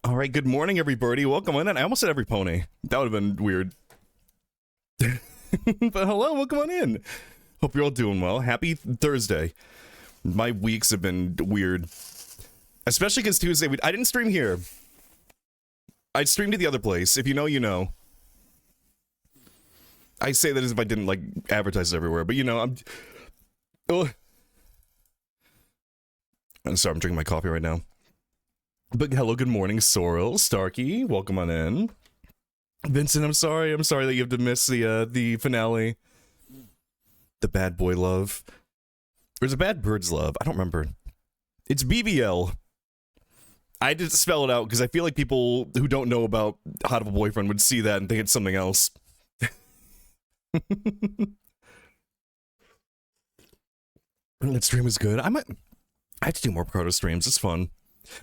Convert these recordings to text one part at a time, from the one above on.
All right, good morning, everybody. Welcome in. I almost said every pony. That would have been weird. But hello, welcome on in. Hope you're all doing well. Happy Thursday. My weeks have been weird. Especially because Tuesday, I didn't stream here. I streamed at the other place. If you know, you know. I say that as if I didn't, like, advertise it everywhere. But, you know, I'm sorry, I'm drinking my coffee right now. But hello, good morning, Sorrel, Starkey, welcome on in. Vincent, I'm sorry that you have to miss the finale. The bad boy love. There's a bad bird's love, I don't remember. It's BBL. I did spell it out because I feel like people who don't know about Hatoful Boyfriend would see that and think it's something else. That stream is good. I have to do more proto streams, it's fun.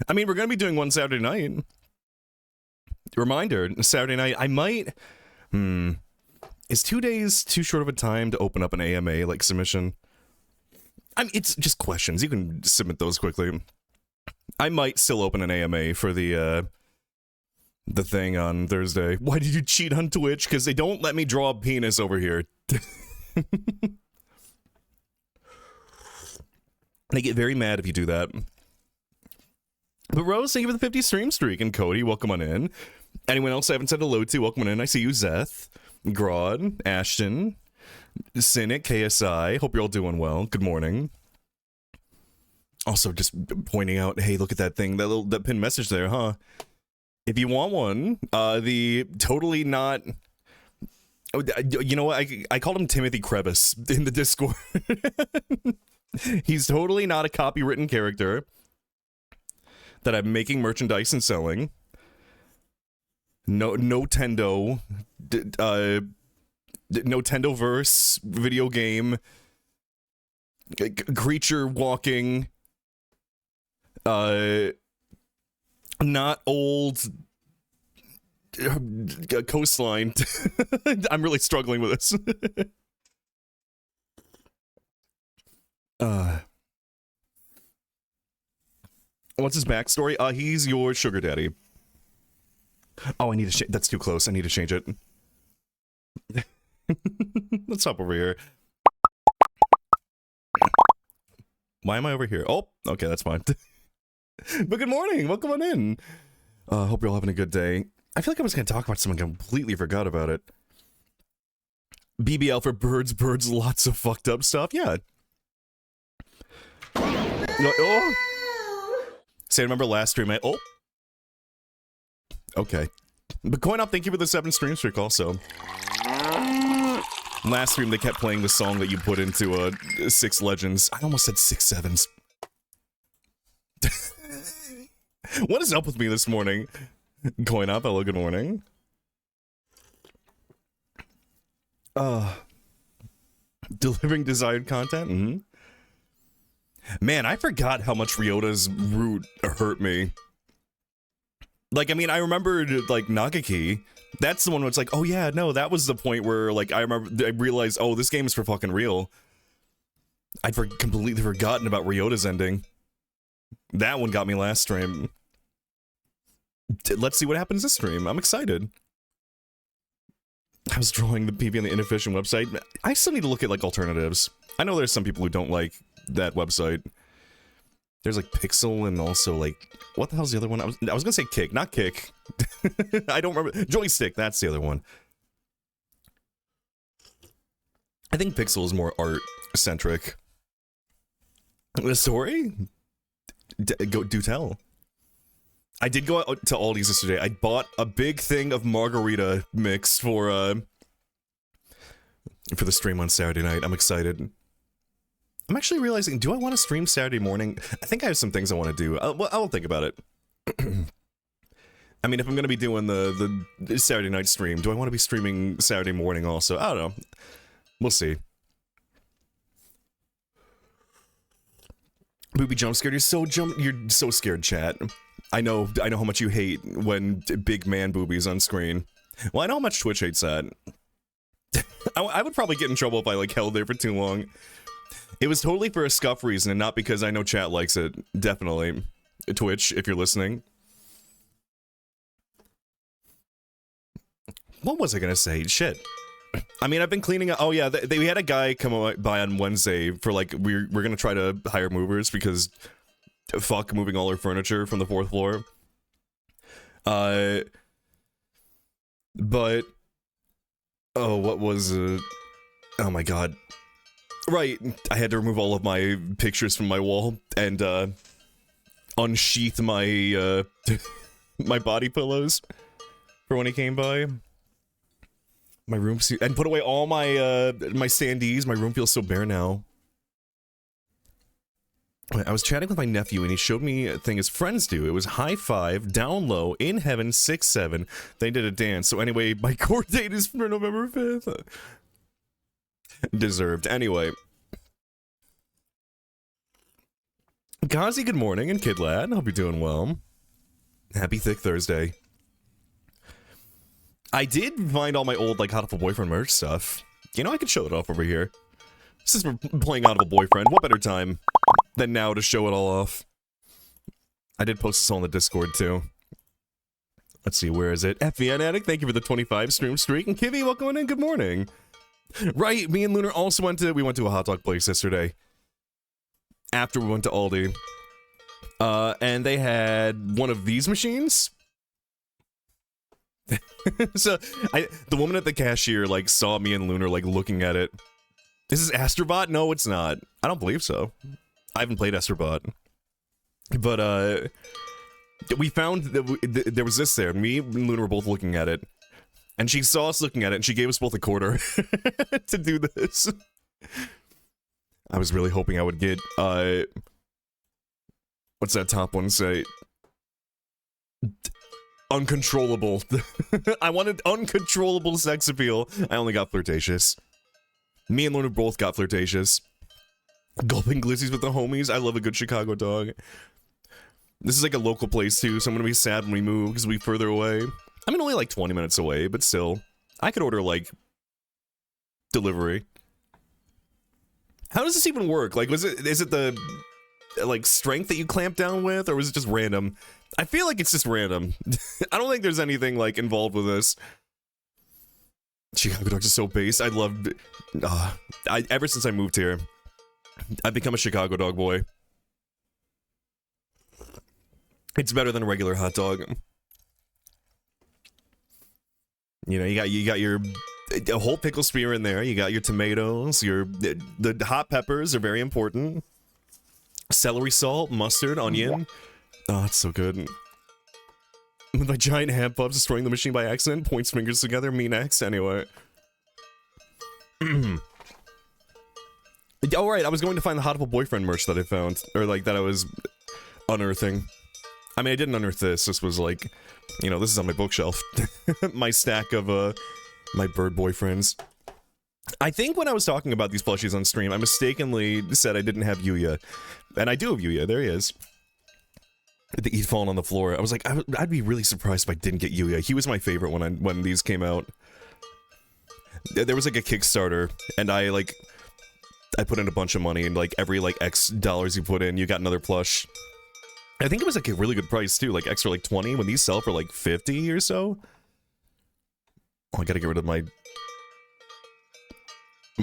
I mean, we're going to be doing one Saturday night. Reminder, Saturday night, I might... Is 2 days too short of a time to open up an AMA, like, submission? I mean, it's just questions. You can submit those quickly. I might still open an AMA for the thing on Thursday. Why did you cheat on Twitch? Because they don't let me draw a penis over here. They get very mad if you do that. But Rose, thank you for the 50 stream streak. And Cody, welcome on in. Anyone else I haven't said hello to, welcome on in. I see you, Zeth, Grodd, Ashton, Cynic, KSI. Hope you're all doing well. Good morning. Also, just pointing out, hey, look at that thing, that pinned message there, huh? If you want one, the totally not... Oh, you know what? I called him Timothy Crevice in the Discord. He's totally not a copywritten character that I'm making merchandise and selling. No Tendo, Nintendo-verse video game, creature walking, not old coastline. I'm really struggling with this. What's his backstory? He's your sugar daddy. Oh, I need to that's too close. I need to change it. Let's hop over here. Why am I over here? Oh, okay, that's fine. But good morning. Welcome on in. Hope you're all having a good day. I feel like I was going to talk about something. I completely forgot about it. BBL for birds, lots of fucked up stuff. Yeah. No, oh. Say, remember last stream, oh. Okay. But Coin Up, thank you for the 7 stream streak also. Last stream, they kept playing the song that you put into 6 Legends. I almost said 6 Sevens. What is up with me this morning? Coin Up, hello, good morning. Delivering desired content? Mm-hmm. Man, I forgot how much Ryota's root hurt me. Like, I mean, I remembered, like, Nagaki. That's the one where it's like, oh yeah, no, that was the point where, like, I realized, oh, this game is for fucking real. I'd completely forgotten about Ryota's ending. That one got me last stream. Let's see what happens this stream. I'm excited. I was drawing the PV on the inefficient website. I still need to look at, like, alternatives. I know there's some people who don't like that website. There's like Pixel and also like, what the hell's the other one? I was gonna say Kick, not Kick. I don't remember. Joystick, that's the other one. I think Pixel is more art-centric. The story? Do tell. I did go out to Aldi's yesterday. I bought a big thing of margarita mix for the stream on Saturday night. I'm excited. I'm actually realizing, do I want to stream Saturday morning? I think I have some things I want to do. I'll think about it. I mean, if I'm going to be doing the Saturday night stream, do I want to be streaming Saturday morning also? I don't know. We'll see. Booby jump scared. You're so scared, chat. I know how much you hate when big man boobies on screen. Well, I know how much Twitch hates that. I would probably get in trouble if I, like, held there for too long. It was totally for a scuff reason and not because I know chat likes it. Definitely. Twitch, if you're listening. What was I gonna say? Shit. I mean, I've been cleaning up. Oh yeah, we had a guy come by on Wednesday for like we're gonna try to hire movers because fuck moving all our furniture from the 4th floor. But oh, what was it? Oh my god. Right, I had to remove all of my pictures from my wall and unsheath my my body pillows for when he came by. My room and put away all my my standees. My room feels so bare now. I was chatting with my nephew and he showed me a thing his friends do. It was high five, down low, in heaven, 6-7. They did a dance. So anyway, my court date is for November 5th. Deserved. Anyway. Kazi, good morning, and Kid Lad. Hope you're doing well. Happy Thick Thursday. I did find all my old, like, Hatoful Boyfriend merch stuff. You know, I could show it off over here. Since we're playing Hatoful Boyfriend, what better time than now to show it all off? I did post this all on the Discord, too. Let's see, where is it? FVN Addict, thank you for the 25 stream streak. And Kivy, welcome in, good morning. Right, me and Lunar also went to a hot dog place yesterday. After we went to Aldi. And they had one of these machines. So, the woman at the cashier, like, saw me and Lunar, like, looking at it. Is this Astrobot? No, it's not. I don't believe so. I haven't played Astrobot. But, we found that there was this there. Me and Lunar were both looking at it. And she saw us looking at it, and she gave us both a quarter to do this. I was really hoping I would get, what's that top one say? Uncontrollable. I wanted uncontrollable sex appeal. I only got flirtatious. Me and Luna both got flirtatious. Gulping glizzies with the homies. I love a good Chicago dog. This is like a local place too, so I'm gonna be sad when we move because we're further away. I mean, only like 20 minutes away, but still. I could order like delivery. How does this even work? Like, is it the like strength that you clamp down with, or was it just random? I feel like it's just random. I don't think there's anything, like, involved with this. Chicago dogs are so base. I loved... ever since I moved here, I've become a Chicago dog boy. It's better than a regular hot dog. You know, you got your... a whole pickle spear in there. You got your tomatoes, the hot peppers are very important. Celery salt, mustard, onion. Oh, it's so good. With my giant hand pups destroying the machine by accident, points fingers together, me next, anyway. Alright, I was going to find the Hatoful Boyfriend merch that I found. Or, like, that I was unearthing. I mean, I didn't unearth this. This was, like, you know, this is on my bookshelf. My stack of, my bird boyfriends. I think when I was talking about these plushies on stream, I mistakenly said I didn't have Yuya. And I do have Yuya, there he is. The eat falling on the floor. I was like, I'd be really surprised if I didn't get Yuya. He was my favorite when these came out. There was like a Kickstarter, and I put in a bunch of money, and like every like X dollars you put in, you got another plush. I think it was like a really good price too, like extra like 20 when these sell for like 50 or so. Oh, I gotta get rid of my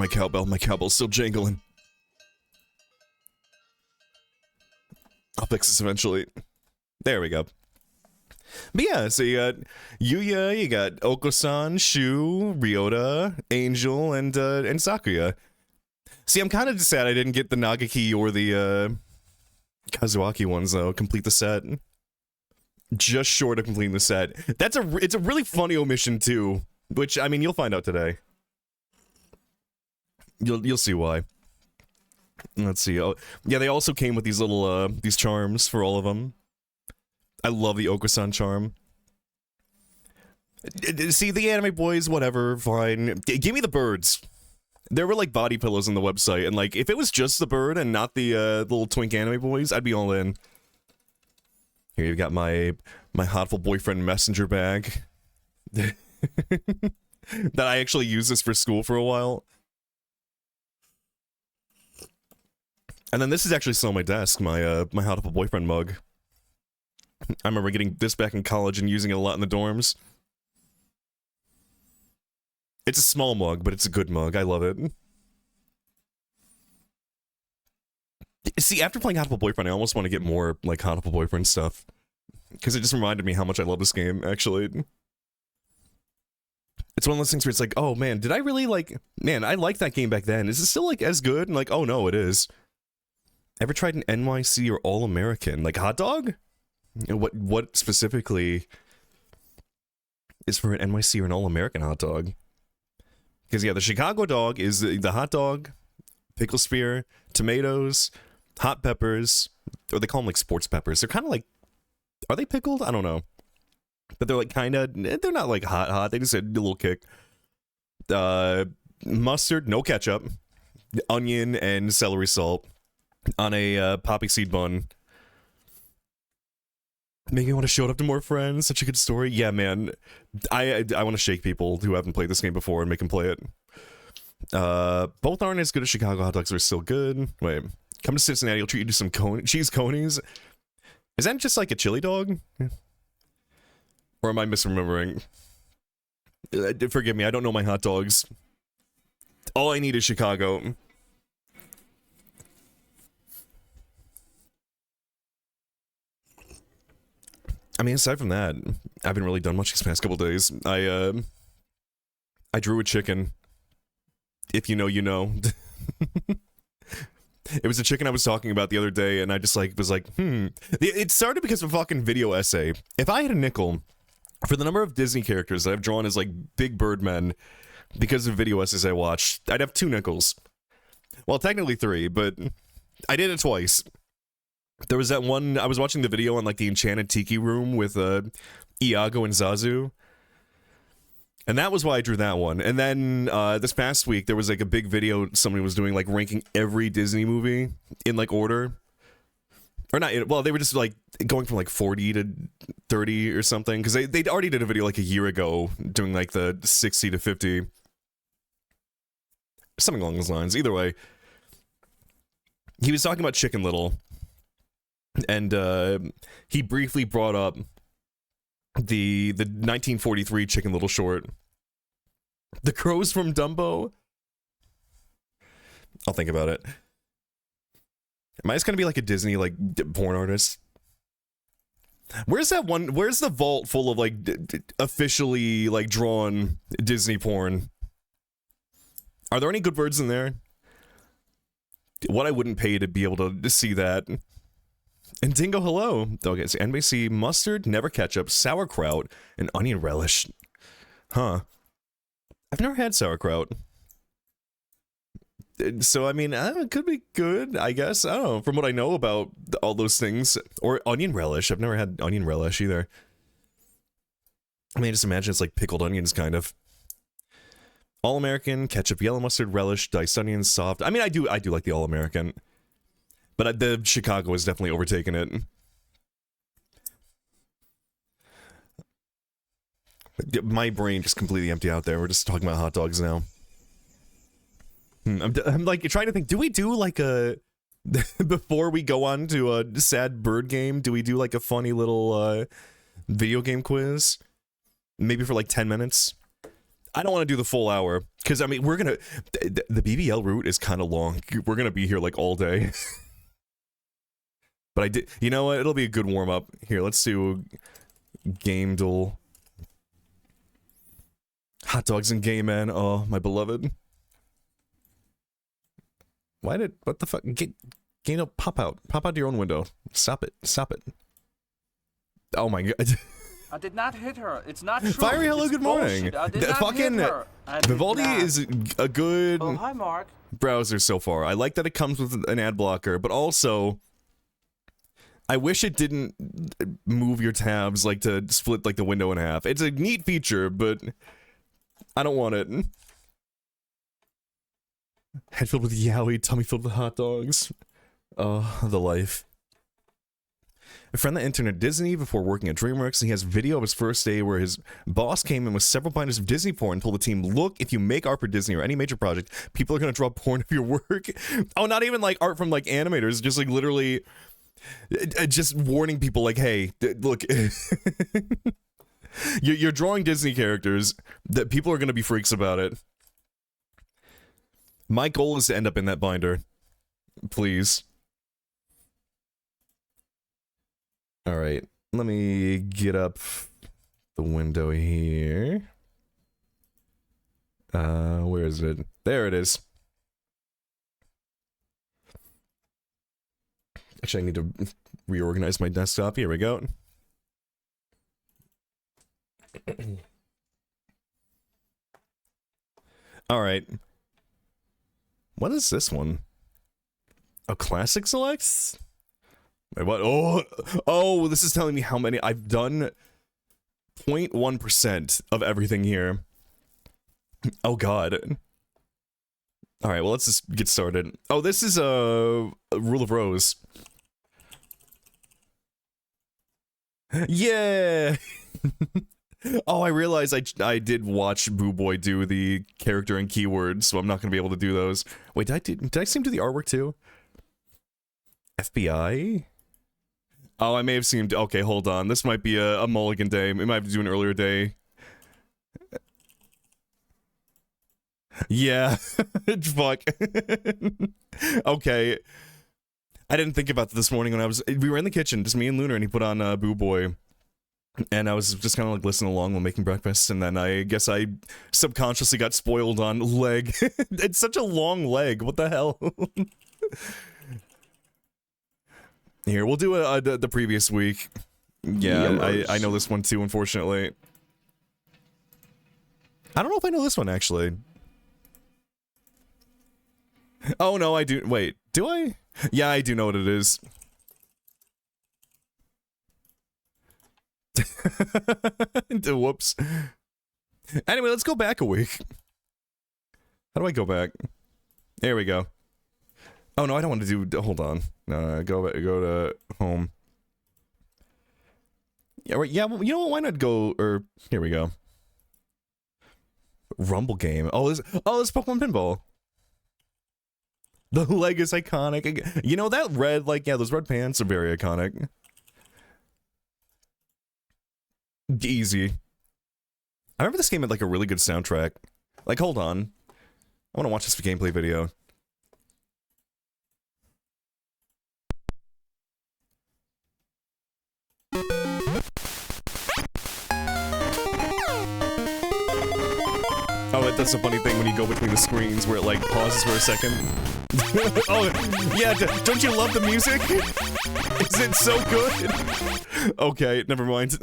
cowbell. My cowbell's still jangling. I'll fix this eventually. There we go. But yeah, so you got Yuya, you got Oko-san, Shu, Ryota, Angel, and Sakuya. See, I'm kind of sad I didn't get the Nagaki or the Kazuaki ones though. Complete the set. Just short of completing the set. It's a really funny omission too, which I mean you'll find out today. You'll see why. Let's see. Oh, yeah, they also came with these little these charms for all of them. I love the Oko-san charm. See, the anime boys, whatever, fine. Give me the birds. There were like body pillows on the website, and like if it was just the bird and not the little twink anime boys, I'd be all in. Here you've got my Hatoful Boyfriend messenger bag. That I actually used this for school for a while. And then this is actually still on my desk, my Hatoful Boyfriend mug. I remember getting this back in college and using it a lot in the dorms. It's a small mug, but it's a good mug. I love it. See, after playing Hatoful Boyfriend, I almost want to get more, like, Hatoful Boyfriend stuff. Because it just reminded me how much I love this game, actually. It's one of those things where it's like, oh man, did I really like... Man, I liked that game back then. Is it still, like, as good? And like, oh no, it is. Ever tried an NYC or All-American? Like, hot dog? What specifically is for an NYC or an All-American hot dog? Because, yeah, the Chicago dog is the hot dog, pickle spear, tomatoes, hot peppers, or they call them, like, sports peppers. They're kind of like... Are they pickled? I don't know. But they're, like, kind of... They're not, like, hot. They just had a little kick. Mustard, no ketchup. Onion and celery salt on a poppy seed bun. Making me want to show it up to more friends. Such a good story. Yeah, man. I want to shake people who haven't played this game before and make them play it. Both aren't as good as Chicago hot dogs, are still good. Wait. Come to Cincinnati, I'll treat you to some cheese conies. Is that just like a chili dog? Or am I misremembering? Forgive me, I don't know my hot dogs. All I need is Chicago. I mean, aside from that, I haven't really done much these past couple days. I drew a chicken. If you know, you know. It was a chicken I was talking about the other day, and I just was like, It started because of a fucking video essay. If I had a nickel for the number of Disney characters that I've drawn as, like, big bird men because of video essays I watched, I'd have 2 nickels. Well, technically 3, but I did it twice. There was that one, I was watching the video on, like, the Enchanted Tiki Room with Iago and Zazu. And that was why I drew that one. And then this past week, there was, like, a big video somebody was doing, like, ranking every Disney movie in, like, order. Or not, well, they were just, like, going from, like, 40 to 30 or something. Because they already did a video, like, a year ago doing, like, the 60 to 50. Something along those lines. Either way. He was talking about Chicken Little. And he briefly brought up the 1943 Chicken Little short. The Crows from Dumbo? I'll think about it. Am I just gonna be like a Disney, like, porn artist? Where's that one? Where's the vault full of, like, officially, like, drawn Disney porn? Are there any good birds in there? What I wouldn't pay to be able to see that. And Dingo, hello. Okay, so NBC mustard, never ketchup, sauerkraut, and onion relish. Huh. I've never had sauerkraut. So, I mean, it could be good, I guess. I don't know, from what I know about all those things. Or onion relish. I've never had onion relish either. I mean, just imagine it's like pickled onions, kind of. All-American, ketchup, yellow mustard, relish, diced onions, soft. I mean, I do like the All-American. But the Chicago has definitely overtaken it. My brain just completely empty out there. We're just talking about hot dogs now. I'm like trying to think, do we do like a... before we go on to a sad bird game, do we do like a funny little video game quiz? Maybe for like 10 minutes? I don't want to do the full hour. Because, I mean, we're gonna... The BBL route is kind of long. We're gonna be here like all day. But I did, you know what? It'll be a good warm up. Here, let's do game duel. Hot dogs and gay men. Oh, my beloved. What the fuck? Pop out your own window. Stop it. Oh my god. I did not hit her. It's not true. Fiery hello, good morning. Fucking Vivaldi is a good hi, Mark. browser so far. I like that it comes with an ad blocker, but also I wish it didn't move your tabs, like, to split, like, the window in half. It's a neat feature, but I don't want it. Head filled with yaoi, tummy filled with hot dogs. Oh, the life. A friend that interned at Disney before working at DreamWorks, and he has video of his first day where his boss came in with several binders of Disney porn and told the team, look, if you make art for Disney or any major project, people are gonna draw porn of your work. Oh, not even, like, art from, like, animators, just, like, literally... just warning people, like, hey, look, you're drawing Disney characters. That people are gonna be freaks about it. My goal is to end up in that binder. Please. Alright, let me get up the window here. Where is it? There it is. Actually, I need to reorganize my desktop. Here we go. Alright. What is this one? Oh, classic selects? Wait, what? Oh, this is telling me how many. I've done 0.1% of everything here. Oh, God. Alright, well, let's just get started. Oh, this is a Rule of Rose. Yeah! Oh, I realized I did watch Boo Boy do the character and keywords, so I'm not gonna be able to do those. Wait, did I see him do the artwork too? FBI? Oh, I may have seen him. Okay, hold on. This might be a mulligan day. We might have to do an earlier day. Yeah. Fuck. Okay. I didn't think about this morning when we were in the kitchen, just me and Lunar, and he put on Boo Boy. And I was just kind of like listening along while making breakfast, and then I guess I subconsciously got spoiled on leg. It's such a long leg. What the hell? Here, we'll do the previous week. Yeah, I know this one too, unfortunately. I don't know if I know this one, actually. Oh, no, I do. Wait, do I? Yeah, I do know what it is. Whoops. Anyway, let's go back a week. How do I go back? There we go. Oh no, I don't want to do. Hold on. Go to home. Yeah, right, yeah. Well, you know what? Why not go? Or here we go. Rumble game. Oh, this Pokemon Pinball. The leg is iconic. You know that red, like, yeah, those red pants are very iconic. Easy. I remember this game had like a really good soundtrack. Like, hold on. I want to watch this gameplay video. Oh, that's a funny thing when you go between the screens where it like pauses for a second. Oh, yeah, don't you love the music? Is it so good? Okay, never mind.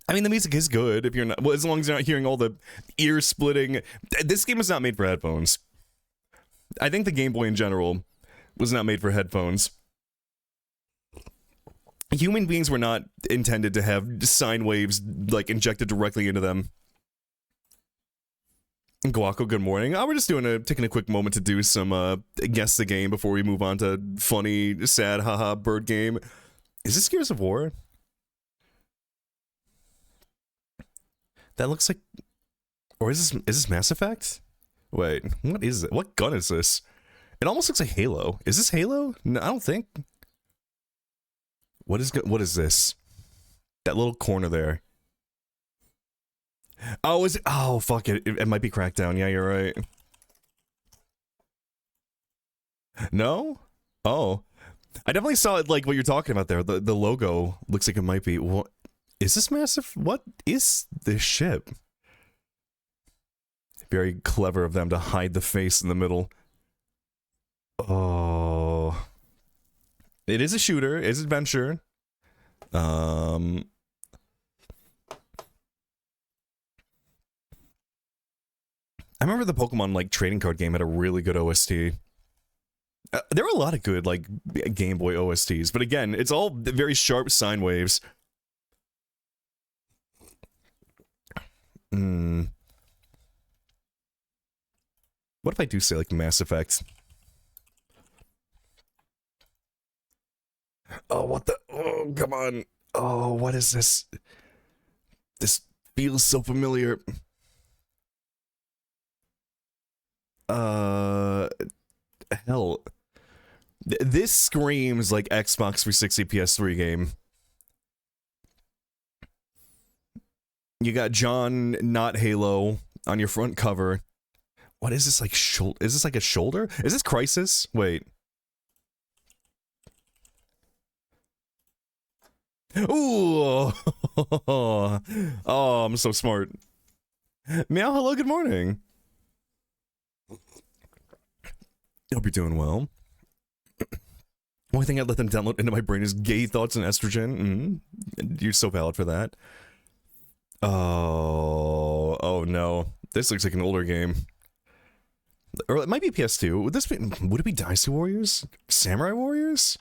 I mean, the music is good if you're not, well, as long as you're not hearing all the ear-splitting. This game was not made for headphones. I think the Game Boy in general was not made for headphones. Human beings were not intended to have sine waves, like, injected directly into them. Guaco, good morning. We're just taking a quick moment to do some, guess the game before we move on to funny, sad, haha, bird game. Is this Gears of War? That looks like... Or is this Mass Effect? Wait, what is it? What gun is this? It almost looks like Halo. Is this Halo? No, I don't think. What is this? That little corner there. Oh, is it? Oh, fuck it. It might be Crackdown. Yeah, you're right. No? Oh. I definitely saw it, like, what you're talking about there. The logo looks like it might be... What? Is this massive? What is this ship? Very clever of them to hide the face in the middle. Oh. It is a shooter. It's adventure. I remember the Pokemon, like, trading card game had a really good OST. There were a lot of good, like, Game Boy OSTs, but again, it's all very sharp sine waves. What if I do say, like, Mass Effect? Oh, what the? Oh, come on. Oh, what is this? This feels so familiar. Hell. This screams like Xbox 360 PS3 game. You got John, not Halo, on your front cover. What is this, like, is this like a shoulder? Is this Crisis? Wait. Ooh! Oh, I'm so smart. Meow, hello, good morning. Hope you're doing well. Only thing I'd let them download into my brain is gay thoughts and estrogen. You're so valid for that. Oh no. This looks like an older game. Or it might be PS2. Would it be Dynasty Warriors? Samurai Warriors?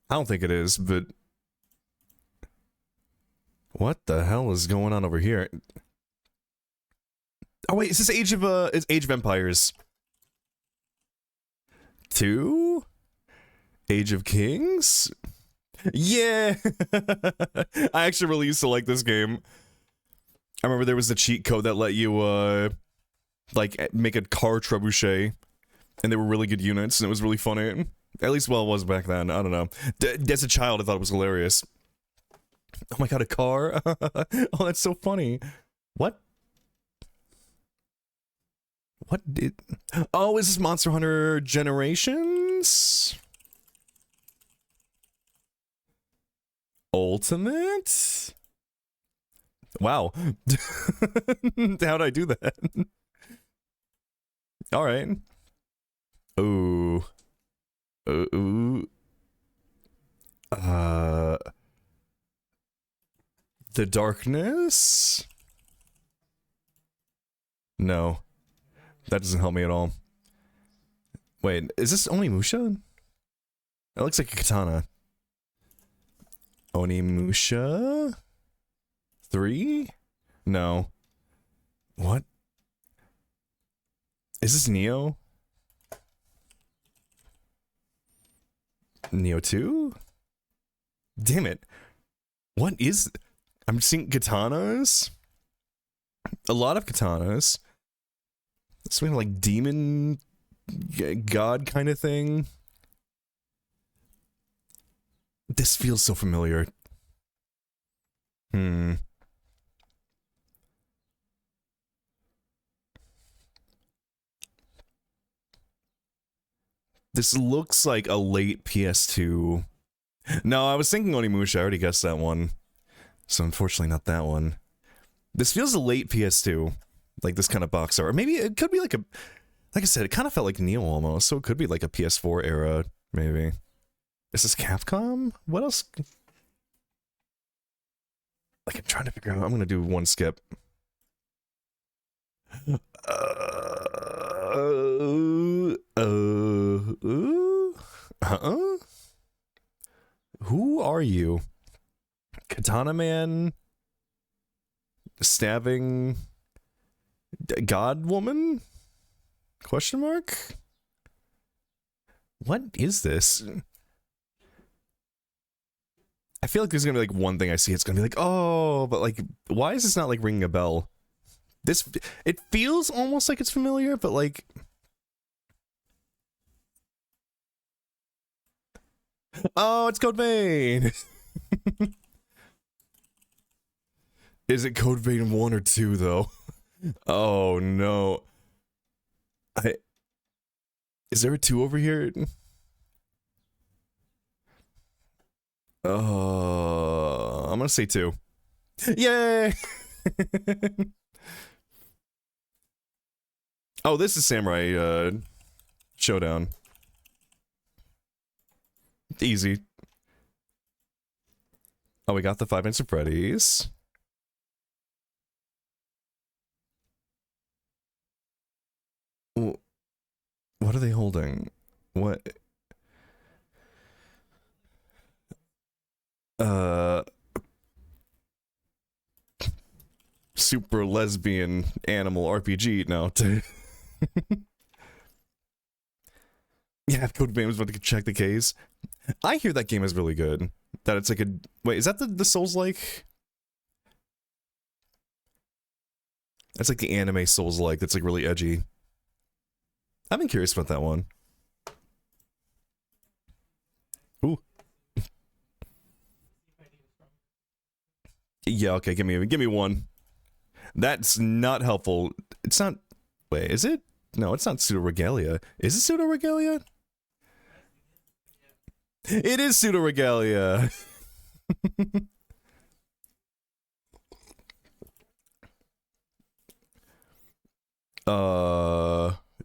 I don't think it is, but... What the hell is going on over here? Oh wait, is this it's Age of Empires 2? Age of Kings? Yeah! I actually really used to like this game. I remember there was the cheat code that let you, like, make a car trebuchet, and they were really good units, and it was really funny. At least, well, it was back then. I don't know. As a child, I thought it was hilarious. Oh my god, a car? Oh, that's so funny. What? What did... Oh, is this Monster Hunter Generations? Ultimate? Wow. How'd I do that? Alright. Ooh. Ooh. The Darkness? No. That doesn't help me at all. Wait, is this Onimusha? It looks like a katana. Onimusha? 3? No. What? Is this Neo? Neo 2? Damn it. What is... I'm seeing katanas? A lot of katanas. Something like demon... god kind of thing. This feels so familiar. This looks like a late PS2. No, I was thinking Onimusha. I already guessed that one. So unfortunately not that one. This feels a late PS2. Like this kind of box art. Or maybe it could be like a... Like I said, it kind of felt like Neo almost. So it could be like a PS4 era, maybe. Is this Capcom? What else? Like I'm trying to figure out... I'm gonna do one skip. Who are you? Katana Man? Stabbing... God Woman? Question mark? What is this? I feel like there's gonna be like one thing I see, it's gonna be like, oh, but like, why is this not like ringing a bell? This, it feels almost like it's familiar, but like... Oh, it's Code Vein! Is it Code Vein 1 or 2, though? Oh, no. Is there a 2 over here? I'm gonna say 2. Yay! Oh, this is Samurai, Showdown. Easy. Oh, we got the 5 Nights at Freddy's. What are they holding? What? Super lesbian animal RPG now. Yeah, Code Vein was about to check the case. I hear that game is really good. That it's like a... Wait, is that the Souls-like? That's like the anime Souls-like. That's like really edgy. I've been curious about that one. Ooh. Yeah, okay, give me one. That's not helpful. It's not. Wait, is it? No, it's not pseudoregalia. Is it pseudoregalia? It is pseudoregalia.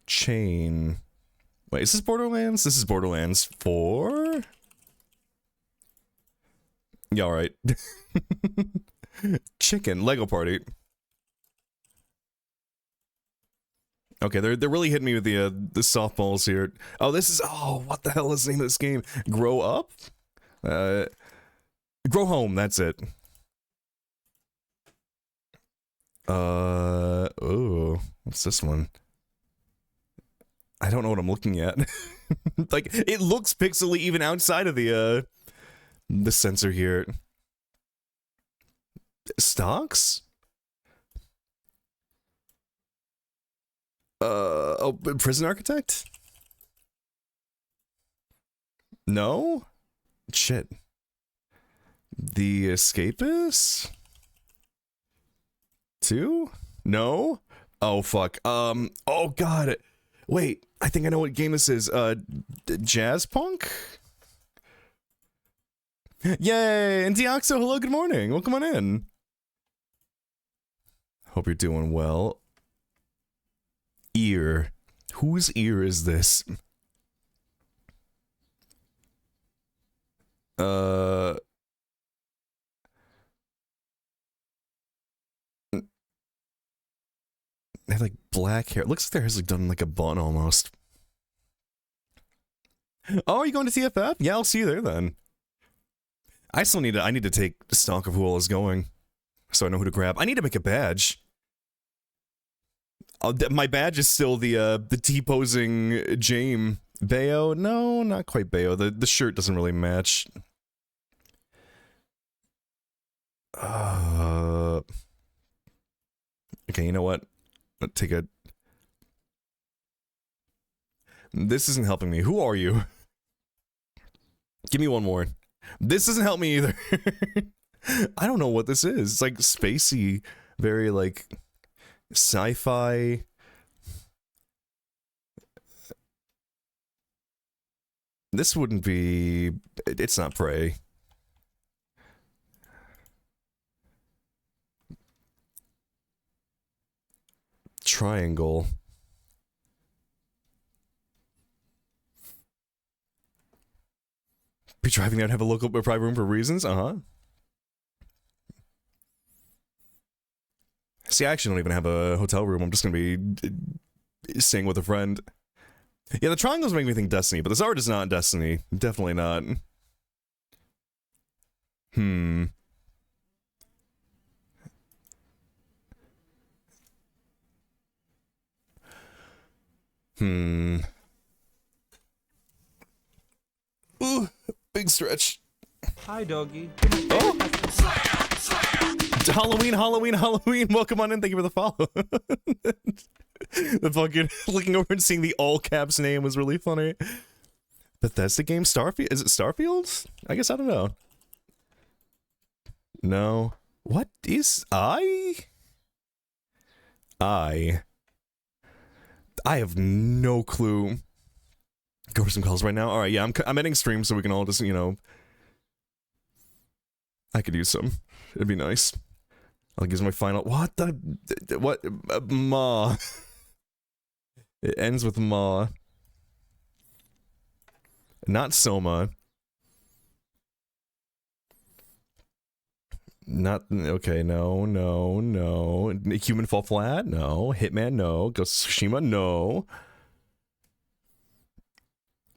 Chain. Wait, is this Borderlands? This is Borderlands 4? Yeah, alright. Chicken, Lego Party. Okay, they're really hitting me with the softballs here. Oh, this is, oh, what the hell is the name of this game? Grow Up? Grow Home, that's it. Oh, what's this one? I don't know what I'm looking at. Like, it looks pixely even outside of the sensor here. Stocks? Oh, Prison Architect? No? Shit. The Escapist? 2? No? Oh, fuck. Oh, God. Wait, I think I know what game this is. Jazz Punk? Yay! And Deoxo, hello, good morning. Welcome on in. Hope you're doing well. Ear. Whose ear is this? They have like black hair. It looks like their hair's like done like a bun almost. Oh, are you going to TFF? Yeah, I'll see you there then. I still need to. I need to take stock of who all is going, so I know who to grab. I need to make a badge. My badge is still the T-posing Jame. Bayo? No, not quite Bayo. The shirt doesn't really match. Okay, you know what? Let's take a... This isn't helping me. Who are you? Give me one more. This doesn't help me either. I don't know what this is. It's like spacey, very like sci-fi. This wouldn't be... It's not Prey. Triangle. Be driving there and have a local private room for reasons? Uh-huh. See, I actually don't even have a hotel room. I'm just gonna be staying with a friend. Yeah, the triangles make me think Destiny, but this art is not Destiny. Definitely not. Hmm. Ooh, big stretch. Hi, doggy. Oh! Halloween, welcome on in, thank you for the follow. The fucking looking over and seeing the all caps name was really funny. Bethesda game Starfield? Is it Starfield? I guess I don't know. No. What is I have no clue. Go for some calls right now. All right, yeah, I'm ending stream so we can all just, you know, I could use some. It'd be nice. I'll give my final. What the? What? Ma. It ends with Ma. Not Soma. Not okay. No. Human Fall Flat. No. Hitman. No. Ghost of Tsushima. No.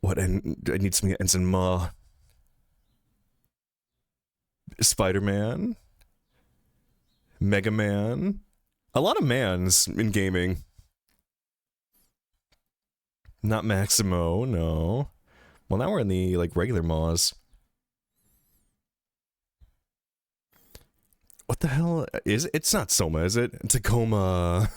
What? And I need something that ends in Ma. Spider-Man. Mega Man. A lot of mans in gaming. Not Maximo, no. Well, now we're in the, like, regular Maws. What the hell is it? It's not Soma, is it? Tacoma.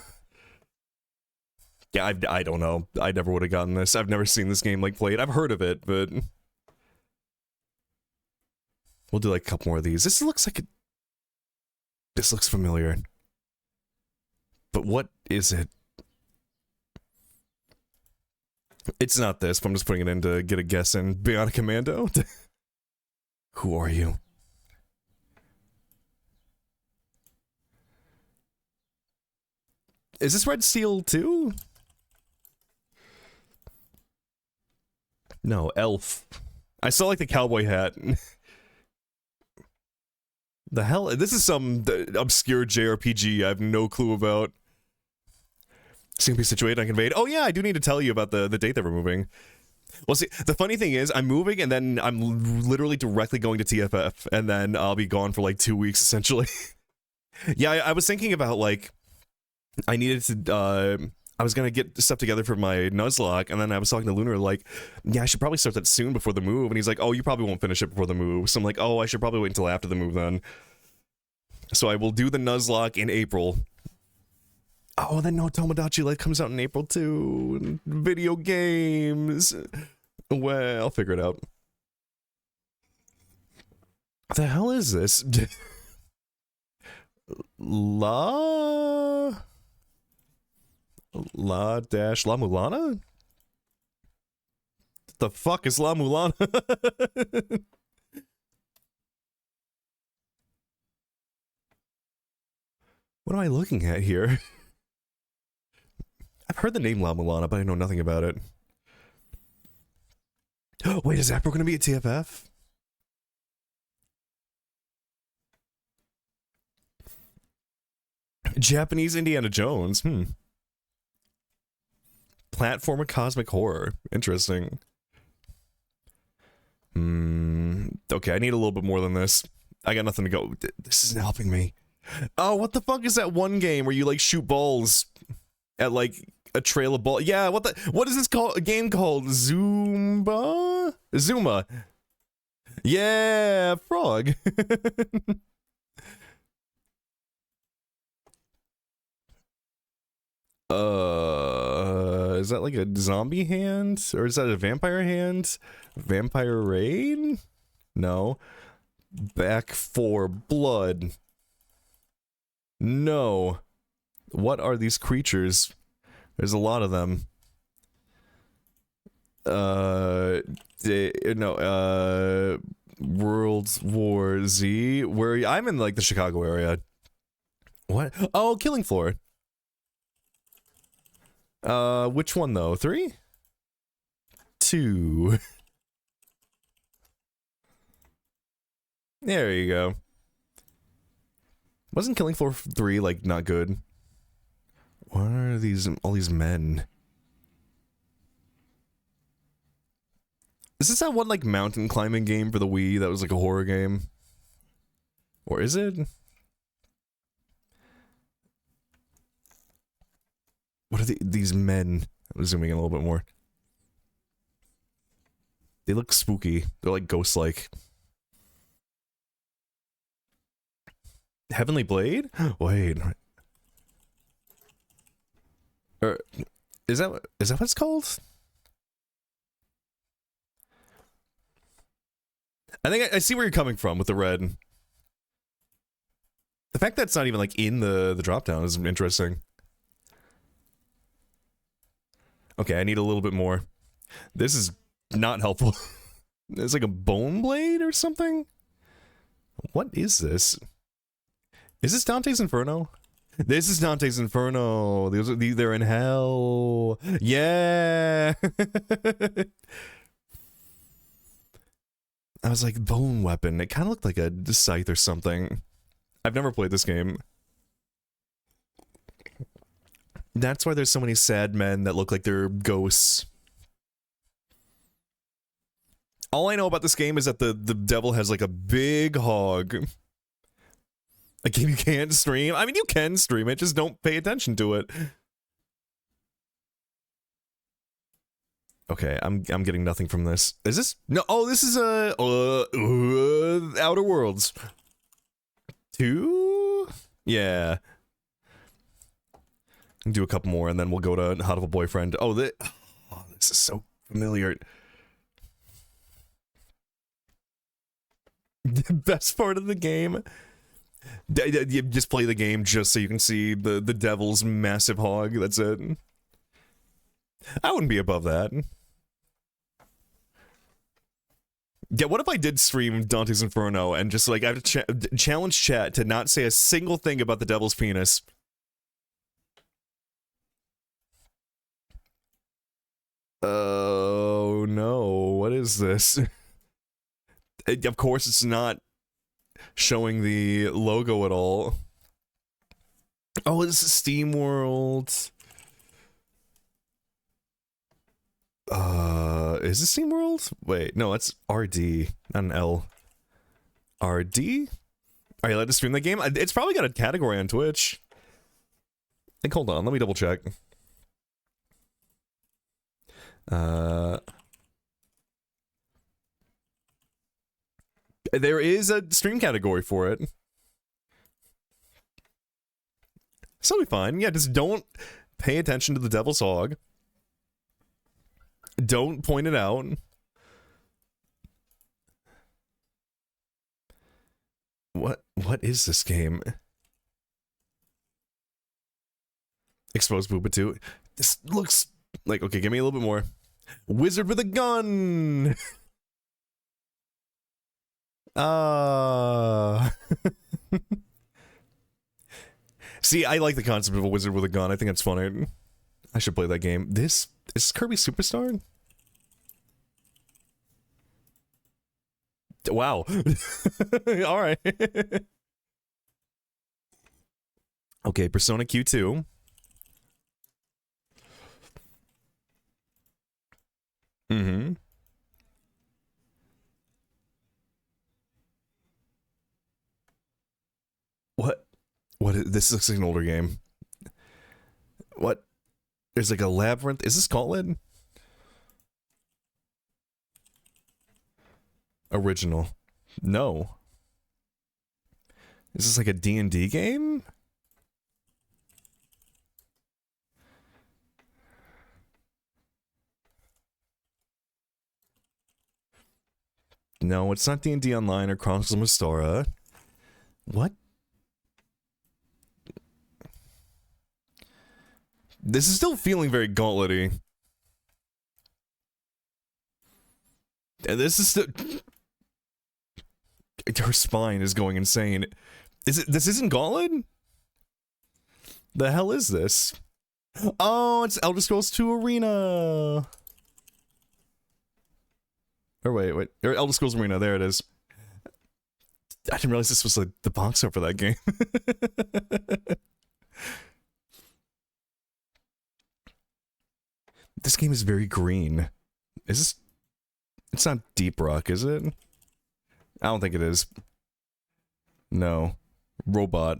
Yeah, I don't know. I never would have gotten this. I've never seen this game, like, played. I've heard of it, but... We'll do, like, a couple more of these. This looks like a... This looks familiar. But what is it? It's not this, but I'm just putting it in to get a guess in. Bionic Commando? Who are you? Is this Red Seal too? No, Elf. I saw like the cowboy hat. The hell? This is some obscure JRPG I have no clue about. It's gonna be situated on Conveyed. Oh yeah, I do need to tell you about the date that we're moving. Well, see, the funny thing is, I'm moving and then I'm literally directly going to TFF, and then I'll be gone for like 2 weeks, essentially. Yeah, I was thinking about, like, I needed to, I was gonna get stuff together for my Nuzlocke, and then I was talking to Lunar, like, yeah, I should probably start that soon before the move, and he's like, oh, you probably won't finish it before the move, so I'm like, oh, I should probably wait until after the move then. So I will do the Nuzlocke in April. Oh, then no Tomodachi Light comes out in April too. Video games. Well, I'll figure it out. What the hell is this? La Mulana? The fuck is La Mulana? What am I looking at here? I've heard the name La Mulana, but I know nothing about it. Wait, is Zapro gonna be at TFF? Japanese Indiana Jones, Platformer cosmic horror. Interesting. Okay, I need a little bit more than this. I got nothing to go. This isn't helping me. Oh, what the fuck is that one game where you, like, shoot balls at, like, a trail of ball? Yeah, what is this called? A game called Zuma? Yeah, frog. Is that like a zombie hand? Or is that a vampire hand? Vampire raid? No. Back for blood. No. What are these creatures? There's a lot of them. World War Z. Where I'm in like the Chicago area. What? Oh, Killing Floor. Which one though? 3? 2. There you go. Wasn't Killing Floor 3 like not good? What are these, all these men? Is this that one like mountain climbing game for the Wii that was like a horror game? Or is it? What are these men? I'm zooming in a little bit more. They look spooky. They're like ghost-like. Heavenly Blade? Wait. Is that what it's called? I think I see where you're coming from with the red. The fact that it's not even like in the drop down is interesting. Okay, I need a little bit more. This is not helpful. It's like a bone blade or something? What is this? Is this Dante's Inferno? This is Dante's Inferno. They're in hell. Yeah. I was like, bone weapon. It kind of looked like a scythe or something. I've never played this game. That's why there's so many sad men that look like they're ghosts. All I know about this game is that the devil has like a big hog. A game you can't stream? I mean, you can stream it, just don't pay attention to it. Okay, I'm getting nothing from this. Is this? No, oh, this is Outer Worlds 2? Yeah. Do a couple more and then we'll go to Hatoful Boyfriend. Oh, this is so familiar. The best part of the game You just play the game just so you can see the devil's massive hog. That's it. I wouldn't be above that. Yeah, what if I did stream Dante's Inferno and just like I have to challenge chat to not say a single thing about the devil's penis? Oh no, what is this? Of course it's not showing the logo at all. Oh, this is SteamWorld. Is this SteamWorld? Wait, no, that's RD, not an L. RD? Are you allowed to stream that game? It's probably got a category on Twitch. Like, hold on, let me double check. There is a stream category for it. So it'll be fine. Yeah, just don't pay attention to the devil's hog. Don't point it out. What is this game? Exposed Booba 2. This looks like, okay, give me a little bit more. Wizard with a gun! See, I like the concept of a wizard with a gun. I think it's funny. I should play that game. This is Kirby Superstar? Wow. Alright. Okay, Persona Q2. Mm-hmm. This looks like an older game. What? There's like a labyrinth. Is this Gauntlet? Original. No. Is this like a D&D game? No, it's not D&D Online or Chronicles of Mystara. What? This is still feeling very gauntlet-y. And this is still... Her spine is going insane. This isn't Gauntlet? The hell is this? Oh, it's Elder Scrolls 2 Arena! Or wait. Elder Scrolls Arena, there it is. I didn't realize this was like the box art for that game. This game is very green. Is this... It's not Deep Rock, is it? I don't think it is. No. Robot.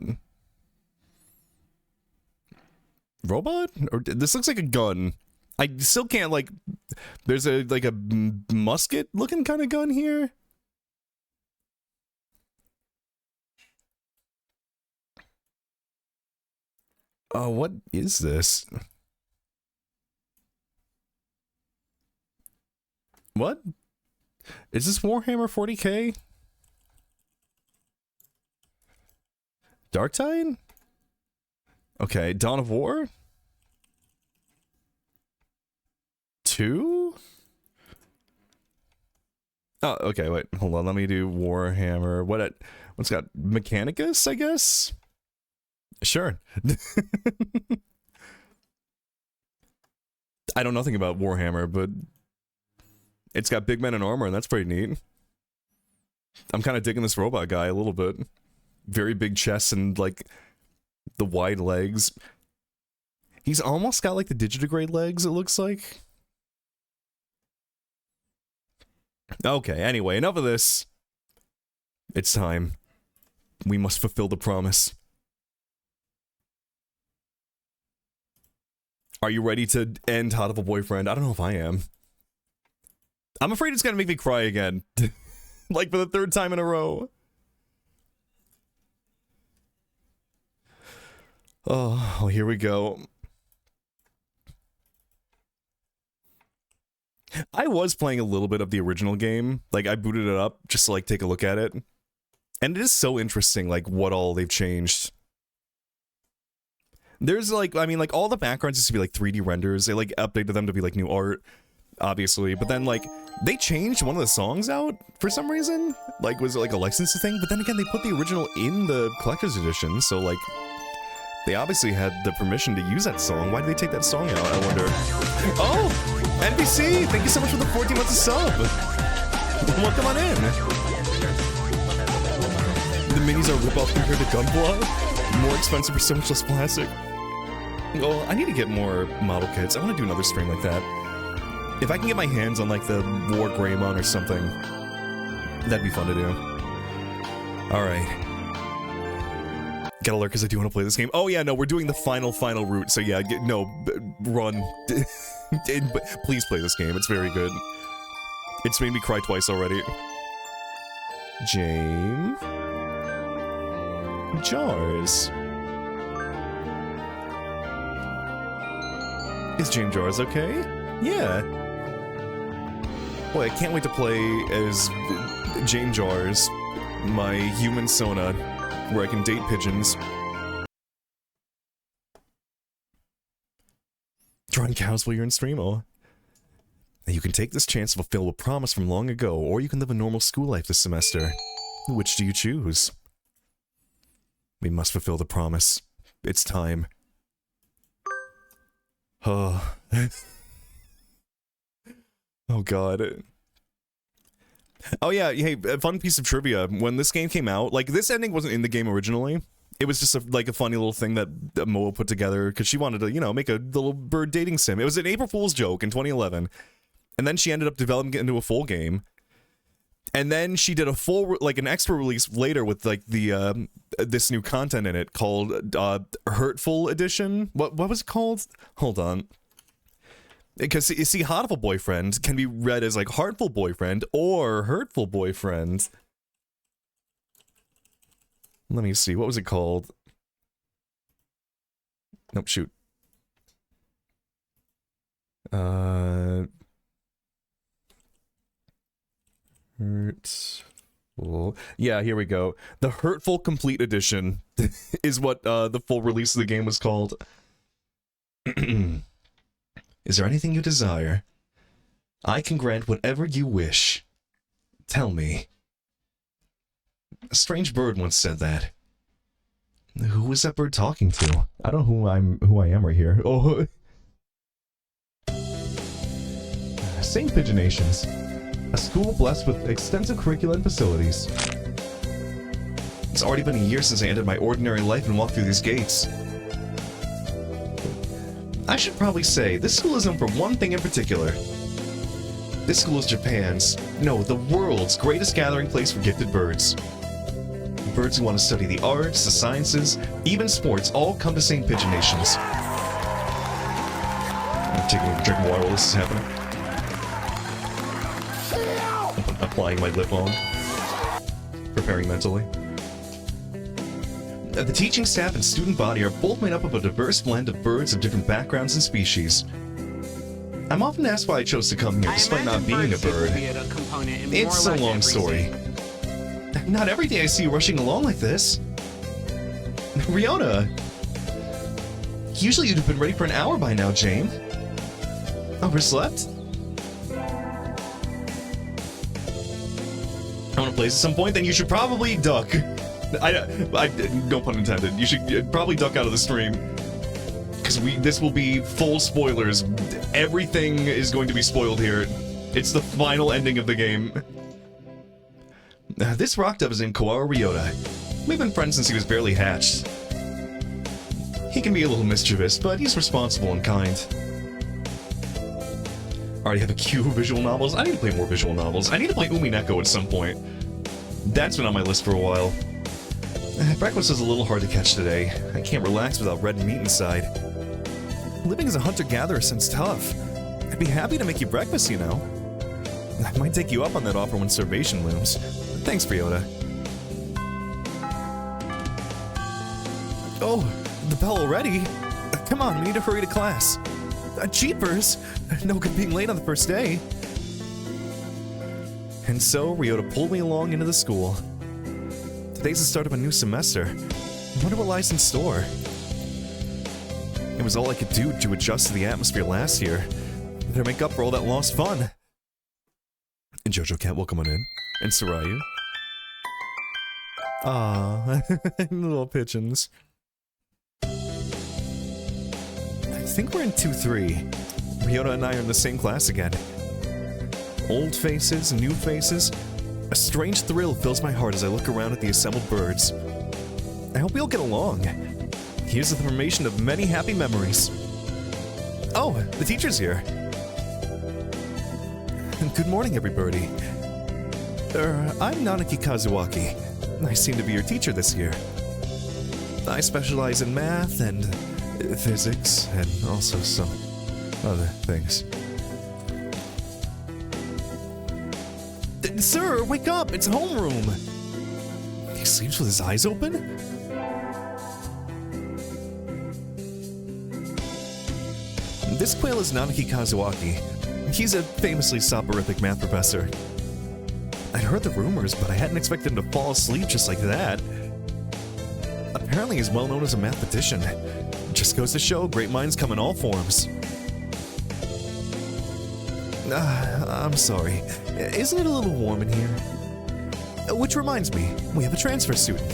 Robot? Or this looks like a gun. I still can't, like... There's a, like a musket-looking kind of gun here? Oh, what is this? What? Is this Warhammer 40k? Darktide? Okay, Dawn of War? 2? Oh, okay, wait, hold on, let me do Warhammer. What's got Mechanicus, I guess? Sure. I know nothing about Warhammer, but it's got big men in armor, and that's pretty neat. I'm kind of digging this robot guy a little bit. Very big chest and, like, the wide legs. He's almost got, like, the digitigrade legs, it looks like. Okay, anyway, enough of this. It's time. We must fulfill the promise. Are you ready to end Hatoful Boyfriend? I don't know if I am. I'm afraid it's gonna make me cry again. Like for the 3rd time in a row. Oh, well, here we go. I was playing a little bit of the original game. Like, I booted it up just to, like, take a look at it. And it is so interesting, like, what all they've changed. There's, like, I mean, like, all the backgrounds used to be, like, 3D renders. They, like, updated them to be, like, new art, obviously. But then, like, they changed one of the songs out for some reason. Like, was it, like, a licensing thing? But then again, they put the original in the collector's edition, so, like, they obviously had the permission to use that song. Why did they take that song out, I wonder? Oh! NBC! Thank you so much for the 14 months of sub! Welcome on in! The minis are rip-off compared to Gunpla? More expensive for so much less plastic. Well, I need to get more model kits. I want to do another stream like that. If I can get my hands on, like, the War Greymon or something, that'd be fun to do. Alright. Gotta alert because I do want to play this game. Oh yeah, no, we're doing the final route, so yeah, run. Please play this game, it's very good. It's made me cry twice already. James? Jars. Is James Jars okay? Yeah. Boy, I can't wait to play as James Jars, my human Sona, where I can date pigeons. Drawing cows while you're in stream, oh. You can take this chance to fulfill a promise from long ago, or you can live a normal school life this semester. Which do you choose? We must fulfill the promise. It's time. Oh. Oh god. Oh yeah, hey, a fun piece of trivia. When this game came out, like, this ending wasn't in the game originally. It was just, like, a funny little thing that Moa put together, because she wanted to, you know, make a little bird dating sim. It was an April Fool's joke in 2011. And then she ended up developing it into a full game. And then she did a full, like, an extra release later with, like, the, this new content in it called, Hurtful Edition? What was it called? Hold on. Because, you see, Hatoful Boyfriend can be read as, like, Heartful Boyfriend or Hurtful Boyfriend. Let me see, what was it called? Nope, shoot. Hurtful. Yeah, here we go. The Hurtful Complete Edition is what, the full release of the game was called. Is there anything you desire? I can grant whatever you wish. Tell me. A strange bird once said that. Who was that bird talking to? I don't know who I am right here. Oh. St. Pigeonations. A school blessed with extensive curricula and facilities. It's already been a year since I ended my ordinary life and walked through these gates. I should probably say, this school isn't for one thing in particular. This school is Japan's, no, the world's greatest gathering place for gifted birds. Birds who want to study the arts, the sciences, even sports, all come to St. Pigeonations. I'm taking a drink of water while this is happening. I'm applying my lip balm. Preparing mentally. The teaching staff and student body are both made up of a diverse blend of birds of different backgrounds and species. I'm often asked why I chose to come here despite not being a bird. It's a long story. Not every day I see you rushing along like this. Riona! Usually you'd have been ready for an hour by now, Jane. Overslept? I want to play at some point, then you should probably duck. No pun intended. You should probably duck out of the stream. Because this will be full spoilers. Everything is going to be spoiled here. It's the final ending of the game. This rock dove is in Kawaru Ryota. We've been friends since he was barely hatched. He can be a little mischievous, but he's responsible and kind. Already have a queue of visual novels. I need to play more visual novels. I need to play Umineko at some point. That's been on my list for a while. Breakfast is a little hard to catch today. I can't relax without red meat inside. Living as a hunter-gatherer sounds tough. I'd be happy to make you breakfast, you know. I might take you up on that offer when starvation looms. Thanks, Ryota. Oh, the bell already? Come on, we need to hurry to class. Jeepers! No good being late on the first day. And so, Ryota pulled me along into the school. Today's the start of a new semester. I wonder what lies in store. It was all I could do to adjust to the atmosphere last year. To make up for all that lost fun. And Jojo Cat, welcome on in. And Sarayu. Ah, little pigeons. I think we're in 2-3. Ryota and I are in the same class again. Old faces, new faces. A strange thrill fills my heart as I look around at the assembled birds. I hope we all get along. Here's the formation of many happy memories. Oh, the teacher's here. Good morning, everybody. I'm Nanaki Kazuaki. I seem to be your teacher this year. I specialize in math and physics and also some other things. Sir, wake up! It's homeroom! He sleeps with his eyes open? This quail is Nanaki Kazuaki. He's a famously soporific math professor. I'd heard the rumors, but I hadn't expected him to fall asleep just like that. Apparently he's well known as a mathematician. Just goes to show, great minds come in all forms. I'm sorry. Isn't it a little warm in here? Which reminds me, we have a transfer student.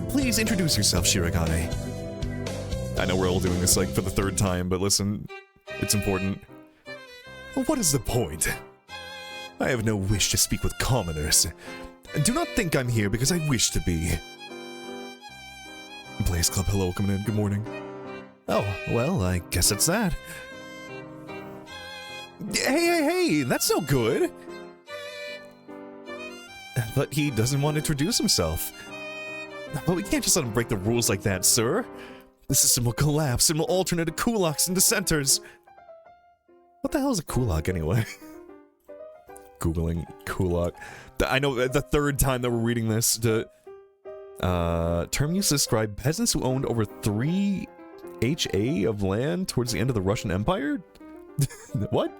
Please introduce yourself, Shirogane. I know we're all doing this like for the third time, but listen, it's important. What is the point? I have no wish to speak with commoners. Do not think I'm here because I wish to be. Players Club, hello, coming in, good morning. Oh, well, I guess it's that. Hey, that's no good! But he doesn't want to introduce himself. But we can't just let him break the rules like that, sir. The system will collapse and will alternate to kulaks and dissenters. What the hell is a kulak, anyway? Googling kulak. I know the third time that we're reading this. The term used to describe peasants who owned over 3 HA of land towards the end of the Russian Empire? What?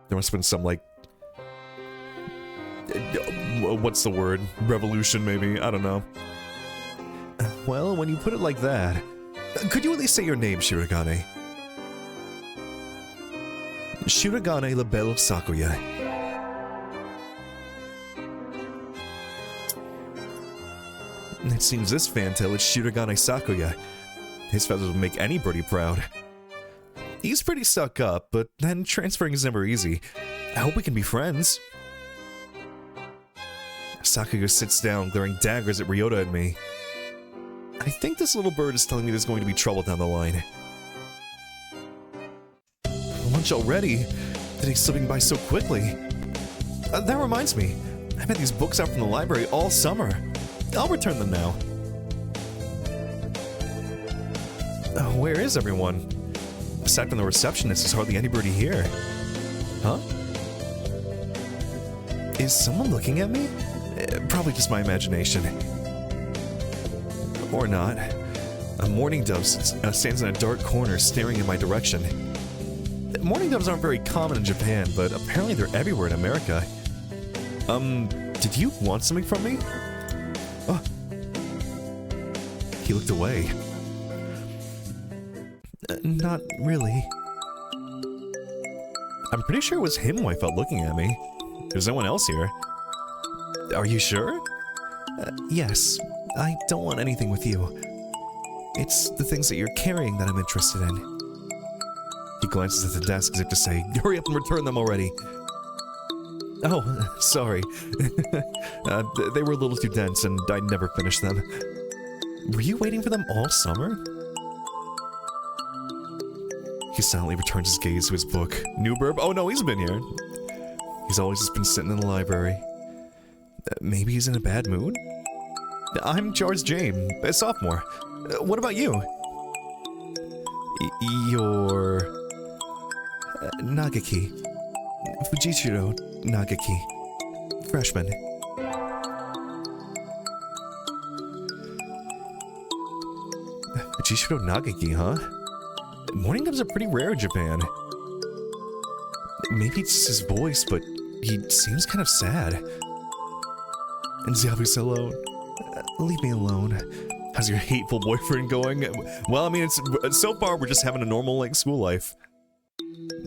There must have been some, like... what's the word? Revolution, maybe? I don't know. Well, when you put it like that... Could you at least say your name, Shirogane? Shirogane la Belle Sakuya. It seems this fantail is Shirogane Sakuya. His feathers would make anybody proud. He's pretty stuck up, but then transferring is never easy. I hope we can be friends. Sakuya sits down, glaring daggers at Ryota and me. I think this little bird is telling me there's going to be trouble down the line. Lunch already? Today's slipping by so quickly. That reminds me, I've had these books out from the library all summer. I'll return them now. Where is everyone? Aside from the receptionist, there's hardly anybody here. Huh? Is someone looking at me? Probably just my imagination. Or not. A mourning dove stands in a dark corner staring in my direction. Mourning doves aren't very common in Japan, but apparently they're everywhere in America. Did you want something from me? Oh. He looked away. Not really. I'm pretty sure it was him who I felt looking at me. There's no one else here. Are you sure? Yes. I don't want anything with you. It's the things that you're carrying that I'm interested in. He glances at the desk as if to say, hurry up and return them already. Oh, sorry. They were a little too dense and I never finished them. Were you waiting for them all summer? He silently returns his gaze to his book. Newburb? Oh no, he's been here. He's always just been sitting in the library. Maybe he's in a bad mood? I'm Charles James, a sophomore. What about you? You're... Nagaki. Fujishiro Nagaki. Freshman. Fujishiro Nagaki, huh? Morning doves are pretty rare in Japan. Maybe it's just his voice, but he seems kind of sad. And Zabu's alone. Leave me alone. How's your hateful boyfriend going? Well, I mean, it's so far we're just having a normal, like, school life.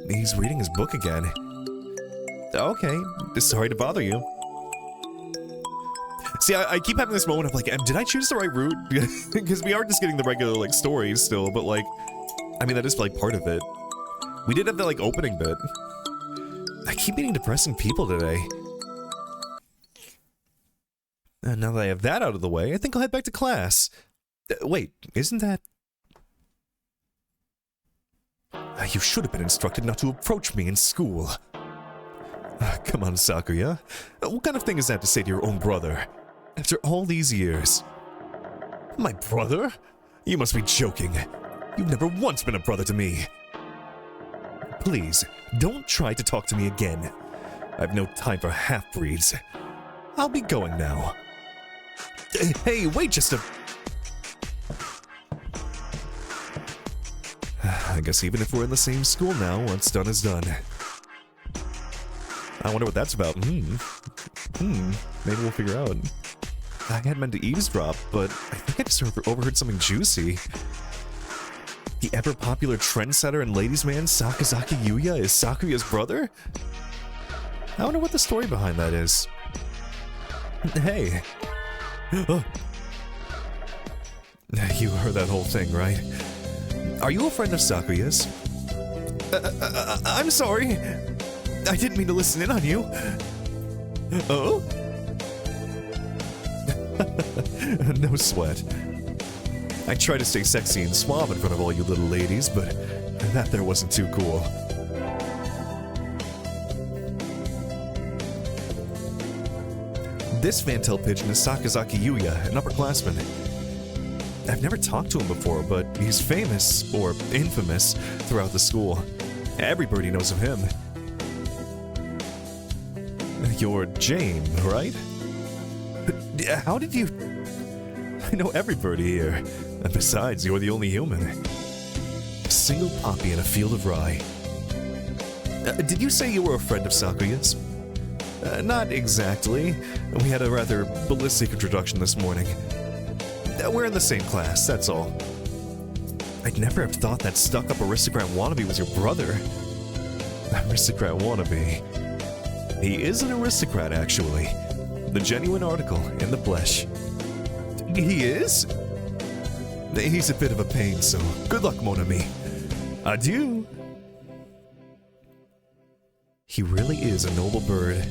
He's reading his book again. Okay, sorry to bother you. See, I keep having this moment of, like, did I choose the right route? Because we are just getting the regular, like, stories still, but, like, I mean, that is, like, part of it. We did have the, like, opening bit. I keep meeting depressing people today. And now that I have that out of the way, I think I'll head back to class. Wait, isn't that... You should have been instructed not to approach me in school. Come on, Sakuya. What kind of thing is that to say to your own brother? After all these years. My brother? You must be joking. You've never once been a brother to me. Please, don't try to talk to me again. I have no time for half-breeds. I'll be going now. Hey, wait just a... I guess even if we're in the same school now, what's done is done. I wonder what that's about. Maybe we'll figure out. I had meant to eavesdrop, but I think I just overheard something juicy. The ever-popular trendsetter and ladies' man Sakazaki Yuya is Sakuya's brother? I wonder what the story behind that is. Hey. Oh. You heard that whole thing, right? Are you a friend of Sakuya's? I'm sorry. I didn't mean to listen in on you. Oh? No sweat. I try to stay sexy and suave in front of all you little ladies, but that there wasn't too cool. This fantail pigeon is Sakazaki Yuya, an upperclassman. I've never talked to him before, but he's famous, or infamous, throughout the school. Everybody knows of him. You're Jane, right? How did you... I know everybody here. And besides, you're the only human. A single poppy in a field of rye. Did you say you were a friend of Sakuya's? Not exactly. We had a rather ballistic introduction this morning. We're in the same class, that's all. I'd never have thought that stuck-up aristocrat wannabe was your brother. Aristocrat wannabe. He is an aristocrat, actually. The genuine article in the flesh. He is? He's a bit of a pain, so good luck, mon ami. Adieu. He really is a noble bird.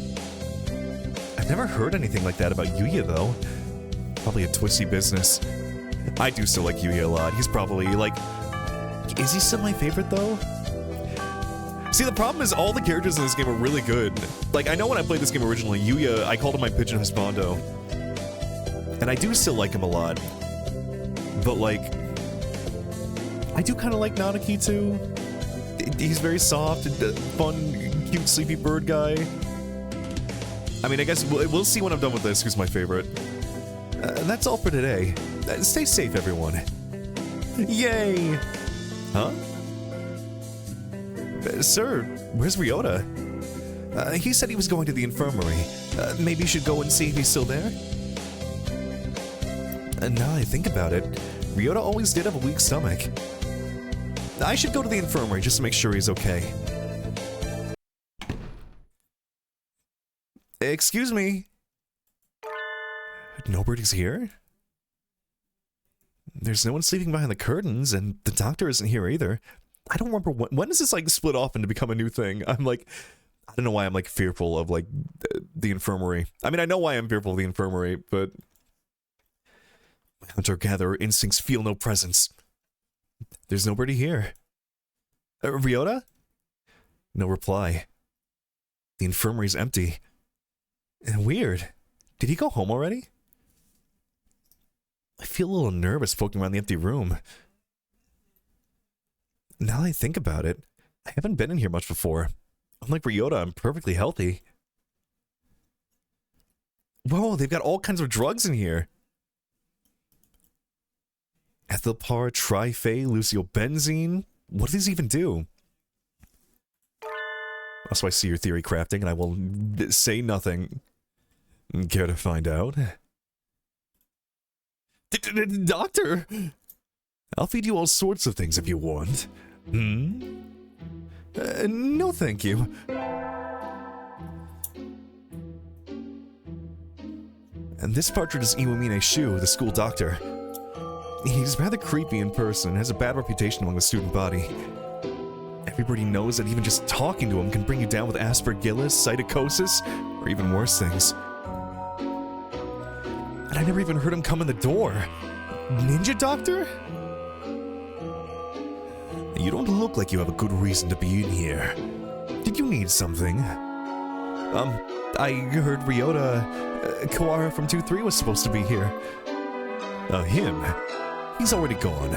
I've never heard anything like that about Yuya, though. Probably a twisty business. I do still like Yuya a lot. He's probably, like... Is he still my favorite, though? See, the problem is all the characters in this game are really good. Like, I know when I played this game originally, Yuya, I called him my pigeon husbando. And I do still like him a lot. But, like... I do kind of like Nanaki, too. He's very soft, fun, cute, sleepy bird guy. I mean, I guess we'll see when I'm done with this who's my favorite. That's all for today. Stay safe, everyone. Yay! Huh? Sir, where's Ryota? He said he was going to the infirmary. Maybe you should go and see if he's still there? Now I think about it, Ryota always did have a weak stomach. I should go to the infirmary just to make sure he's okay. Excuse me. Nobody's here? There's no one sleeping behind the curtains, and the doctor isn't here either. I don't remember when does this, like, split off into become a new thing? I'm like, I don't know why I'm, like, fearful of, like, the infirmary. I mean, I know why I'm fearful of the infirmary, but... My hunter-gatherer instincts feel no presence. There's nobody here. Ryota? No reply. The infirmary's empty. Weird. Did he go home already? I feel a little nervous poking around the empty room. Now that I think about it, I haven't been in here much before. Unlike Ryota, I'm perfectly healthy. Whoa, they've got all kinds of drugs in here. Ethylpar, trifluosilbenzene. What do these even do? Also, I see your theory crafting, and I will say nothing. Care to find out? Doctor! I'll feed you all sorts of things if you want. No thank you. And this partridge is Iwamine Shu, the school doctor. He's rather creepy in person and has a bad reputation among the student body. Everybody knows that even just talking to him can bring you down with aspergillus, psittacosis, or even worse things. And I never even heard him come in the door. Ninja doctor? You don't look like you have a good reason to be in here. Did you need something? I heard Ryota Kawara from 2-3 was supposed to be here. Him? He's already gone.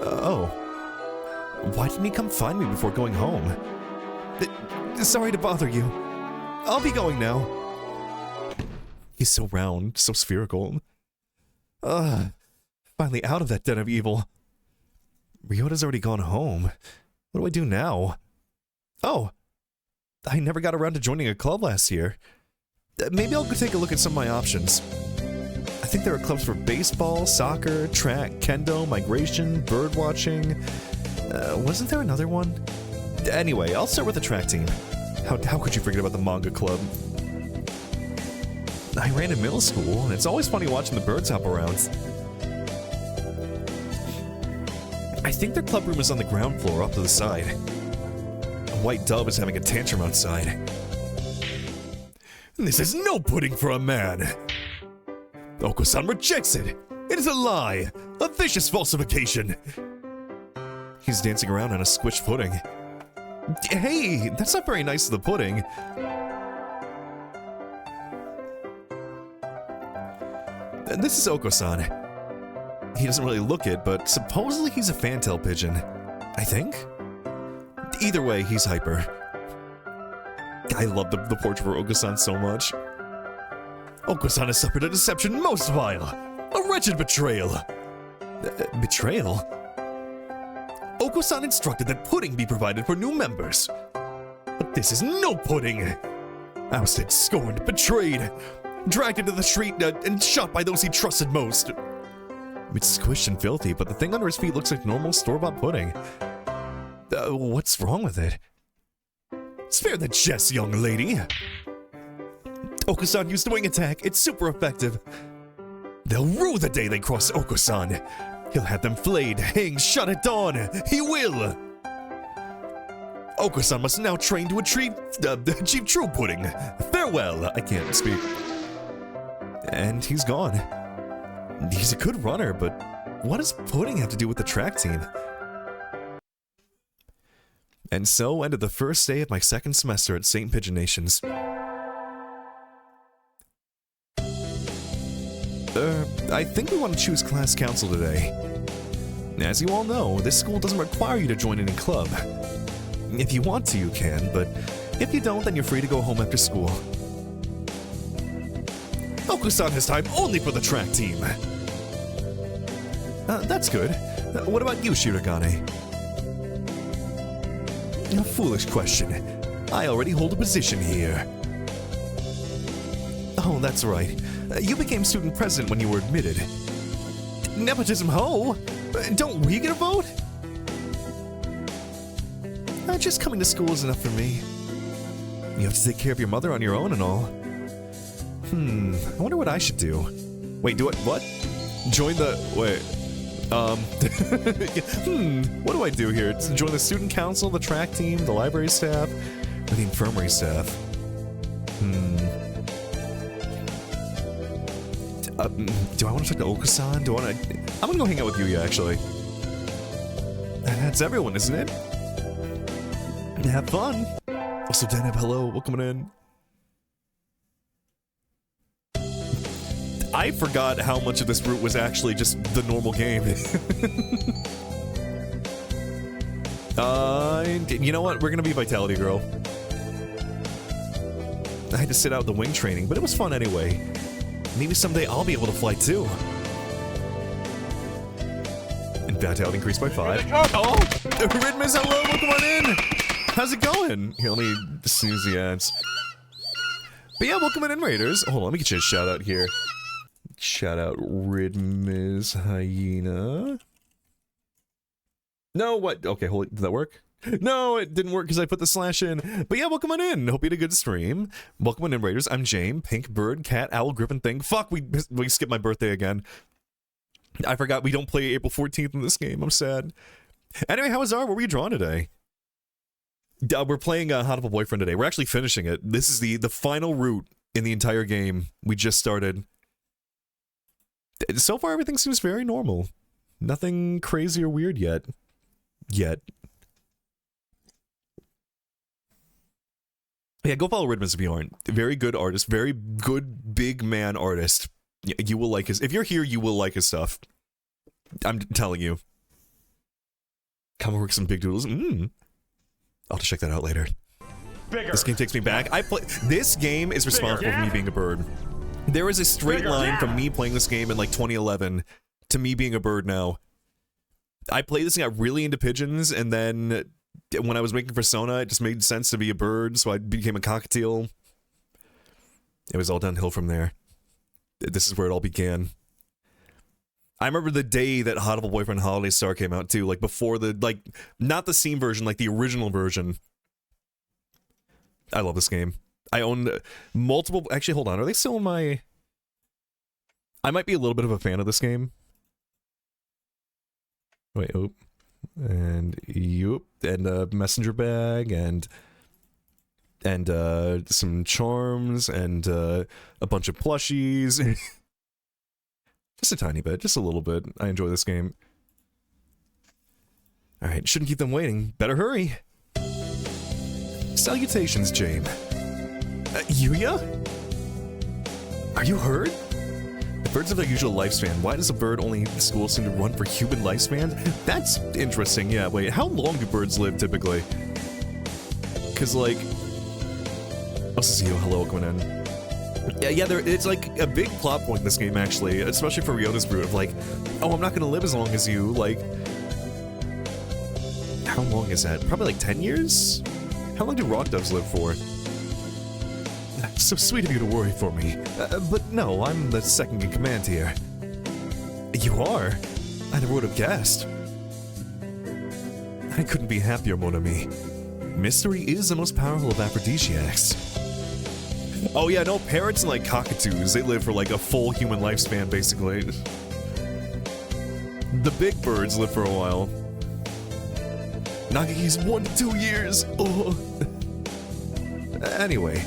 Oh. Why didn't he come find me before going home? Sorry to bother you. I'll be going now. He's so round, so spherical. Finally out of that den of evil. Ryota's already gone home. What do I do now? Oh, I never got around to joining a club last year. Maybe I'll go take a look at some of my options. I think there are clubs for baseball, soccer, track, kendo, migration, bird watching. Wasn't there another one? Anyway, I'll start with the track team. How could you forget about the manga club? I ran in middle school, and it's always funny watching the birds hop around. I think their club room is on the ground floor, off to the side. A white dove is having a tantrum outside. This is no pudding for a man! Oko-san rejects it! It is a lie! A vicious falsification! He's dancing around on a squished pudding. Hey, that's not very nice of the pudding. And this is Oko-san. He doesn't really look it, but supposedly he's a fantail pigeon. I think? Either way, he's hyper. I love the portrait for Oko-san so much. Oko-san has suffered a deception most vile. A wretched betrayal. Betrayal? Oko-san instructed that pudding be provided for new members. But this is no pudding. Ousted, scorned, betrayed. Dragged into the street and shot by those he trusted most. It's squished and filthy, but the thing under his feet looks like normal store-bought pudding. What's wrong with it? Spare the jest, young lady. Oko-san used wing attack. It's super effective. They'll rue the day they cross Oko-san. He'll have them flayed, hanged, shot at dawn. He will. Oko-san must now train to achieve true pudding. Farewell. I can't speak. And he's gone. He's a good runner, but what does pudding have to do with the track team? And so ended the first day of my second semester at St. Pigeon Nations. I think we want to choose class council today. As you all know, this school doesn't require you to join any club. If you want to, you can, but if you don't, then you're free to go home after school. Oko-san has time only for the track team. That's good. What about you, Shirogane? A foolish question. I already hold a position here. Oh, that's right. You became student president when you were admitted. Nepotism ho! Don't we get a vote? Just coming to school is enough for me. You have to take care of your mother on your own and all. I wonder what I should do. Wait, do it? What? Join the... Wait. What do I do here? Join the student council, the track team, the library staff, or the infirmary staff? Do I want to talk to Oko-san? Do I want to... I'm gonna go hang out with Yuya, actually. That's everyone, isn't it? Have fun. Also, Deneb, hello. Welcome in. I forgot how much of this route was actually just the normal game. You know what? We're gonna be Vitality Girl. I had to sit out the wing training, but it was fun anyway. Maybe someday I'll be able to fly too. And Vitality increased by 5. Oh! Ridmiz, hello! Welcome on in! How's it going? Here, let me snooze the ads. But yeah, welcome in, Raiders. Hold on, let me get you a shout out here. Shout out Ridmiz Hyena. No, what? Okay, hold it. Did that work? No, it didn't work because I put the slash in. But yeah, welcome on in. Hope you had a good stream. Welcome on in, Raiders. I'm James. Pink Bird, Cat, Owl, Griffin thing. Fuck, we skipped my birthday again. I forgot we don't play April 14th in this game. I'm sad. Anyway, how was our? What were you drawing today? We're playing Hatoful Boyfriend today. We're actually finishing it. This is the final route in the entire game. We just started. So far, everything seems very normal. Nothing crazy or weird yet. Yeah, go follow Ridmiz if you aren't. Very good artist. Very good big man artist. You will like his... If you're here, you will like his stuff. I'm telling you. Come work some big doodles. I'll have to check that out later. Bigger. This game takes me back. This game is responsible for me being a bird. There is a straight line from me playing this game in like 2011 to me being a bird now. I played this and got really into pigeons, and then when I was making Persona, it just made sense to be a bird, so I became a cockatiel. It was all downhill from there. This is where it all began. I remember the day that Hatoful Boyfriend Holiday Star came out too, like before the, like, not the Steam version, like the original version. I love this game. I own multiple, actually hold on, are they still in my... I might be a little bit of a fan of this game. Wait, oop. And yoop, and a messenger bag, and some charms, and a bunch of plushies. Just a tiny bit, just a little bit. I enjoy this game. Alright, shouldn't keep them waiting. Better hurry! Salutations, Jane. Yuya? Are you hurt? Birds have their usual lifespan. Why does a bird only in school seem to run for human lifespan? That's interesting, yeah. Wait, how long do birds live, typically? Because, like... Oh, this is you. Hello, welcome in. Yeah, it's like a big plot point in this game, actually. Especially for Ryota's Brood, of like, oh, I'm not gonna live as long as you, like... How long is that? Probably like 10 years? How long do rock doves live for? So sweet of you to worry for me. But no, I'm the second in command here. You are? I never would have guessed. I couldn't be happier, mon ami. Mystery is the most powerful of aphrodisiacs. Oh yeah, no, parrots and like cockatoos, they live for like a full human lifespan, basically. The big birds live for a while. Nagi's 1 to 2 years. Oh. Anyway.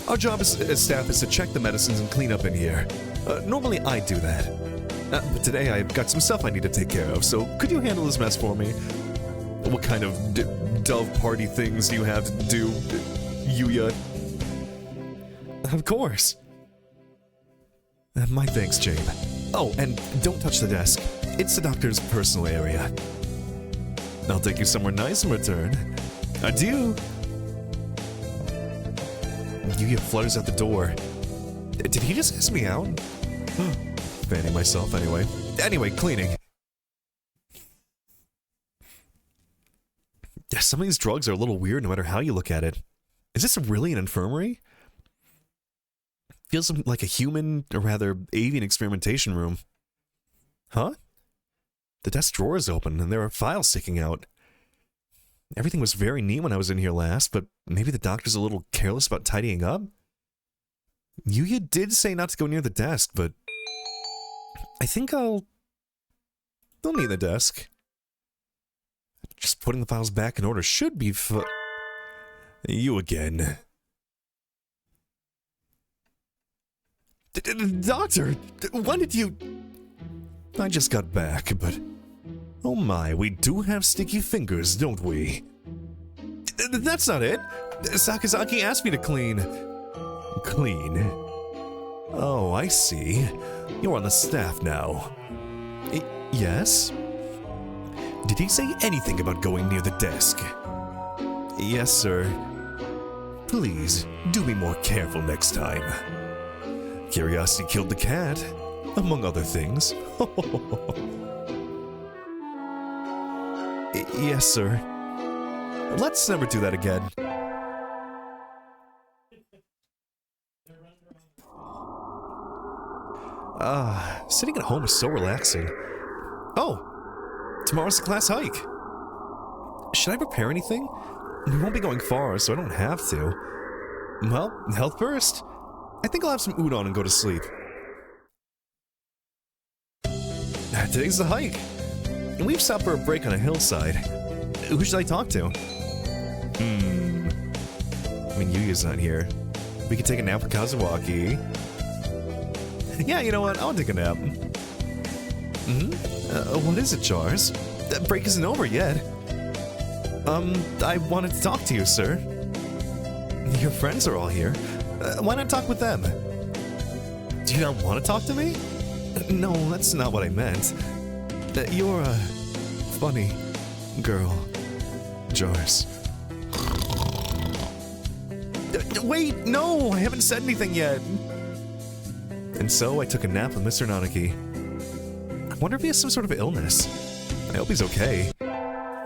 Our job as staff is to check the medicines and clean up in here. Normally I do that. But today I've got some stuff I need to take care of, so could you handle this mess for me? What kind of dove party things do you have to do, Yuya? Of course. My thanks, Jane. Oh, and don't touch the desk. It's the doctor's personal area. I'll take you somewhere nice in return. Adieu! Yuya flutters out the door. Did he just ask me out? Fanning myself, anyway. Anyway, cleaning. Yeah, some of these drugs are a little weird no matter how you look at it. Is this really an infirmary? Feels like a human, or rather, avian experimentation room. Huh? The desk drawer is open, and there are files sticking out. Everything was very neat when I was in here last, but maybe the doctor's a little careless about tidying up? Yuya did say not to go near the desk, but... I think I'll need the desk. Just putting the files back in order should be You again. Doctor, when did you... I just got back, but... Oh my, we do have sticky fingers, don't we? That's not it! Sakazaki asked me to clean... Clean? Oh, I see. You're on the staff now. Yes? Did he say anything about going near the desk? Yes, sir. Please, do be more careful next time. Curiosity killed the cat, among other things. Yes, sir. Let's never do that again. Sitting at home is so relaxing. Oh, tomorrow's the class hike. Should I prepare anything? We won't be going far, so I don't have to. Well, health first. I think I'll have some udon and go to sleep. Today's the hike. We've stopped for a break on a hillside. Who should I talk to? I mean, Yuya's not here. We could take a nap with Kazuaki. Yeah, you know what? I'll take a nap. What is it, Charles? That break isn't over yet. I wanted to talk to you, sir. Your friends are all here. Why not talk with them? Do you not want to talk to me? No, that's not what I meant. You're a funny girl, Jars. Wait, no, I haven't said anything yet. And so I took a nap with Mr. Nanaki. I wonder if he has some sort of illness. I hope he's okay.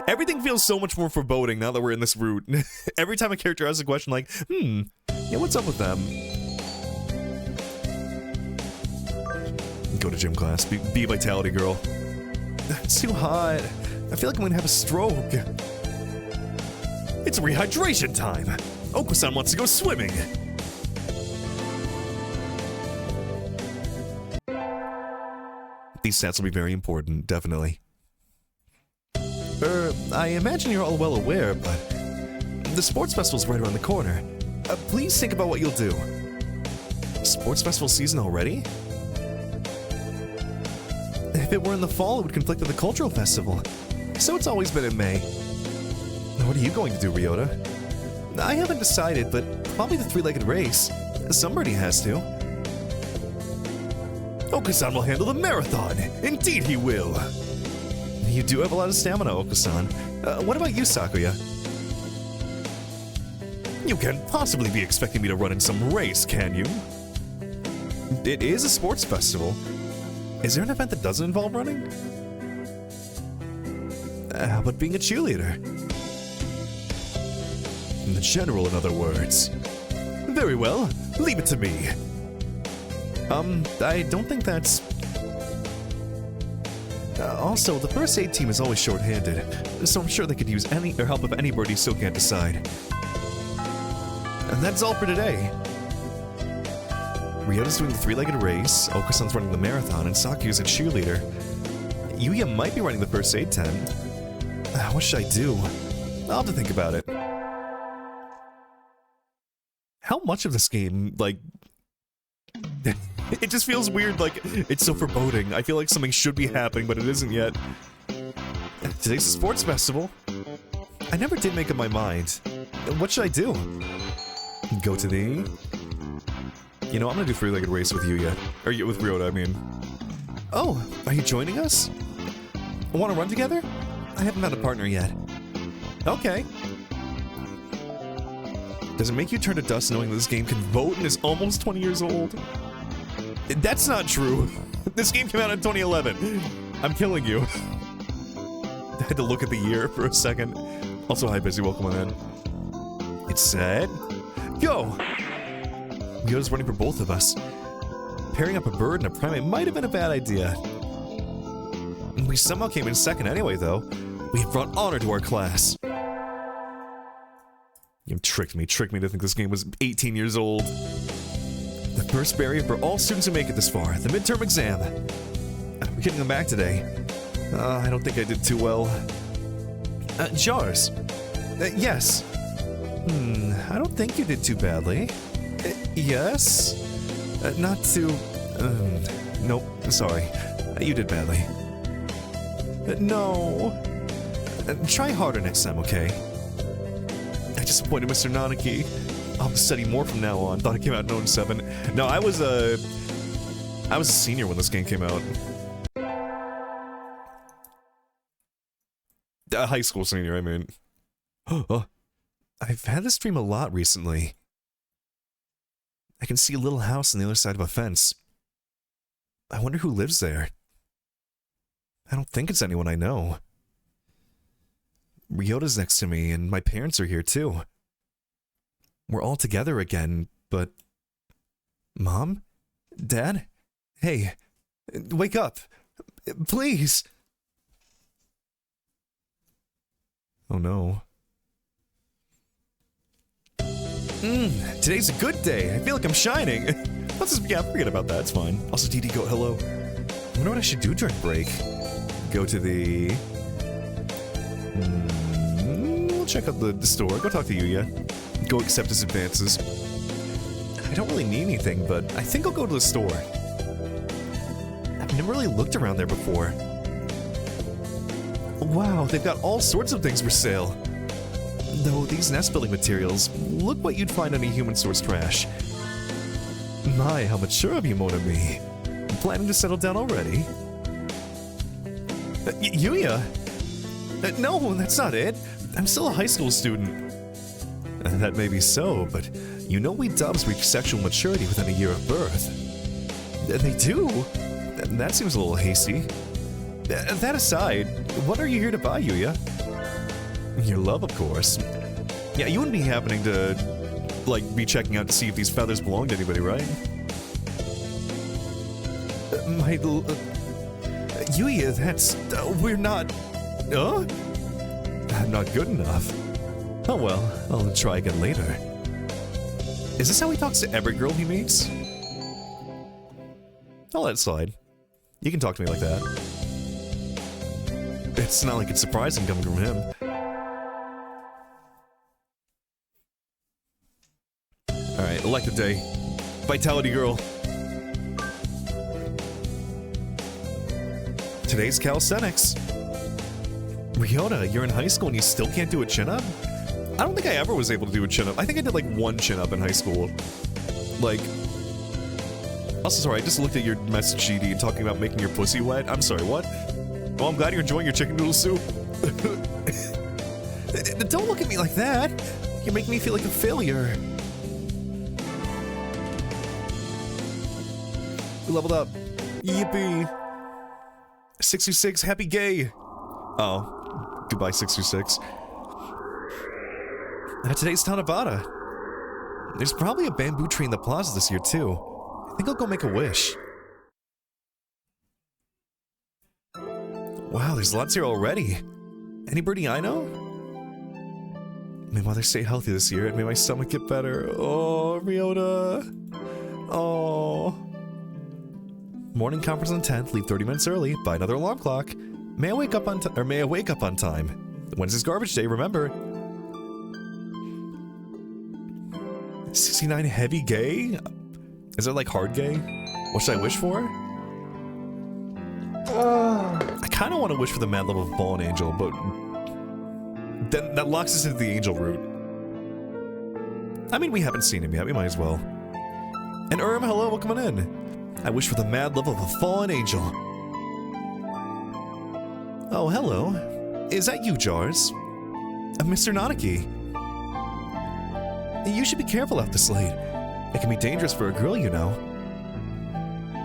Everything feels so much more foreboding now that we're in this route. Every time a character asks a question like, yeah, what's up with them? Go to gym class. Be a vitality girl. It's too hot. I feel like I'm gonna have a stroke. It's rehydration time. Okusan wants to go swimming. These stats will be very important, definitely. I imagine you're all well aware, but the sports festival's right around the corner. Please think about what you'll do. Sports festival season already? If it were in the fall, it would conflict with the cultural festival. So it's always been in May. What are you going to do, Ryota? I haven't decided, but probably the three-legged race. Somebody has to. Okusan will handle the marathon! Indeed he will! You do have a lot of stamina, Okusan. What about you, Sakuya? You can't possibly be expecting me to run in some race, can you? It is a sports festival. Is there an event that doesn't involve running? How about being a cheerleader? The general, in other words. Very well, leave it to me. I don't think that's... also, the first aid team is always short-handed, so I'm sure they could use any help if anybody still can't decide. And that's all for today. Ryota's doing the three-legged race, Okusan's running the marathon, and Sakuya's a cheerleader. Yuya might be running the first aid tent. What should I do? I'll have to think about it. How much of this game, like... it just feels weird, like, it's so foreboding. I feel like something should be happening, but it isn't yet. Today's a sports festival. I never did make up my mind. What should I do? Go to the... You know, I'm gonna do three-legged race with Yuya. Or with Ryota, I mean. Oh, are you joining us? Want to run together? I haven't found a partner yet. Okay. Does it make you turn to dust knowing that this game can vote and is almost 20 years old? That's not true. This game came out in 2011. I'm killing you. I had to look at the year for a second. Also, hi, Busy, welcome on in. It's set. Go! Yoda's running for both of us. Pairing up a bird and a primate might have been a bad idea. We somehow came in second anyway, though. We have brought honor to our class. You tricked me to think this game was 18 years old. The first barrier for all students who make it this far, the midterm exam. We're getting them back today. I don't think I did too well. Jars. Yes. I don't think you did too badly. Yes? Not too... nope, sorry. You did badly. No. Try harder next time, okay? I disappointed Mr. Nanaki. I'll study more from now on. Thought it came out in 07. No, I was a senior when this game came out. A high school senior, I mean. I've had this dream a lot recently. I can see a little house on the other side of a fence. I wonder who lives there. I don't think it's anyone I know. Ryota's next to me, and my parents are here too. We're all together again, but... Mom? Dad? Hey, Wake up. Please. Oh no. Today's a good day. I feel like I'm shining. Let's just, yeah, forget about that. It's fine. Also, Dee Dee, go hello. I wonder what I should do during break. Go to the... we'll check out the store. Go talk to Yuya. Go accept his advances. I don't really need anything, but I think I'll go to the store. I've never really looked around there before. Wow, they've got all sorts of things for sale. Though these nest building materials, look what you'd find on a human source trash. My, how mature of you, mon ami. Planning to settle down already? Yuya? No, that's not it. I'm still a high school student. That may be so, but you know we dubs reach sexual maturity within a year of birth. They do? That seems a little hasty. That aside, what are you here to buy, Yuya? Your love, of course. Yeah, you wouldn't be happening to, like, be checking out to see if these feathers belong to anybody, right? Yuya, that's... we're not... I'm not good enough. Oh well, I'll try again later. Is this how he talks to every girl he meets? I'll let it slide. You can talk to me like that. It's not like it's surprising coming from him. Alright, elective day. Vitality girl. Today's calisthenics. Ryota, you're in high school and you still can't do a chin-up? I don't think I ever was able to do a chin-up. I think I did like one chin-up in high school. Like... Also, sorry, I just looked at your message, GD, talking about making your pussy wet. I'm sorry, what? Oh, I'm glad you're enjoying your chicken noodle soup. Don't look at me like that. You're making me feel like a failure. We leveled up. Yippee. 626, happy gay. Oh, goodbye 626. Today's Tanabata. There's probably a bamboo tree in the plaza this year too. I think I'll go make a wish. Wow, there's lots here already. Anybody I know? May mother stay healthy this year and may my stomach get better. Oh, Ryota. Oh. Morning conference on 10th, leave 30 minutes early, buy another alarm clock. May I wake up on time? Wednesday's garbage day, remember. 69 heavy gay? Is that like hard gay? What should I wish for? I kind of want to wish for the mad love of a fallen angel, but then that locks us into the angel route. I mean, we haven't seen him yet, we might as well. And hello, welcome on in. I wish for the mad love of a fallen angel. Oh, hello. Is that you, Jars? Mr. Nanaki. You should be careful out this late. It can be dangerous for a girl, you know.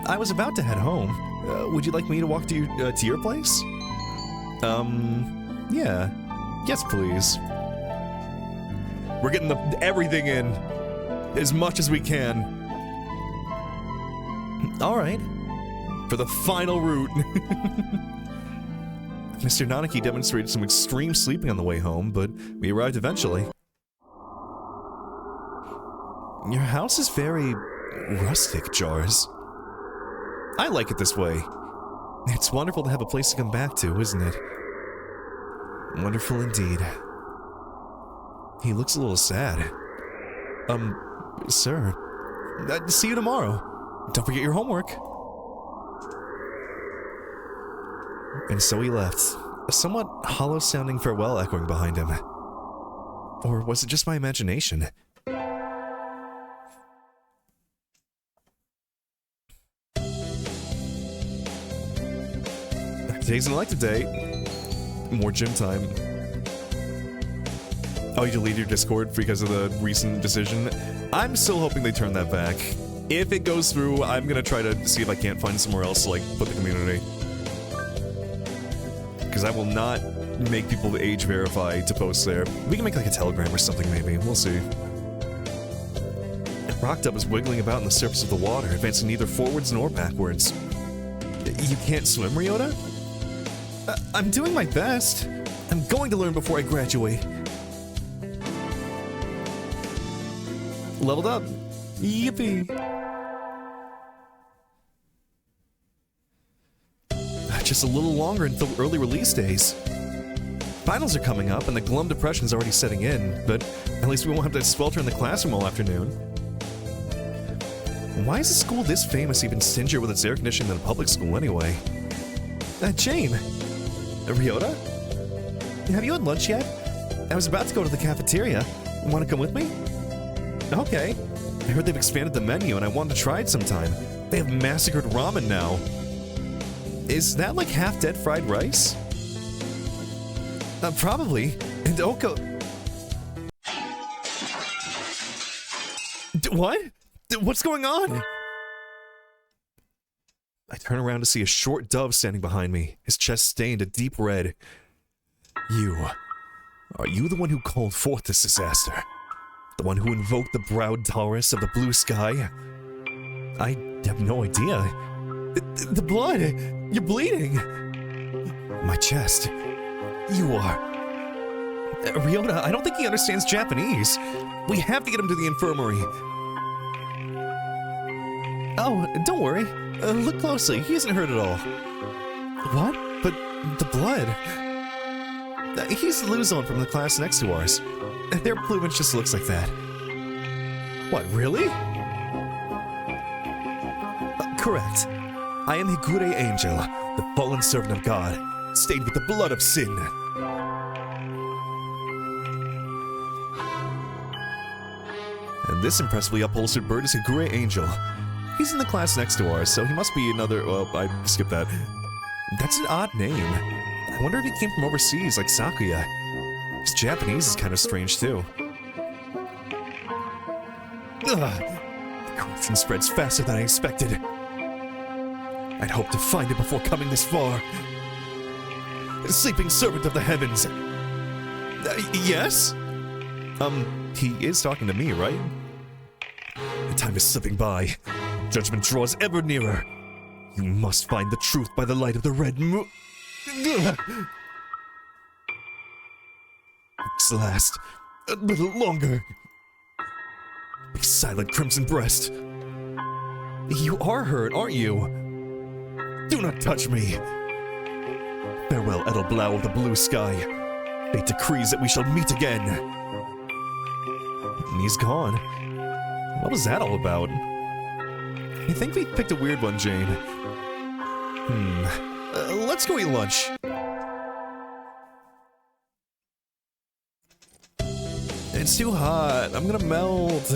I was about to head home. Would you like me to walk to your place? Yeah. Yes, please. We're getting everything in. As much as we can. Alright. For the final route. Mr. Nanaki demonstrated some extreme sleeping on the way home, but we arrived eventually. Your house is very rustic, Jars. I like it this way. It's wonderful to have a place to come back to, isn't it? Wonderful indeed. He looks a little sad. Sir. See you tomorrow. Don't forget your homework. And so he left, a somewhat hollow-sounding farewell echoing behind him. Or was it just my imagination? Today's an elective day. More gym time. Oh, you deleted your Discord because of the recent decision? I'm still hoping they turn that back. If it goes through, I'm gonna try to see if I can't find somewhere else to, like, put the community. Because I will not make people age verify to post there. We can make, like, a Telegram or something, maybe. We'll see. Rockdub is wiggling about on the surface of the water, advancing neither forwards nor backwards. You can't swim, Ryota? I'm doing my best. I'm going to learn before I graduate. Leveled up. Yippee. Just a little longer until early release days. Finals are coming up and the glum depression is already setting in, but at least we won't have to swelter in the classroom all afternoon. Why is a school this famous even stingier with its air conditioning than a public school anyway? Jane! Ryota? Have you had lunch yet? I was about to go to the cafeteria. Want to come with me? Okay. I heard they've expanded the menu and I wanted to try it sometime. They have massacred ramen now. Is that like half-dead fried rice? Probably. And Oko... What? What's going on? I turn around to see a short dove standing behind me, his chest stained a deep red. Are you the one who called forth this disaster? The one who invoked the browed Taurus of the blue sky? I have no idea. The blood! You're bleeding! My chest. You are... Ryota, I don't think he understands Japanese. We have to get him to the infirmary. Oh, don't worry. Look closely. He isn't hurt at all. What? But the blood... he's Luzon from the class next to ours. Their plumage just looks like that. What, really? Correct. I am Higure Angel, the fallen servant of God, stained with the blood of sin. And this impressively upholstered bird is Higure Angel. He's in the class next to ours, so he must be another... well, I skipped that. That's an odd name. I wonder if he came from overseas, like Sakuya. His Japanese is kind of strange, too. Ugh. The corruption spreads faster than I expected. I'd hoped to find it before coming this far. Sleeping servant of the heavens. Yes? He is talking to me, right? The time is slipping by. Judgment draws ever nearer. You must find the truth by the light of the red moon. This last a little longer. Be silent, Crimson Breast. You are hurt, aren't you? Do not touch me. Farewell, Edelblau of the blue sky. Fate decrees that we shall meet again. And he's gone. What was that all about? I think we picked a weird one, Jane. Let's go eat lunch. It's too hot. I'm gonna melt.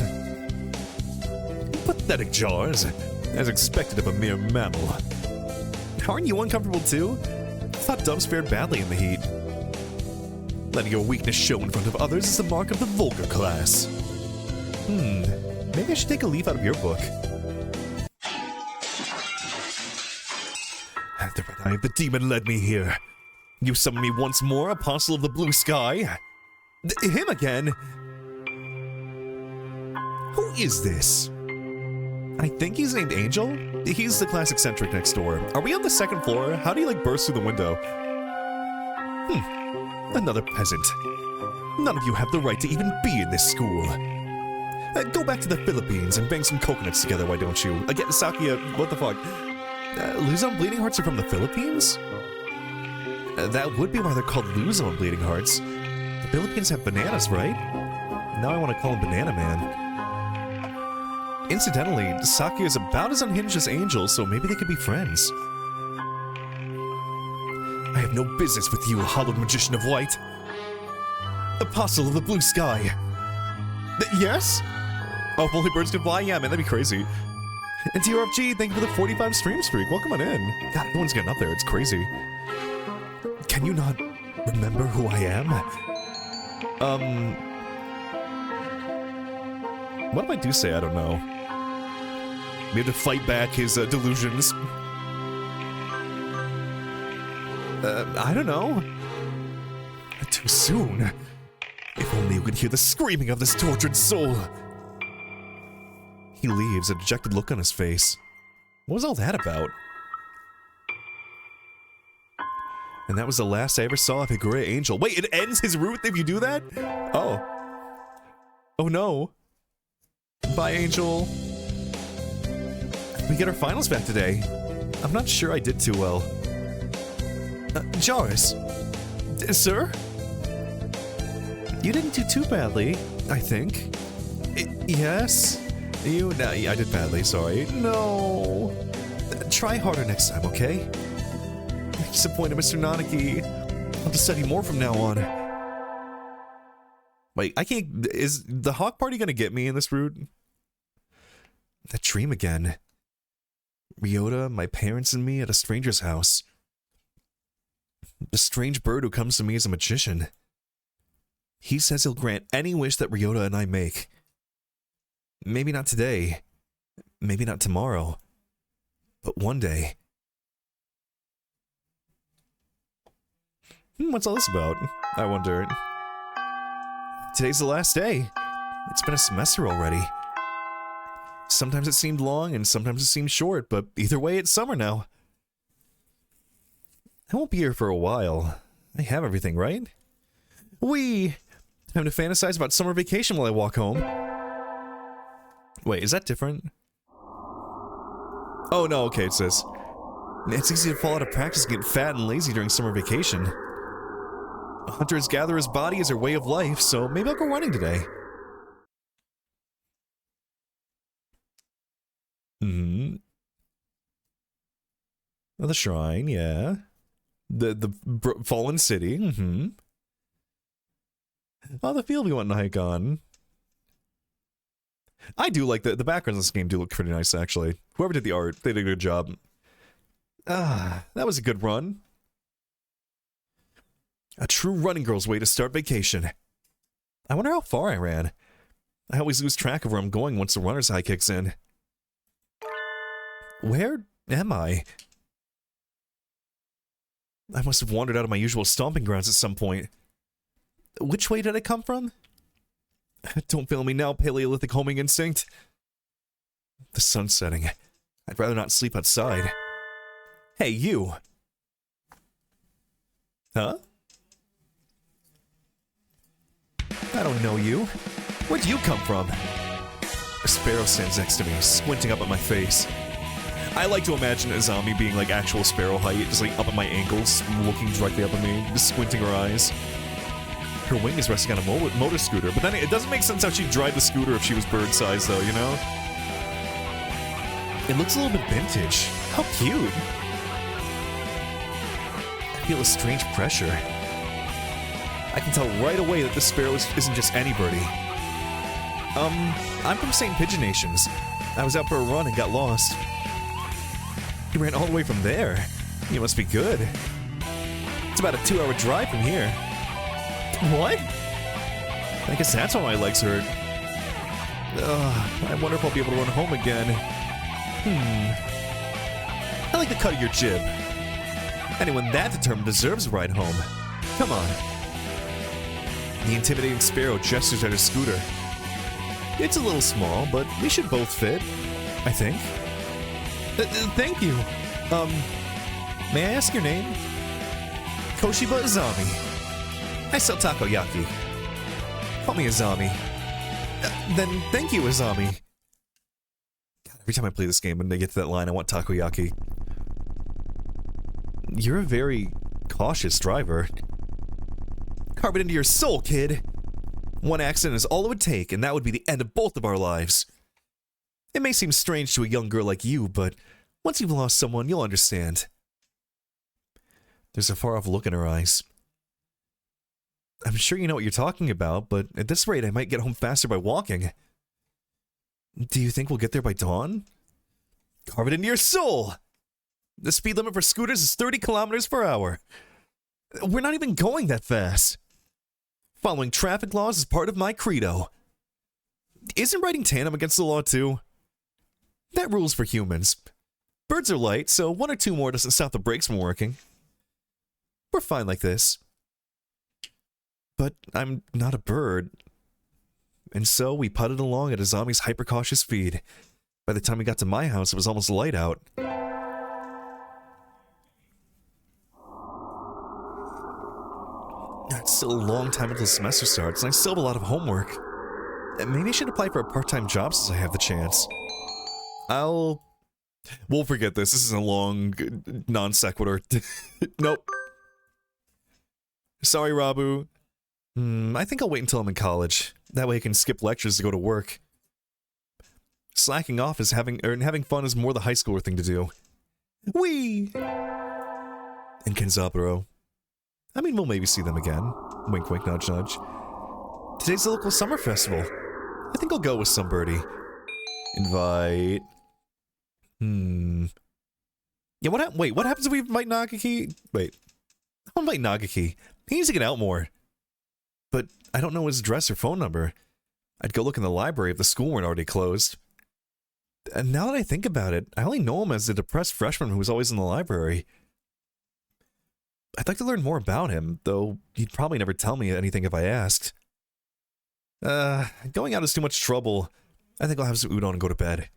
Pathetic jars. As expected of a mere mammal. Aren't you uncomfortable too? I thought doves fared badly in the heat. Letting your weakness show in front of others is the mark of the vulgar class. Maybe I should take a leaf out of your book. The red eye of the demon led me here. You summon me once more, apostle of the blue sky. Him again? Who is this? I think he's named Angel? He's the class eccentric next door. Are we on the second floor? How do you, burst through the window? Another peasant. None of you have the right to even be in this school. Go back to the Philippines and bang some coconuts together, why don't you? Again, Sakuya, what the fuck? Luzon Bleeding Hearts are from the Philippines? That would be why they're called Luzon Bleeding Hearts. The Philippines have bananas, right? Now I want to call him Banana Man. Incidentally, Sakuya is about as unhinged as Angel, so maybe they could be friends. I have no business with you, hallowed magician of white. Apostle of the blue sky. Yes? Oh, if only birds could fly? Yeah, man, that'd be crazy. And TRFG, thank you for the 45 stream streak. Welcome on in. God, everyone's getting up there. It's crazy. Can you not remember who I am? What if I do say I don't know? We have to fight back his delusions. I don't know. Too soon. If only you could hear the screaming of this tortured soul. He leaves, a dejected look on his face. What was all that about? And that was the last I ever saw of Higure Angel. Wait, it ends his route if you do that? Oh. Oh no. Bye, Angel. We get our finals back today. I'm not sure I did too well. Jarvis. Sir? You didn't do too badly, I think. Yes? No, I did badly, sorry. No. Try harder next time, okay? Disappointed, Mr. Nanaki. I'll have to study more from now on. Wait, I can't... Is the Hawk Party gonna get me in this route? That dream again. Ryota, my parents, and me at a stranger's house. The strange bird who comes to me as a magician. He says he'll grant any wish that Ryota and I make. Maybe not today. Maybe not tomorrow. But one day. What's all this about? I wonder. Today's the last day. It's been a semester already. Sometimes it seemed long and sometimes it seemed short, but either way it's summer now. I won't be here for a while. I have everything, right? Time to fantasize about summer vacation while I walk home. Wait, is that different? Oh no, okay, it says. It's easy to fall out of practice and get fat and lazy during summer vacation. A hunter's gatherer's body is her way of life, so maybe I'll go running today. Oh, the shrine, yeah. The fallen city, Oh, the field we went to hike on. I do like the backgrounds in this game do look pretty nice, actually. Whoever did the art, they did a good job. That was a good run. A true running girl's way to start vacation. I wonder how far I ran. I always lose track of where I'm going once the runner's high kicks in. Where am I? I must have wandered out of my usual stomping grounds at some point. Which way did I come from? Don't fail me now, Paleolithic homing instinct. The sun's setting. I'd rather not sleep outside. Hey, you! Huh? I don't know you. Where'd you come from? A sparrow stands next to me, squinting up at my face. I like to imagine Azami being like actual sparrow height, just like up at my ankles, looking directly up at me, just squinting her eyes. Her wing is resting on a motor scooter, but then it doesn't make sense how she'd drive the scooter if she was bird-sized though, you know? It looks a little bit vintage. How cute! I feel a strange pressure. I can tell right away that this sparrow isn't just any birdie. I'm from St. Pigeonations. I was out for a run and got lost. You ran all the way from there. You must be good. It's about a 2-hour drive from here. What? I guess that's why my legs hurt. I wonder if I'll be able to run home again. I like the cut of your jib. Anyone that determined deserves a ride home. Come on. The intimidating sparrow gestures at her scooter. It's a little small, but we should both fit, I think. Thank you. May I ask your name? Koshiba Azami. I sell takoyaki. Call me Azami. Then thank you, Azami. God, every time I play this game, when they get to that line, I want takoyaki. You're a very cautious driver. Carve it into your soul, kid. One accident is all it would take, and that would be the end of both of our lives. It may seem strange to a young girl like you, but once you've lost someone, you'll understand. There's a far-off look in her eyes. I'm sure you know what you're talking about, but at this rate I might get home faster by walking. Do you think we'll get there by dawn? Carve it into your soul! The speed limit for scooters is 30 kilometers per hour. We're not even going that fast. Following traffic laws is part of my credo. Isn't riding tandem against the law too? That rule's for humans. Birds are light, so 1 or 2 more doesn't stop the brakes from working. We're fine like this. But I'm not a bird. And so we putted along at Azami's hyper-cautious speed. By the time we got to my house, it was almost light out. It's still a long time until the semester starts, and I still have a lot of homework. Maybe I should apply for a part-time job since I have the chance. We'll forget this. This is a long non sequitur. Nope. Sorry, Rabu. I think I'll wait until I'm in college. That way I can skip lectures to go to work. Slacking off is having fun is more the high schooler thing to do. Whee! And Kenzaburo. I mean, we'll maybe see them again. Wink, wink, nudge, nudge. Today's the local summer festival. I think I'll go with some birdie. Invite. Yeah, what happens if we invite Nagaki? Wait. I'll invite Nagaki. He needs to get out more. But I don't know his address or phone number. I'd go look in the library if the school weren't already closed. And now that I think about it, I only know him as the depressed freshman who was always in the library. I'd like to learn more about him, though he'd probably never tell me anything if I asked. Going out is too much trouble. I think I'll have some udon and go to bed.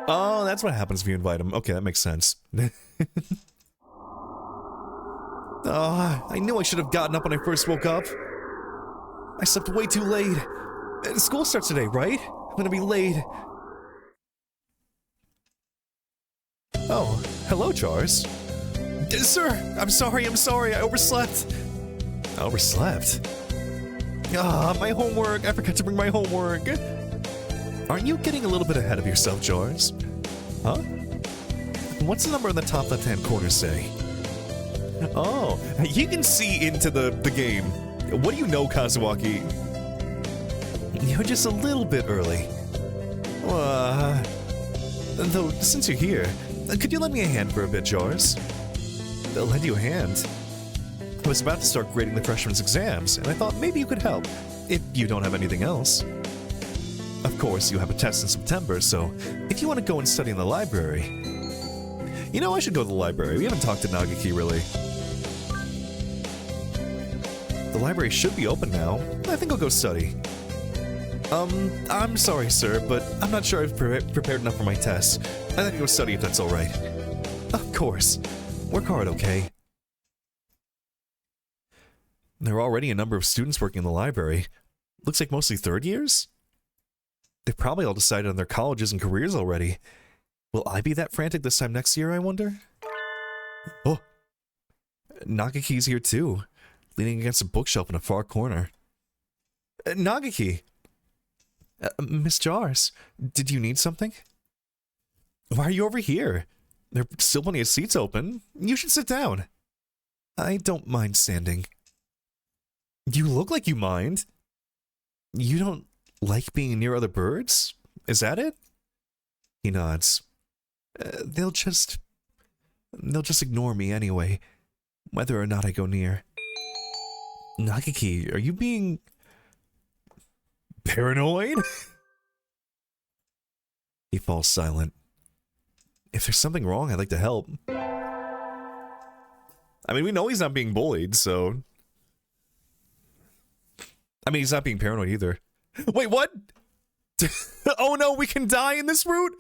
Oh, that's what happens if you invite him. Okay, that makes sense. I knew I should have gotten up when I first woke up. I slept way too late. School starts today, right? I'm gonna be late. Oh, hello, Jars. Sir, I'm sorry, I overslept. Overslept? My homework, I forgot to bring my homework. Aren't you getting a little bit ahead of yourself, Jars? Huh? What's the number in the top left-hand corner say? Oh, you can see into the game. What do you know, Kazuaki? You're just a little bit early. Though, since you're here, could you lend me a hand for a bit, Jars? I'll lend you a hand. I was about to start grading the freshman's exams, and I thought maybe you could help, if you don't have anything else. Of course, you have a test in September, so if you want to go and study in the library... You know, I should go to the library. We haven't talked to Nagaki, really. The library should be open now. I think I'll go study. I'm sorry, sir, but I'm not sure I've prepared enough for my test. I think I'll go study if that's alright. Of course. Work hard, okay? There are already a number of students working in the library. Looks like mostly third years? They've probably all decided on their colleges and careers already. Will I be that frantic this time next year, I wonder? Oh! Nagaki's here too, leaning against a bookshelf in a far corner. Nagaki! Miss Jars, did you need something? Why are you over here? There are still plenty of seats open. You should sit down. I don't mind standing. You look like you mind. You don't like being near other birds? Is that it? He nods. They'll just ignore me anyway, whether or not I go near. Nagaki, are you being... paranoid? He falls silent. If there's something wrong, I'd like to help. I mean, we know he's not being bullied, so... I mean, he's not being paranoid either. Wait, what? Oh no, we can die in this route?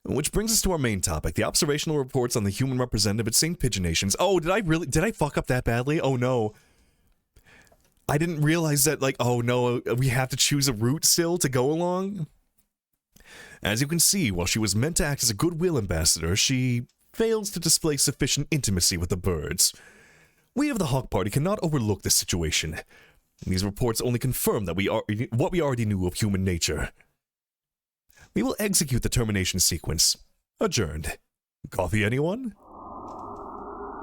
Which brings us to our main topic, the observational reports on the human representative at St. Pigeonations. Oh, did I fuck up that badly? Oh no. I didn't realize that, like, oh no, we have to choose a route still to go along? As you can see, while she was meant to act as a goodwill ambassador, she fails to display sufficient intimacy with the birds. We of the Hawk Party cannot overlook this situation. These reports only confirm that what we already knew of human nature. We will execute the termination sequence. Adjourned. Coffee, anyone?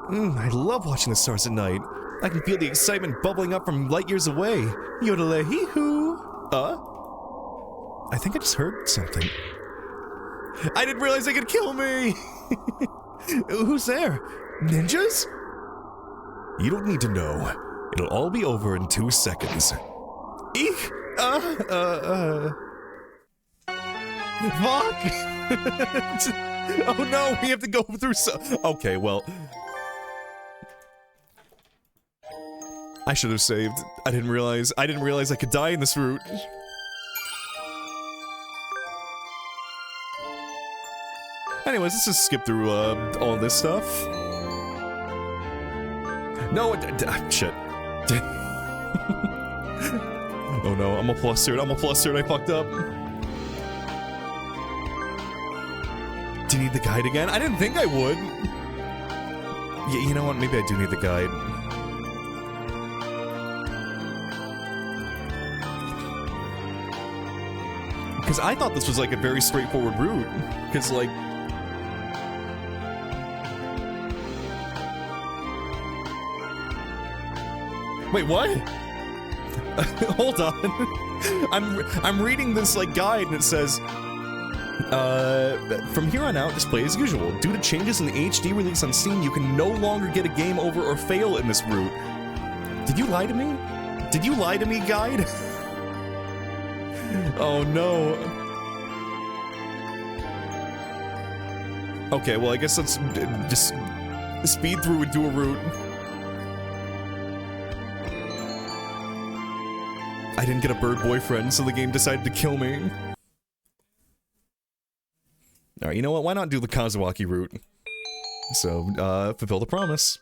I love watching the stars at night. I can feel the excitement bubbling up from light years away. Yodel-hee-hoo. I think I just heard something. I didn't realize they could kill me! Who's there? Ninjas? You don't need to know. It'll all be over in 2 seconds. Eek! Fuck! Oh no, we have to go through okay, well... I should have saved. I didn't realize I could die in this route. Anyways, let's just skip through all this stuff. No, shit. Oh no, I'm a flustered, I fucked up. Do you need the guide again? I didn't think I would. Yeah, you know what, maybe I do need the guide. Because I thought this was like a very straightforward route. Because like... Wait, what? Hold on. I'm reading this like guide and it says, from here on out, just play as usual. Due to changes in the HD release on Steam, you can no longer get a game over or fail in this route. Did you lie to me? Did you lie to me, guide? Oh no. Okay, well I guess let's just speed through and do a route. I didn't get a bird boyfriend, so the game decided to kill me. Alright, you know what? Why not do the Kazuaki route? So, fulfill the promise.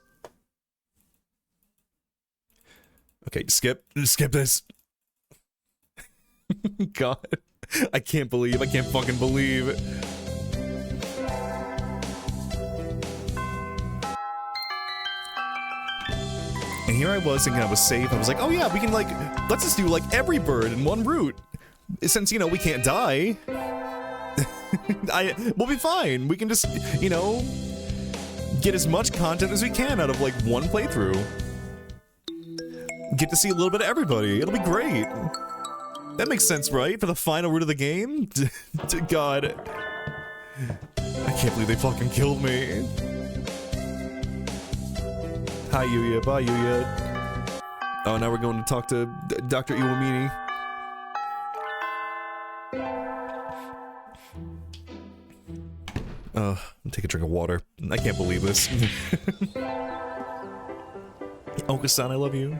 Okay, skip this. God. I can't fucking believe it. And here I was thinking I was safe. I was like, oh yeah, we can like, let's just do like every bird in one route. Since, you know, we can't die. We'll be fine. We can just, you know, get as much content as we can out of like one playthrough. Get to see a little bit of everybody. It'll be great. That makes sense, right? For the final route of the game? God. I can't believe they fucking killed me. Hi, Yuya. Bye, Yuya. Oh, now we're going to talk to Dr. Iwamini. Take a drink of water. I can't believe this. Oka-san, I love you.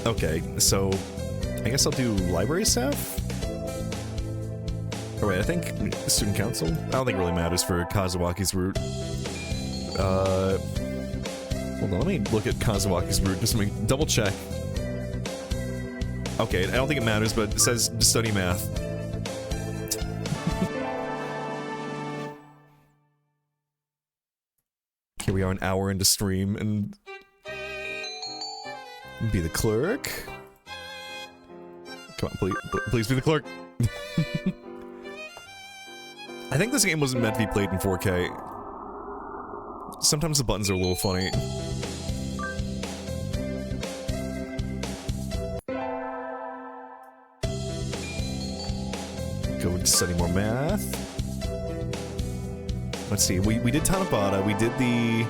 Okay, so I guess I'll do library staff? Alright, I think student council? I don't think it really matters for Kazuaki's route. Hold on, let me look at Kazuaki's route just to make double check. Okay, I don't think it matters, but it says to study math. Here we are an hour into stream and be the clerk. Come on, please be the clerk. I think this game wasn't meant to be played in 4K. Sometimes the buttons are a little funny. Go study more math. Let's see, we did Tanabata, we did the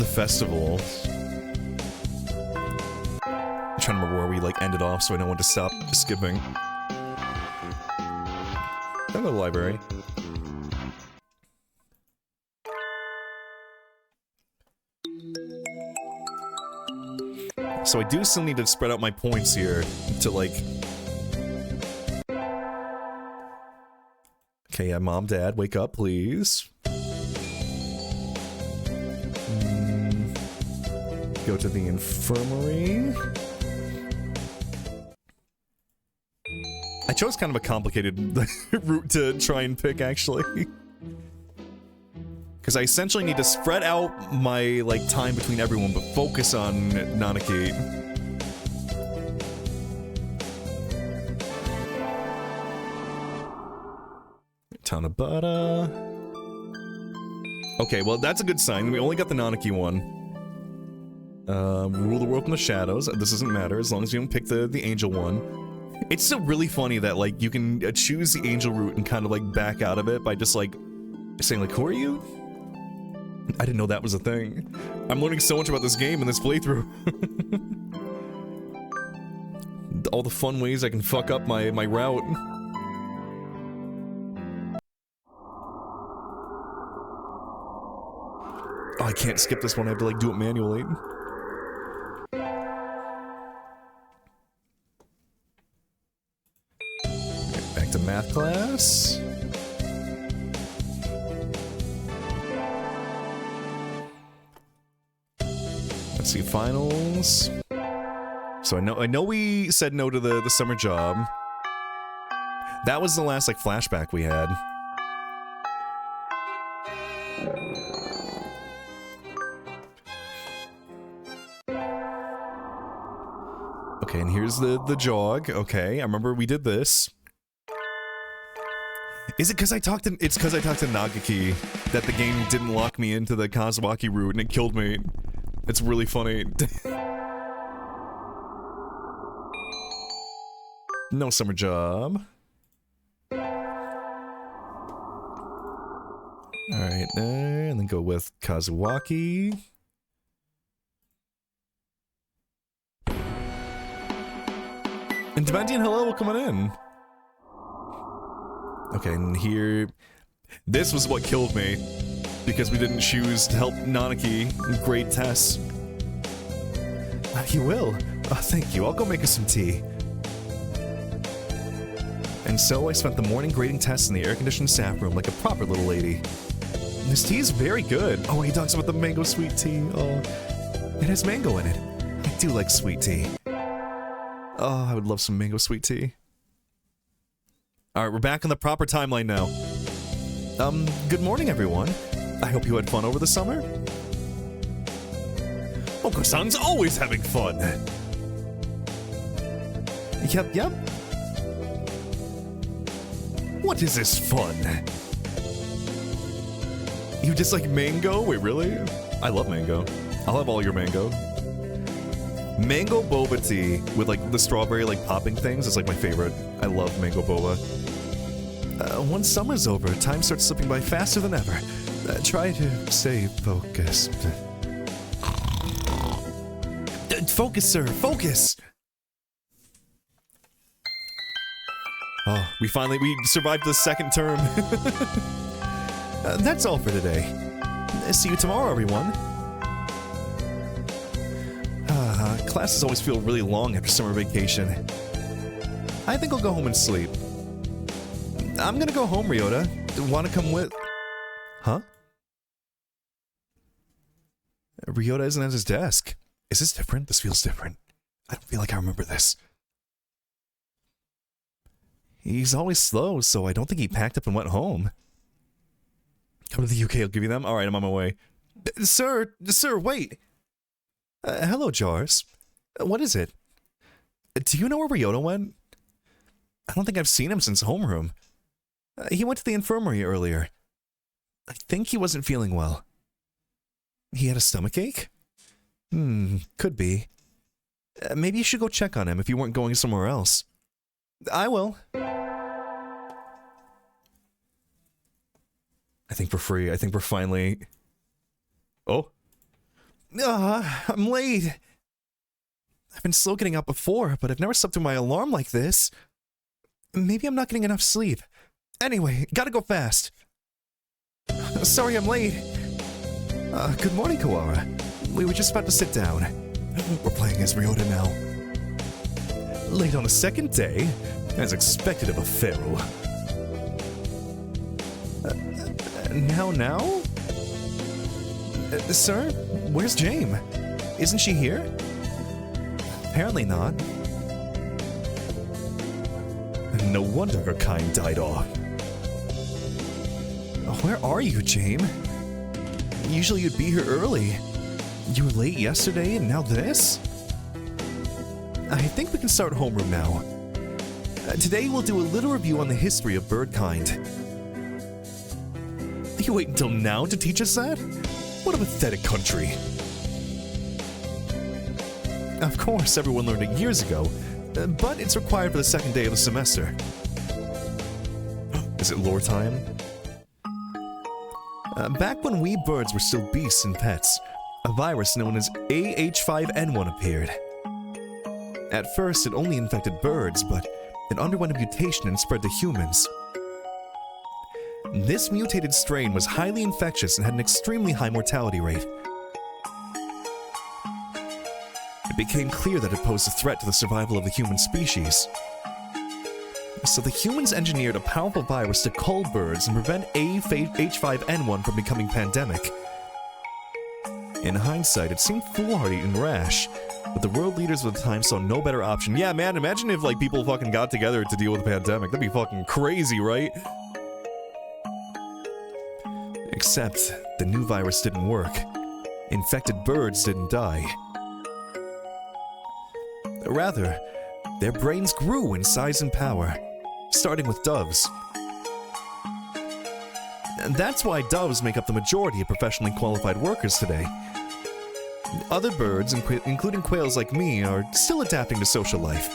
festival. I'm trying to remember where we like ended off so I know when to stop skipping. Go to the library. So I do still need to spread out my points here to like... Okay, yeah, Mom, Dad, wake up, please. Go to the infirmary. I chose kind of a complicated route to try and pick, actually. Because I essentially need to spread out my, like, time between everyone, but focus on Nanaki. Tanabata. Okay, well, that's a good sign. We only got the Nanaki one. Rule the world from the shadows. This doesn't matter as long as you don't pick the angel one. It's still really funny that, like, you can choose the angel route and kind of, like, back out of it by just, like, saying, like, who are you? I didn't know that was a thing. I'm learning so much about this game in this playthrough. All the fun ways I can fuck up my route. Oh, I can't skip this one. I have to, like, do it manually. Back to to math class. Let's see, finals. So I know we said no to the summer job. That was the last like flashback we had. Okay, and here's the jog. Okay, I remember we did this. Is it because I talked to... It's because I talked to Nagaki that the game didn't lock me into the Kazuaki route and it killed me. It's really funny. No summer job. Alright, and then go with Kazuaki. And Demantian, hello, welcome on in. Okay, and here... This was what killed me. Because we didn't choose to help Nanaki grade tests. You will? Oh, thank you. I'll go make us some tea. And so I spent the morning grading tests in the air-conditioned staff room like a proper little lady. This tea is very good. Oh, he talks about the mango sweet tea. Oh, it has mango in it. I do like sweet tea. Oh, I would love some mango sweet tea. Alright, we're back on the proper timeline now. Good morning, everyone. I hope you had fun over the summer. Oko-san's always having fun. Yep. What is this fun? You just like mango? Wait, really? I love mango. I'll have all your mango. Mango boba tea with like the strawberry like popping things is like my favorite. I love mango boba. Once summer's over, time starts slipping by faster than ever. Try to stay focused. Focus, sir, focus! Oh, we survived the second term. That's all for today. See you tomorrow, everyone. Classes always feel really long after summer vacation. I think I'll go home and sleep. I'm gonna go home, Ryota. Wanna come with... Huh? Ryota isn't at his desk. Is this different? This feels different. I don't feel like I remember this. He's always slow, so I don't think he packed up and went home. Come to the UK, I'll give you them. Alright, I'm on my way. Sir, wait! Hello, Jars. What is it? Do you know where Ryota went? I don't think I've seen him since homeroom. He went to the infirmary earlier. I think he wasn't feeling well. He had a stomachache? Could be. Maybe you should go check on him if you weren't going somewhere else. I will. I think we're free. I think we're finally... Oh. I'm late. I've been slow getting up before, but I've never slept through my alarm like this. Maybe I'm not getting enough sleep. Anyway, gotta go fast. Sorry I'm late. Good morning, Kawara. We were just about to sit down. We're playing as Ryota now. Late on the second day, as expected of a pharaoh. Now? Sir? Where's Jame? Isn't she here? Apparently not. No wonder her kind died off. Where are you, Jame? Usually you'd be here early. You were late yesterday and now this? I think we can start homeroom now. Today we'll do a little review on the history of birdkind. You wait until now to teach us that? What a pathetic country. Of course, everyone learned it years ago, but it's required for the second day of the semester. Is it lore time? Back when we birds were still beasts and pets, a virus known as AH5N1 appeared. At first, it only infected birds, but it underwent a mutation and spread to humans. This mutated strain was highly infectious and had an extremely high mortality rate. It became clear that it posed a threat to the survival of the human species. So the humans engineered a powerful virus to cull birds and prevent H5N1 from becoming pandemic. In hindsight, it seemed foolhardy and rash, but the world leaders of the time saw no better option. Yeah, man, imagine if, like, people fucking got together to deal with the pandemic. That'd be fucking crazy, right? Except, the new virus didn't work. Infected birds didn't die. Rather, their brains grew in size and power, starting with doves. And that's why doves make up the majority of professionally qualified workers today. Other birds, including quails like me, are still adapting to social life.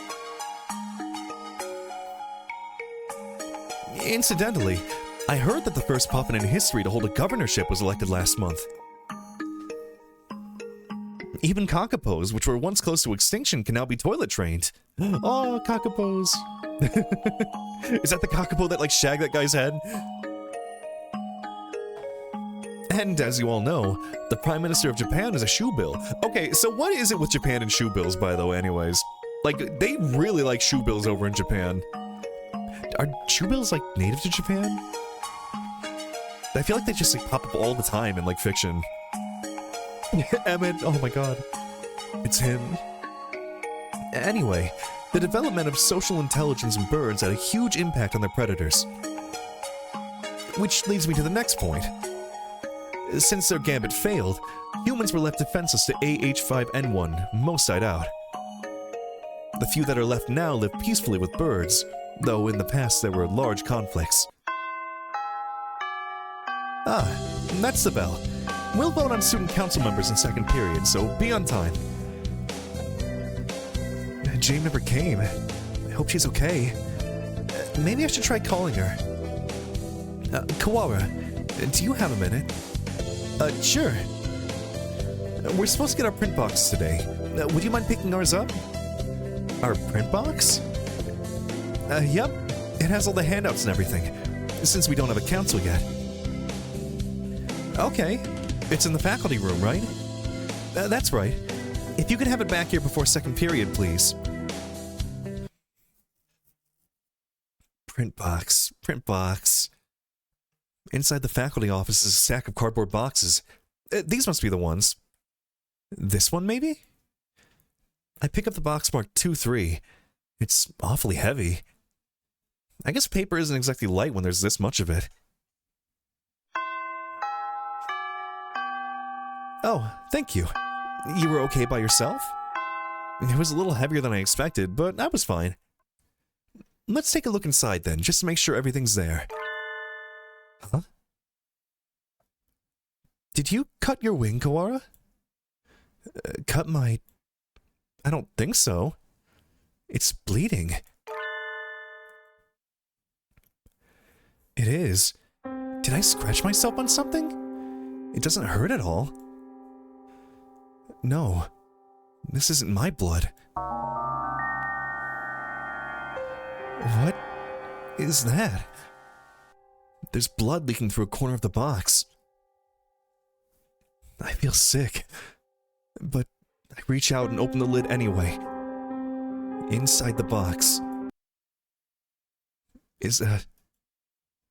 Incidentally, I heard that the first puffin in history to hold a governorship was elected last month. Even cockapos, which were once close to extinction, can now be toilet trained. Oh, cockapos. Is that the kakapo that, like, shagged that guy's head? And as you all know, the Prime Minister of Japan is a shoe bill. Okay, so what is it with Japan and shoe bills, by the way, anyways? Like, they really like shoe bills over in Japan. Are shoe bills, like, native to Japan? I feel like they just, like, pop up all the time in, like, fiction. Emmett, oh my god. It's him. Anyway, the development of social intelligence in birds had a huge impact on their predators. Which leads me to the next point. Since their gambit failed, humans were left defenseless to AH5N1, most died out. The few that are left now live peacefully with birds, though in the past there were large conflicts. Ah, that's the bell. We'll vote on student council members in second period, so be on time. Jane never came. I hope she's okay. Maybe I should try calling her. Kawara, do you have a minute? Sure. We're supposed to get our print box today. Would you mind picking ours up? Our print box? Yep. It has all the handouts and everything, since we don't have a council yet. Okay. It's in the faculty room, right? That's right. If you could have it back here before second period, please. Print box. Print box. Inside the faculty office is a stack of cardboard boxes. These must be the ones. This one, maybe? I pick up the box marked 2-3. It's awfully heavy. I guess paper isn't exactly light when there's this much of it. Oh, thank you. You were okay by yourself? It was a little heavier than I expected, but I was fine. Let's take a look inside then, just to make sure everything's there. Huh? Did you cut your wing, Kawara? Cut my... I don't think so. It's bleeding. It is. Did I scratch myself on something? It doesn't hurt at all. No. This isn't my blood. What is that? There's blood leaking through a corner of the box. I feel sick, but I reach out and open the lid anyway. Inside the box is a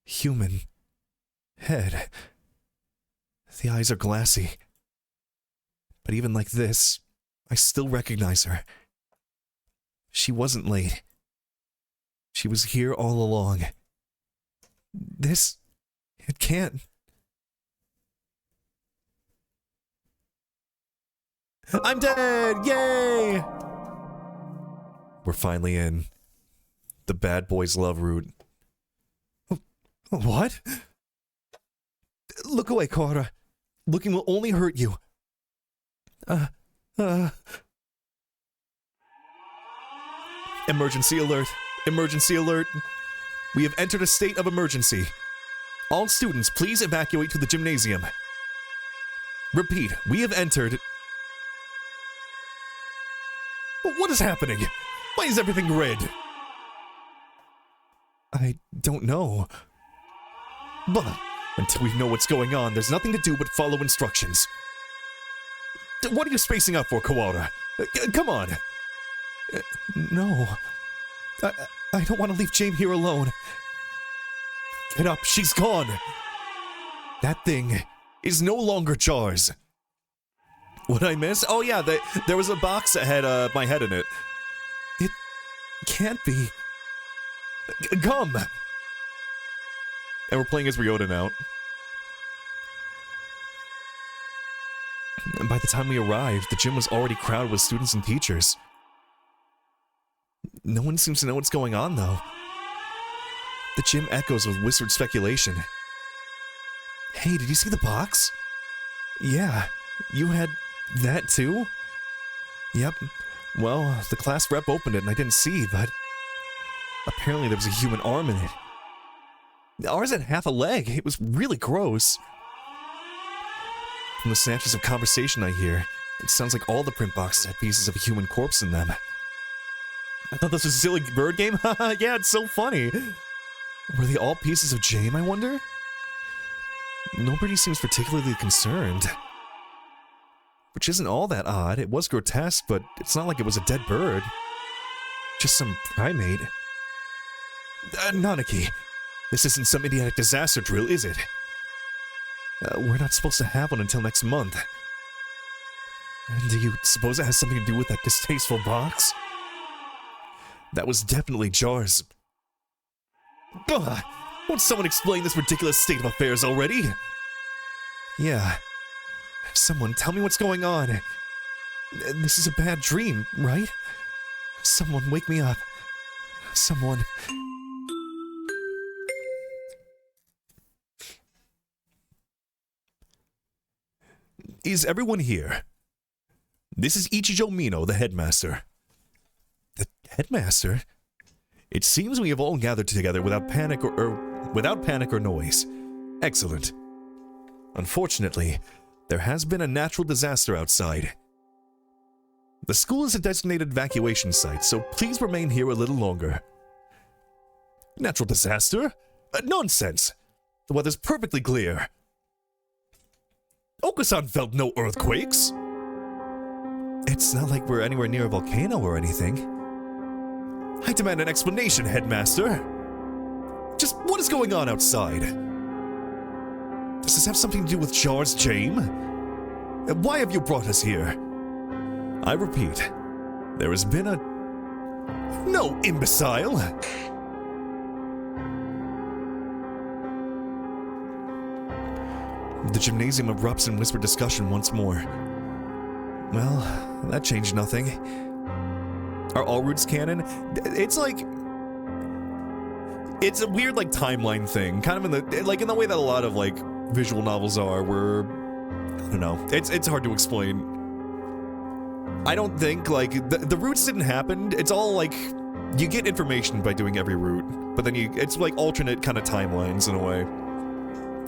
human head. The eyes are glassy, but even like this, I still recognize her. She wasn't late. She was here all along. It can't. I'm dead! Yay! We're finally in. The bad boys love route. What? Look away, Kawara. Looking will only hurt you. Emergency alert. Emergency alert. We have entered a state of emergency. All students, please evacuate to the gymnasium. Repeat, we have entered... What is happening? Why is everything red? I don't know. But until we know what's going on, there's nothing to do but follow instructions. What are you spacing out for, Kawara? Come on. No. I don't want to leave Jane here alone. Get up, she's gone. That thing is no longer Char's. What I miss? Oh yeah, there was a box that had my head in it. It can't be. Come! And we're playing as Ryota now. And by the time we arrived, the gym was already crowded with students and teachers. No one seems to know what's going on, though. The gym echoes with whispered speculation. Hey, did you see the box? Yeah, you had that too? Yep. Well, the class rep opened it and I didn't see, but apparently there was a human arm in it. Ours had half a leg. It was really gross. From the snatches of conversation I hear, it sounds like all the print boxes had pieces of a human corpse in them. I thought this was a silly bird game? Haha, yeah, it's so funny. Were they all pieces of Jame, I wonder? Nobody seems particularly concerned. Which isn't all that odd. It was grotesque, but it's not like it was a dead bird. Just some primate. Nanaki, this isn't some idiotic disaster drill, is it? We're not supposed to have one until next month. Do you suppose it has something to do with that distasteful box? That was definitely Char's. Ugh! Won't someone explain this ridiculous state of affairs already? Yeah. Someone tell me what's going on. This is a bad dream, right? Someone wake me up. Someone... Is everyone here? This is Ichijo Mino, the headmaster. The headmaster? It seems we have all gathered together without panic or noise. Excellent. Unfortunately, there has been a natural disaster outside. The school is a designated evacuation site, so please remain here a little longer. Natural disaster? Nonsense! The weather's perfectly clear. Okusan felt no earthquakes. It's not like we're anywhere near a volcano or anything. I demand an explanation, headmaster. Just what is going on outside? Does this have something to do with Char's Jame? Why have you brought us here? I repeat, there has been a... No, imbecile! The gymnasium erupts in whispered discussion once more. Well, that changed nothing. Are all routes canon? It's like... It's a weird, like, timeline thing. Kind of in the... Like, in the way that a lot of, like, visual novels are, where... I don't know. It's hard to explain. I don't think, like... The routes didn't happen. It's all, like... You get information by doing every route. But then it's, like, alternate kind of timelines, in a way.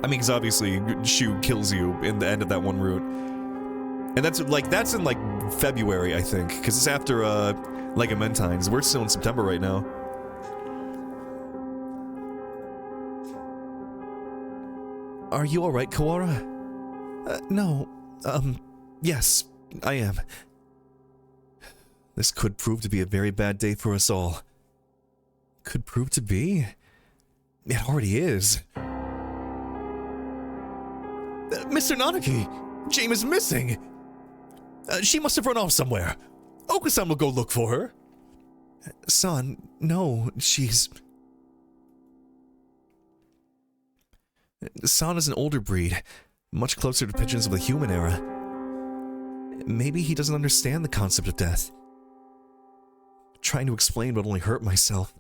I mean, because obviously, Shu kills you in the end of that one route. And that's in, like, February, I think. Because it's after, Legamentines. We're still in September right now. Are you alright, Kawara? No. Yes, I am. This could prove to be a very bad day for us all. Could prove to be? It already is. Mr. Nanaki! Jame is missing! She must have run off somewhere. Okusan will go look for her. Son, no, she's... San is an older breed, much closer to pigeons of the human era. Maybe he doesn't understand the concept of death. Trying to explain would only hurt myself.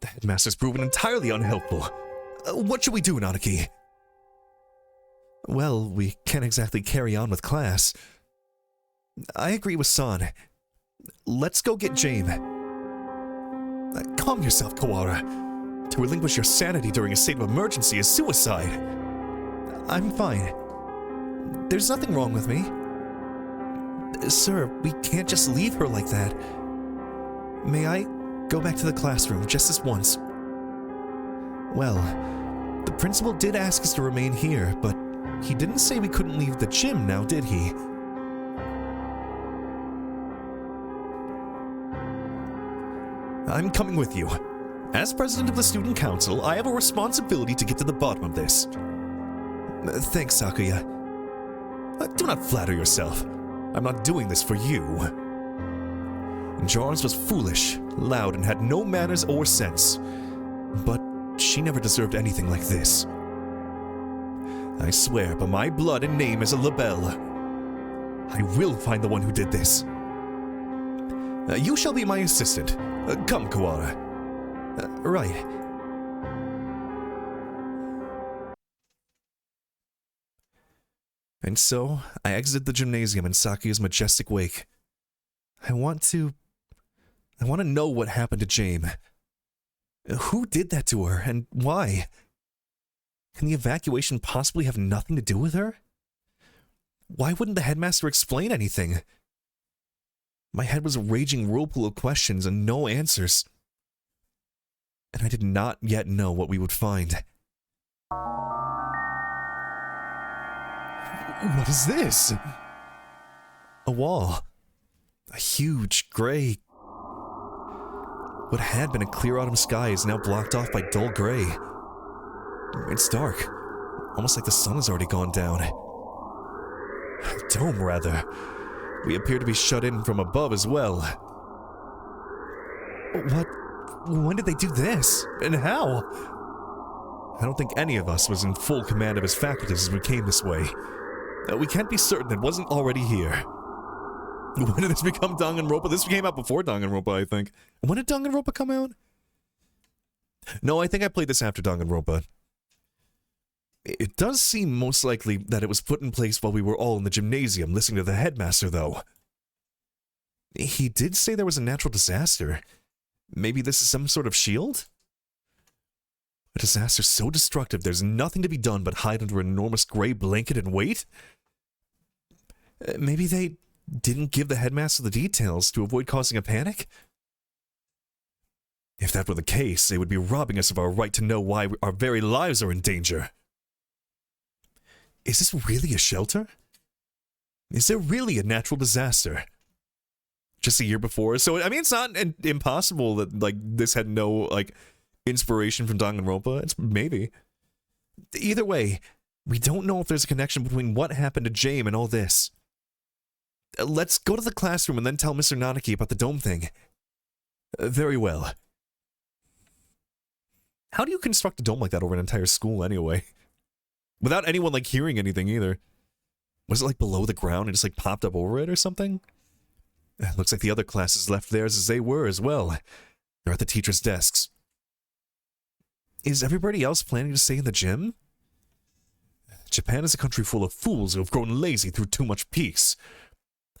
The headmaster's proven entirely unhelpful. What should we do, Nanaki? Well, we can't exactly carry on with class. I agree with San. Let's go get Jame. Calm yourself, Kawara. To relinquish your sanity during a state of emergency is suicide. I'm fine. There's nothing wrong with me. Sir, we can't just leave her like that. May I go back to the classroom just this once? Well, the principal did ask us to remain here, but he didn't say we couldn't leave the gym now, did he? I'm coming with you. As president of the student council, I have a responsibility to get to the bottom of this. Thanks, Sakuya. Do not flatter yourself. I'm not doing this for you. Jarls was foolish, loud, and had no manners or sense. But she never deserved anything like this. I swear by my blood and name as a Labelle, I will find the one who did this. You shall be my assistant. Come, Kawara. Right. And so, I exited the gymnasium in Sakuya's majestic wake. I want to know what happened to Jame. Who did that to her, and why? Can the evacuation possibly have nothing to do with her? Why wouldn't the headmaster explain anything? My head was a raging whirlpool of questions and no answers. And I did not yet know what we would find. What is this? A wall. A huge, gray... What had been a clear autumn sky is now blocked off by dull gray. It's dark. Almost like the sun has already gone down. A dome, rather. We appear to be shut in from above as well. What? When did they do this? And how? I don't think any of us was in full command of his faculties as we came this way. We can't be certain it wasn't already here. When did this become Danganronpa? This came out before Danganronpa, I think. When did Danganronpa come out? No, I think I played this after Danganronpa. It does seem most likely that it was put in place while we were all in the gymnasium listening to the headmaster, though. He did say there was a natural disaster. Maybe this is some sort of shield? A disaster so destructive there's nothing to be done but hide under an enormous gray blanket and wait? Maybe they didn't give the headmaster the details to avoid causing a panic? If that were the case, they would be robbing us of our right to know why our very lives are in danger. Is this really a shelter? Is there really a natural disaster? Just a year before, so I mean, it's not impossible that like this had no like inspiration from Danganronpa. It's maybe. Either way, we don't know if there's a connection between what happened to Jame and all this. Let's go to the classroom and then tell Mr. Nanaki about the dome thing. Very well. How do you construct a dome like that over an entire school anyway? Without anyone like hearing anything either. Was it like below the ground and just like popped up over it or something? Looks like the other classes left theirs as they were as well. They're at the teachers' desks. Is everybody else planning to stay in the gym? Japan is a country full of fools who have grown lazy through too much peace.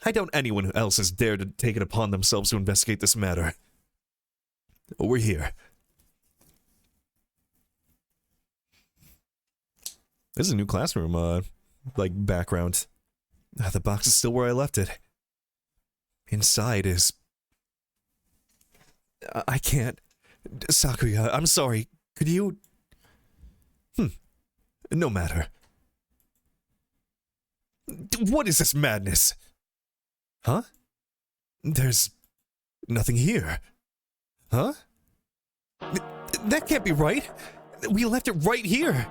I doubt anyone else has dared to take it upon themselves to investigate this matter. We're here. This is a new classroom, like, background. The box is still where I left it. Inside is... I can't... Sakuya, I'm sorry. Could you... No matter. What is this madness? Huh? There's... nothing here. Huh? That can't be right. We left it right here.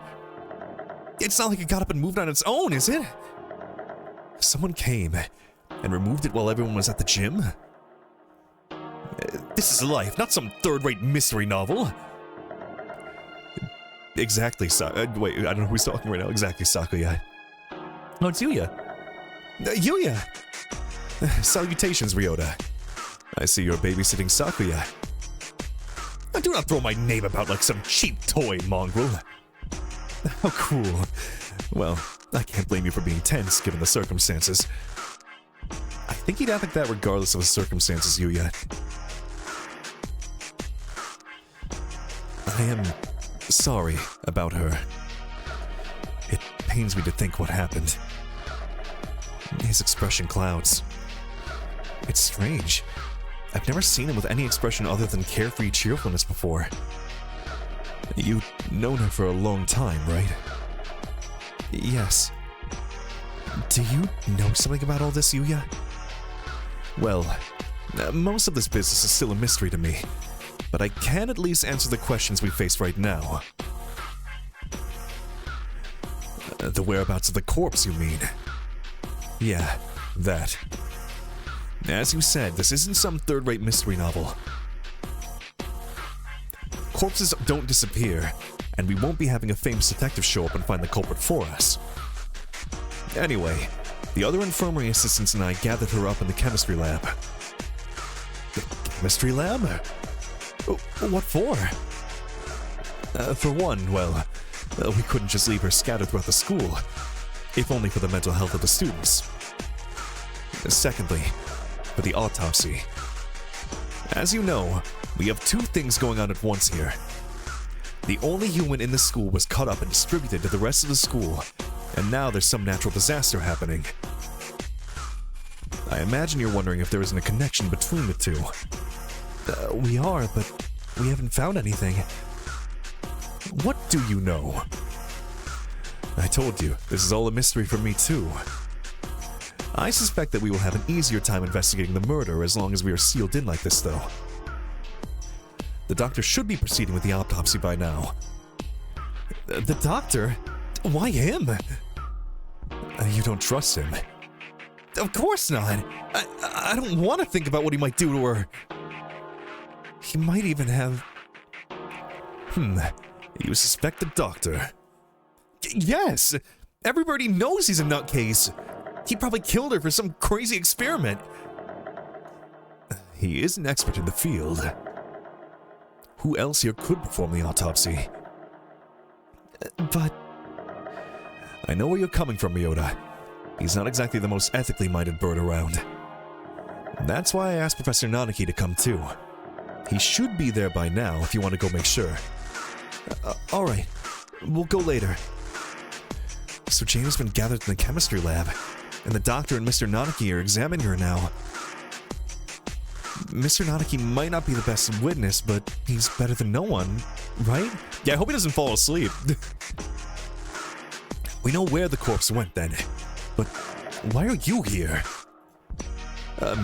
It's not like it got up and moved on its own, is it? Someone came and removed it while everyone was at the gym? This is life, not some third-rate mystery novel. Exactly, wait, I don't know who's talking right now. Exactly, Sakuya. Oh, it's Yuya. Yuya! Salutations, Ryota. I see you're babysitting Sakuya. Do not throw my name about like some cheap toy, mongrel. How cool. Well, I can't blame you for being tense, given the circumstances. I think he'd act like that regardless of the circumstances, Yuya. I am sorry about her. It pains me to think what happened. His expression clouds. It's strange. I've never seen him with any expression other than carefree cheerfulness before. You've known her for a long time, right? Yes. Do you know something about all this, Yuya? Well, most of this business is still a mystery to me. but I can at least answer the questions we face right now. The whereabouts of the corpse, you mean? Yeah, that. As you said, this isn't some third-rate mystery novel. Corpses don't disappear, and we won't be having a famous detective show up and find the culprit for us. Anyway, the other infirmary assistants and I gathered her up in the chemistry lab. The chemistry lab? What for? For one, well, we couldn't just leave her scattered throughout the school, if only for the mental health of the students. Secondly, for the autopsy. As you know, we have two things going on at once here. The only human in the school was cut up and distributed to the rest of the school, and now there's some natural disaster happening. I imagine you're wondering if there isn't a connection between the two. We are, but we haven't found anything. What do you know? I told you, this is all a mystery for me too. I suspect that we will have an easier time investigating the murder as long as we are sealed in like this, though. The doctor should be proceeding with the autopsy by now. The doctor? Why him? You don't trust him. Of course not. I don't want to think about what he might do to her. He might even have... You suspect the doctor? Yes! Everybody knows he's a nutcase. He probably killed her for some crazy experiment. He is an expert in the field. Who else here could perform the autopsy? But... I know where you're coming from, Ryota. He's not exactly the most ethically minded bird around. That's why I asked Professor Nanaki to come too. He should be there by now if you want to go make sure. Alright, we'll go later. So Jane has been gathered in the chemistry lab, and the doctor and Mr. Nanaki are examining her now. Mr. Nanaki might not be the best witness, but he's better than no one, right? Yeah, I hope he doesn't fall asleep. We know where the corpse went then, but why are you here?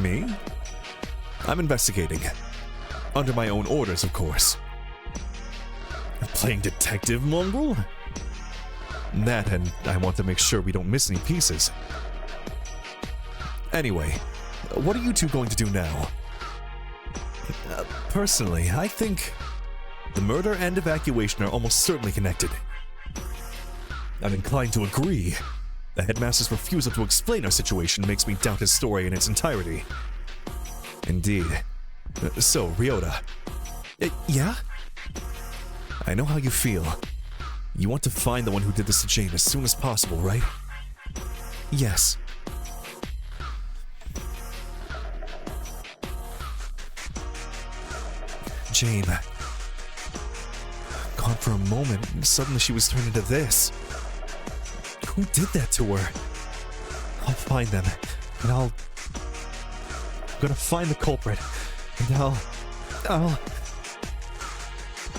Me? I'm investigating. Under my own orders, of course. Playing detective, mongrel? That, and I want to make sure we don't miss any pieces. Anyway, what are you two going to do now? Personally, I think the murder and evacuation are almost certainly connected. I'm inclined to agree. The headmaster's refusal to explain our situation makes me doubt his story in its entirety. Indeed. So, Ryota. Yeah? I know how you feel. You want to find the one who did this to Jane as soon as possible, right? Yes. Jane. Gone for a moment, and suddenly she was turned into this. Who did that to her? I'll find them, and I'm gonna find the culprit, and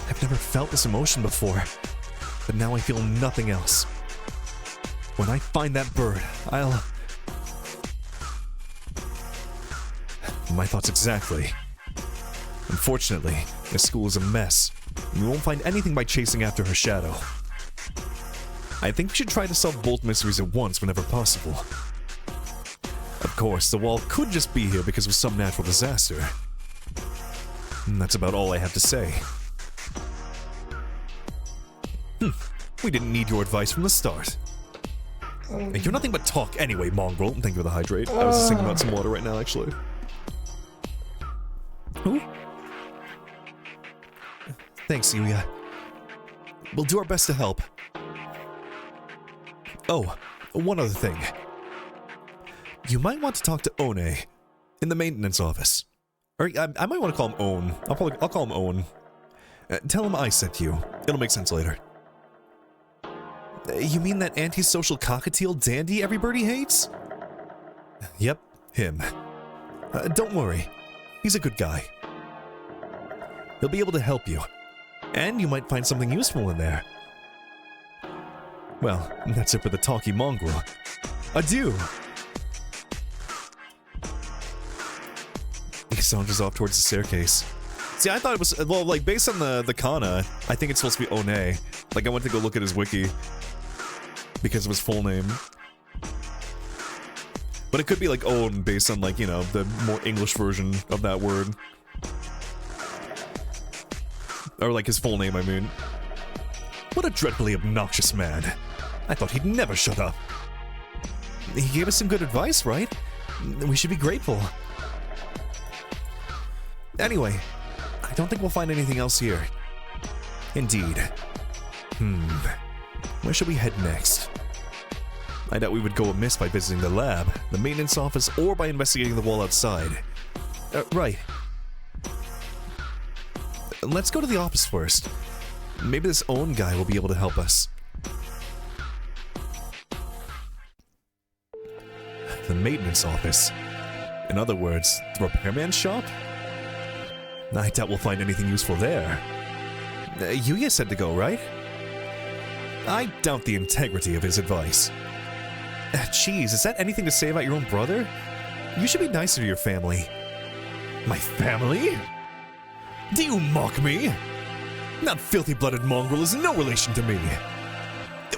I've never felt this emotion before, but now I feel nothing else. When I find that bird, My thoughts exactly. Unfortunately, this school is a mess. We won't find anything by chasing after her shadow. I think we should try to solve both mysteries at once whenever possible. Of course, the wall could just be here because of some natural disaster. And that's about all I have to say. We didn't need your advice from the start. You're nothing but talk anyway, mongrel. Thank you for the hydrate. I was just thinking about some water right now, actually. Ooh. Thanks, Yuya. We'll do our best to help. Oh, one other thing. You might want to talk to One in the maintenance office. Or I might want to call him One. I'll call him One. Tell him I sent you. It'll make sense later. You mean that antisocial cockatiel dandy everybody hates? Yep, him. Don't worry. He's a good guy. He'll be able to help you. And you might find something useful in there. Well, that's it for the talky mongrel. Adieu! He saunters off towards the staircase. See, I thought it was, well, like, based on the kana, I think it's supposed to be One. Like, I went to go look at his wiki because of his full name. But it could be, like, Own based on, like, you know, the more English version of that word. Or, like, his full name, I mean. What a dreadfully obnoxious man. I thought he'd never shut up. He gave us some good advice, right? We should be grateful. Anyway, I don't think we'll find anything else here. Indeed. Where should we head next? I doubt we would go amiss by visiting the lab, the maintenance office, or by investigating the wall outside. Right. Let's go to the office first. Maybe this Own guy will be able to help us. The maintenance office. In other words, the repairman's shop? I doubt we'll find anything useful there. Yuya said to go, right? I doubt the integrity of his advice. Jeez, is that anything to say about your own brother? You should be nicer to your family. My family? Do you mock me? That filthy-blooded mongrel is no relation to me.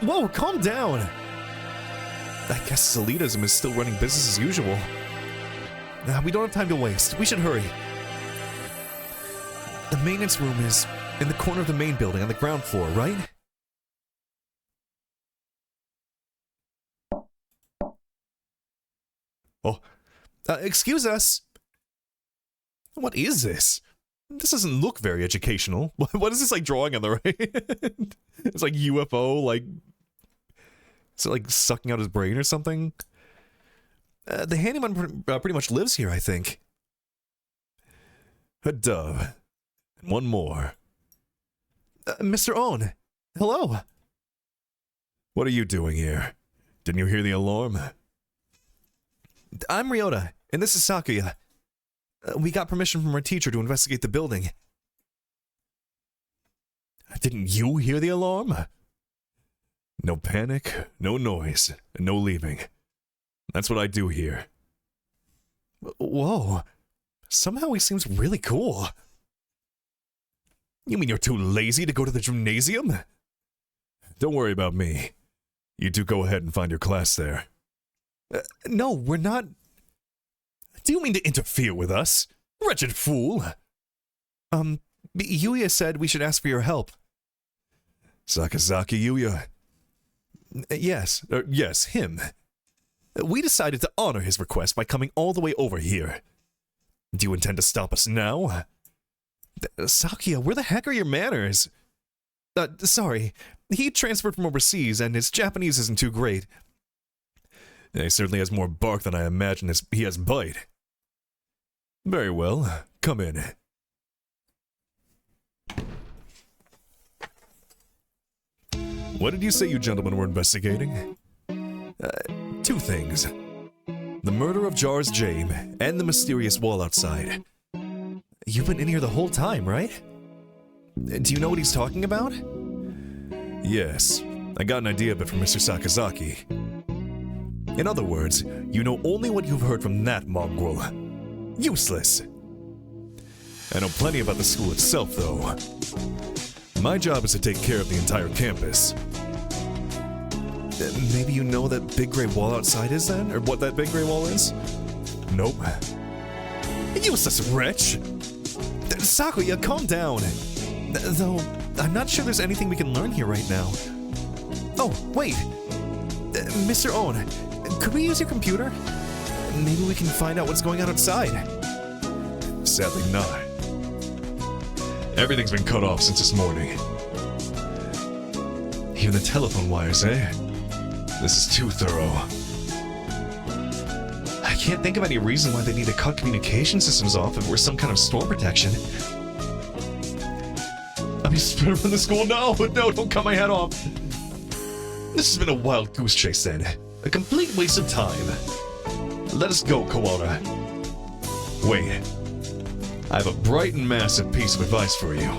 Whoa, calm down. I guess his elitism is still running business as usual. We don't have time to waste. We should hurry. The maintenance room is in the corner of the main building on the ground floor, right? Oh, excuse us. What is this? This doesn't look very educational. What is this, like, drawing on the right? It's like UFO, like... Is it, like, sucking out his brain or something? The handyman pretty much lives here, I think. A dove. And one more. Mr. Own. Hello. What are you doing here? Didn't you hear the alarm? I'm Ryota, and this is Sakuya. We got permission from our teacher to investigate the building. Didn't you hear the alarm? No panic, no noise, and no leaving. That's what I do here. Whoa. Somehow he seems really cool. You mean you're too lazy to go to the gymnasium? Don't worry about me. You two go ahead and find your class there. No, we're not... Do you mean to interfere with us? Wretched fool! Yuya said we should ask for your help. Sakazaki Yuya? Yes, yes, him. We decided to honor his request by coming all the way over here. Do you intend to stop us now? Sakuya, where the heck are your manners? Sorry, he transferred from overseas and his Japanese isn't too great. He certainly has more bark than I imagine he has bite. Very well, come in. What did you say you gentlemen were investigating? Two things. The murder of Jar's Jame and the mysterious wall outside. You've been in here the whole time, right? Do you know what he's talking about? Yes, I got an idea of it from Mr. Sakazaki. In other words, you know only what you've heard from that mongrel. Useless. I know plenty about the school itself, though. My job is to take care of the entire campus. Maybe you know that big gray wall outside is then? Or what that big gray wall is? Nope. Useless wretch! Sakuya, calm down. Though, I'm not sure there's anything we can learn here right now. Oh, wait. Mr. Own, could we use your computer? Maybe we can find out what's going on outside. Sadly not. Everything's been cut off since this morning. Even the telephone wires, eh? This is too thorough. I can't think of any reason why they need to cut communication systems off if we're some kind of storm protection. I'm just better from the school. No, don't cut my head off. This has been a wild goose chase then. A complete waste of time. Let us go, Koala. Wait. I have a bright and massive piece of advice for you.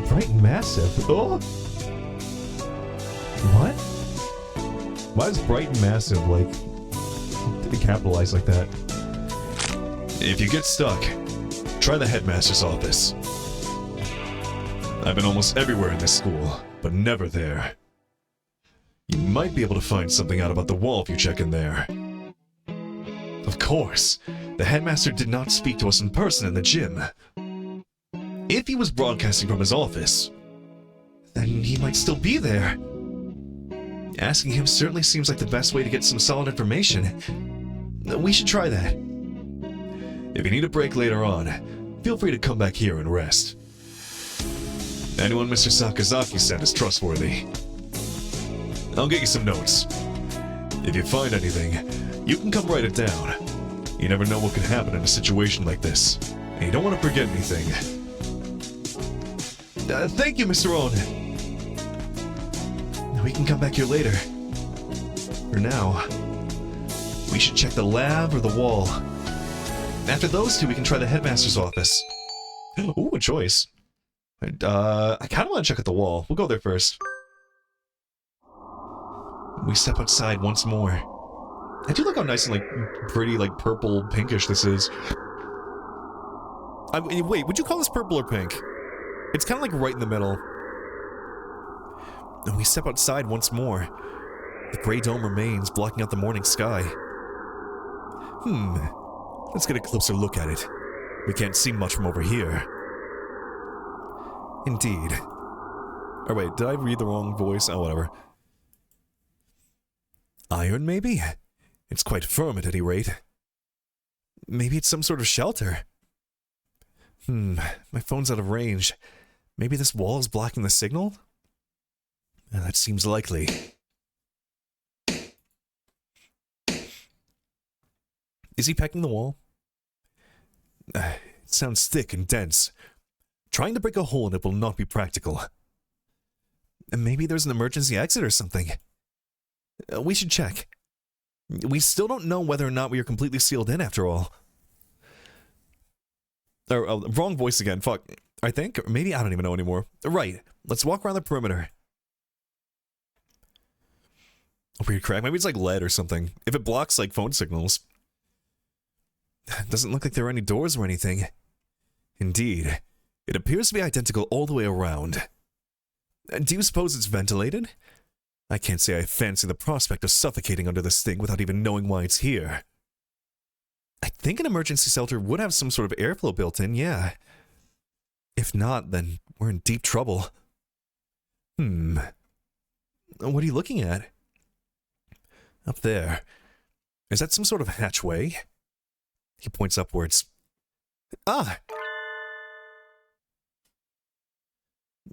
Bright and massive? Oh? What? Why is bright and massive, like, capitalized like that? If you get stuck, Try the headmaster's office. I've been almost everywhere in this school, but never there. You might be able to find something out about the wall if you check in there. Of course, the headmaster did not speak to us in person in the gym. If he was broadcasting from his office, then he might still be there. Asking him certainly seems like the best way to get some solid information. We should try that. If you need a break later on, feel free to come back here and rest. Anyone Mr. Sakazaki said is trustworthy. I'll get you some notes. If you find anything, you can come write it down. You never know what could happen in a situation like this, and you don't want to forget anything. Thank you, Mr. Owen. We can come back here later. For now, we should check the lab or the wall. After those two, we can try the headmaster's office. Ooh, a choice. I kind of want to check out the wall. We'll go there first. We step outside once more. I do like how nice and, like, pretty, like, purple, pinkish this is. Wait, would you call this purple or pink? It's kind of, like, right in the middle. And we step outside once more. The gray dome remains, blocking out the morning sky. Let's get a closer look at it. We can't see much from over here. Indeed. Oh wait, did I read the wrong voice? Oh, whatever. Iron, maybe? It's quite firm at any rate. Maybe it's some sort of shelter. My phone's out of range. Maybe this wall is blocking the signal? That seems likely. Is he pecking the wall? It sounds thick and dense. Trying to break a hole in it will not be practical. Maybe there's an emergency exit or something. We should check. We still don't know whether or not we are completely sealed in after all. Wrong voice again, fuck. I think, or maybe I don't even know anymore. Right, let's walk around the perimeter. A weird crack, maybe it's like lead or something. If it blocks like phone signals. Doesn't look like there are any doors or anything. Indeed, it appears to be identical all the way around. Do you suppose it's ventilated? I can't say I fancy the prospect of suffocating under this thing without even knowing why it's here. I think an emergency shelter would have some sort of airflow built in, yeah. If not, then we're in deep trouble. What are you looking at? Up there. Is that some sort of hatchway? He points upwards. Ah!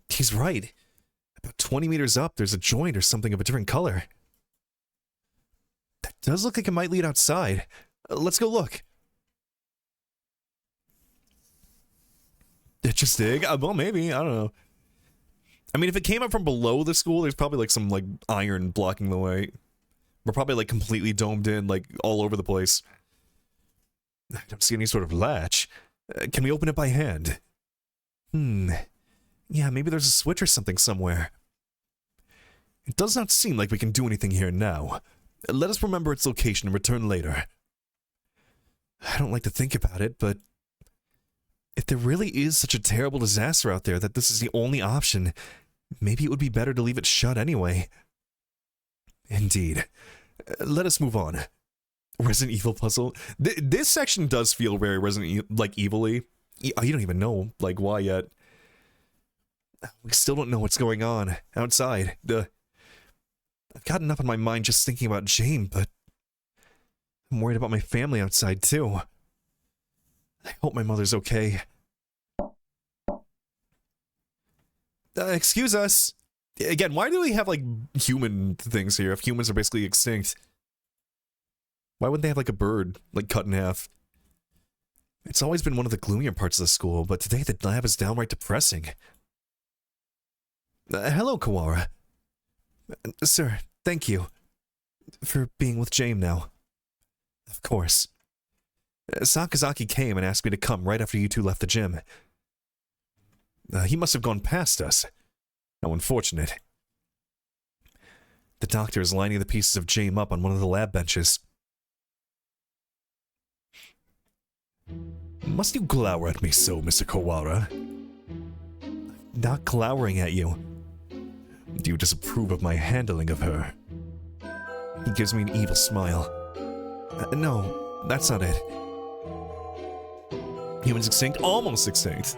He's right. About 20 meters up, there's a joint or something of a different color. That does look like it might lead outside. Let's go look. Interesting. Well, maybe. I don't know. I mean, if it came up from below the school, there's probably like some like iron blocking the way. We're probably like completely domed in, like all over the place. I don't see any sort of latch. Can we open it by hand? Yeah, maybe there's a switch or something somewhere. It does not seem like we can do anything here now. Let us remember its location and return later. I don't like to think about it, but if there really is such a terrible disaster out there that this is the only option, maybe it would be better to leave it shut anyway. Indeed. Let us move on. Resident Evil puzzle. This section does feel very Evil-y. You don't even know, like, why yet. We still don't know what's going on outside. I've got enough on my mind just thinking about Jane, but I'm worried about my family outside, too. I hope my mother's okay. Excuse us. Again, why do we have, like, human things here if humans are basically extinct? Why wouldn't they have, like, a bird, like, cut in half? It's always been one of the gloomier parts of the school, but today the lab is downright depressing. Hello, Kawara. Sir, thank you for being with Jane now. Of course. Sakazaki came and asked me to come right after you two left the gym. He must have gone past us. How unfortunate. The doctor is lining the pieces of Jane up on one of the lab benches. Must you glower at me so, Mr. Kawara? I'm not glowering at you. Do you disapprove of my handling of her? He gives me an evil smile. No, that's not it. Humans extinct? Almost extinct.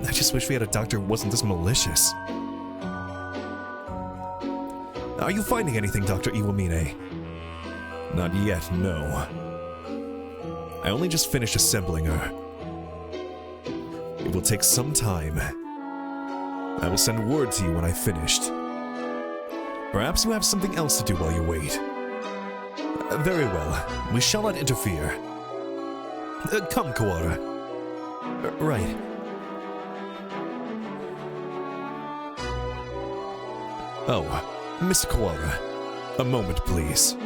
I just wish we had a doctor who wasn't this malicious. Are you finding anything, Dr. Iwamine? Not yet, no. I only just finished assembling her. It will take some time. I will send word to you when I've finished. Perhaps you have something else to do while you wait. Very well. We shall not interfere. Come, Kawara. Right. Oh, Mr. Kawara. A moment, please.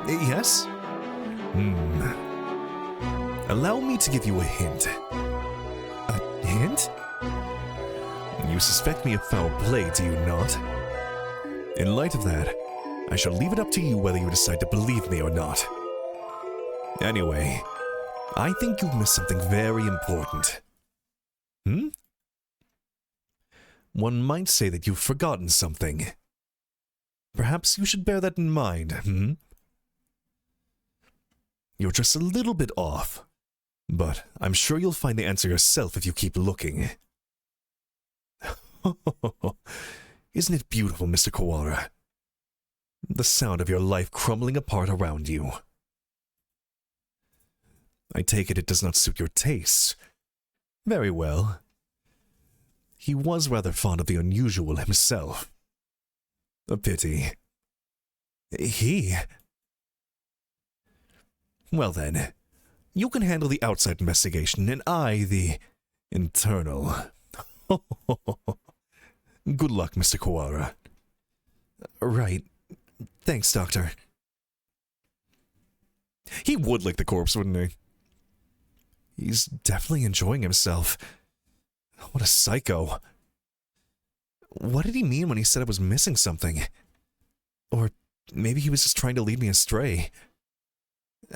Yes? Allow me to give you a hint. A hint? You suspect me of foul play, do you not? In light of that, I shall leave it up to you whether you decide to believe me or not. Anyway, I think you've missed something very important. One might say that you've forgotten something. Perhaps you should bear that in mind, You're just a little bit off, but I'm sure you'll find the answer yourself if you keep looking. Isn't it beautiful, Mr. Kawara? The sound of your life crumbling apart around you. I take it does not suit your tastes. Very well. He was rather fond of the unusual himself. A pity. He? Well then, you can handle the outside investigation and I the internal. Good luck, Mr. Kawara. Right. Thanks, Doctor. He would lick the corpse, wouldn't he? He's definitely enjoying himself. What a psycho. What did he mean when he said I was missing something? Or maybe he was just trying to lead me astray.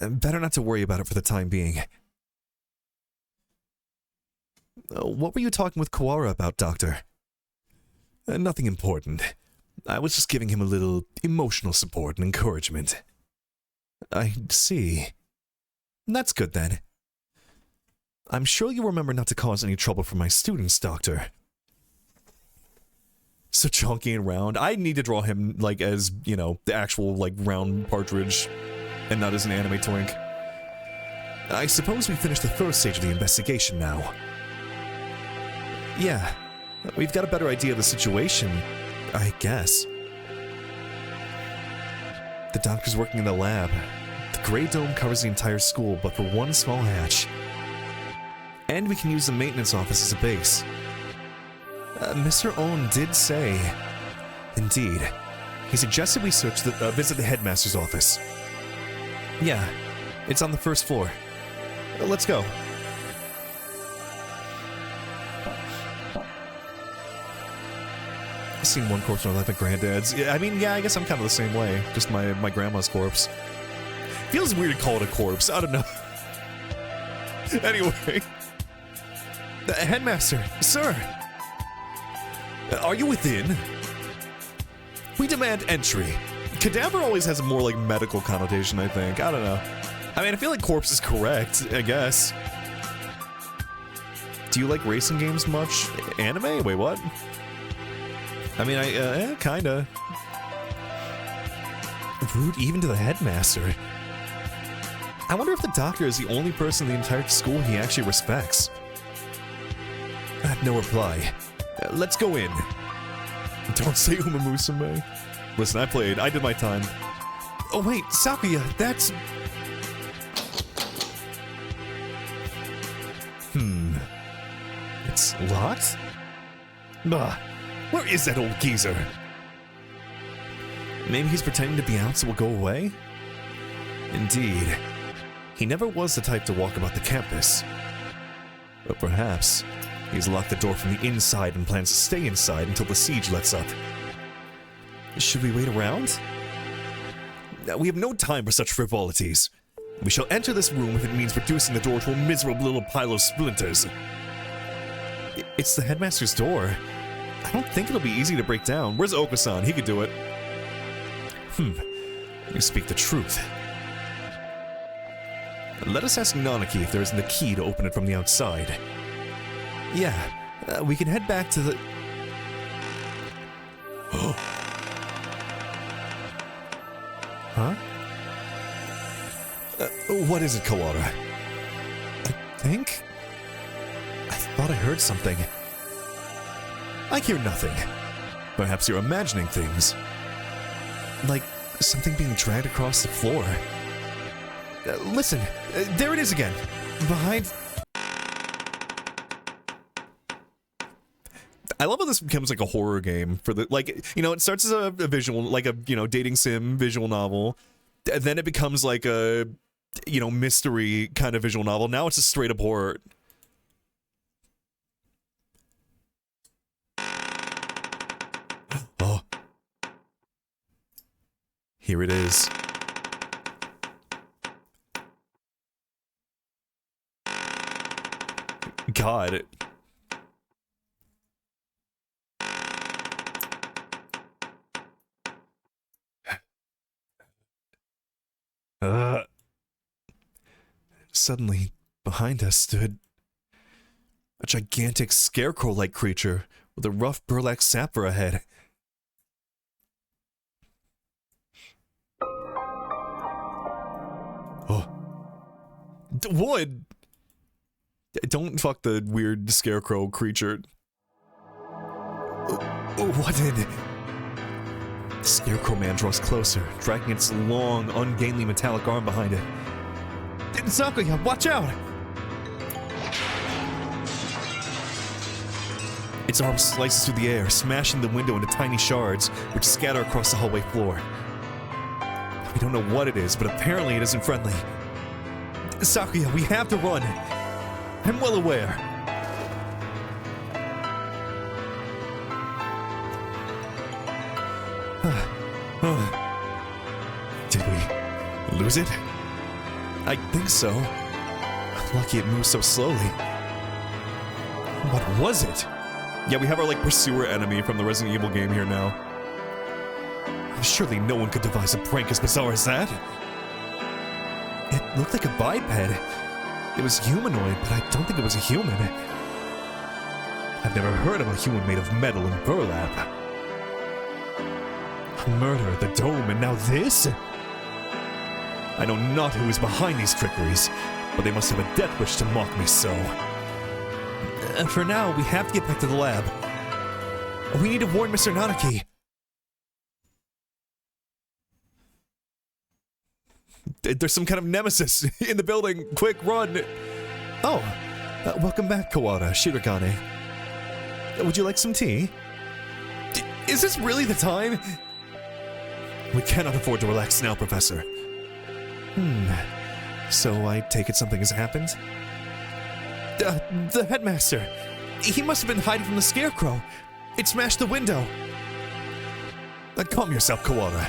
Better not to worry about it for the time being. What were you talking with Kawara about, Doctor? Nothing important. I was just giving him a little emotional support and encouragement. I see. That's good then. I'm sure you'll remember not to cause any trouble for my students, Doctor. So chunky and round. I need to draw him, like, as, you know, the actual, like, round partridge, and not as an anime twink. I suppose we finished the first stage of the investigation now. Yeah, we've got a better idea of the situation, I guess. The doctor's working in the lab. The gray dome covers the entire school, but for one small hatch. And we can use the maintenance office as a base. Mr. Owen did say... Indeed. He suggested we visit the headmaster's office. Yeah, it's on the first floor. Let's go. I've seen one corpse in my life at Granddad's. I mean, yeah, I guess I'm kind of the same way. Just my grandma's corpse. Feels weird to call it a corpse. I don't know. Anyway. Headmaster, sir. Are you within? We demand entry. Cadaver always has a more, like, medical connotation, I think. I don't know. I mean, I feel like corpse is correct, I guess. Do you like racing games much? Anime? Wait, what? I mean, kinda. Rude even to the headmaster. I wonder if the doctor is the only person in the entire school he actually respects. No reply. Let's go in. Don't say Uma Musume. Listen, I did my time. Oh wait, Sakuya, that's... It's locked? Where is that old geezer? Maybe he's pretending to be out so we'll go away? Indeed. He never was the type to walk about the campus. But perhaps he's locked the door from the inside and plans to stay inside until the siege lets up. Should we wait around? We have no time for such frivolities. We shall enter this room if it means reducing the door to a miserable little pile of splinters. It's the headmaster's door. I don't think it'll be easy to break down. Where's Okasan? He could do it. You speak the truth. Let us ask Nanaki if there isn't a key to open it from the outside. Yeah, we can head back to the... Huh? What is it, Kawara? I think... I thought I heard something. I hear nothing. Perhaps you're imagining things. Like something being dragged across the floor. Listen, there it is again. Behind... I love how this becomes like a horror game for the, like, you know, it starts as a visual, like a, you know, dating sim visual novel. Then it becomes like a, you know, mystery kind of visual novel. Now it's a straight up horror. Oh. Here it is. God. Suddenly, behind us stood a gigantic scarecrow-like creature with a rough burlap sack for a head. Oh. Wood! Don't fuck the weird scarecrow creature. What in... The Scarecrow Man draws closer, dragging its long, ungainly metallic arm behind it. Sakuya, watch out! Its arm slices through the air, smashing the window into tiny shards, which scatter across the hallway floor. We don't know what it is, but apparently it isn't friendly. Sakuya, we have to run! I'm well aware. Did we lose it? I think so. Lucky it moves so slowly. What was it? Yeah, we have our, like, pursuer enemy from the Resident Evil game here now. Surely no one could devise a prank as bizarre as that. It looked like a biped. It was humanoid, but I don't think it was a human. I've never heard of a human made of metal and burlap. A murder at the dome, and now this? I know not who is behind these trickeries, but they must have a death wish to mock me so. For now, we have to get back to the lab. We need to warn Mr. Nanaki. There's some kind of nemesis in the building. Quick, run! Oh, welcome back, Kawara, Shirogane. Would you like some tea? Is this really the time? We cannot afford to relax now, Professor. So I take it something has happened? The headmaster. He must have been hiding from the scarecrow. It smashed the window. Calm yourself, Kawara.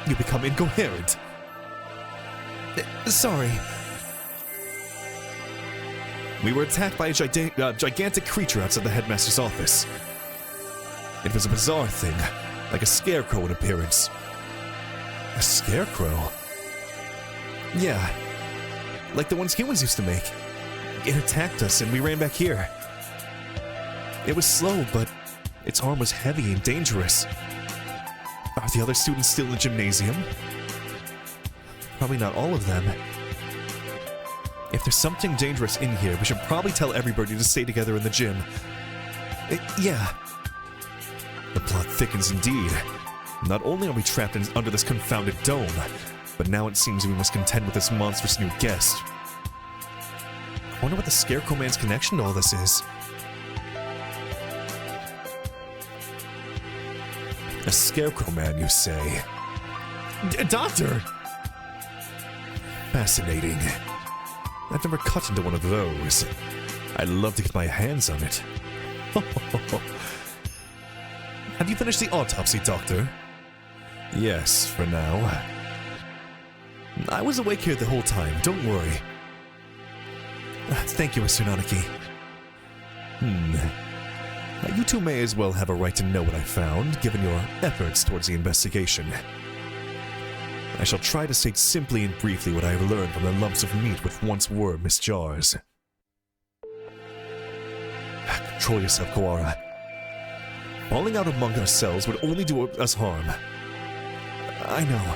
You become incoherent. Sorry. We were attacked by a gigantic creature outside the headmaster's office. It was a bizarre thing, like a scarecrow in appearance. A scarecrow? Yeah, like the ones humans used to make. It attacked us and we ran back here. It was slow, but its arm was heavy and dangerous. Are the other students still in the gymnasium? Probably not all of them. If there's something dangerous in here, we should probably tell everybody to stay together in the gym. Yeah. The plot thickens indeed. Not only are we trapped under this confounded dome, but now it seems we must contend with this monstrous new guest. I wonder what the Scarecrow Man's connection to all this is. A Scarecrow Man, you say? Doctor! Fascinating. I've never cut into one of those. I'd love to get my hands on it. Have you finished the autopsy, Doctor? Yes, for now. I was awake here the whole time, don't worry. Thank you, Mr. Nanaki. You two may as well have a right to know what I found, given your efforts towards the investigation. I shall try to state simply and briefly what I have learned from the lumps of meat which once were Miss Jar's. Control yourself, Kawara. Falling out among ourselves would only do us harm. I know.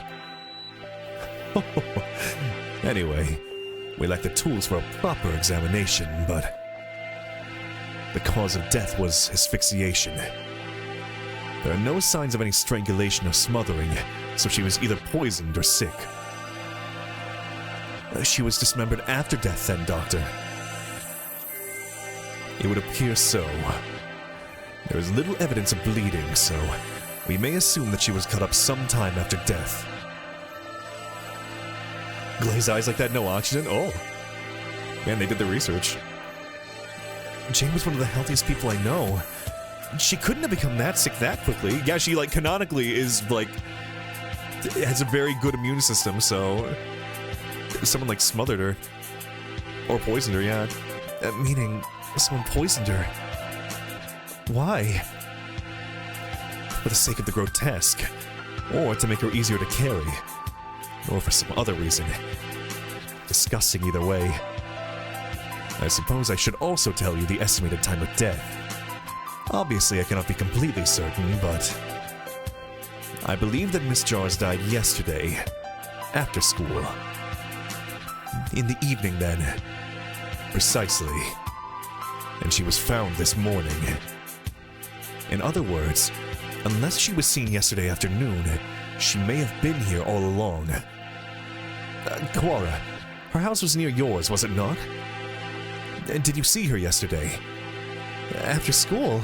Anyway, we lack the tools for a proper examination, but the cause of death was asphyxiation. There are no signs of any strangulation or smothering, so she was either poisoned or sick. She was dismembered after death then, Doctor. It would appear so. There is little evidence of bleeding, so we may assume that she was cut up sometime after death. Glazed eyes like that, no oxygen? Oh. Man, they did the research. Jane was one of the healthiest people I know. She couldn't have become that sick that quickly. Yeah, she, like, canonically is, like, has a very good immune system, so someone, like, smothered her. Or poisoned her, yeah. Meaning, someone poisoned her. Why? For the sake of the grotesque. Or to make her easier to carry. Or for some other reason. Disgusting either way. I suppose I should also tell you the estimated time of death. Obviously, I cannot be completely certain, but I believe that Miss Jars died yesterday, after school. In the evening, then. Precisely. And she was found this morning. In other words, unless she was seen yesterday afternoon, she may have been here all along. Kawara, her house was near yours, was it not? Did you see her yesterday? After school?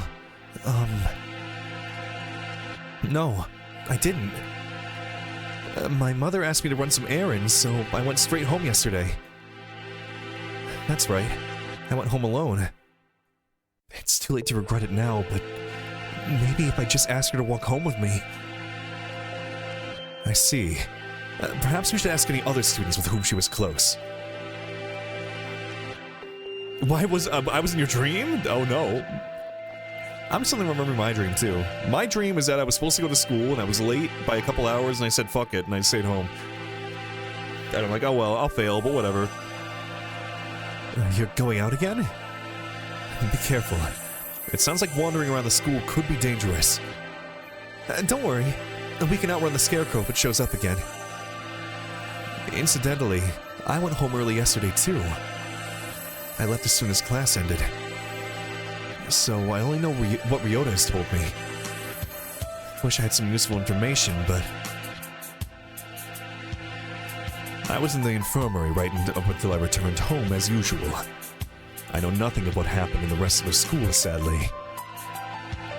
No, I didn't. My mother asked me to run some errands, so I went straight home yesterday. That's right. I went home alone. It's too late to regret it now, but maybe if I just asked her to walk home with me. I see. Perhaps we should ask any other students with whom she was close. Why was I was in your dream? Oh no. I'm suddenly remembering my dream too. My dream is that I was supposed to go to school and I was late by a couple hours and I said fuck it and I stayed home. And I'm like, oh well, I'll fail, but whatever. You're going out again? Be careful. It sounds like wandering around the school could be dangerous. Don't worry. We can outrun the scarecrow if it shows up again. Incidentally, I went home early yesterday too. I left as soon as class ended. So I only know what Ryota has told me. Wish I had some useful information, but I was in the infirmary right up until I returned home as usual. I know nothing of what happened in the rest of the school, sadly.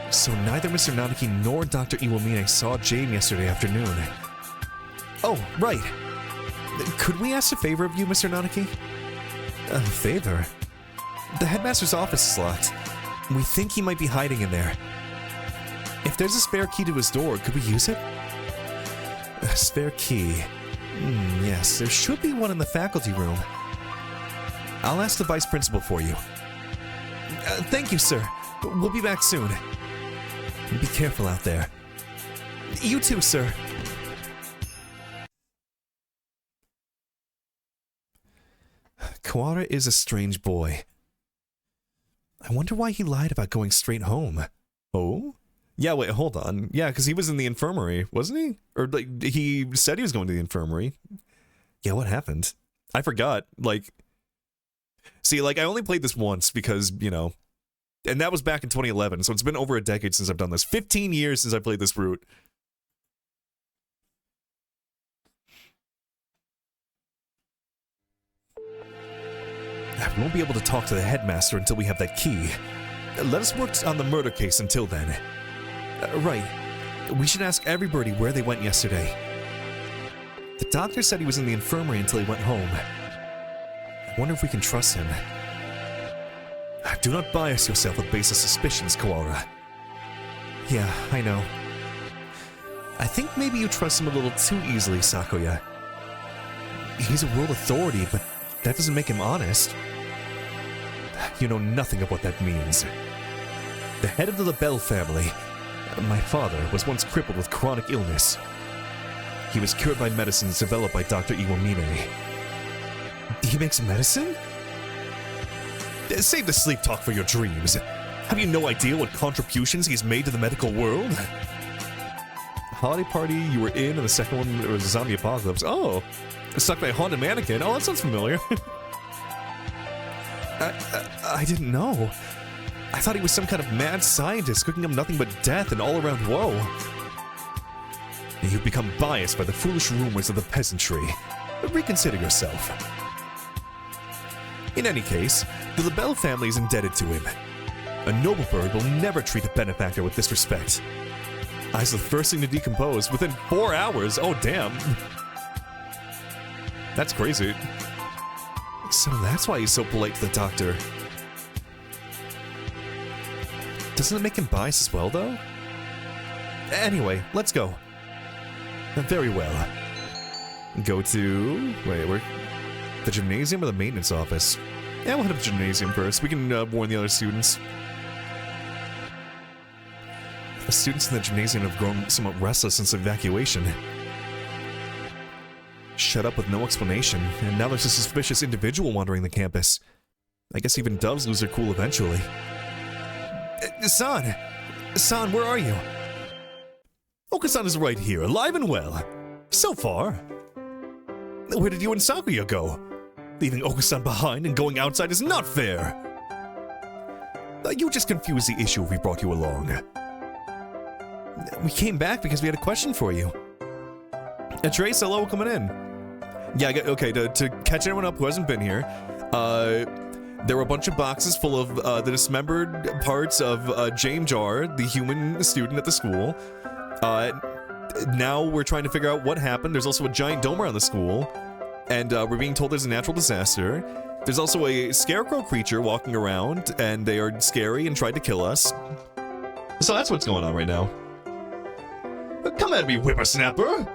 So neither Mr. Nanaki nor Dr. Iwamine saw Jane yesterday afternoon. Oh, right. Could we ask a favor of you, Mr. Nanaki? A favor? The headmaster's office is locked. We think he might be hiding in there. If there's a spare key to his door, could we use it? A spare key? Yes, there should be one in the faculty room. I'll ask the vice principal for you. Thank you, sir. We'll be back soon. Be careful out there. You too, sir. Kawara is a strange boy. I wonder why he lied about going straight home. Oh? Yeah, wait, hold on. Yeah, because he was in the infirmary, wasn't he? Or, like, he said he was going to the infirmary. Yeah, what happened? I forgot. Like, see, like, I only played this once because, you know, and that was back in 2011, so it's been over a decade since I've done this. 15 years since I played this route. We won't be able to talk to the headmaster until we have that key. Let us work on the murder case until then. Right. We should ask everybody where they went yesterday. The doctor said he was in the infirmary until he went home. I wonder if we can trust him. Do not bias yourself with baseless suspicions, Kawara. Yeah, I know. I think maybe you trust him a little too easily, Sakuya. He's a world authority, but that doesn't make him honest. You know nothing of what that means. The head of the LaBelle family, my father, was once crippled with chronic illness. He was cured by medicines developed by Dr. Iwamine. He makes medicine? Save the sleep talk for your dreams. Have you no idea what contributions he's made to the medical world? Holiday party you were in, and the second one was a zombie apocalypse. Oh, stuck by a haunted mannequin. Oh, that sounds familiar. I didn't know. I thought he was some kind of mad scientist cooking up nothing but death and all-around woe. You've become biased by the foolish rumors of the peasantry. Reconsider yourself. In any case, the LaBelle family is indebted to him. A noble bird will never treat a benefactor with disrespect. I was the first thing to decompose within 4 hours. Oh, damn. That's crazy. So that's why he's so polite to the doctor. Doesn't it make him biased as well, though? Anyway, let's go. Very well. Go to... wait, where... the gymnasium or the maintenance office? Yeah, we'll head up to the gymnasium first. We can warn the other students. The students in the gymnasium have grown somewhat restless since the evacuation. Shut up with no explanation, and now there's a suspicious individual wandering the campus. I guess even doves lose their cool eventually. San! San, where are you? Oka-san is right here, alive and well. So far. Where did you and Sakuya go? Leaving Oka-san behind and going outside is not fair. You just confused the issue if we brought you along. We came back because we had a question for you. Trace, hello, coming in. Yeah, okay, to catch anyone up who hasn't been here, there were a bunch of boxes full of the dismembered parts of James Jar, the human student at the school. Now we're trying to figure out what happened. There's also a giant dome around the school, and we're being told there's a natural disaster. There's also a scarecrow creature walking around, and they are scary and tried to kill us. So that's what's going on right now. Come at me, whippersnapper!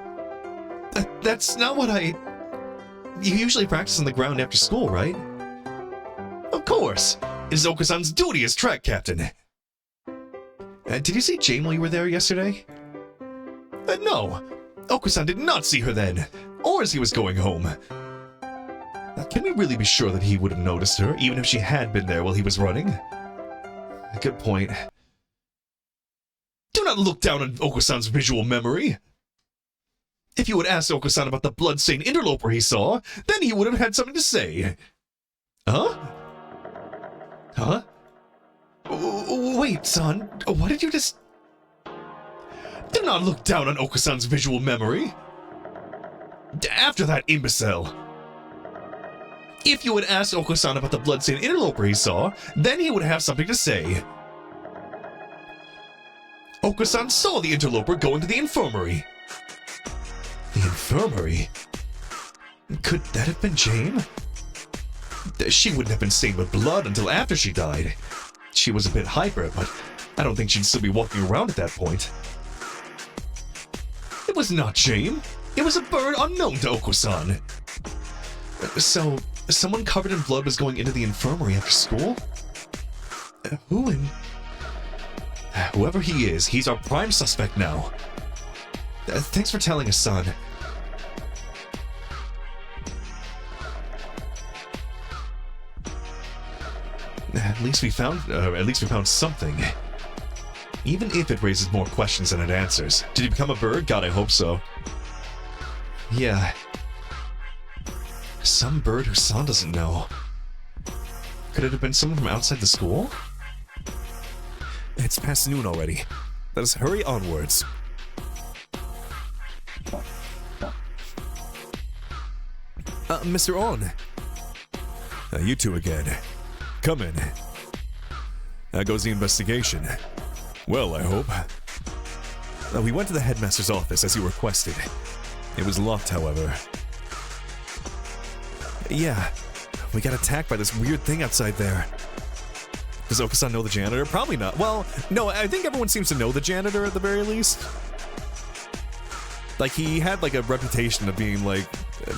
That's not what I... You usually practice on the ground after school, right? Of course! It is Oka-san's duty as track captain. Did you see Jane while you were there yesterday? No. Oka-san did not see her then, or as he was going home. Can we really be sure that he would have noticed her, even if she had been there while he was running? Good point. Do not look down on Oka-san's visual memory. If you had asked Oka-san about the blood-stained interloper he saw, then he would have had something to say. Huh? Huh? Wait, son, what did you just... Do not look down on Oka-san's visual memory. After that imbecile. If you had asked Oka-san about the blood-stained interloper he saw, then he would have something to say. Oka-san saw the interloper going to the infirmary. The infirmary? Could that have been Jane? She wouldn't have been stained with blood until after she died. She was a bit hyper, but I don't think she'd still be walking around at that point. It was not Jane. It was a bird unknown to Oko-san. So, someone covered in blood was going into the infirmary after school? Who in... Whoever he is, he's our prime suspect now. Thanks for telling us, son. At least we found something. Even if it raises more questions than it answers. Did he become a bird? God, I hope so. Yeah. Some bird who San doesn't know. Could it have been someone from outside the school? It's past noon already. Let us hurry onwards. Mr. On. You two again. Come in. How goes the investigation? Well, I hope. We went to the headmaster's office as you requested. It was locked, however. Yeah, we got attacked by this weird thing outside there. Does Oka-san know the janitor? Probably not. Well, no, I think everyone seems to know the janitor at the very least. Like, he had, like, a reputation of being, like,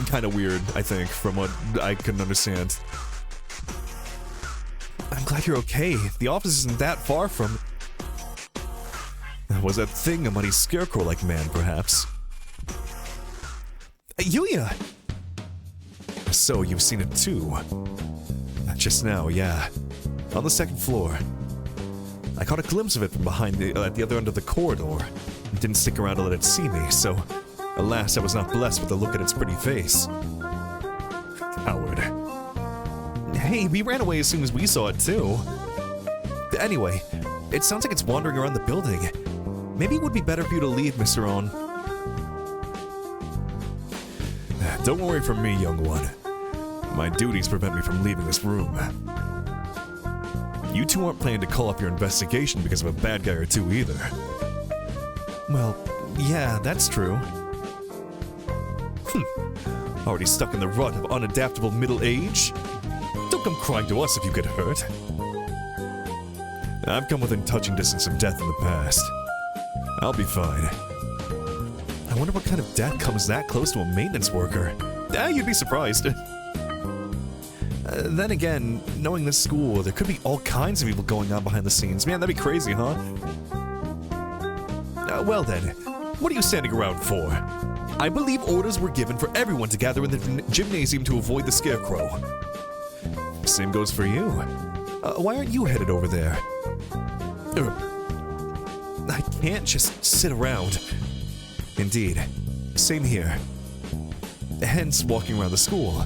kind of weird, I think, from what I couldn't understand. I'm glad you're okay. The office isn't that far from... Was that thing a muddy scarecrow-like man, perhaps? Yuya! So, you've seen it too. Just now, yeah. On the second floor. I caught a glimpse of it from behind at the other end of the corridor. It didn't stick around to let it see me, so... Alas, I was not blessed with the look at its pretty face. Coward. Hey, we ran away as soon as we saw it, too. Anyway, it sounds like it's wandering around the building. Maybe it would be better for you to leave, Mr. On. Don't worry for me, young one. My duties prevent me from leaving this room. You two aren't planning to call up your investigation because of a bad guy or two either. Well, yeah, that's true. Already stuck in the rut of unadaptable middle age? Don't come crying to us if you get hurt. I've come within touching distance of death in the past. I'll be fine. I wonder what kind of death comes that close to a maintenance worker. You'd be surprised. Then again, knowing this school, there could be all kinds of evil going on behind the scenes. Man, that'd be crazy, huh? Well then, what are you standing around for? I believe orders were given for everyone to gather in the gymnasium to avoid the scarecrow. Same goes for you. Why aren't you headed over there? I can't just sit around. Indeed. Same here. Hence, walking around the school.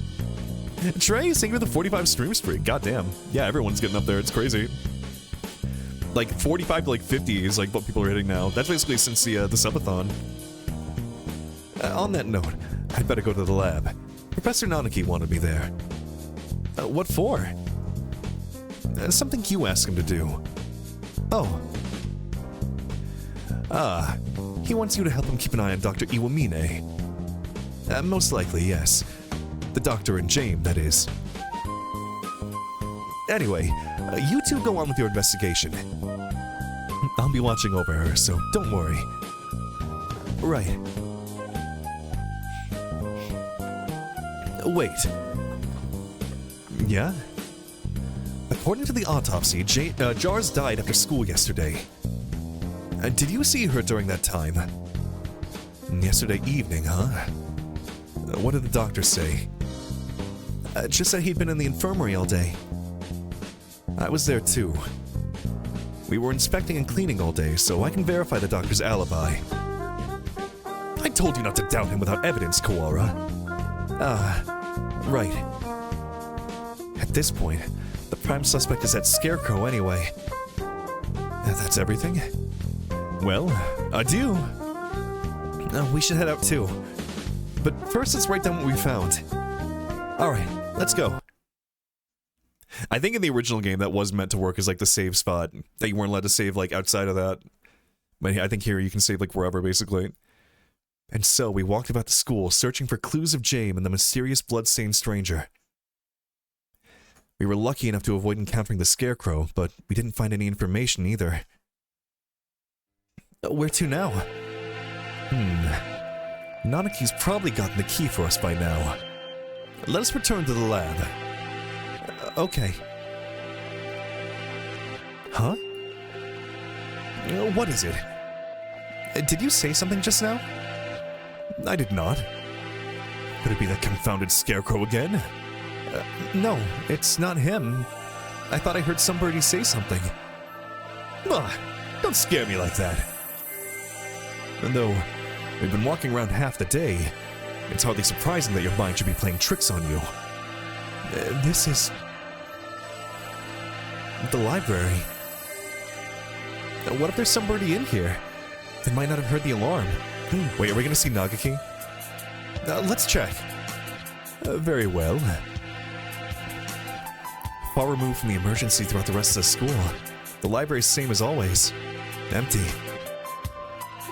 Trey, thank you for the 45 stream streak. Goddamn. Yeah, everyone's getting up there. It's crazy. Like, 45 to like 50 is like what people are hitting now. That's basically since the subathon. On that note, I'd better go to the lab. Professor Nanaki wanted me there. What for? Something you asked him to do. Oh. He wants you to help him keep an eye on Dr. Iwamine. Most likely, yes. The doctor and James, that is. Anyway, you two go on with your investigation. I'll be watching over her, so don't worry. Right. Wait. Yeah? According to the autopsy, Jars died after school yesterday. Did you see her during that time? Yesterday evening, huh? What did the doctor say? Just that he'd been in the infirmary all day. I was there too. We were inspecting and cleaning all day, so I can verify the doctor's alibi. I told you not to doubt him without evidence, Kawara. Right. At this point, the prime suspect is that scarecrow anyway. That's everything? Well, adieu. We should head out too. But first, let's write down what we found. Alright, let's go. I think in the original game that was meant to work as like the save spot. That you weren't allowed to save like outside of that. But I think here you can save like wherever basically. And so we walked about the school searching for clues of James and the mysterious blood-stained stranger. We were lucky enough to avoid encountering the scarecrow, but we didn't find any information either. Where to now? Nanaki's probably gotten the key for us by now. Let us return to the lab. Okay. Huh? What is it? Did you say something just now? I did not. Could it be that confounded scarecrow again? No, it's not him. I thought I heard somebody say something. Don't scare me like that. And though we've been walking around half the day, it's hardly surprising that your mind should be playing tricks on you. This is... the library. What if there's somebody in here? They might not have heard the alarm. Wait, are we gonna see Nagaki? Let's check. Very well. Far removed from the emergency throughout the rest of the school. The library's same as always. Empty.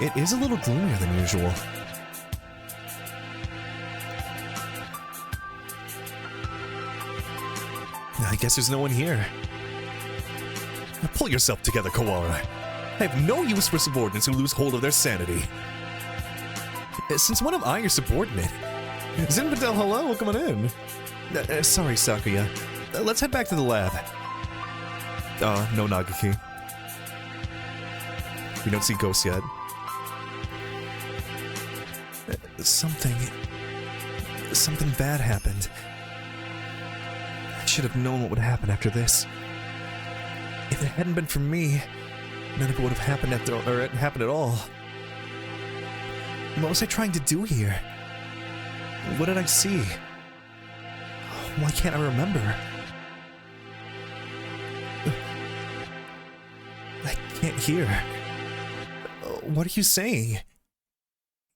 It is a little gloomier than usual. I guess there's no one here. Now pull yourself together, Kawara. I have no use for subordinates who lose hold of their sanity. Since when am I your subordinate? Zinfandel, hello, welcome on in. Sorry, Sakuya. Let's head back to the lab. No Nagaki. We don't see ghosts yet. Something bad happened. I should have known what would happen after this. If it hadn't been for me, none of it would have happened happened at all. What was I trying to do here? What did I see? Why can't I remember? I can't hear. What are you saying?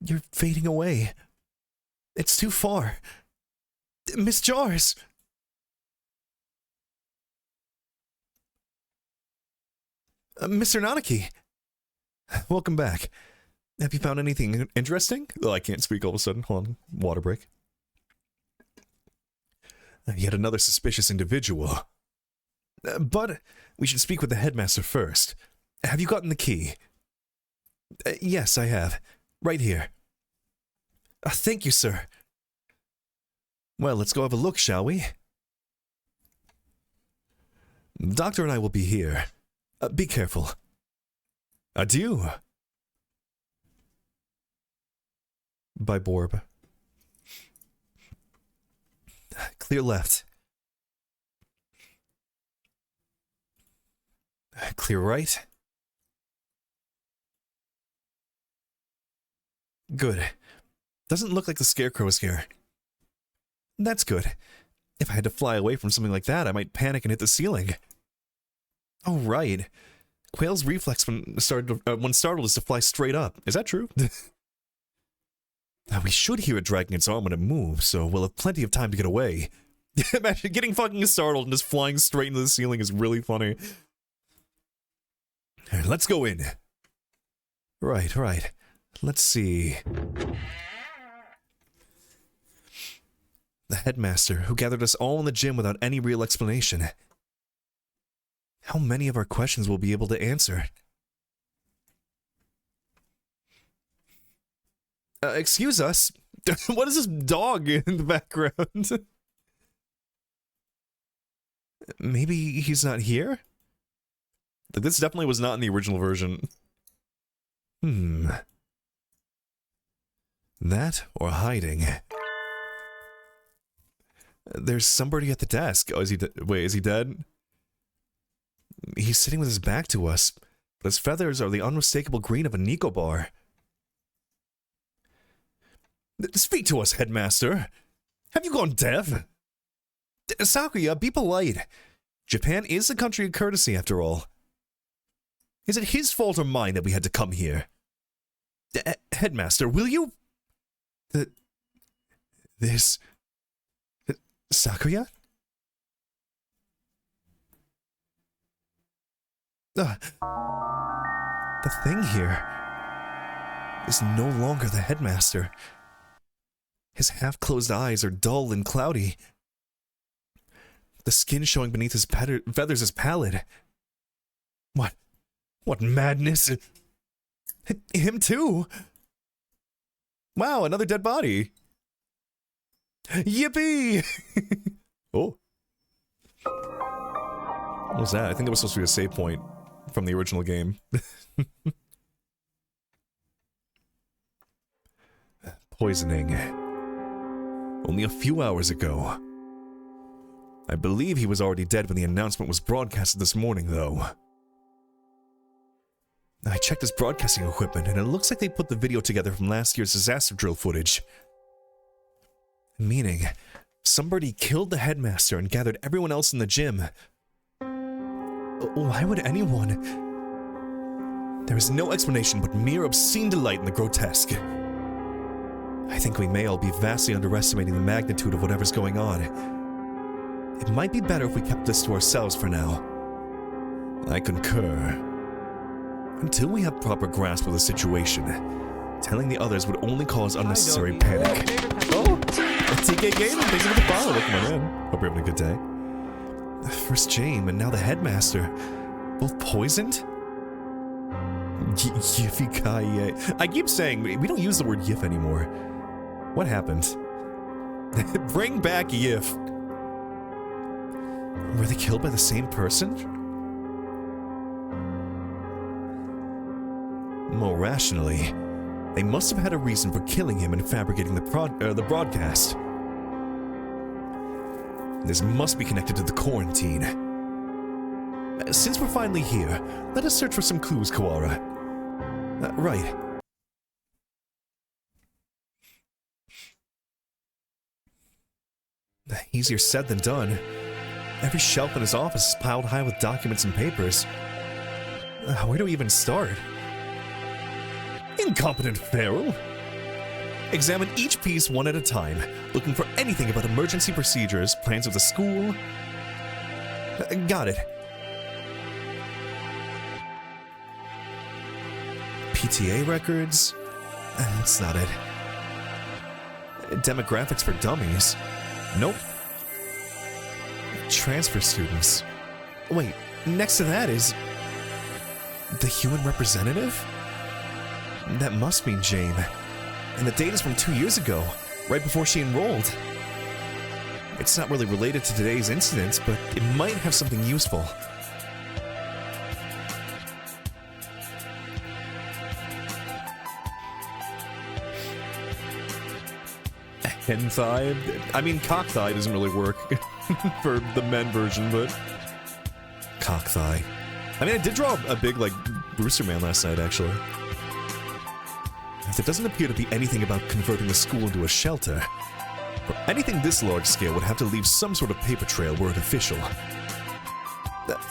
You're fading away. It's too far. Miss Jars! Mr. Nanaki! Welcome back. Have you found anything interesting? Oh, I can't speak all of a sudden. Hold on. Water break. Yet another suspicious individual. But we should speak with the headmaster first. Have you gotten the key? Yes, I have. Right here. Thank you, sir. Well, let's go have a look, shall we? The doctor and I will be here. Be careful. Adieu. By Borb. Clear left. Clear right. Good. Doesn't look like the scarecrow is here. That's good. If I had to fly away from something like that, I might panic and hit the ceiling. Oh, right. Quail's reflex when startled is to fly straight up. Is that true? We should hear it dragging its arm when it moves, so we'll have plenty of time to get away. Imagine getting fucking startled and just flying straight into the ceiling is really funny. Right, let's go in. Right. Let's see. The headmaster, who gathered us all in the gym without any real explanation. How many of our questions will be able to answer? Excuse us. What is this dog in the background? Maybe he's not here? This definitely was not in the original version. That or hiding. There's somebody at the desk. Oh, is he wait, is he dead? He's sitting with his back to us, but his feathers are the unmistakable green of a Nico bar. Speak to us, headmaster. Have you gone deaf? Sakuya, be polite. Japan is a country of courtesy, after all. Is it his fault or mine that we had to come here? Headmaster, will you... This... Sakuya? The thing here is no longer the headmaster. His half-closed eyes are dull and cloudy. The skin showing beneath his feathers is pallid. What madness? Him too? Wow, another dead body. Yippee! Oh. What was that? I think that was supposed to be a save point from the original game. Poisoning. Only a few hours ago. I believe he was already dead when the announcement was broadcasted this morning, though. I checked his broadcasting equipment, and it looks like they put the video together from last year's disaster drill footage. Meaning, somebody killed the headmaster and gathered everyone else in the gym. Why would anyone? There is no explanation but mere obscene delight in the grotesque. I think we may all be vastly underestimating the magnitude of whatever's going on. It might be better if we kept this to ourselves for now. I concur. Until we have proper grasp of the situation, telling the others would only cause unnecessary panic. Oh, TK Gaming, thanks for the follow. Welcome on in. Hope you're having a good day. First James and now the headmaster. Both poisoned? Yiffy-ki-yay. I keep saying, we don't use the word yiff anymore. What happened? Bring back Yif. Were they killed by the same person? More rationally, they must have had a reason for killing him and fabricating the broadcast. This must be connected to the quarantine. Since we're finally here, let us search for some clues, Kawara. Right. Easier said than done. Every shelf in his office is piled high with documents and papers. Where do we even start? Incompetent Feral! Examine each piece one at a time, looking for anything about emergency procedures, plans of the school. Got it. PTA records? That's not it. Demographics for dummies? Nope. Transfer students. Wait, next to that is... the human representative? That must mean Jane. And the date is from 2 years ago, right before she enrolled. It's not really related to today's incidents, but it might have something useful. Hen thigh? I mean, cock thigh doesn't really work for the men version, but... cock thigh. I mean, I did draw a big, like, Brewster Man last night, actually. There doesn't appear to be anything about converting the school into a shelter. For anything this large scale would have to leave some sort of paper trail were it official.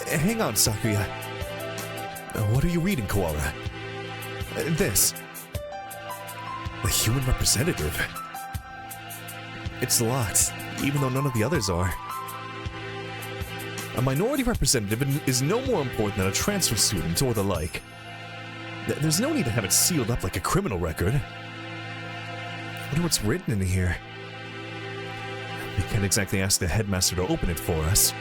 Hang on, Sakuya. What are you reading, Koala? This. The human representative. It's locked, even though none of the others are. A minority representative is no more important than a transfer student or the like. There's no need to have it sealed up like a criminal record. I wonder what's written in here. We can't exactly ask the headmaster to open it for us.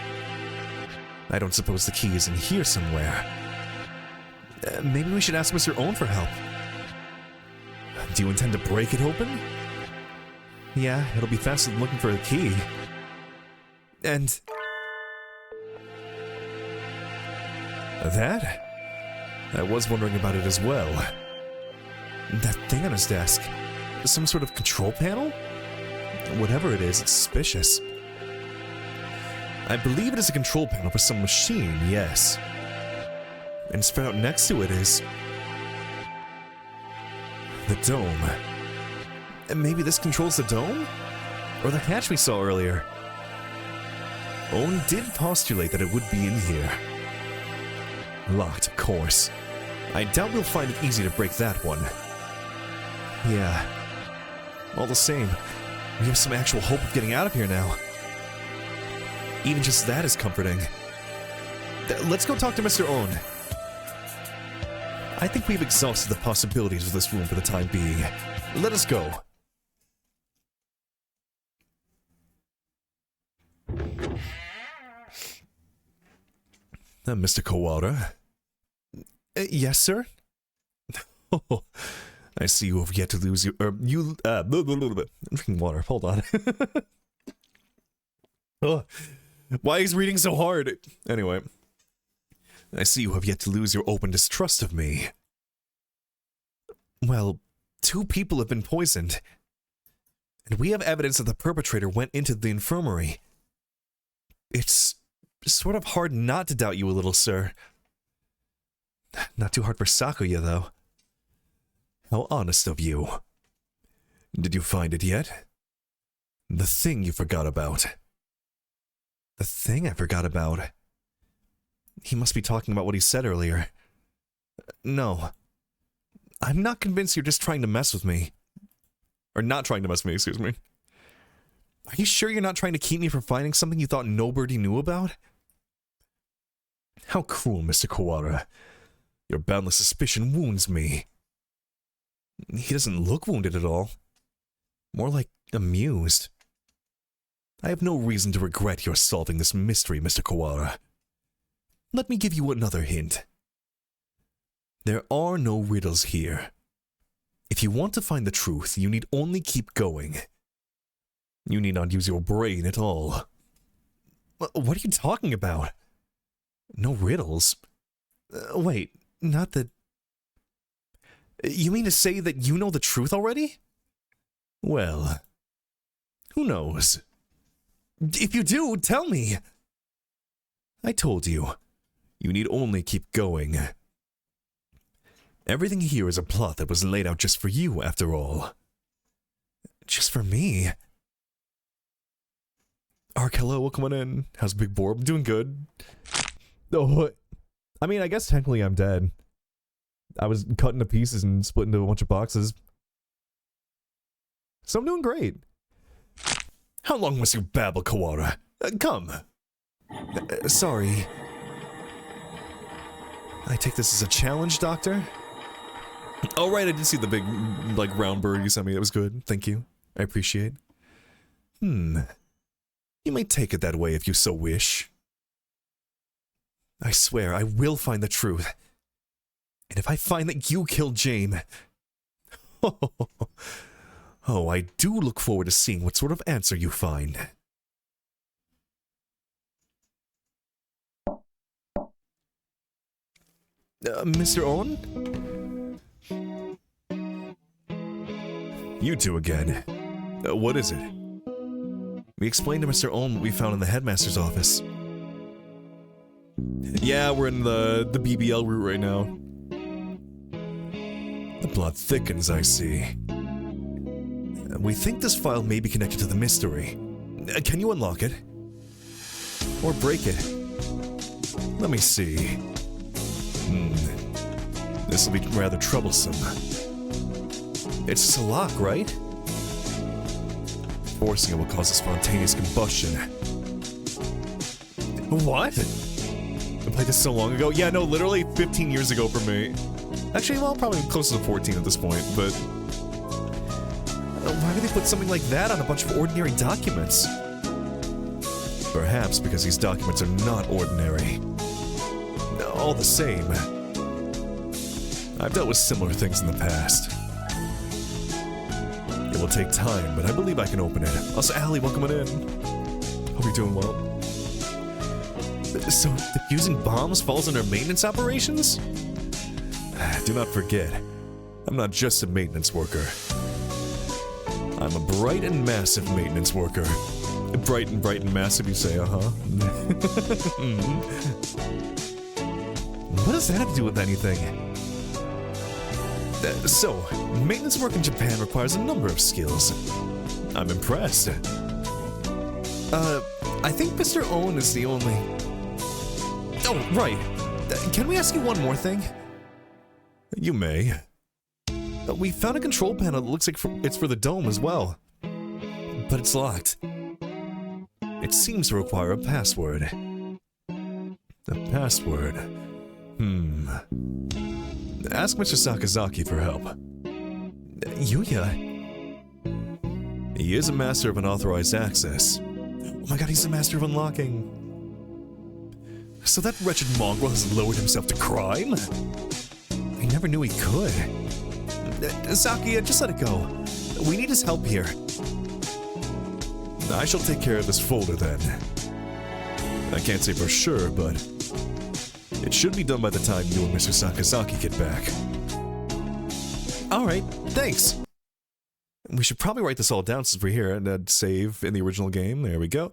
I don't suppose the key is in here somewhere. Maybe we should ask Mr. Owen for help. Do you intend to break it open? Yeah, it'll be faster than looking for a key. And... that? I was wondering about it as well. That thing on his desk. Some sort of control panel? Whatever it is, it's suspicious. I believe it is a control panel for some machine, yes. And spread out next to it is... the dome. And maybe this controls the dome? Or the hatch we saw earlier? Owen did postulate that it would be in here. Locked, of course. I doubt we'll find it easy to break that one. Yeah. All the same, we have some actual hope of getting out of here now. Even just that is comforting. Let's go talk to Mr. Owen. I think we've exhausted the possibilities of this room for the time being. Let us go. Mr. Kawara? Yes, sir? Oh, I see you have yet to lose your... I'm drinking water. Hold on. Oh, why is reading so hard? Anyway. I see you have yet to lose your open distrust of me. Well, 2 people have been poisoned. And we have evidence that the perpetrator went into the infirmary. It's sort of hard not to doubt you a little, sir. Not too hard for Sakuya, though. How honest of you. Did you find it yet? The thing you forgot about. The thing I forgot about? He must be talking about what he said earlier. No. I'm not convinced you're just trying to mess with me. Or not trying to mess with me, excuse me. Are you sure you're not trying to keep me from finding something you thought nobody knew about? How cruel, Mr. Kawara. Your boundless suspicion wounds me. He doesn't look wounded at all. More like amused. I have no reason to regret your solving this mystery, Mr. Kawara. Let me give you another hint. There are no riddles here. If you want to find the truth, you need only keep going. You need not use your brain at all. What are you talking about? No riddles? Wait, not that... You mean to say that you know the truth already? Well, who knows? If you do, tell me! I told you, you need only keep going. Everything here is a plot that was laid out just for you, after all. Just for me? Ark, hello, welcome on in. How's Big Borb? Doing good. Oh, I mean, I guess technically I'm dead. I was cut into pieces and split into a bunch of boxes. So I'm doing great. How long must you babble, Kawara? Come. Sorry. I take this as a challenge, Doctor? Oh, right, I did see the big, like, round bird you sent me. That was good. Thank you. I appreciate. You may take it that way if you so wish. I swear, I will find the truth. And if I find that you killed Jame... Oh, I do look forward to seeing what sort of answer you find. Mr. Owen? You two again. What is it? We explained to Mr. Owen what we found in the headmaster's office. Yeah, we're in the BBL route right now. The plot thickens, I see. We think this file may be connected to the mystery. Can you unlock it? Or break it? Let me see. This will be rather troublesome. It's just a lock, right? Forcing it will cause a spontaneous combustion. What? I played this so long ago? Yeah, no, literally 15 years ago for me. Actually, well, probably closer to 14 at this point, but... why would they put something like that on a bunch of ordinary documents? Perhaps because these documents are not ordinary. All the same, I've dealt with similar things in the past. It will take time, but I believe I can open it. Also, Allie, welcome on in. Hope you're doing well. So, defusing bombs falls under maintenance operations? Do not forget, I'm not just a maintenance worker. I'm a bright and massive maintenance worker. Bright and massive, you say, uh-huh. What does that have to do with anything? So, maintenance work in Japan requires a number of skills. I'm impressed. I think Mr. Owen is the only... Oh, right. Can we ask you one more thing? You may. We found a control panel that looks like it's for the dome as well. But it's locked. It seems to require a password. A password? Ask Mr. Sakazaki for help. Yuya? He is a master of unauthorized access. Oh my god, he's a master of unlocking. So that wretched mongrel has lowered himself to crime? I never knew he could. Saki, just let it go. We need his help here. I shall take care of this folder then. I can't say for sure, but it should be done by the time you and Mr. Sakazaki get back. Alright, thanks. We should probably write this all down since we're here and save in the original game. There we go.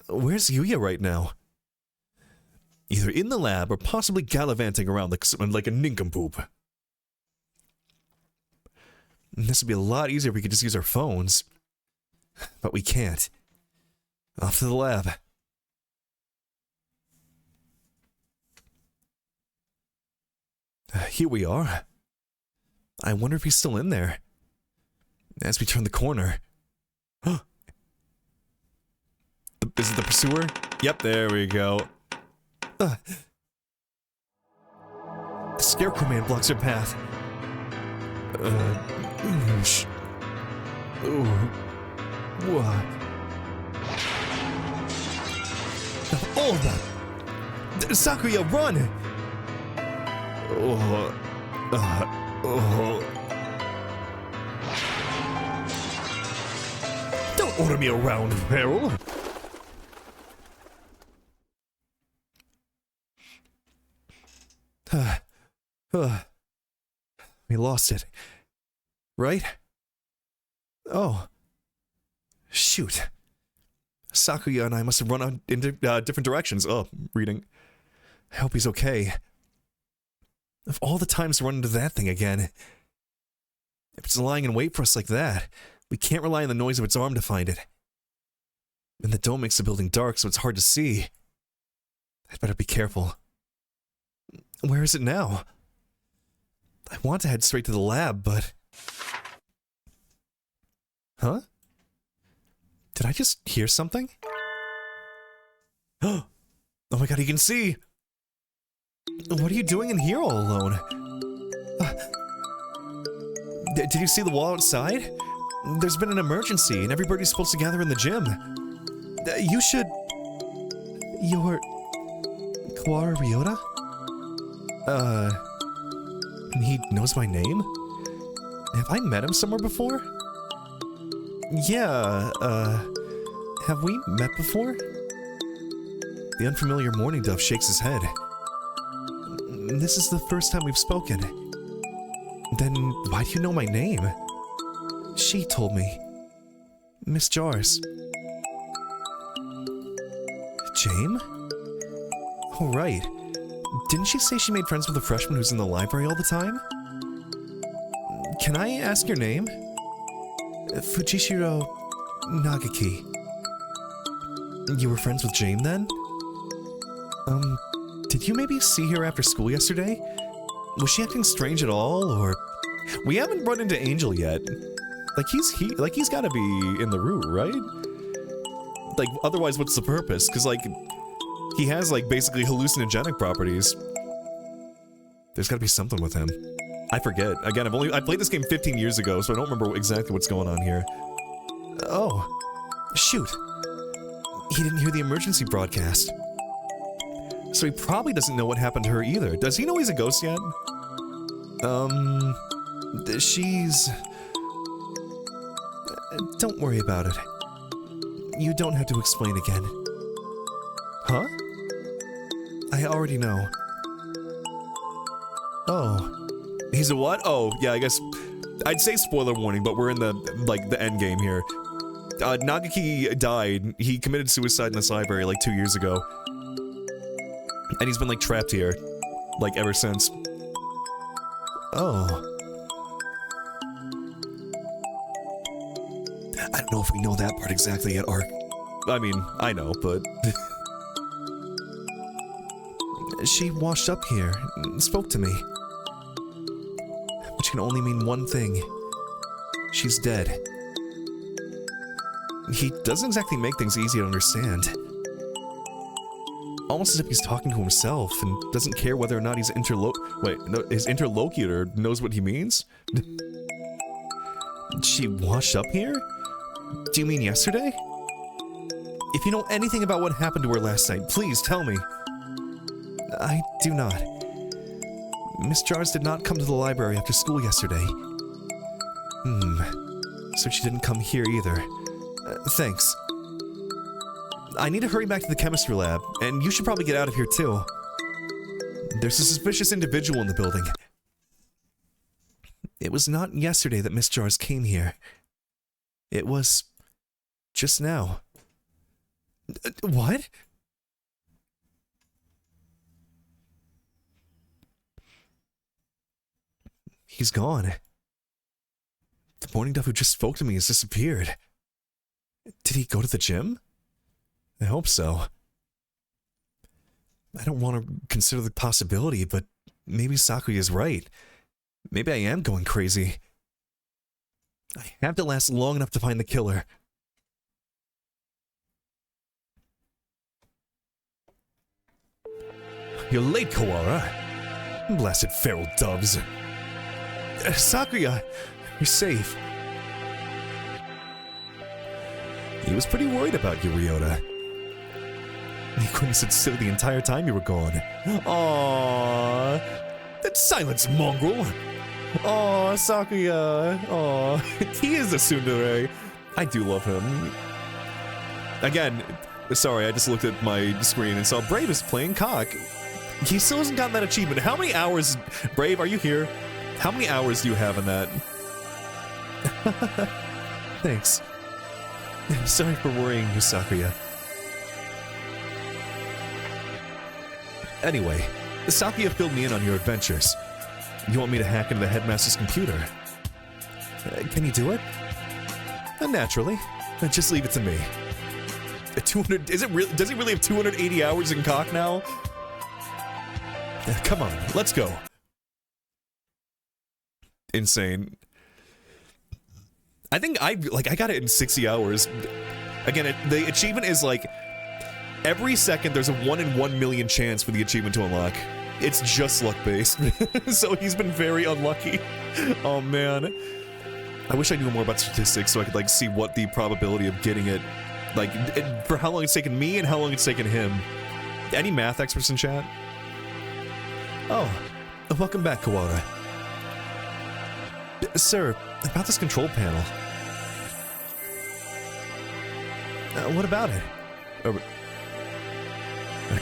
Where's Yuya right now? Either in the lab or possibly gallivanting around like a nincompoop. This would be a lot easier if we could just use our phones. But we can't. Off to the lab. Here we are. I wonder if he's still in there. As we turn the corner. Is it the pursuer? Yep, there we go. The Scarecrow Man blocks your path. What? Oh, Sakuya, run! order me around, Harold. We lost it. Right? Oh. Shoot. Sakuya and I must have run out in different directions. Oh, reading. I hope he's okay. Of all the times to run into that thing again. If it's lying in wait for us like that, we can't rely on the noise of its arm to find it. And the dome makes the building dark, so it's hard to see. I'd better be careful. Where is it now? I want to head straight to the lab, but... Huh? Did I just hear something? Oh my god, you can see! What are you doing in here all alone? Did you see the wall outside? There's been an emergency and everybody's supposed to gather in the gym. You should... You're... Kawara Ryota? He knows my name? Have I met him somewhere before? Yeah, have we met before? The unfamiliar mourning dove shakes his head. This is the first time we've spoken. Then why do you know my name? She told me. Miss Jars. Jame? Oh, right. Didn't she say she made friends with a freshman who's in the library all the time? Can I ask your name? Fujishiro Nagaki. You were friends with Jame then? Did you maybe see her after school yesterday? Was she acting strange at all, or... We haven't run into Angel yet. Like, he's gotta be in the route, right? Like, otherwise what's the purpose? Because, like, he has, like, basically hallucinogenic properties. There's gotta be something with him. I forget. Again, I played this game 15 years ago, so I don't remember exactly what's going on here. Oh. Shoot. He didn't hear the emergency broadcast. So he probably doesn't know what happened to her either. Does he know he's a ghost yet? She's... Don't worry about it. You don't have to explain again. Huh? I already know. Oh. He's a what? Oh, yeah, I guess... I'd say spoiler warning, but we're in the, like, the end game here. Nagaki died. He committed suicide in this library, like, 2 years ago. And he's been, like, trapped here. Like, ever since. Oh. I don't know if we know that part exactly yet, Ark. I mean, I know, but... She washed up here, and spoke to me. Which can only mean one thing. She's dead. He doesn't exactly make things easy to understand. Almost as if he's talking to himself, and doesn't care whether or not his his interlocutor knows what he means? She washed up here? Do you mean yesterday? If you know anything about what happened to her last night, please tell me. I do not. Miss Jars did not come to the library after school yesterday. So she didn't come here either. Thanks. I need to hurry back to the chemistry lab, and you should probably get out of here too. There's a suspicious individual in the building. It was not yesterday that Miss Jars came here. It was... just now. What? He's gone. The morning dove who just spoke to me has disappeared. Did he go to the gym? I hope so. I don't want to consider the possibility, but maybe Sakuya is right. Maybe I am going crazy. I have to last long enough to find the killer. You're late, Kawara. Blasted feral doves. Sakuya, you're safe. He was pretty worried about you, Ryota. He couldn't sit still the entire time you were gone. Aww. That silence, mongrel. Aww, Sakuya. Aww. He is a tsundere. I do love him. Again, sorry, I just looked at my screen and saw Brave is playing cock. He still hasn't gotten that achievement. How many hours... Brave, are you here? How many hours do you have in that? Thanks. I'm sorry for worrying you, Sakuya. Anyway, Sakuya filled me in on your adventures. You want me to hack into the headmaster's computer? Can you do it? Naturally. Just leave it to me. 200... Is it really... Does he really have 280 hours in cock now? Come on, let's go. Insane. I think I got it in 60 hours. Again, the achievement is like every second there's a 1 in 1 million chance for the achievement to unlock. It's just luck based. So he's been very unlucky. Oh man. I wish I knew more about statistics so I could like see what the probability of getting it, like for how long it's taken me and how long it's taken him. Any math experts in chat? Oh, welcome back, Kawara. Sir, about this control panel. What about it?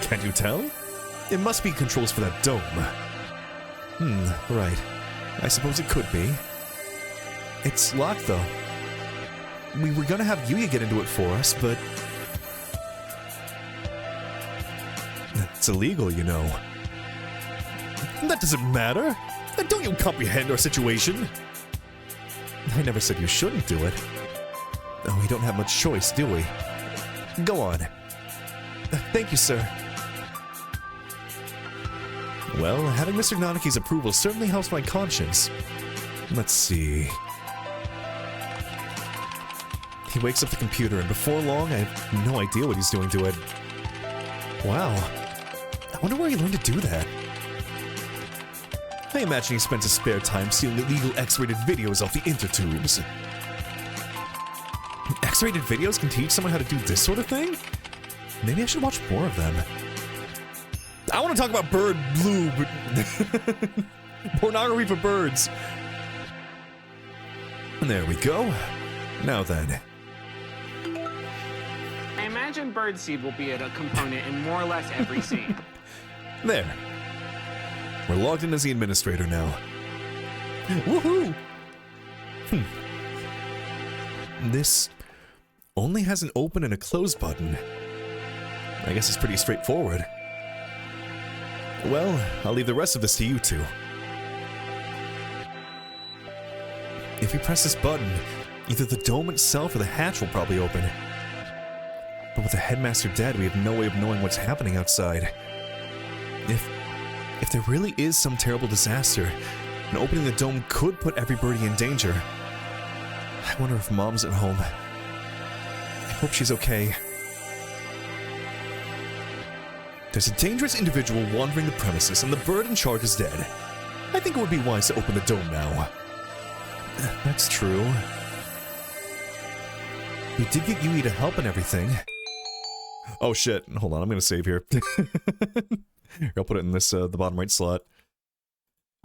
Can't you tell? It must be controls for that dome. Right. I suppose it could be. It's locked, though. We were gonna have Yuya get into it for us, but... It's illegal, you know. That doesn't matter. Don't you comprehend our situation? I never said you shouldn't do it. Oh, we don't have much choice, do we? Go on. Thank you, sir. Well, having Mr. Nanaki's approval certainly helps my conscience. Let's see... He wakes up the computer, and before long, I have no idea what he's doing to it. Wow. I wonder where he learned to do that. I imagine he spent his spare time stealing illegal X-rated videos off the intertubes. X-rated videos can teach someone how to do this sort of thing? Maybe I should watch more of them. I want to talk about bird lube. Pornography for birds. There we go. Now then. I imagine birdseed will be a component in more or less every scene. There. We're logged in as the administrator now. Woohoo! This only has an open and a close button. I guess it's pretty straightforward. Well, I'll leave the rest of this to you two. If we press this button, either the dome itself or the hatch will probably open. But with the headmaster dead, we have no way of knowing what's happening outside. If there really is some terrible disaster, and opening the dome could put every birdie in danger. I wonder if Mom's at home. I hope she's okay. There's a dangerous individual wandering the premises, and the bird in charge is dead. I think it would be wise to open the dome now. That's true. We did get Yui to help and everything. Oh shit, hold on, I'm gonna save here. Here, I'll put it in this, the bottom right slot.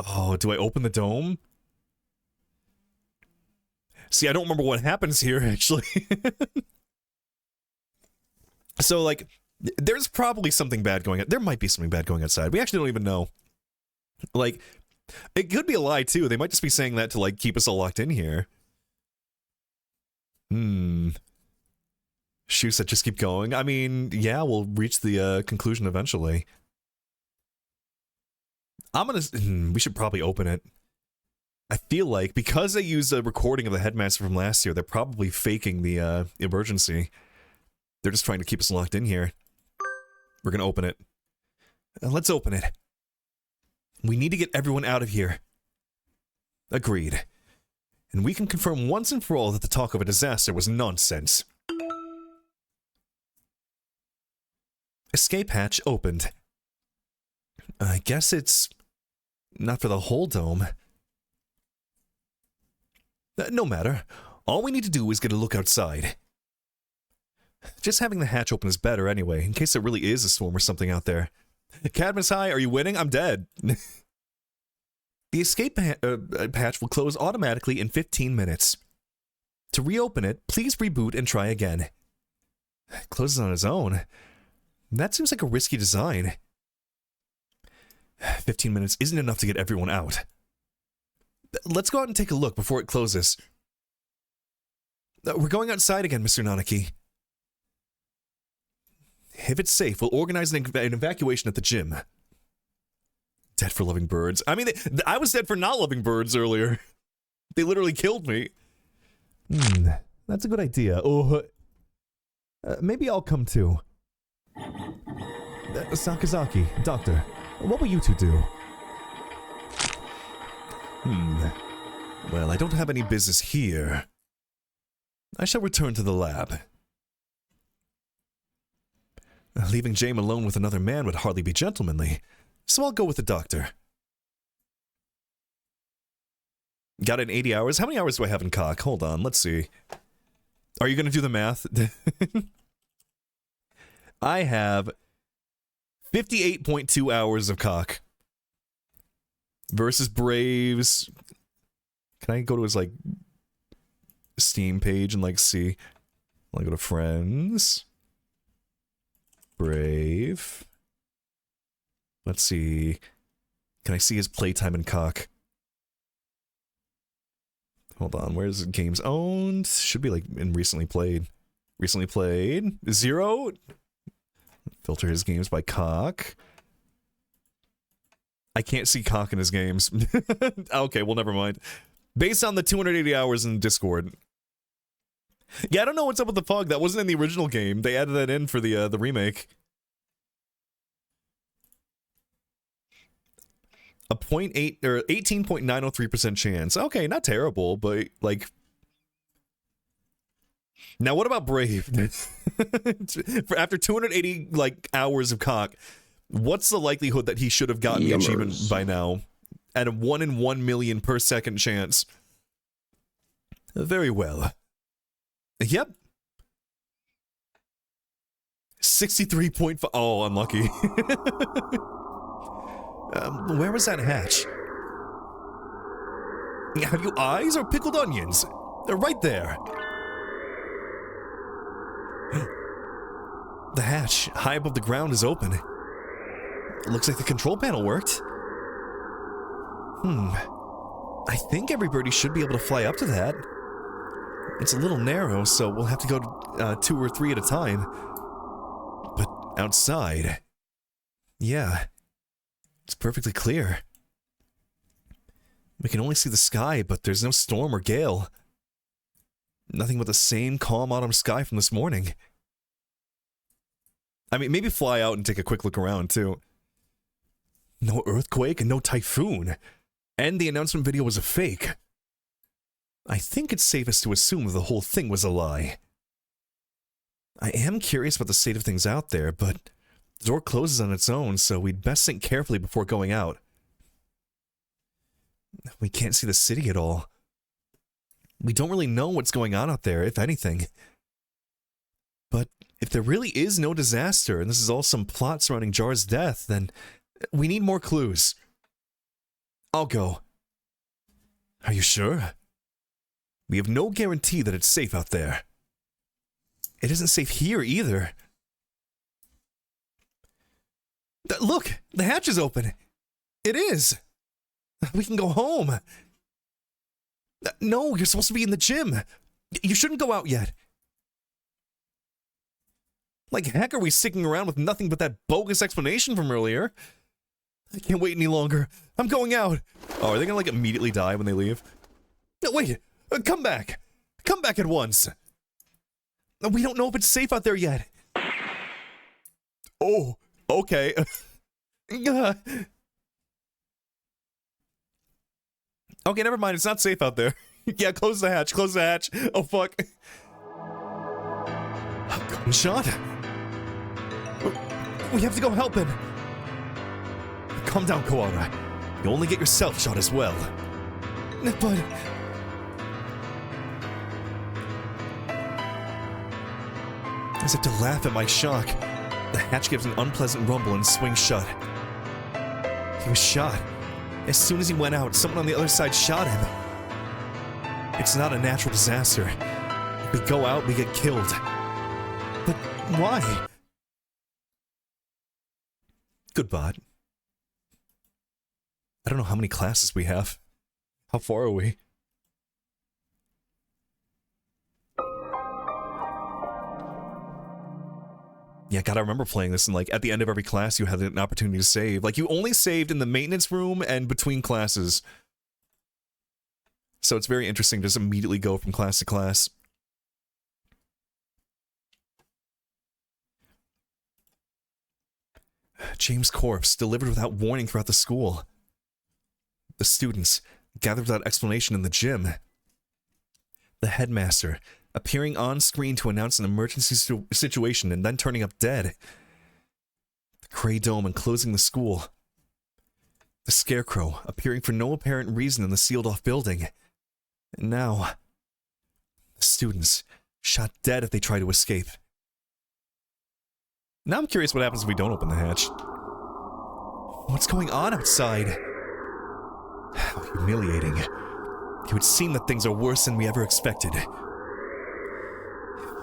Oh, do I open the dome? See, I don't remember what happens here, actually. So, like, there's probably something bad going on. There might be something bad going outside. We actually don't even know. Like, it could be a lie, too. They might just be saying that to, like, keep us all locked in here. Shoo said just keep going. I mean, yeah, we'll reach the conclusion eventually. We should probably open it. I feel like, because they used a recording of the headmaster from last year, they're probably faking the emergency. They're just trying to keep us locked in here. We're gonna open it. Let's open it. We need to get everyone out of here. Agreed. And we can confirm once and for all that the talk of a disaster was nonsense. Escape hatch opened. I guess it's not for the whole dome. No matter. All we need to do is get a look outside. Just having the hatch open is better anyway, in case there really is a storm or something out there. Cadmus High, are you winning? I'm dead. The escape hatch will close automatically in 15 minutes. To reopen it, please reboot and try again. Closes on his own. That seems like a risky design. 15 minutes isn't enough to get everyone out. Let's go out and take a look before it closes. We're going outside again, Mr. Nanaki. If it's safe, we'll organize an evacuation at the gym. Dead for loving birds. I mean, I was dead for not loving birds earlier. They literally killed me. That's a good idea. Oh, maybe I'll come too. Sakazaki, doctor, what will you two do? Well, I don't have any business here. I shall return to the lab. Leaving James alone with another man would hardly be gentlemanly, so I'll go with the doctor. Got it in 80 hours? How many hours do I have in cock? Hold on, let's see. Are you going to do the math? I have 58.2 hours of cock. Versus Braves. Can I go to his, like, Steam page and, like, see? I'll go to Friends. Brave. Let's see. Can I see his playtime in cock? Hold on, where's games owned? Should be like in recently played. Recently played. 0. Filter his games by cock. I can't see cock in his games. Okay, well, never mind. Based on the 280 hours in Discord. Yeah, I don't know what's up with the pug. That wasn't in the original game. They added that in for the remake. A 0.8 or 18.903% chance. Okay, not terrible, but like. Now, what about Brave? After 280 like hours of cock, what's the likelihood that he should have gotten the achievement by now? At a 1 in 1 million per second chance. Very well. Yep. 63.5. Oh, unlucky. Where was that hatch? Have you eyes or pickled onions? They're right there. The hatch, high above the ground, is open. It looks like the control panel worked. I think every birdie should be able to fly up to that. It's a little narrow, so we'll have to go 2 or 3 at a time. But outside... yeah. It's perfectly clear. We can only see the sky, but there's no storm or gale. Nothing but the same calm autumn sky from this morning. I mean, maybe fly out and take a quick look around, too. No earthquake and no typhoon. And the announcement video was a fake. I think it's safest to assume that the whole thing was a lie. I am curious about the state of things out there, but the door closes on its own, so we'd best think carefully before going out. We can't see the city at all. We don't really know what's going on out there, if anything. But if there really is no disaster, and this is all some plot surrounding Jar's death, then we need more clues. I'll go. Are you sure? We have no guarantee that it's safe out there. It isn't safe here either. Look! The hatch is open! It is! We can go home! No, you're supposed to be in the gym! You shouldn't go out yet! Like heck are we sticking around with nothing but that bogus explanation from earlier? I can't wait any longer. I'm going out! Oh, are they gonna like immediately die when they leave? No, wait! Come back! Come back at once! We don't know if it's safe out there yet! Oh, okay. Okay, never mind, it's not safe out there. Yeah, close the hatch, close the hatch. Oh, fuck. A gunshot? We have to go help him. Calm down, Koara. You'll only get yourself shot as well. But... as if to laugh at my shock, the hatch gives an unpleasant rumble and swings shut. He was shot. As soon as he went out, someone on the other side shot him. It's not a natural disaster. If we go out, we get killed. But Why? Good bot. I don't know how many classes we have. How far are we? Yeah, God, I remember playing this, and like at the end of every class, you had an opportunity to save. Like, you only saved in the maintenance room and between classes. So it's very interesting to just immediately go from class to class. James' corpse delivered without warning throughout the school. The students gathered without explanation in the gym. The headmaster appearing on screen to announce an emergency situation and then turning up dead. The Grey Dome enclosing the school. The Scarecrow appearing for no apparent reason in the sealed-off building. And now, the students shot dead if they try to escape. Now I'm curious what happens if we don't open the hatch. What's going on outside? How humiliating. It would seem that things are worse than we ever expected. If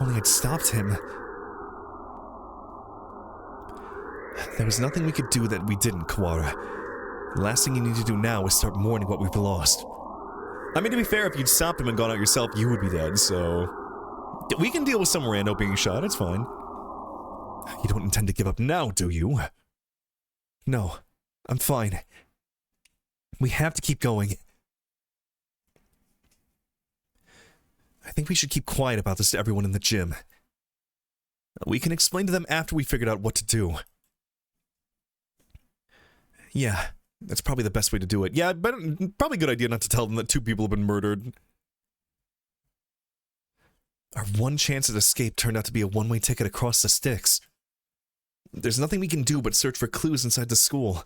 only I'd stopped him. There was nothing we could do that we didn't, Kawara. The last thing you need to do now is start mourning what we've lost. I mean, to be fair, if you'd stopped him and gone out yourself, you would be dead, so... We can deal with some rando being shot, it's fine. You don't intend to give up now, do you? No, I'm fine. We have to keep going. I think we should keep quiet about this to everyone in the gym. We can explain to them after we figured out what to do. Yeah, that's probably the best way to do it. Yeah, but probably a good idea not to tell them that 2 people have been murdered. Our one chance at escape turned out to be a one-way ticket across the sticks. There's nothing we can do but search for clues inside the school.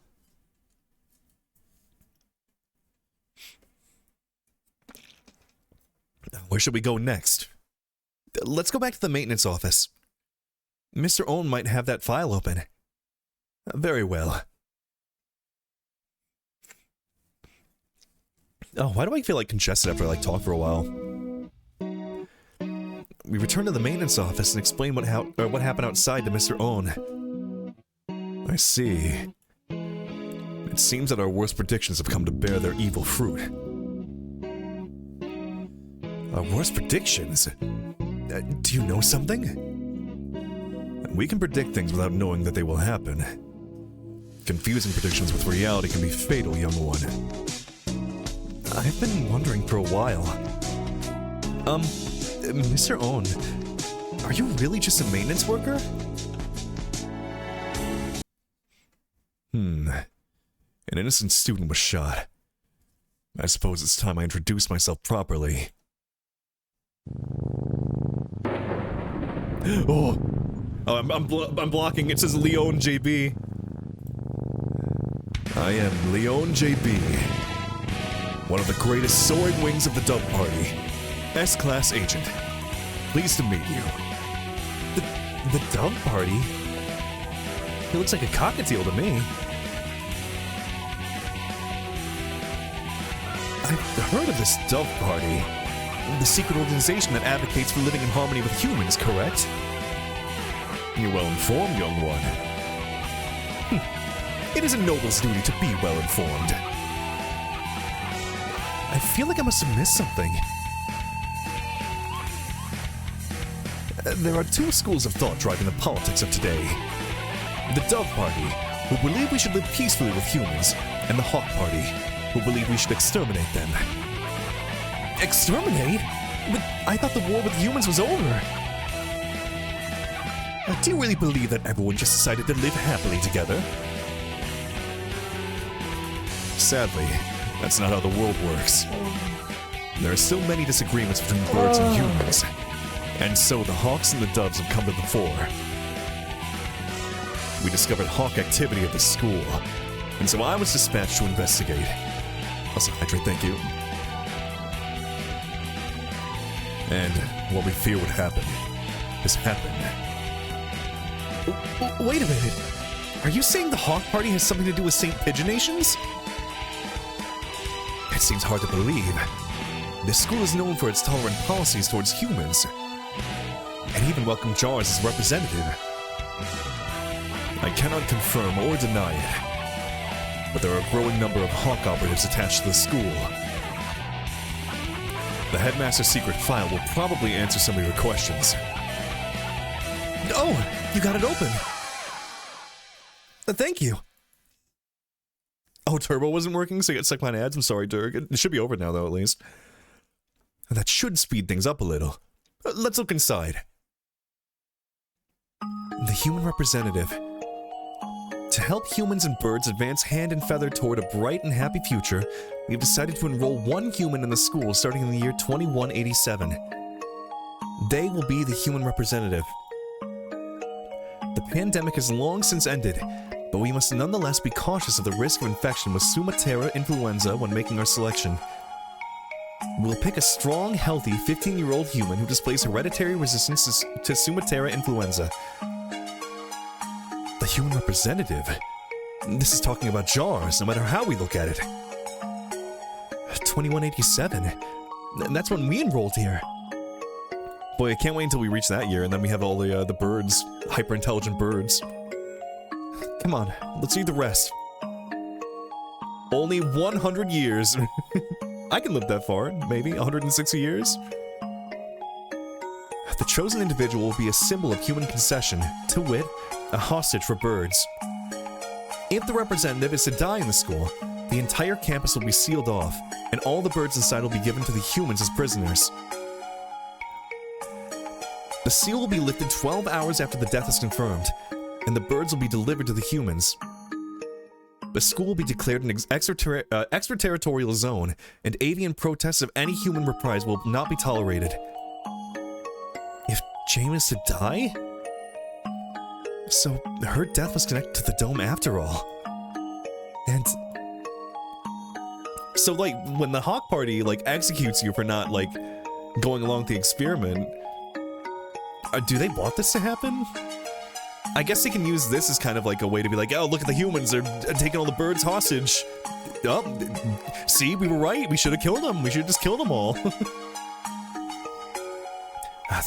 Where should we go next? Let's go back to the maintenance office. Mr. Owen might have that file open. Very well. Oh, why do I feel like congested after I talk for a while? We return to the maintenance office and explain what happened outside to Mr. Owen. I see. It seems that our worst predictions have come to bear their evil fruit. Our worst predictions? Do you know something? We can predict things without knowing that they will happen. Confusing predictions with reality can be fatal, young one. I've been wondering for a while. Mr. Owen, are you really just a maintenance worker? An innocent student was shot. I suppose it's time I introduce myself properly. I'm blocking. It says Leon JB. I am Leon JB, one of the greatest soaring wings of the Dove Party. S-Class Agent. Pleased to meet you. The Dove Party? He looks like a cockatiel to me. I've heard of this Dove Party. The secret organization that advocates for living in harmony with humans, correct? You're well informed, young one. It is a noble's duty to be well informed. I feel like I must have missed something. There are 2 schools of thought driving the politics of today. The Dove Party, who believe we should live peacefully with humans, and the Hawk Party, who believe we should exterminate them. Exterminate? But I thought the war with humans was over. Do you really believe that everyone just decided to live happily together? Sadly, that's not how the world works. There are still many disagreements between birds and humans, and so the hawks and the doves have come to the fore. We discovered hawk activity at the school, and so I was dispatched to investigate. Also, hydrate, thank you. And what we fear would happen has happened. Wait a minute. Are you saying the Hawk Party has something to do with St. Pigeonations? It seems hard to believe. This school is known for its tolerant policies towards humans. and even welcomed Jars as representative. I cannot confirm or deny it, but there are a growing number of Hawk operatives attached to the school. The headmaster's secret file will probably answer some of your questions. Oh, you got it open. Thank you. Oh, Turbo wasn't working, so you got stuck behind ads. I'm sorry, Dirk. It should be over now, though, at least. That should speed things up a little. Let's look inside. The human representative. To help humans and birds advance hand and feather toward a bright and happy future, we have decided to enroll one human in the school starting in the year 2187. They will be the human representative. The pandemic has long since ended, but we must nonetheless be cautious of the risk of infection with Sumatera influenza when making our selection. We'll pick a strong, healthy 15-year-old human who displays hereditary resistance to Sumatera influenza. The human representative? This is talking about Jars, no matter how we look at it. 2187. That's when we enrolled here. Boy, I can't wait until we reach that year, and then we have all the birds, hyper-intelligent birds. Come on, let's read the rest. Only 100 years. I can live that far, maybe 160 years. The chosen individual will be a symbol of human concession, to wit, a hostage for birds. If the representative is to die in the school, the entire campus will be sealed off, and all the birds inside will be given to the humans as prisoners. The seal will be lifted 12 hours after the death is confirmed, and the birds will be delivered to the humans. The school will be declared an extraterritorial zone, and avian protests of any human reprise will not be tolerated. If Jane is to die? So her death was connected to the dome after all. And so, like, when the Hawk Party, like, executes you for not, like, going along with the experiment, do they want this to happen? I guess they can use this as kind of like a way to be like, oh, look at the humans, they're taking all the birds hostage. Oh, see, we were right, we should have killed them, we should have just killed them all.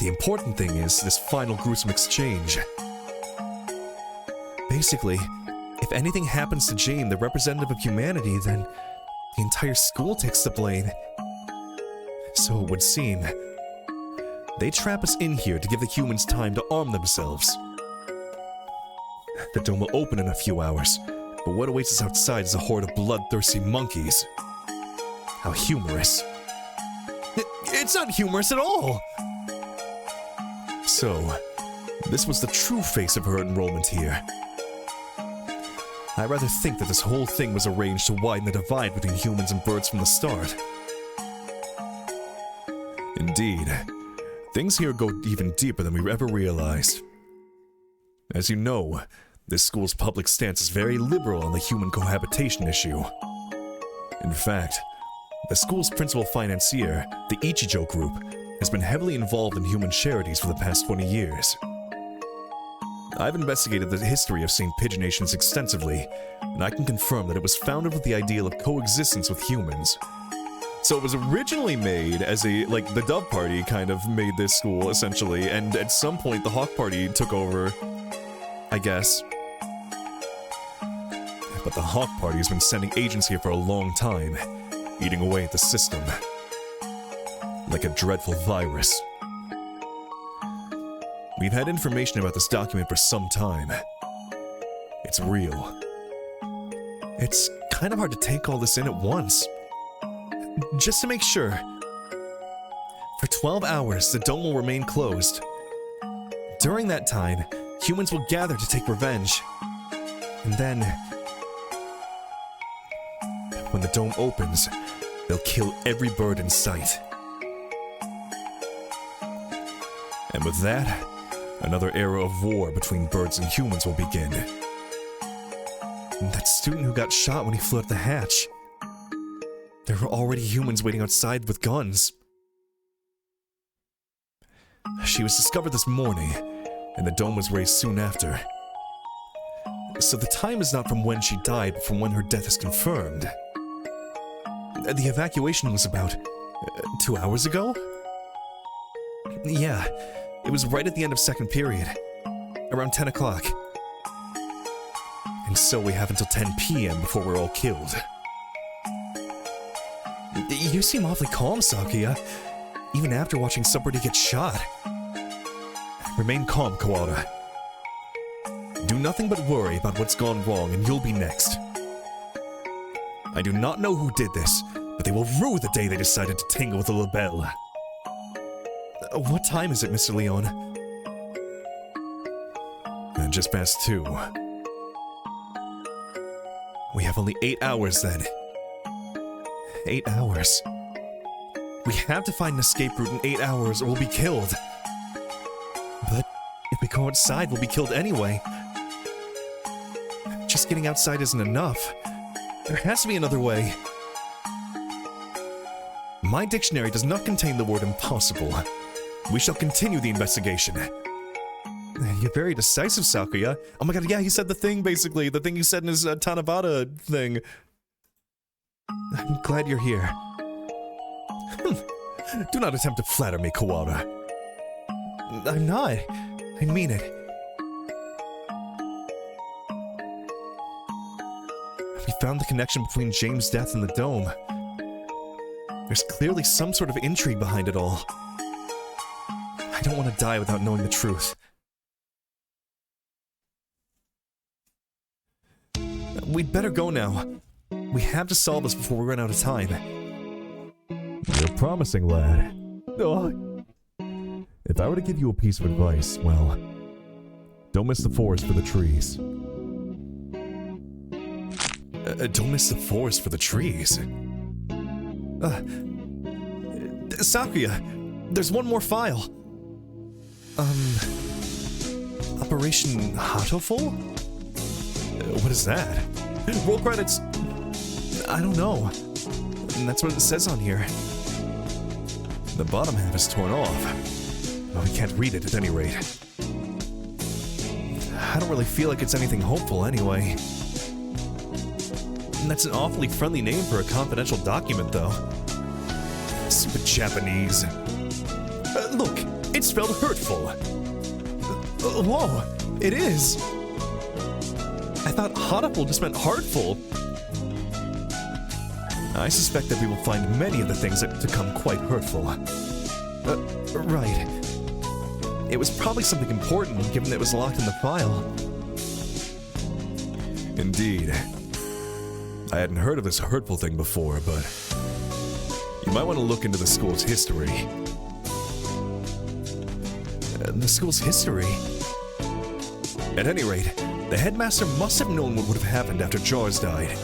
The important thing is this final gruesome exchange. Basically, if anything happens to Jane, the representative of humanity, then the entire school takes the blame. So it would seem. They trap us in here to give the humans time to arm themselves. The dome will open in a few hours, but what awaits us outside is a horde of bloodthirsty monkeys. How humorous. It's not humorous at all! So, this was the true face of her enrollment here. I rather think that this whole thing was arranged to widen the divide between humans and birds from the start. Indeed, things here go even deeper than we ever realized. As you know, this school's public stance is very liberal on the human cohabitation issue. In fact, the school's principal financier, the Ichijo Group, has been heavily involved in human charities for the past 20 years. I've investigated the history of St. Pigeonations extensively, and I can confirm that it was founded with the ideal of coexistence with humans. So it was originally made as a, like, the Dove Party kind of made this school, essentially, and at some point the Hawk Party took over, I guess. But the Hawk Party has been sending agents here for a long time, eating away at the system. Like a dreadful virus. We've had information about this document for some time. It's real. It's kind of hard to take all this in at once. Just to make sure, for 12 hours, the dome will remain closed. During that time, humans will gather to take revenge. And then, when the dome opens, they'll kill every bird in sight. And with that, another era of war between birds and humans will begin. And that student who got shot when he flew out the hatch. There were already humans waiting outside with guns. She was discovered this morning, and the dome was raised soon after. So the time is not from when she died, but from when her death is confirmed. The evacuation was about 2 hours ago? Yeah, It was right at the end of second period, around 10 o'clock. And so we have until 10 p.m. before we're all killed. You seem awfully calm, Sakuya, even after watching somebody get shot. Remain calm, Kawara. Do nothing but worry about what's gone wrong and you'll be next. I do not know who did this, but they will rue the day they decided to tangle with the LaBelle. What time is it, Mr. Leon? Just past 2. We have only 8 hours then. 8 hours. We have to find an escape route in 8 hours or we'll be killed. But if we go outside, we'll be killed anyway. Just getting outside isn't enough. There has to be another way. My dictionary does not contain the word impossible. We shall continue the investigation. You're very decisive, Sakuya. Oh my god, yeah, he said the thing, basically. The thing he said in his Tanabata thing. I'm glad you're here. Do not attempt to flatter me, Kawara. I'm not. I mean it. We found the connection between James' death and the dome. There's clearly some sort of intrigue behind it all. I don't want to die without knowing the truth. We'd better go now. We have to solve this before we run out of time. You're promising, lad. Oh. If I were to give you a piece of advice, well, don't miss the forest for the trees. Don't miss the forest for the trees? Sakuya, there's one more file. Operation Hatoful? What is that? Roll credits. I don't know. And that's what it says on here. The bottom half is torn off. Well, we can't read it at any rate. I don't really feel like it's anything hopeful anyway. And that's an awfully friendly name for a confidential document, though. Stupid Japanese. Look, it's spelled hurtful. Whoa, it is. I thought Hatoful just meant heartful. I suspect that we will find many of the things that to come quite hurtful. Right. It was probably something important, given that it was locked in the file. Indeed. I hadn't heard of this hurtful thing before, but you might want to look into the school's history. The school's history? At any rate, the headmaster must have known what would have happened after Jars died.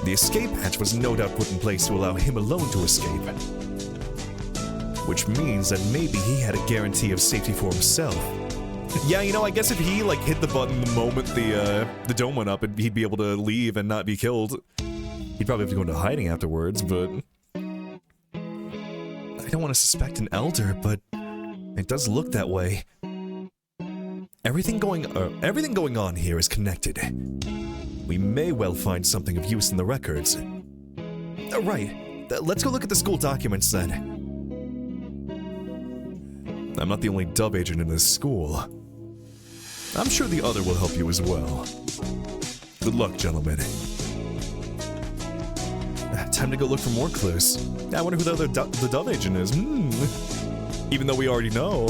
The escape hatch was no doubt put in place to allow him alone to escape. Which means that maybe he had a guarantee of safety for himself. Yeah, you know, I guess if he, hit the button the moment the dome went up, he'd be able to leave and not be killed. He'd probably have to go into hiding afterwards, but... I don't want to suspect an elder, but it does look that way. Everything going on here is connected. We may well find something of use in the records. Right. Let's go look at the school documents then. I'm not the only dub agent in this school. I'm sure the other will help you as well. Good luck, gentlemen. Time to go look for more clues. I wonder who the dub agent is. Even though we already know.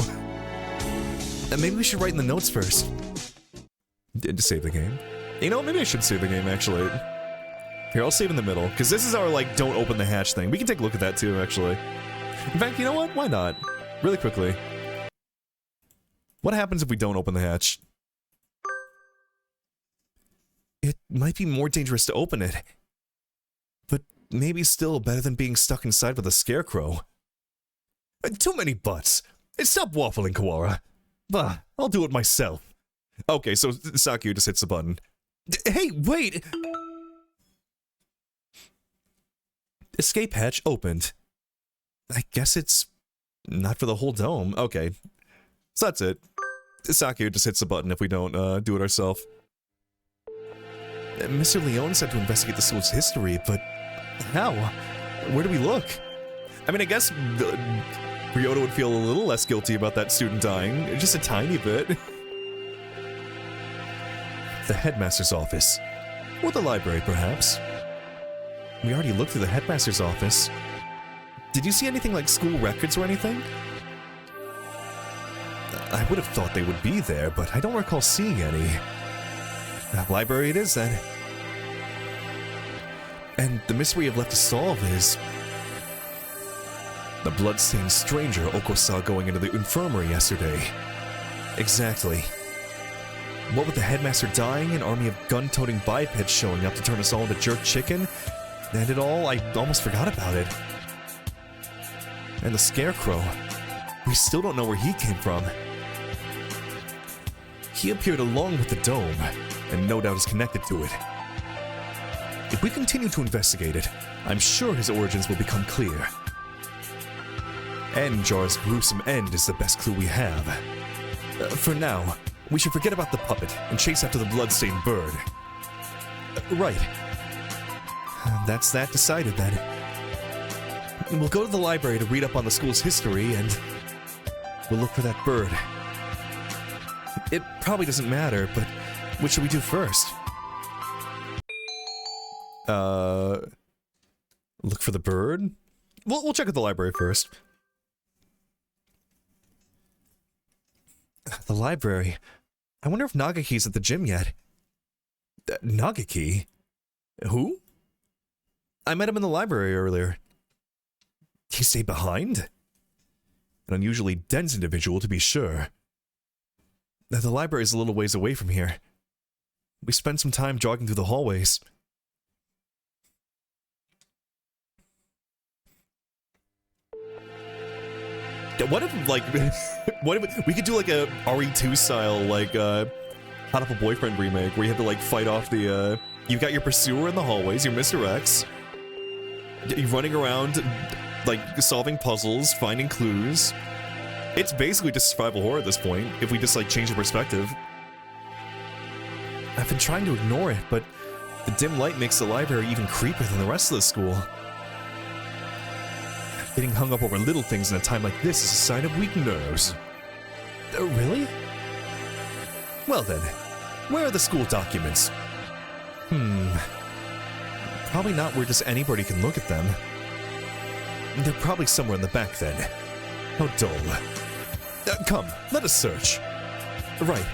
Maybe we should write in the notes first. To save the game. You know, maybe I should save the game, actually. Here, I'll save in the middle, because this is our, don't open the hatch thing. We can take a look at that, too, actually. In fact, you know what? Why not? Really quickly. What happens if we don't open the hatch? It might be more dangerous to open it. But maybe still better than being stuck inside with a scarecrow. Too many buts. Stop waffling, Kawara. Bah, I'll do it myself. Okay, so Sakuya just hits the button. Hey, wait! Escape hatch opened. I guess it's not for the whole dome. Okay. So that's it. Sakuya just hits the button if we don't do it ourselves. Mr. Leon said to investigate the school's history, but how? Where do we look? I mean, I guess Ryota would feel a little less guilty about that student dying, just a tiny bit. The headmaster's office. Or the library, perhaps. We already looked through the headmaster's office. Did you see anything like school records or anything? I would have thought they would be there, but I don't recall seeing any. Library it is, then. And the mystery I've left to solve is... the blood-stained stranger Oko saw going into the infirmary yesterday. Exactly. What with the headmaster dying, an army of gun-toting bipeds showing up to turn us all into jerk chicken, and it all, I almost forgot about it. And the scarecrow. We still don't know where he came from. He appeared along with the dome, and no doubt is connected to it. If we continue to investigate it, I'm sure his origins will become clear. Anjar's gruesome end is the best clue we have. For now, we should forget about the puppet and chase after the blood-stained bird. Right. That's that decided then. We'll go to the library to read up on the school's history and we'll look for that bird. It probably doesn't matter, but what should we do first? Look for the bird? We'll check out the library first. The library. I wonder if Nagaki's at the gym yet. Nagaki? Who? I met him in the library earlier. He stayed behind? An unusually dense individual, to be sure. The library is a little ways away from here. We spent some time jogging through the hallways. What if, like, what if we could do like a RE2 style, like, Hatoful Boyfriend remake, where you have to, like, fight off the, you've got your pursuer in the hallways, your Mr. X, you're running around, like, solving puzzles, finding clues. It's basically just survival horror at this point, if we just, like, change the perspective. I've been trying to ignore it, but the dim light makes the library even creepier than the rest of the school. Getting hung up over little things in a time like this is a sign of weak nerves. Really? Well then, where are the school documents? Probably not where just anybody can look at them. They're probably somewhere in the back then. How dull. Come, let us search. Right.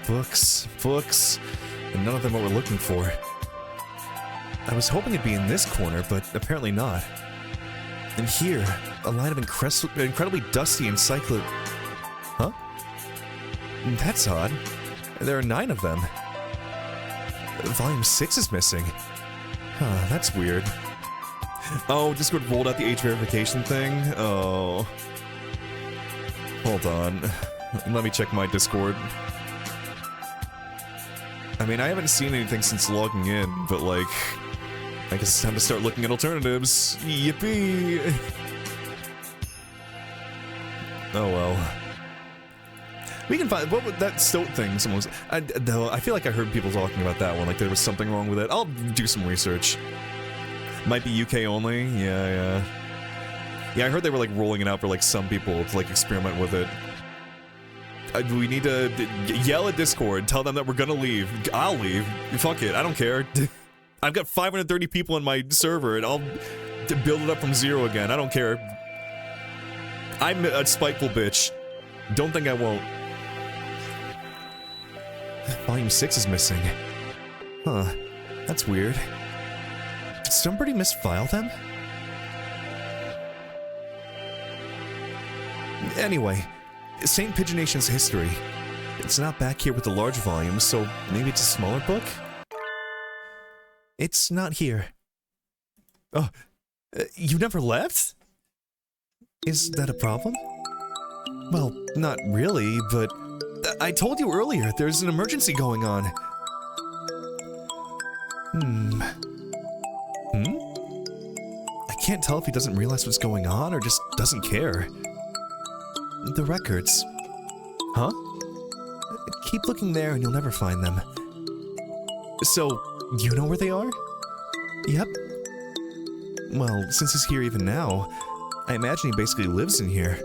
Books, and none of them what we're looking for. I was hoping it'd be in this corner, but apparently not. And here, a line of incredibly dusty encyclopedias. Huh? That's odd. There are 9 of them. Volume 6 is missing. Huh, that's weird. Oh, Discord rolled out the age verification thing? Oh. Hold on. Let me check my Discord. I mean, I haven't seen anything since logging in, but, like, I guess it's time to start looking at alternatives. Yippee! Oh well. We can find, what would that stoat thing someone was, though, I feel like I heard people talking about that one, like there was something wrong with it. I'll do some research. Might be UK only? Yeah, I heard they were, like, rolling it out for, like, some people to, like, experiment with it. We need to yell at Discord, tell them that we're gonna leave. I'll leave. Fuck it, I don't care. I've got 530 people on my server, and I'll build it up from 0 again. I don't care. I'm a spiteful bitch. Don't think I won't. Volume 6 is missing. Huh. That's weird. Did somebody misfile them? Anyway, St. Pigeonation's history. It's not back here with the large volume, so maybe it's a smaller book? It's not here. Oh, you never left? Is that a problem? Well, not really, but I told you earlier, there's an emergency going on. I can't tell if he doesn't realize what's going on or just doesn't care. The records. Huh? Keep looking there and you'll never find them. So, you know where they are? Yep. Well, since he's here even now, I imagine he basically lives in here.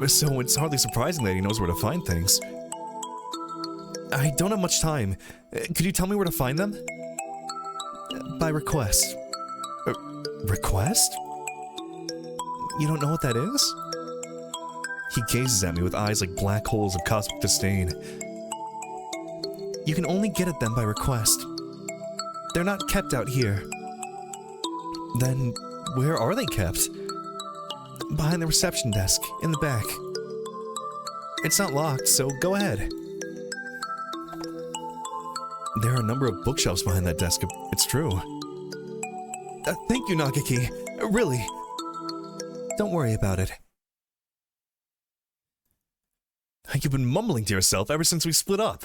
So it's hardly surprising that he knows where to find things. I don't have much time. Could you tell me where to find them? By request. Request? You don't know what that is? He gazes at me with eyes like black holes of cosmic disdain. You can only get at them by request. They're not kept out here. Then, where are they kept? Behind the reception desk, in the back. It's not locked, so go ahead. There are a number of bookshelves behind that desk, it's true. Thank you, Nagaki. Really. Don't worry about it. You've been mumbling to yourself ever since we split up.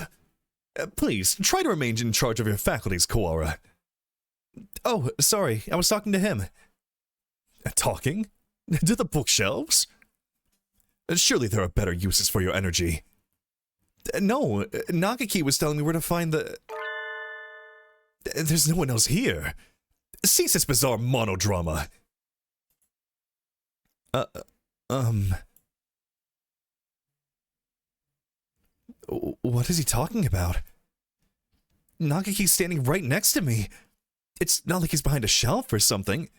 Please, try to remain in charge of your faculties, Koara. Oh, sorry, I was talking to him. Talking? To the bookshelves? Surely there are better uses for your energy. No, Nagaki was telling me where to find the... There's no one else here. Cease this bizarre monodrama. What is he talking about? Nagaki's standing right next to me. It's not like he's behind a shelf or something.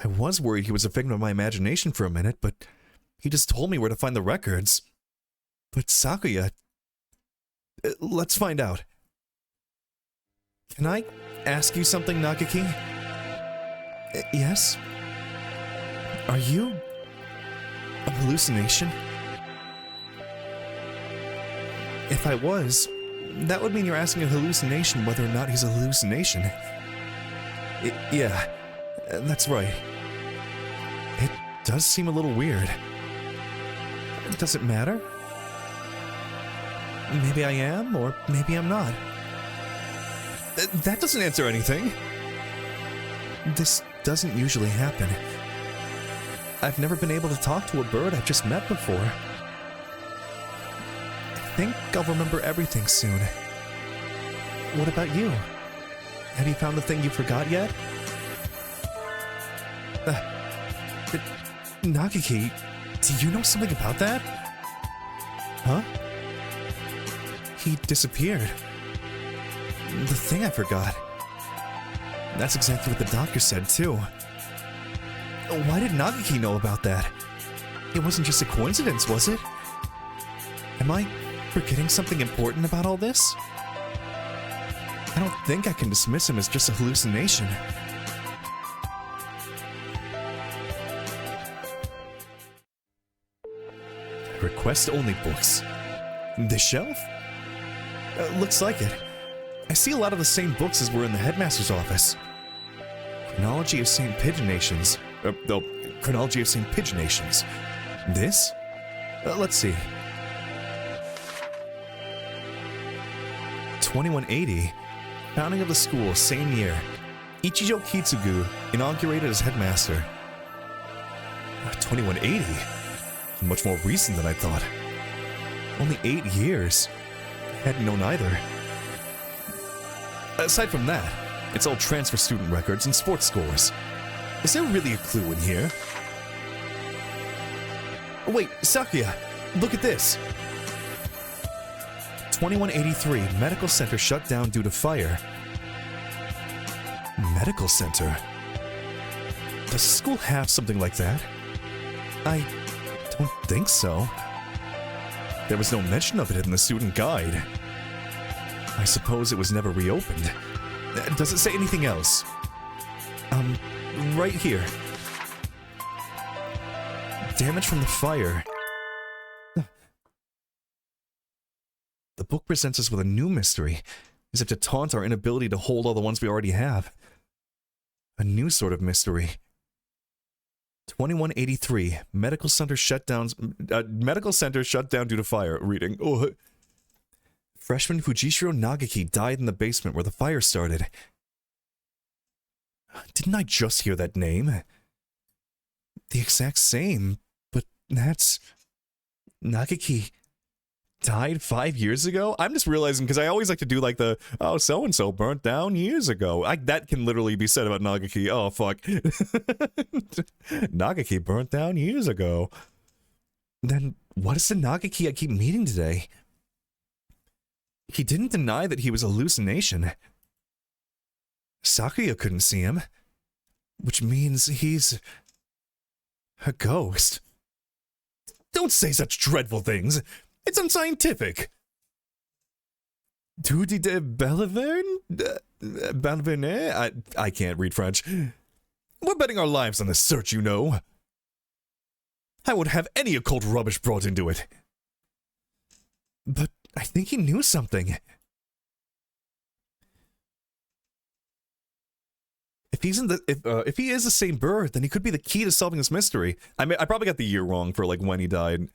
I was worried he was a figment of my imagination for a minute, but he just told me where to find the records. But Sakuya... let's find out. Can I ask you something, Nagaki? Yes? Are you... a hallucination? If I was, that would mean you're asking a hallucination whether or not he's a hallucination. Yeah, that's right. It does seem a little weird. Does it matter? Maybe I am, or maybe I'm not. That doesn't answer anything. This doesn't usually happen. I've never been able to talk to a bird I've just met before. I think I'll remember everything soon. What about you? Have you found the thing you forgot yet? Nagaki, do you know something about that? Huh? He disappeared. The thing I forgot. That's exactly what the doctor said, too. Why did Nagaki know about that? It wasn't just a coincidence, was it? Am I forgetting something important about all this? I don't think I can dismiss him as just a hallucination. Request-only books. This shelf? Looks like it. I see a lot of the same books as were in the headmaster's office. Chronology of St. Pigeonations. Chronology of St. Pigeonations. This? Let's see. 2180. Founding of the school, same year. Ichijo Kitsugu, inaugurated as headmaster. 2180? Much more recent than I thought. Only 8 years. Hadn't known either. Aside from that, it's all transfer student records and sports scores. Is there really a clue in here? Wait, Sakuya, look at this. 2183, medical center shut down due to fire. Medical center? Does the school have something like that? I don't think so. There was no mention of it in the student guide. I suppose it was never reopened. Does it say anything else? Right here. Damage from the fire. The book presents us with a new mystery, as if to taunt our inability to hold all the ones we already have. A new sort of mystery. 2183, medical center shut down due to fire. Reading. Oh. Freshman Fujishiro Nagaki died in the basement where the fire started. Didn't I just hear that name? The exact same, but that's... Nagaki died 5 years ago? I'm just realizing, because I always like to do like the, oh, so-and-so burnt down years ago. That can literally be said about Nagaki. Oh, fuck. Nagaki burnt down years ago. Then what is the Nagaki I keep meeting today? He didn't deny that he was a hallucination. Sakuya couldn't see him, which means he's a ghost. Don't say such dreadful things. It's unscientific. Tutti de Belleverne? Belleverne? I can't read French. We're betting our lives on this search, you know. I won't have any occult rubbish brought into it. But I think he knew something. If he is the same bird, then he could be the key to solving this mystery. I probably got the year wrong for like when he died.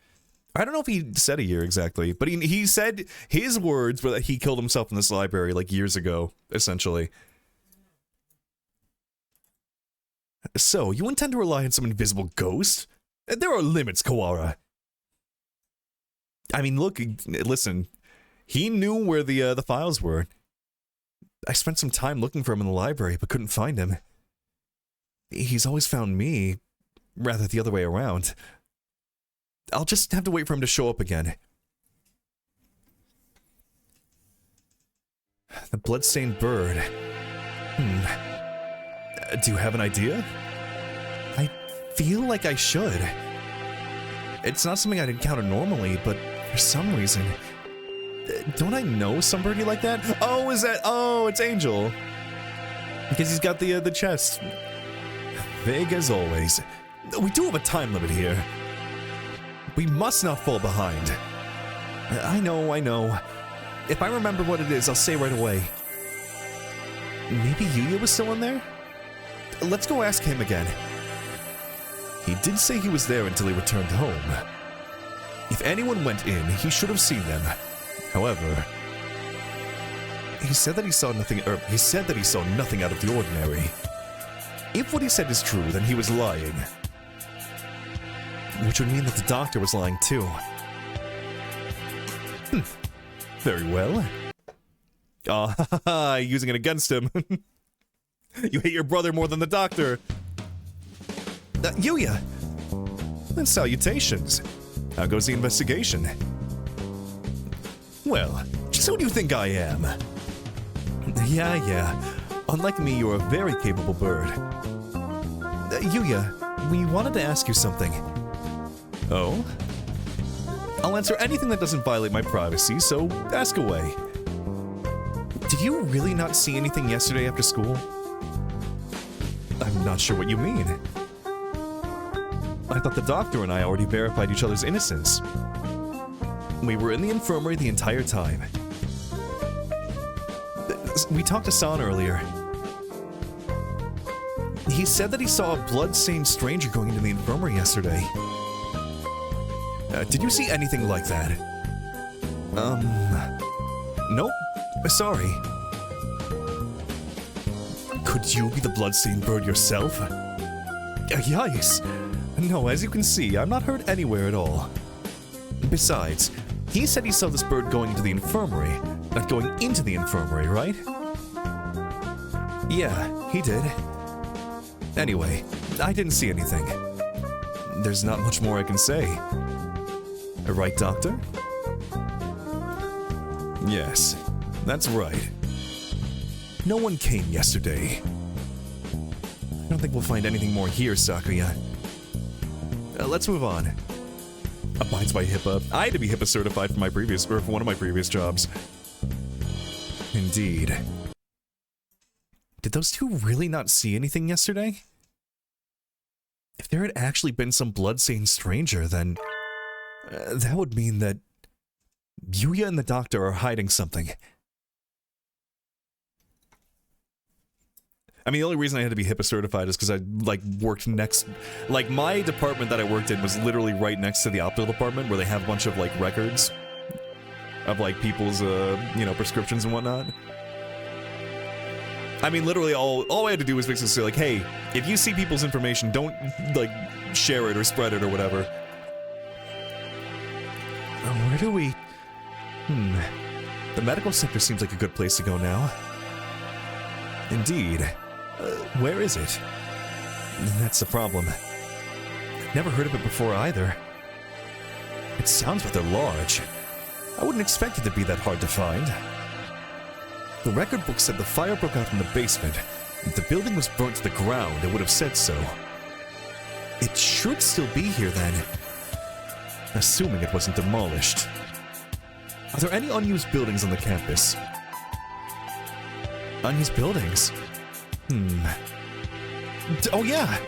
I don't know if he said a year exactly, but he said his words were that he killed himself in this library like years ago, essentially. So, you intend to rely on some invisible ghost? There are limits, Kawara. I mean, look, listen. He knew where the files were. I spent some time looking for him in the library, but couldn't find him. He's always found me, rather the other way around. I'll just have to wait for him to show up again. The bloodstained bird. Do you have an idea? I feel like I should. It's not something I'd encounter normally, but for some reason... Don't I know somebody like that? Oh, is that... Oh, it's Angel. Because he's got the chest. Vague as always. We do have a time limit here. We must not fall behind. I know. If I remember what it is, I'll say right away. Maybe Yuya was still in there? Let's go ask him again. He did say he was there until he returned home. If anyone went in, he should have seen them. However, he said that he saw nothing out of the ordinary. If what he said is true, then he was lying. Which would mean that the doctor was lying too. Very well. Using it against him. You hate your brother more than the doctor. Yuya! And salutations. How goes the investigation? Well, just who do you think I am? Yeah. Unlike me, you're a very capable bird. Yuya, we wanted to ask you something. Oh? I'll answer anything that doesn't violate my privacy, so ask away. Did you really not see anything yesterday after school? I'm not sure what you mean. I thought the doctor and I already verified each other's innocence. We were in the infirmary the entire time. We talked to San earlier. He said that he saw a blood-stained stranger going into the infirmary yesterday. Did you see anything like that? Nope. Sorry. Could you be the bloodstained bird yourself? Yes. No, as you can see, I'm not hurt anywhere at all. Besides, he said he saw this bird going into the infirmary, not going into the infirmary, right? Yeah, he did. Anyway, I didn't see anything. There's not much more I can say. Right, Doctor? Yes, that's right. No one came yesterday. I don't think we'll find anything more here, Sakuya. Let's move on. Abides by HIPAA. I had to be HIPAA certified for one of my previous jobs. Indeed. Did those two really not see anything yesterday? If there had actually been some blood-stained stranger, then that would mean that Yuya and the doctor are hiding something. I mean, the only reason I had to be HIPAA certified is because I, worked next... my department that I worked in was literally right next to the optical department, where they have a bunch of, records of, people's, prescriptions and whatnot. I mean, literally, all I had to do was basically say, hey, if you see people's information, don't, share it or spread it or whatever. Where do we The medical center seems like a good place to go now. Indeed. Where is it? That's the problem. I've never heard of it before either. It sounds rather large. I wouldn't expect it to be that hard to find. The record book said the fire broke out in the basement. If the building was burnt to the ground, it would have said so. It should still be here then, assuming it wasn't demolished. Are there any unused buildings on the campus? Unused buildings? Oh yeah,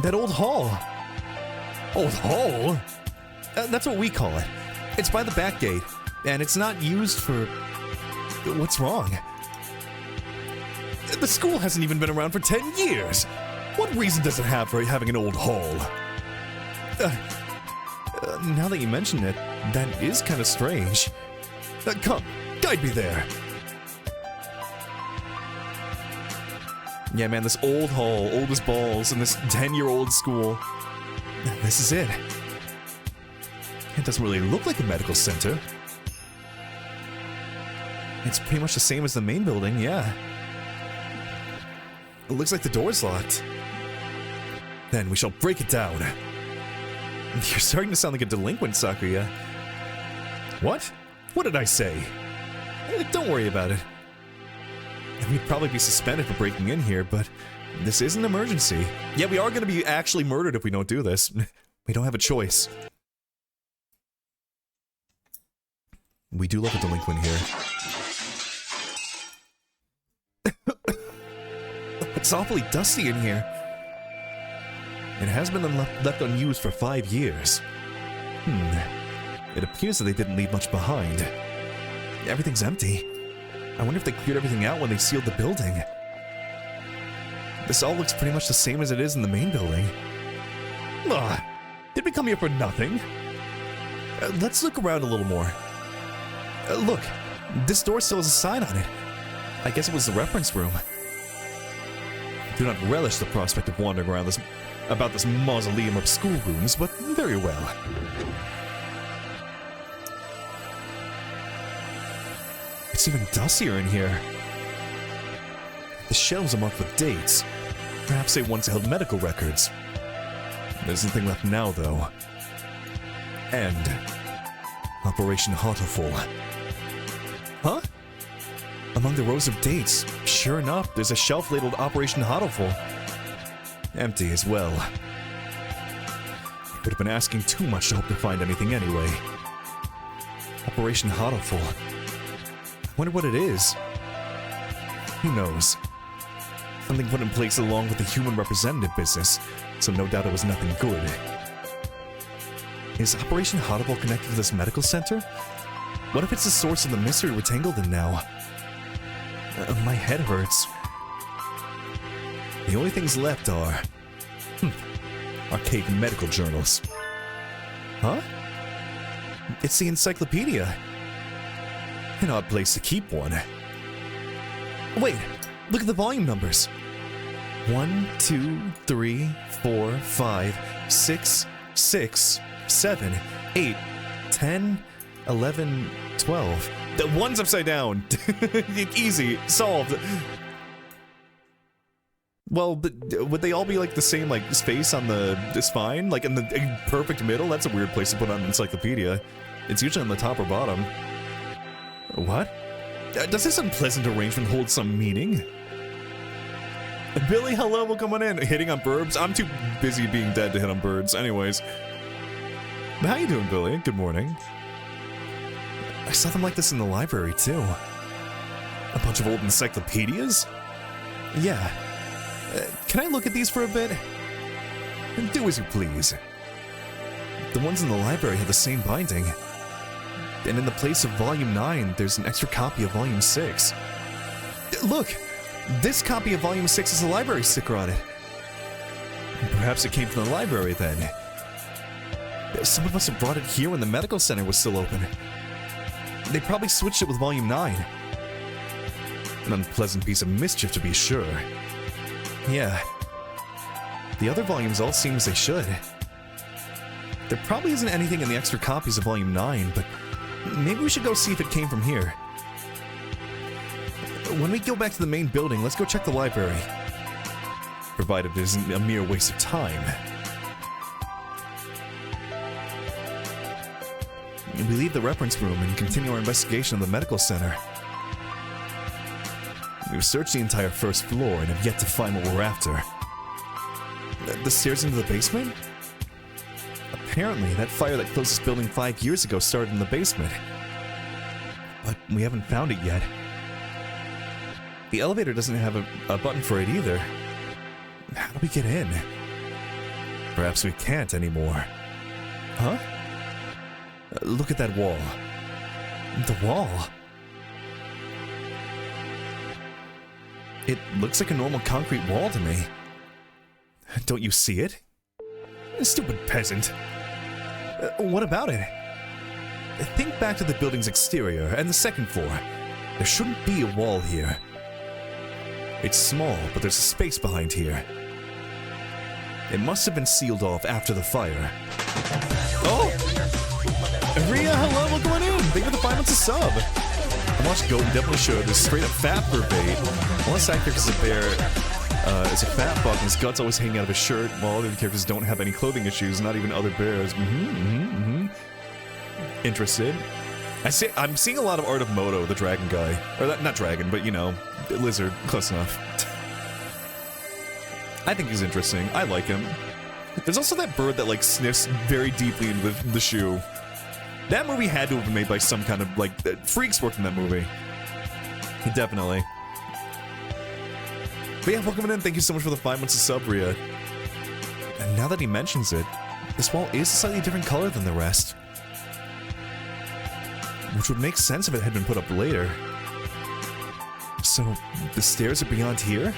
that old hall. Old hall? That's what we call it. It's by the back gate, and it's not used for... What's wrong? The school hasn't even been around for 10 years. What reason does it have for having an old hall? Now that you mention it, that is kind of strange. Come, guide me there. Yeah, man, this old hall, old as balls, in this 10-year-old school. This is it. It doesn't really look like a medical center. It's pretty much the same as the main building, yeah. It looks like the door's locked. Then we shall break it down. You're starting to sound like a delinquent, Sakuya. What? What did I say? Don't worry about it. We'd probably be suspended for breaking in here, but this is an emergency. Yeah, we are going to be actually murdered if we don't do this. We don't have a choice. We do love a delinquent here. It's awfully dusty in here. It has been left unused for 5 years. It appears that they didn't leave much behind. Everything's empty. I wonder if they cleared everything out when they sealed the building. This all looks pretty much the same as it is in the main building. Did we come here for nothing? Let's look around a little more. Look, this door still has a sign on it. I guess it was the reference room. Do not relish the prospect of wandering around about this mausoleum of schoolrooms, but very well. It's even dustier in here. The shelves are marked with dates. Perhaps they once held medical records. There's nothing left now, though. End. Operation Hatoful. Huh? Among the rows of dates, sure enough, there's a shelf labeled Operation Hatoful. Empty as well. Could have been asking too much to hope to find anything anyway. Operation Hatoful. I wonder what it is. Who knows? Something put in place along with the human representative business, so no doubt it was nothing good. Is Operation Hatoful connected to this medical center? What if it's the source of the mystery we're tangled in now? My head hurts. The only things left are... archaic medical journals. Huh? It's the encyclopedia. An odd place to keep one. Wait, look at the volume numbers. 1, 2, 3, 4, 5, 6, 6, 7, 8, 10, 11, 12. The one's upside down. Easy, solved. Well, but would they all be like the same like space on the spine? Like in the perfect middle? That's a weird place to put on an encyclopedia. It's usually on the top or bottom. What? Does this unpleasant arrangement hold some meaning? Billy, hello, welcome on in. Hitting on birds? I'm too busy being dead to hit on birds. Anyways. How you doing, Billy? Good morning. I saw them like this in the library, too. A bunch of old encyclopedias? Yeah. Can I look at these for a bit? Do as you please. The ones in the library have the same binding. And in the place of Volume 9, there's an extra copy of Volume 6. Look! This copy of Volume 6 has a library sticker on it. Perhaps it came from the library, then. Someone must have brought it here when the medical center was still open. They probably switched it with Volume 9. An unpleasant piece of mischief, to be sure. Yeah. The other volumes all seem as they should. There probably isn't anything in the extra copies of Volume 9, but Maybe we should go see if it came from here. When we go back to the main building, let's go check the library. Provided it isn't a mere waste of time. We leave the reference room and continue our investigation of the medical center. We've searched the entire first floor and have yet to find what we're after. The stairs into the basement? Apparently, that fire that closed this building 5 years ago started in the basement. But we haven't found it yet. The elevator doesn't have a button for it either. How do we get in? Perhaps we can't anymore. Huh? Look at that wall. The wall. It looks like a normal concrete wall to me. Don't you see it? Stupid peasant. What about it? Think back to the building's exterior and the second floor. There shouldn't be a wall here. It's small, but there's a space behind here. It must have been sealed off after the fire. Oh! Rhea, hello, welcome on in! Thank you for the 5 months of sub! I watched Goat and definitely showed this straight up fat for bait. Unless that character is a bear, is a fat fuck and his guts always hanging out of his shirt, while other characters don't have any clothing issues, not even other bears. Interested. I'm seeing a lot of art of Moto, the dragon guy. Or not dragon, but you know, lizard. Close enough. I think he's interesting. I like him. There's also that bird that like sniffs very deeply into the shoe. That movie had to have been made by some kind of like freaks worked in that movie. Definitely. But yeah, welcome in. Thank you so much for the 5 months of sub, Rhea. And now that he mentions it, this wall is a slightly different color than the rest. Which would make sense if it had been put up later. So, the stairs are beyond here?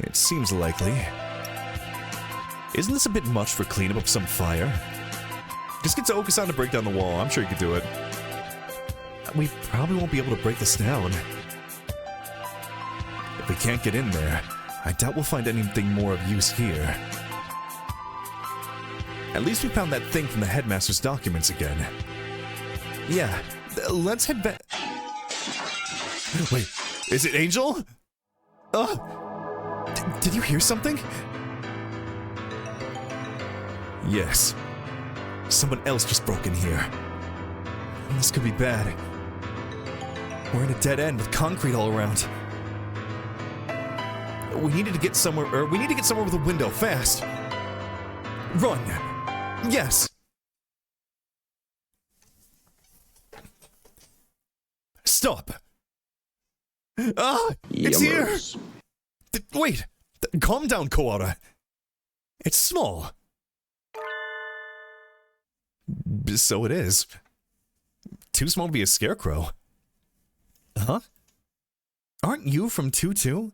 It seems likely. Isn't this a bit much for cleanup of some fire? Just get to Okusan to break down the wall. I'm sure you could do it. We probably won't be able to break this down. If we can't get in there, I doubt we'll find anything more of use here. At least we found that thing from the headmaster's documents again. Yeah, let's head back. Wait, is it Angel? Did you hear something? Yes. Someone else just broke in here. This could be bad. We're in a dead end with concrete all around. We needed to get somewhere, or we need to get somewhere with a window, fast. Run! Yes! Stop! It's here! Wait! Calm down, Koala. It's small. So it is. Too small to be a scarecrow. Huh? Aren't you from 2-2?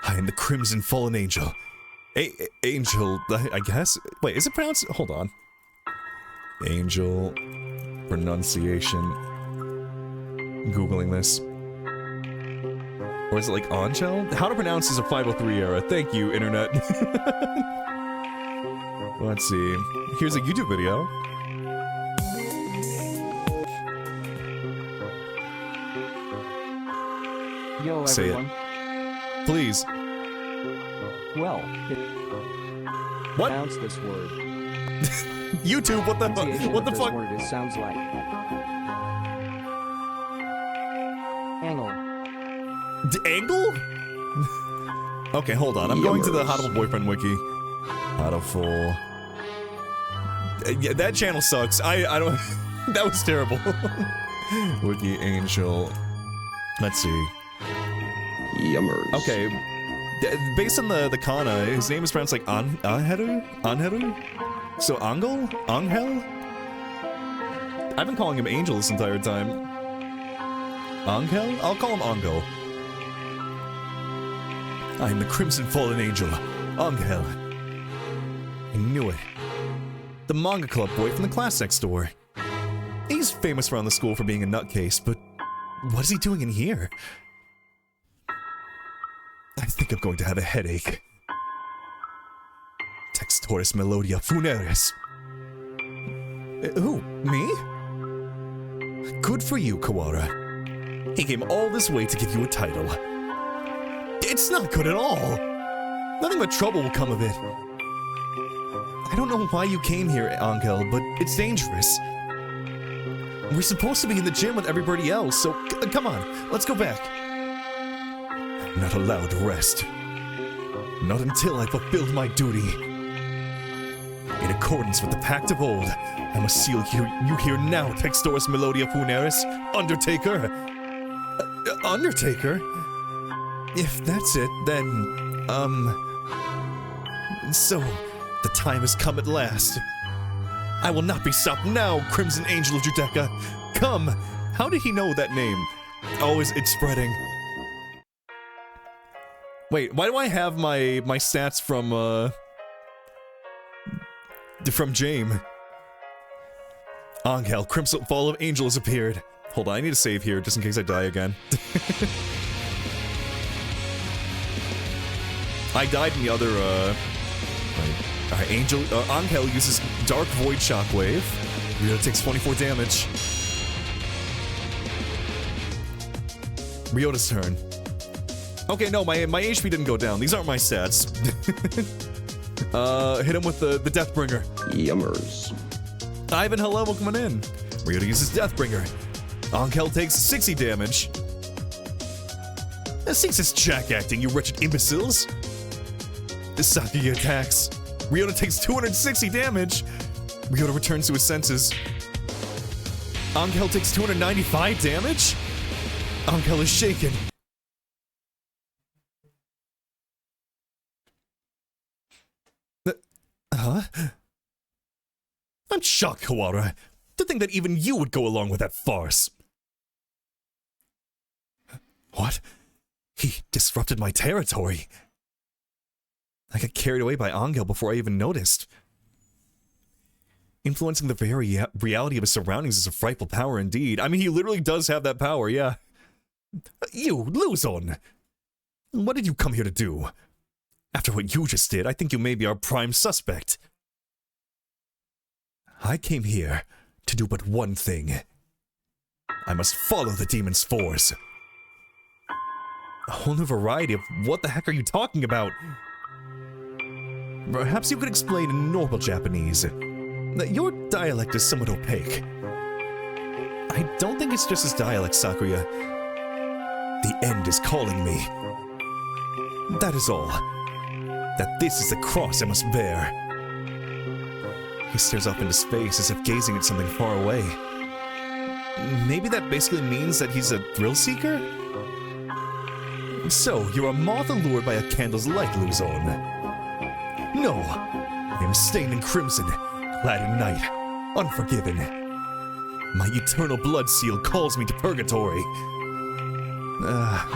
I am the Crimson Fallen Angel. Angel, I guess? Wait, is it pronounced? Hold on. Angel. Pronunciation. Googling this. Or is it like Angel? How to pronounce is a 503 era. Thank you, internet. Let's see. Here's a YouTube video. Yo, Say everyone. it. Please. Well, What? pronounce this word. YouTube, what the Pronunciation what the of fuck? This word it sounds like angle. Angle? Okay, hold on. I'm going to the Hatoful Boyfriend wiki. Hatoful. Yeah, that channel sucks. I don't. That was terrible. Wiki Angel. Let's see. Yummers. Okay. Based on the kana, his name is pronounced like Anheru? Anheru? So Angel? Angel? I've been calling him Angel this entire time. Angel? I'll call him Angel. I am the Crimson Fallen Angel. Angel. I knew it. The manga club boy from the class next door. He's famous around the school for being a nutcase, but what is he doing in here? I think I'm going to have a headache. Textoris Melodia Funeris. Who? Me? Good for you, Kawara. He came all this way to give you a title. It's not good at all. Nothing but trouble will come of it. I don't know why you came here, Angel, but it's dangerous. We're supposed to be in the gym with everybody else, so come on, let's go back. I'm not allowed to rest. Not until I fulfilled my duty. In accordance with the pact of old, I must seal you here now, Textoris Melodia Funeris, Undertaker. Undertaker? If that's it, then, so, the time has come at last. I will not be stopped now, Crimson Angel of Judecca. Come! How did he know that name? Oh, it's spreading. Wait, why do I have my stats from Jame? Angel, Crimson Fall of Angel has appeared. Hold on, I need to save here, just in case I die again. I died in the other, Alright, Angel uses Dark Void Shockwave. Ryo takes 24 damage. Ryota's turn. Okay, no, my HP didn't go down. These aren't my stats. Hit him with the Deathbringer. Yummers. Ivan, hello, welcome in. Ryota uses Deathbringer. Angel takes 60 damage. Cease this jack acting, you wretched imbeciles. Saki attacks. Ryota takes 260 damage. Ryota returns to his senses. Angel takes 295 damage. Angel is shaken. Huh? I'm shocked, Kawara. To think that even you would go along with that farce. What? He disrupted my territory. I got carried away by Angel before I even noticed. Influencing the very reality of his surroundings is a frightful power indeed. I mean, he literally does have that power, yeah. You, Luzon! What did you come here to do? After what you just did, I think you may be our prime suspect. I came here to do but one thing. I must follow the demon's force. A whole new variety of what the heck are you talking about? Perhaps you could explain in normal Japanese. Your dialect is somewhat opaque. I don't think it's just his dialect, Sakuya. The end is calling me. That is all. That this is the cross I must bear. He stares off into space as if gazing at something far away. Maybe that basically means that he's a thrill seeker? So, you're a moth allured by a candle's light, Luzon. No, I am stained in crimson, clad in night, unforgiven. My eternal blood seal calls me to purgatory.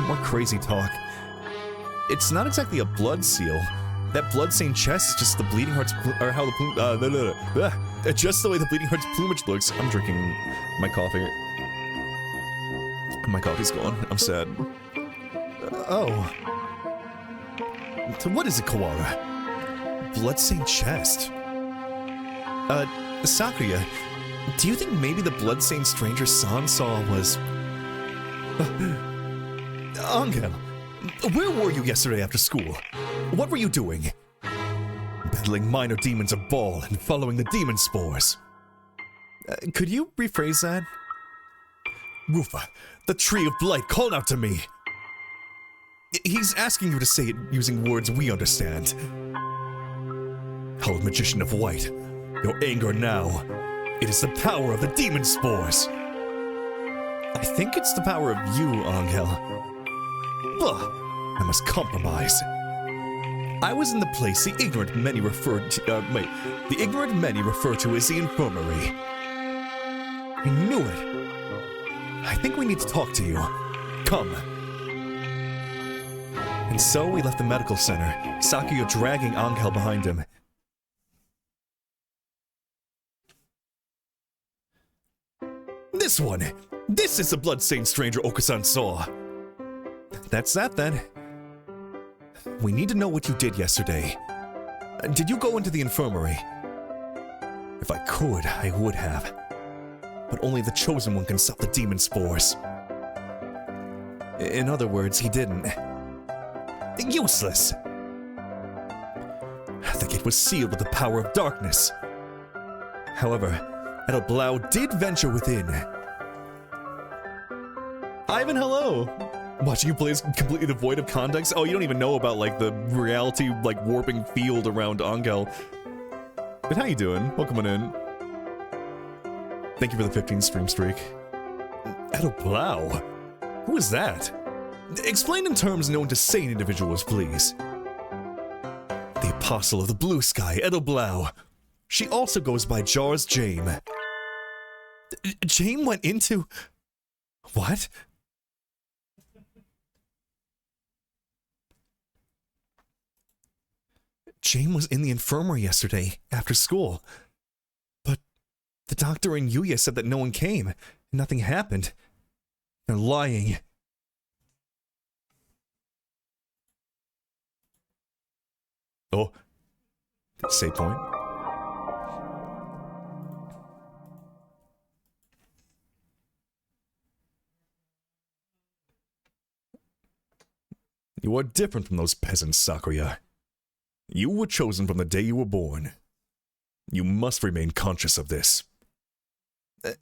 More crazy talk. It's not exactly a blood seal. That blood-stained chest is just the Bleeding Heart's or how the just the way the Bleeding Heart's plumage looks. I'm drinking my coffee. My coffee's gone. I'm sad. Oh. So what is it, Kawara? Blood-stained chest. Sakuya, do you think maybe the blood-stained stranger San saw was... Angel, where were you yesterday after school? What were you doing? Battling minor demons of Baal and following the demon spores. Could you rephrase that? Rufa, the tree of blight called out to me. He's asking you to say it using words we understand. Howled Magician of White, your anger now. It is the power of the demon spores. I think it's the power of you, Angel. Bah, I must compromise. I was in the place the ignorant many refer to as the infirmary. I knew it. I think we need to talk to you. Come. And so we left the medical center, Sakuya dragging Angel behind him. This one! This is the blood-stained stranger Okusan saw! That's that then. We need to know what you did yesterday. Did you go into the infirmary? If I could, I would have. but only the chosen one can stop the demon spores. In other words, he didn't. Useless! The gate was sealed with the power of darkness. However, Hatoful did venture within. Ivan, hello! Watching you play is completely devoid of context. Oh, you don't even know about, like, the reality, like, warping field around Angel. But how you doing? Welcome on in. Thank you for the 15 stream streak. Hatoful? Who is that? Explain in terms known to sane individuals, please. The Apostle of the Blue Sky, Hatoful. She also goes by Jar's Jame. Jame went into... What? Jame was in the infirmary yesterday, after school. But the doctor and Yuya said that no one came, and nothing happened. They're lying. Oh. Save point. You are different from those peasants, Sakuya. You were chosen from the day you were born. You must remain conscious of this.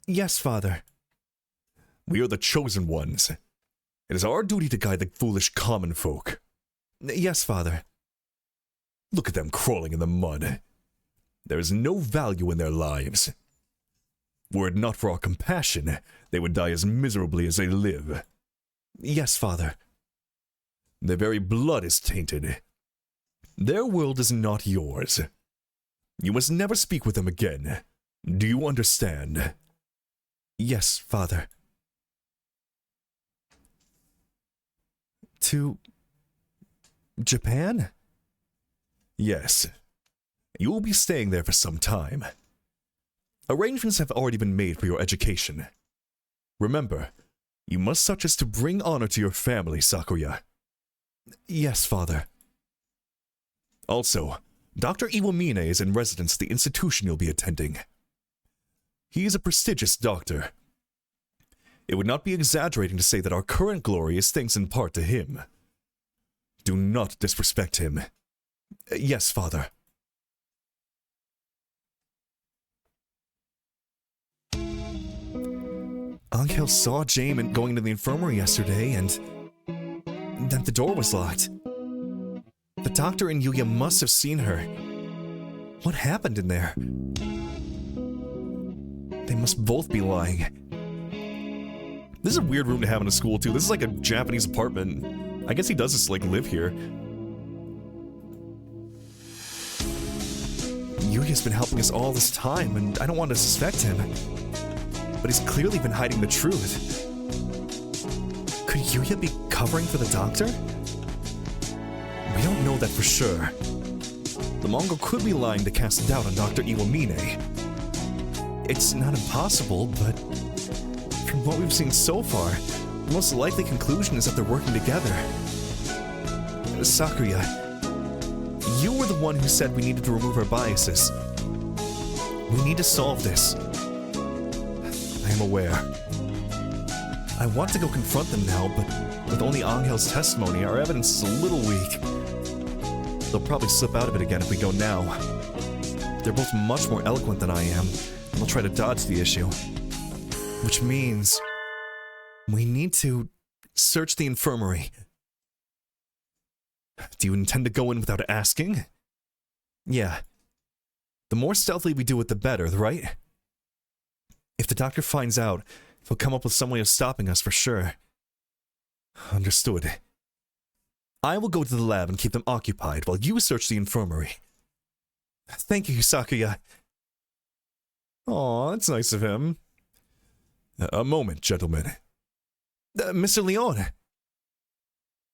Yes, Father. We are the chosen ones. It is our duty to guide the foolish common folk. Yes, Father. Look at them crawling in the mud. There is no value in their lives. Were it not for our compassion, they would die as miserably as they live. Yes, Father. Their very blood is tainted. Their world is not yours. You must never speak with them again. Do you understand? Yes, Father. To... Japan? Yes. You will be staying there for some time. Arrangements have already been made for your education. Remember, you must such as to bring honor to your family, Sakuya. Yes, Father. Also, Dr. Iwamine is in residence at the institution you'll be attending. He is a prestigious doctor. It would not be exaggerating to say that our current glory is thanks in part to him. Do not disrespect him. Yes, Father. Angel saw Jame going to the infirmary yesterday, and then the door was locked. The doctor and Yuya must have seen her. What happened in there? They must both be lying. This is a weird room to have in a school, too. This is like a Japanese apartment. I guess he does just, like, live here. Yuya's been helping us all this time, and I don't want to suspect him. But he's clearly been hiding the truth. Could Yuya be covering for the doctor? We don't know that for sure. The Mongol could be lying to cast doubt on Dr. Iwamine. It's not impossible, but from what we've seen so far, the most likely conclusion is that they're working together. Sakuya, you were the one who said we needed to remove our biases. We need to solve this. I am aware. I want to go confront them now, but with only Angel's testimony, our evidence is a little weak. They'll probably slip out of it again if we go now. They're both much more eloquent than I am, and they'll try to dodge the issue. Which means we need to search the infirmary. Do you intend to go in without asking? Yeah. The more stealthily we do it, the better, right? If the doctor finds out, he'll come up with some way of stopping us for sure. Understood. I will go to the lab and keep them occupied while you search the infirmary. Thank you, Sakuya. Aw, that's nice of him. A moment, gentlemen. Mr. Leon.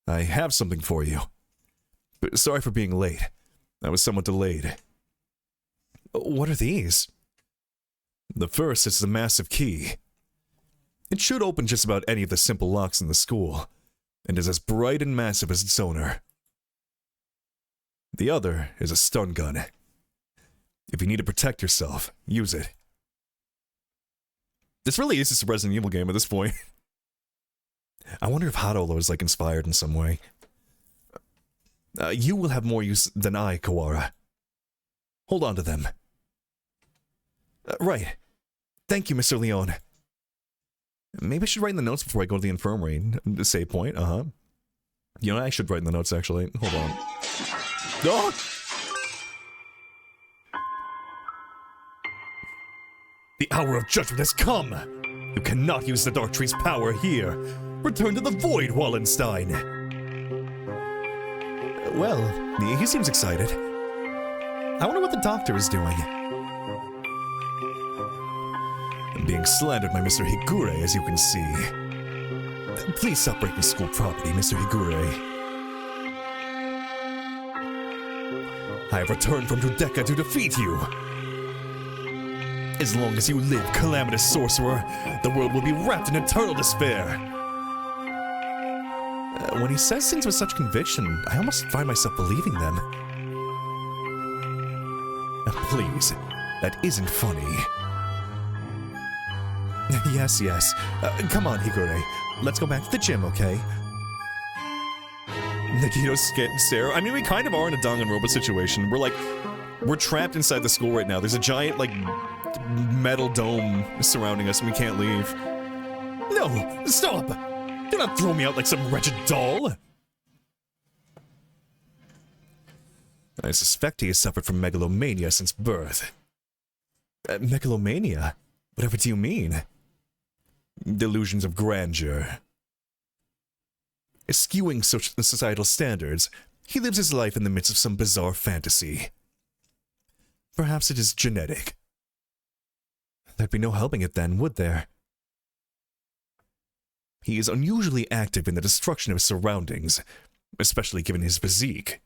I have something for you. Sorry for being late. I was somewhat delayed. What are these? The first is the massive key. It should open just about any of the simple locks in the school, and is as bright and massive as its owner. The other is a stun gun. If you need to protect yourself, use it. This really is just a Resident Evil game at this point. I wonder if Hatoful is, like, inspired in some way. You will have more use than I, Kawara. Hold on to them. Right. Thank you, Mr. Leon. Maybe I should write in the notes before I go to the infirmary. Save point, You know, I should write in the notes, actually. Hold on. Oh! The hour of judgment has come! You cannot use the Dark Tree's power here. Return to the Void, Wallenstein! Well, he seems excited. I wonder what the doctor is doing. I'm being slandered by Mr. Higure, as you can see. Please stop breaking school property, Mr. Higure. I have returned from Dudeka to defeat you. As long as you live, calamitous sorcerer, the world will be wrapped in eternal despair. When he says things with such conviction, I almost find myself believing them. Please, that isn't funny. Yes. Come on, Higure. Let's go back to the gym, okay? Nikito's stare. I mean, we kind of are in a Danganronpa situation. We're trapped inside the school right now. There's a giant, like, metal dome surrounding us and we can't leave. No! Stop! Do not throw me out like some wretched doll! I suspect he has suffered from megalomania since birth. Megalomania? Whatever do you mean? Delusions of grandeur. Skewing societal standards, he lives his life in the midst of some bizarre fantasy. Perhaps it is genetic. There'd be no helping it then, would there? He is unusually active in the destruction of his surroundings, especially given his physique.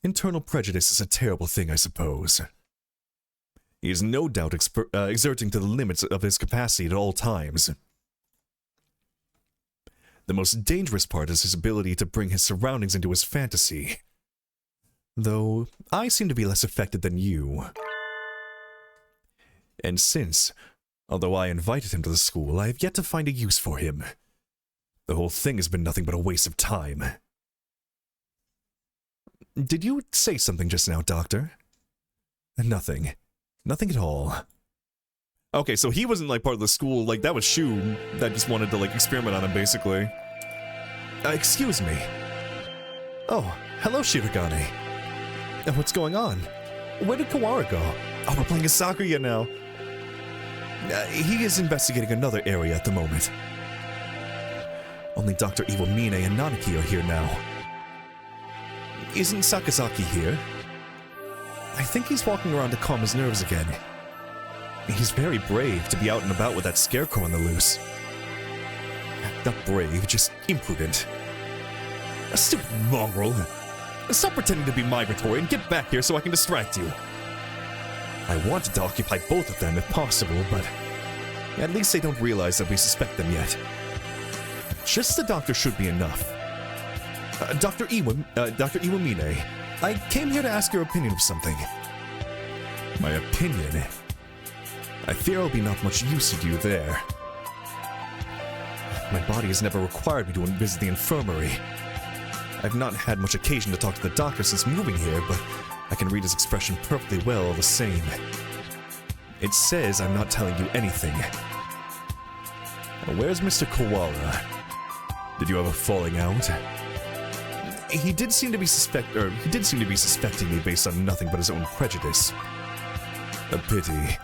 Internal prejudice is a terrible thing, I suppose. He is no doubt exerting to the limits of his capacity at all times. The most dangerous part is his ability to bring his surroundings into his fantasy. Though, I seem to be less affected than you. And since, although I invited him to the school, I have yet to find a use for him. The whole thing has been nothing but a waste of time. Did you say something just now, Doctor? Nothing. Nothing at all. Okay, so he wasn't, like, part of the school, like, that was Shu that just wanted to, like, experiment on him, basically. Excuse me. Oh, hello, Shirogane. What's going on? Where did Kawara go? Oh, we're playing as Sakuya now. He is investigating another area at the moment. Only Dr. Iwamine and Nanaki are here now. Isn't Sakazaki here? I think he's walking around to calm his nerves again. He's very brave to be out and about with that scarecrow on the loose. Not brave, just imprudent. A stupid mongrel. Stop pretending to be migratory and get back here so I can distract you. I wanted to occupy both of them if possible, but at least they don't realize that we suspect them yet. Just the doctor should be enough. Dr. Iwamine, I came here to ask your opinion of something. My opinion? I fear I'll be not much use to you there. My body has never required me to visit the infirmary. I've not had much occasion to talk to the doctor since moving here, but I can read his expression perfectly well all the same. It says I'm not telling you anything. Now, where's Mr. Kawara? Did you have a falling out? He did seem to be suspecting me based on nothing but his own prejudice. A pity.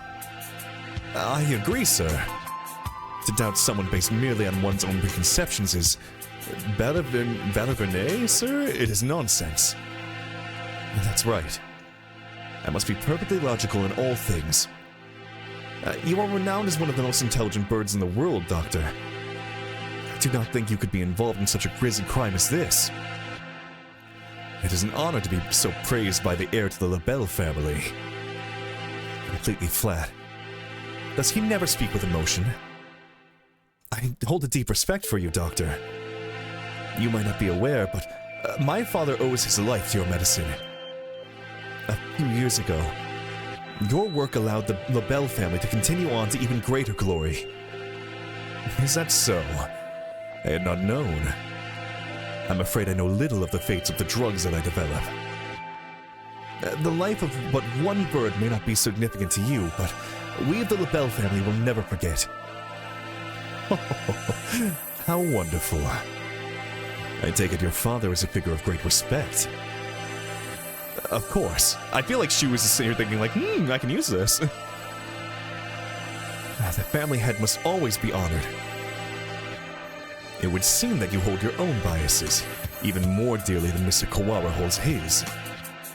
I agree, sir. To doubt someone based merely on one's own preconceptions is baliverne, sir? It is nonsense. That's right. I must be perfectly logical in all things. You are renowned as one of the most intelligent birds in the world, Doctor. I do not think you could be involved in such a grisly crime as this. It is an honor to be so praised by the heir to the Labelle family. Completely flat. Does he never speak with emotion? I hold a deep respect for you, Doctor. You might not be aware, but my father owes his life to your medicine. A few years ago, Your work allowed the LaBelle family to continue on to even greater glory. Is that so? I had not known. I'm afraid I know little of the fates of the drugs that I develop. The life of but one bird may not be significant to you, but we of the LaBelle family will never forget. How wonderful. I take it your father is a figure of great respect. Of course. I feel like she was just sitting here thinking like, I can use this. The family head must always be honored. It would seem that you hold your own biases, even more dearly than Mr. Kawara holds his.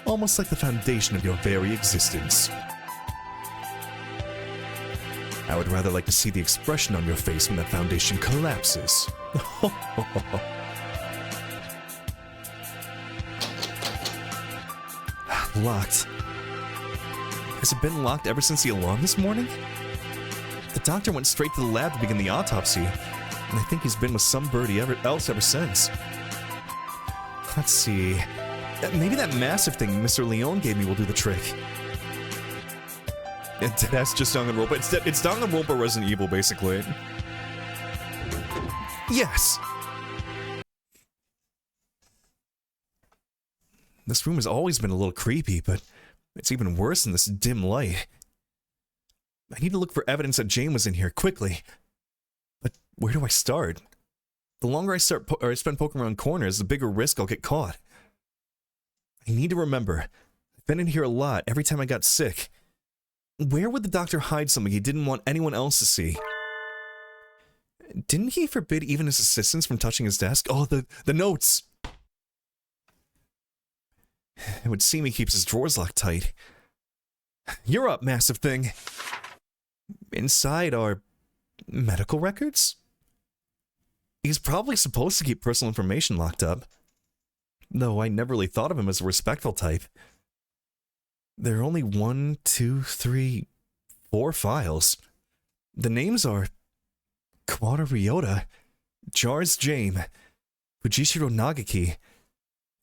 Almost like the foundation of your very existence. I would rather like to see the expression on your face when that foundation collapses. Locked. Has it been locked ever since the alarm this morning? The doctor went straight to the lab to begin the autopsy, and I think he's been with some birdie else ever since. Let's see. Maybe that massive thing Mr. Leone gave me will do the trick. That's just Danganronpa. It's Danganronpa Resident Evil, basically. Yes! This room has always been a little creepy, but it's even worse in this dim light. I need to look for evidence that Jane was in here, quickly. But where do I start? The longer I spend poking around corners, the bigger risk I'll get caught. I need to remember. I've been in here a lot every time I got sick. Where would the doctor hide something he didn't want anyone else to see? Didn't he forbid even his assistants from touching his desk? Oh, the notes! It would seem he keeps his drawers locked tight. You're up, massive thing. Inside are medical records? He's probably supposed to keep personal information locked up. Though I never really thought of him as a respectful type. There are only 1, 2, 3, 4 files. The names are Kawara Ryota, Jars Jame, Fujishiro Nagaki,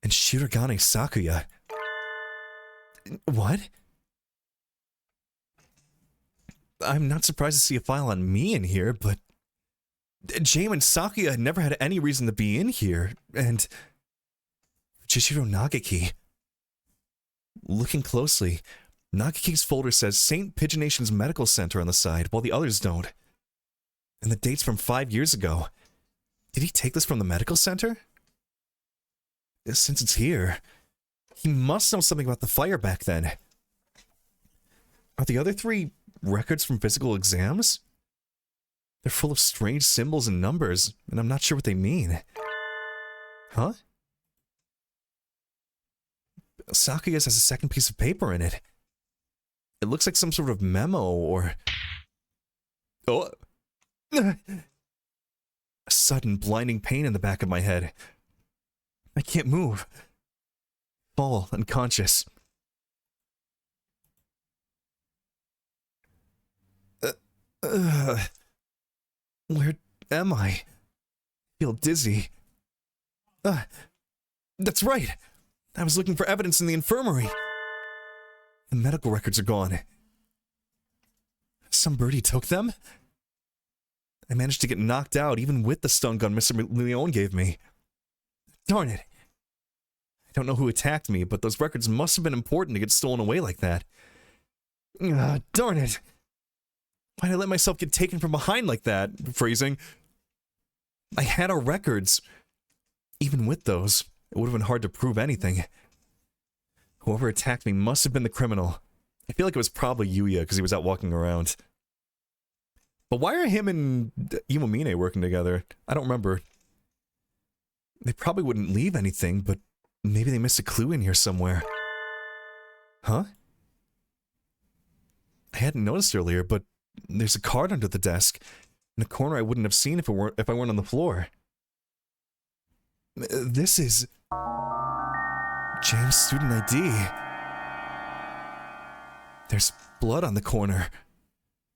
and Shirogane Sakuya. What? I'm not surprised to see a file on me in here, but Jame and Sakuya had never had any reason to be in here, and Fujishiro Nagaki. Looking closely, Nagaki's folder says St. Pigeonation's Medical Center on the side, while the others don't. And the date's from 5 years ago. Did he take this from the medical center? Since it's here, he must know something about the fire back then. Are the other 3 records from physical exams? They're full of strange symbols and numbers, and I'm not sure what they mean. Huh? Sakuya's has a second piece of paper in it. It looks like some sort of memo or... Oh! A sudden blinding pain in the back of my head. I can't move. Fall unconscious. Where am I? Feel dizzy. That's right! I was looking for evidence in the infirmary. The medical records are gone. Some birdie took them? I managed to get knocked out even with the stun gun Mr. Leone gave me. Darn it. I don't know who attacked me, but those records must have been important to get stolen away like that. Darn it. Why'd I let myself get taken from behind like that? Phrasing. I had our records. Even with those, it would have been hard to prove anything. Whoever attacked me must have been the criminal. I feel like it was probably Yuya because he was out walking around. But why are him and Iwamine working together? I don't remember. They probably wouldn't leave anything, but maybe they missed a clue in here somewhere. Huh? I hadn't noticed earlier, but there's a card under the desk in a corner I wouldn't have seen if I weren't on the floor. This is James' student ID. There's blood on the corner.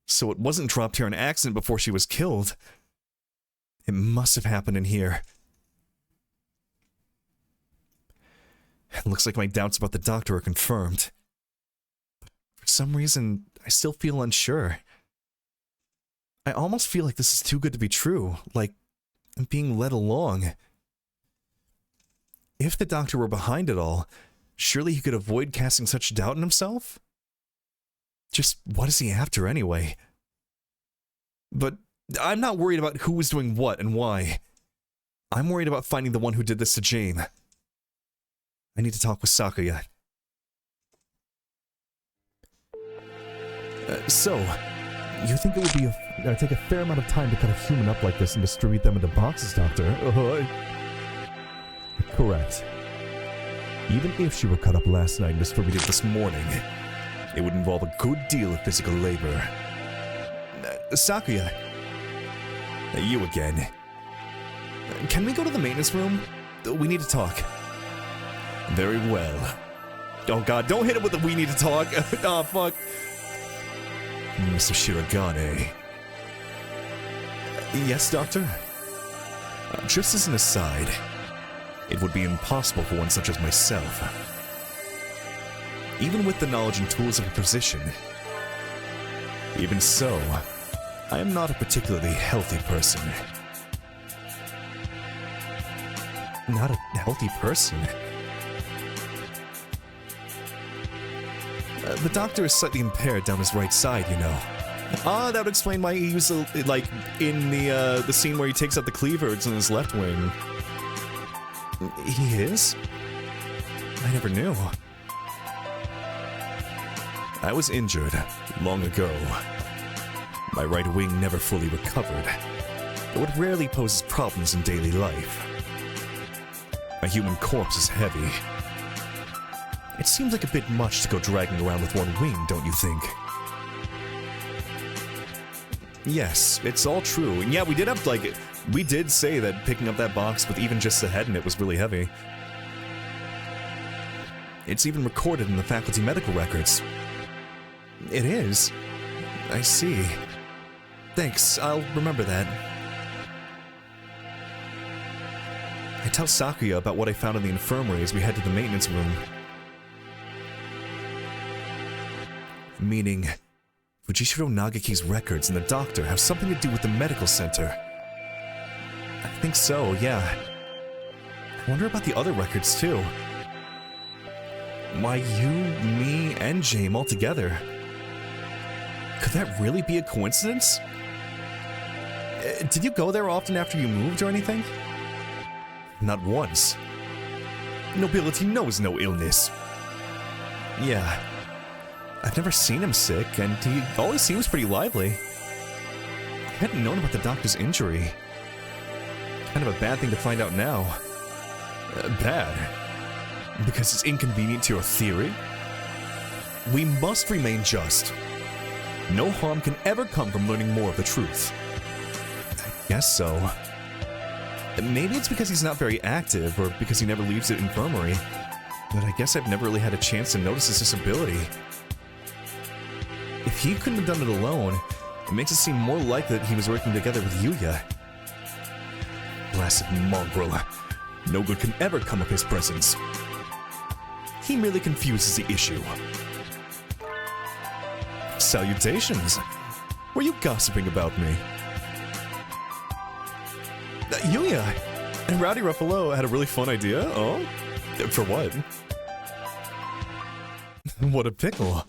So it wasn't dropped here on accident before she was killed. It must have happened in here. It looks like my doubts about the doctor are confirmed. For some reason, I still feel unsure. I almost feel like this is too good to be true, like I'm being led along. If the doctor were behind it all, surely he could avoid casting such doubt in himself? Just what is he after anyway? But I'm not worried about who was doing what and why. I'm worried about finding the one who did this to Jame. I need to talk with Sakuya. So, you think it would be take a fair amount of time to cut a human up like this and distribute them into boxes, Doctor? Correct. Even if she were cut up last night and distributed this morning, it would involve a good deal of physical labor. Sakuya. You again. Can we go to the maintenance room? We need to talk. Very well. Oh god, don't hit it with the we need to talk. Oh fuck. Mr. Shirogane. Yes, Doctor? Just as an aside, it would be impossible for one such as myself, even with the knowledge and tools of a physician. Even so, I am not a particularly healthy person. Not a healthy person? The doctor is slightly impaired down his right side, you know. Ah, that would explain why he was, like, in the scene where he takes out the cleavers in his left wing. He is? I never knew. I was injured long ago. My right wing never fully recovered, though it rarely poses problems in daily life. A human corpse is heavy. It seems like a bit much to go dragging around with one wing, don't you think? Yes, it's all true. And yeah, we did have, like, we did say that picking up that box with even just the head in it was really heavy. It's even recorded in the faculty medical records. It is? I see. Thanks, I'll remember that. I tell Sakuya about what I found in the infirmary as we head to the maintenance room. Meaning, Fujishiro Nagaki's records and the doctor have something to do with the medical center. I think so, yeah. I wonder about the other records, too. Why, you, me, and Jame all together. Could that really be a coincidence? Did you go there often after you moved or anything? Not once. Nobility knows no illness. Yeah. I've never seen him sick, and he always seems pretty lively. I hadn't known about the doctor's injury. Kind of a bad thing to find out now. Bad? Because it's inconvenient to your theory? We must remain just. No harm can ever come from learning more of the truth. I guess so. Maybe it's because he's not very active, or because he never leaves the infirmary. But I guess I've never really had a chance to notice his disability. If he couldn't have done it alone, it makes it seem more likely that he was working together with Yuya. Blasted mongrel. No good can ever come of his presence. He merely confuses the issue. Salutations! Were you gossiping about me? Yuya! And Rowdy Ruffalo had a really fun idea? Oh? For what? What a pickle.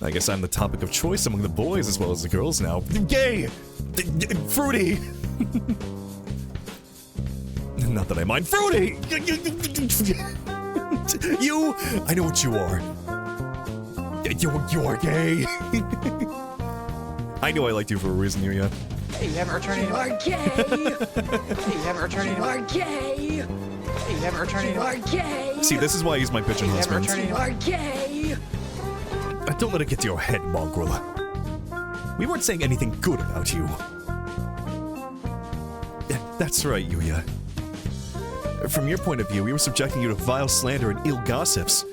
I guess I'm the topic of choice among the boys as well as the girls now. Gay! Fruity! Not that I mind. Fruity! You! I know what you are. You are gay! I knew I liked you for a reason, Yuya. Hey, you haven't returned any. You are gay! Hey, you haven't returned any. You are gay! Hey, you haven't returned any. You are gay! See, this is why he's my pigeon husband. You are gay! Don't let it get to your head, mongrel. We weren't saying anything good about you. That's right, Yuya. From your point of view, we were subjecting you to vile slander and ill gossips.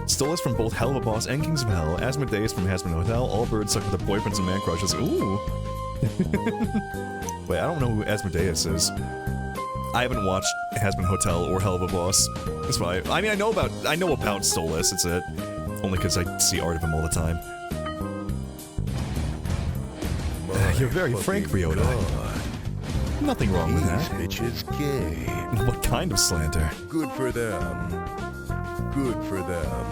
Stole us from both Hell of a Boss and Kings of Hell, Asmodeus from Hasbin Hotel, all birds suck with their boyfriends and man crushes. Ooh. Wait, I don't know who Asmodeus is. I haven't watched Hasbin Hotel or Hell of a Boss. That's why. I mean, I know about Stolus. It's it. Only because I see art of him all the time. You're very frank, Ryota. Nothing wrong with that. Bitch is gay. What kind of slander? Good for them. Good for them.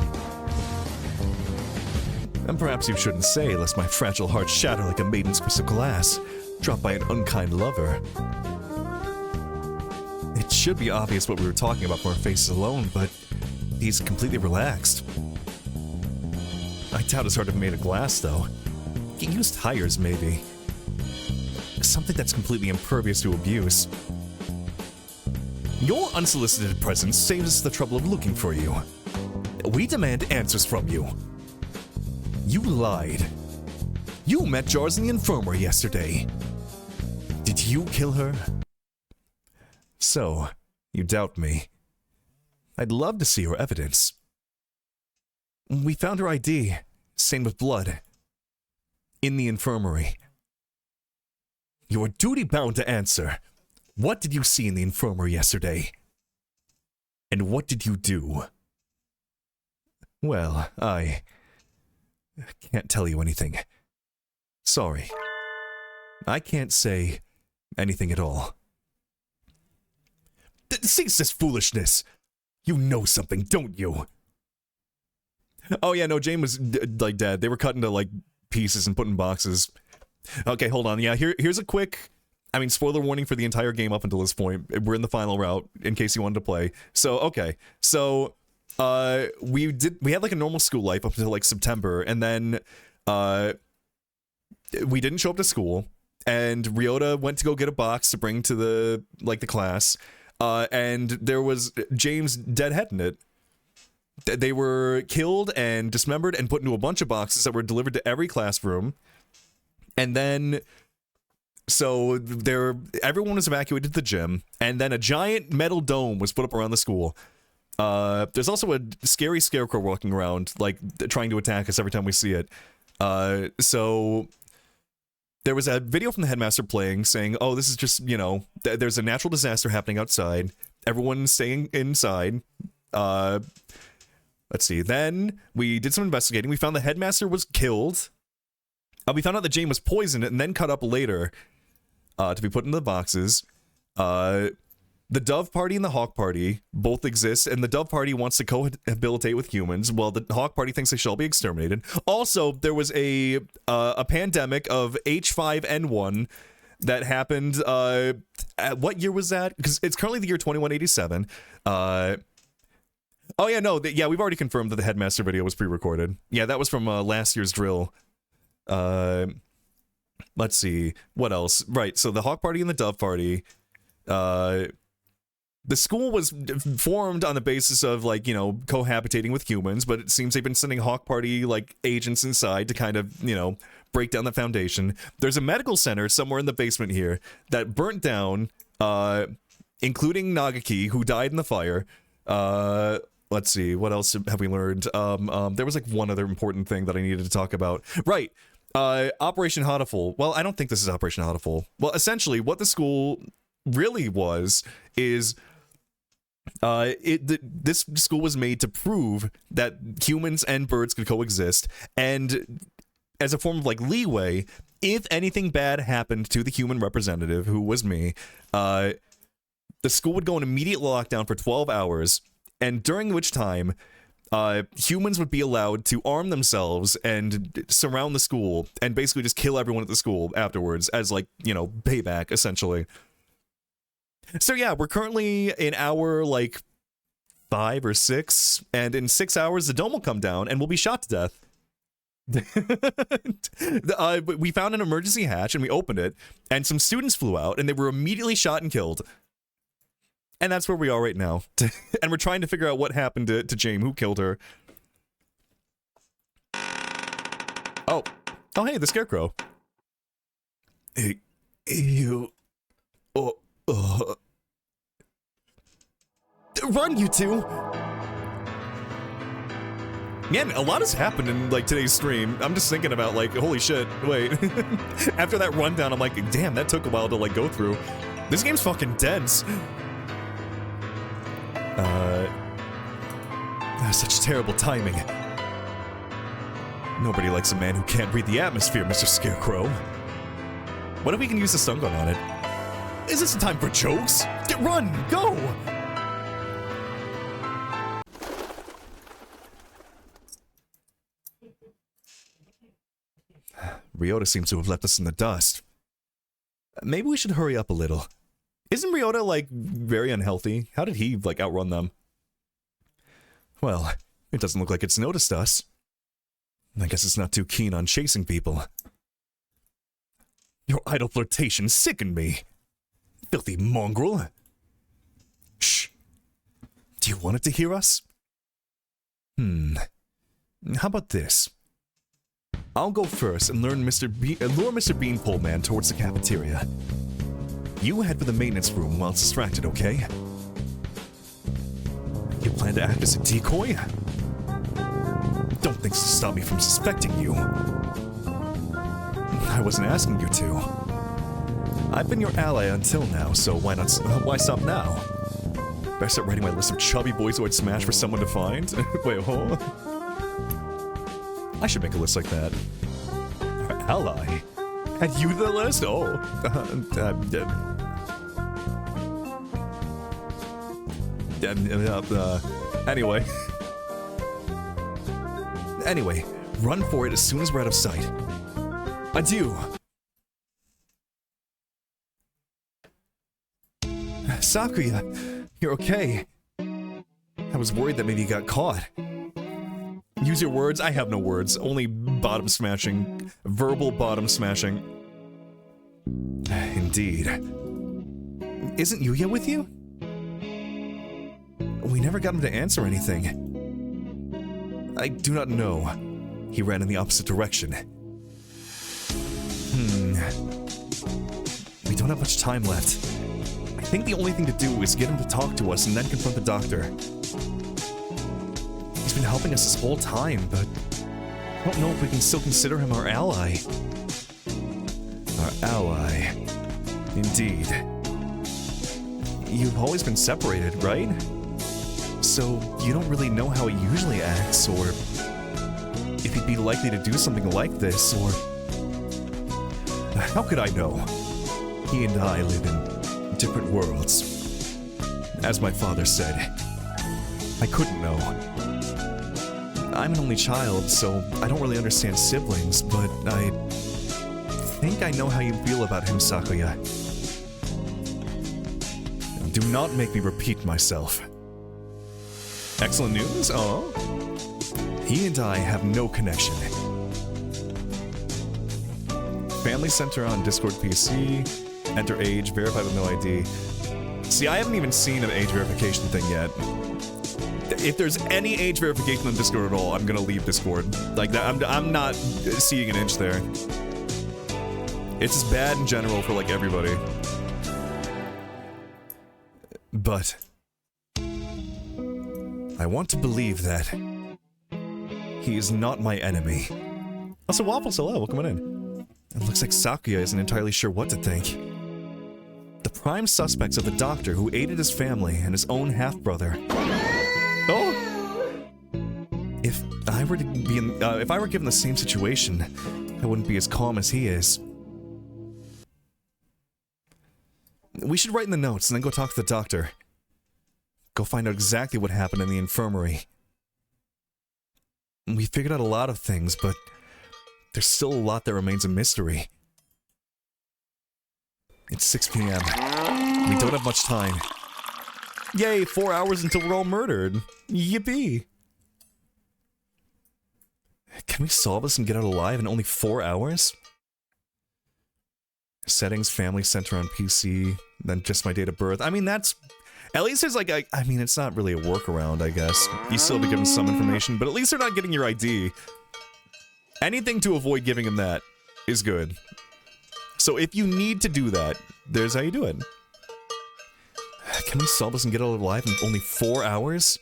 And perhaps you shouldn't say, lest my fragile heart shatter like a maiden's piece of glass, dropped by an unkind lover. It should be obvious what we were talking about from our faces alone, but he's completely relaxed. I doubt his heart made of glass, though. He used tires, maybe. Something that's completely impervious to abuse. Your unsolicited presence saves us the trouble of looking for you. We demand answers from you. You lied. You met Jars in the infirmary yesterday. Did you kill her? So, you doubt me. I'd love to see your evidence. We found her ID, stained with blood, in the infirmary. You are duty-bound to answer. What did you see in the infirmary yesterday? And what did you do? Well, I can't tell you anything. Sorry. I can't say anything at all. Cease this foolishness! You know something, don't you? Oh yeah, no, Jane was, like, dead. They were cut into, like, pieces and put in boxes. Okay, hold on. Yeah, here's a quick, I mean, spoiler warning for the entire game up until this point. We're in the final route, in case you wanted to play. So, okay. So, we had, like, a normal school life up until, like, September, and then, we didn't show up to school, and Ryota went to go get a box to bring to the class, and there was James' dead head in it. They were killed and dismembered and put into a bunch of boxes that were delivered to every classroom. And then, so everyone was evacuated to the gym, and then a giant metal dome was put up around the school. There's also a scary scarecrow walking around, like, trying to attack us every time we see it. So there was a video from the headmaster playing, saying, oh, this is just, you know, there's a natural disaster happening outside. Everyone's staying inside. Let's see. Then we did some investigating. We found the headmaster was killed. We found out that Jane was poisoned and then cut up later to be put into the boxes. The Dove Party and the Hawk Party both exist, and the Dove Party wants to cohabitate with humans, while the Hawk Party thinks they shall be exterminated. Also, there was a pandemic of H5N1 that happened, what year was that? Because it's currently the year 2187. Oh yeah, no, we've already confirmed that the Headmaster video was pre-recorded. Yeah, that was from last year's drill. Let's see, what else? Right, so the Hawk Party and the Dove Party, the school was formed on the basis of, like, you know, cohabitating with humans, but it seems they've been sending Hawk Party, like, agents inside to kind of, you know, break down the foundation. There's a medical center somewhere in the basement here that burnt down, including Nagaki, who died in the fire. Let's see, what else have we learned? There was, like, one other important thing that I needed to talk about. Right, Operation Hatoful. Well, I don't think this is Operation Hatoful. Well, essentially, what the school really is this school was made to prove that humans and birds could coexist, and as a form of, like, leeway, if anything bad happened to the human representative, who was me, the school would go in immediate lockdown for 12 hours, and during which time, humans would be allowed to arm themselves and surround the school and basically just kill everyone at the school afterwards as, like, you know, payback, essentially. So yeah, we're currently in hour, like, 5 or 6, and in 6 hours the dome will come down and we'll be shot to death. We found an emergency hatch and we opened it, and some students flew out and they were immediately shot and killed. And that's where we are right now. And we're trying to figure out what happened to Jane, who killed her. Oh, hey, the Scarecrow. Hey, you... Run, you two! Man, a lot has happened in, like, today's stream. I'm just thinking about, like, holy shit, wait. After that rundown, I'm like, damn, that took a while to, like, go through. This game's fucking dense. Such terrible timing. Nobody likes a man who can't read the atmosphere, Mr. Scarecrow. What if we can use the stun gun on it? Is this a time for jokes? Run! Go! Ryota seems to have left us in the dust. Maybe we should hurry up a little. Isn't Ryota, like, very unhealthy? How did he, like, outrun them? Well, it doesn't look like it's noticed us. I guess it's not too keen on chasing people. Your idle flirtation sickened me. Filthy mongrel. Shh. Do you want it to hear us? How about this? I'll go first and lure Mr. Beanpole Man towards the cafeteria. You head for the maintenance room while it's distracted, okay? You plan to act as a decoy? Don't think to stop me from suspecting you. I wasn't asking you to. I've been your ally until now, so why stop now? Better start writing my list of chubby boys who I'd smash for someone to find. Wait, hold. I should make a list like that. Our ally? Add you to the list? Oh. Anyway. Anyway, run for it as soon as we're out of sight. Adieu. Sakuya, you're okay. I was worried that maybe you got caught. Use your words? I have no words. Only bottom smashing. Verbal bottom smashing. Indeed. Isn't Yuya with you? We never got him to answer anything. I do not know. He ran in the opposite direction. We don't have much time left. I think the only thing to do is get him to talk to us and then confront the doctor. He's been helping us this whole time, but I don't know if we can still consider him our ally. Our ally. Indeed. You've always been separated, right? So you don't really know how he usually acts, or if he'd be likely to do something like this, or... How could I know? He and I live in different worlds. As my father said, I couldn't know. I'm an only child, so I don't really understand siblings, but I think I know how you feel about him, Sakuya. Do not make me repeat myself. Excellent news? Oh. He and I have no connection. Family Center on Discord PC. Enter age, verify with no ID. See, I haven't even seen an age verification thing yet. If there's any age verification on Discord at all, I'm gonna leave Discord. Like that, I'm not seeing an inch there. It's just bad in general for like everybody. But I want to believe that he is not my enemy. Also, Waffles, hello, welcome in. It looks like Sakuya isn't entirely sure what to think. The prime suspects are the doctor who aided his family and his own half-brother. Oh! If I were given the same situation, I wouldn't be as calm as he is. We should write in the notes and then go talk to the doctor. Go find out exactly what happened in the infirmary. We figured out a lot of things, but there's still a lot that remains a mystery. It's 6 p.m. We don't have much time. Yay, 4 hours until we're all murdered. Yippee! Can we solve this and get out alive in only 4 hours? Settings, family center on PC, then just my date of birth. I mean, that's... At least there's like, I mean, it's not really a workaround, I guess. You still be given some information, but at least they're not getting your ID. Anything to avoid giving them that is good. So if you need to do that, there's how you do it. Can we solve this and get out alive in only 4 hours?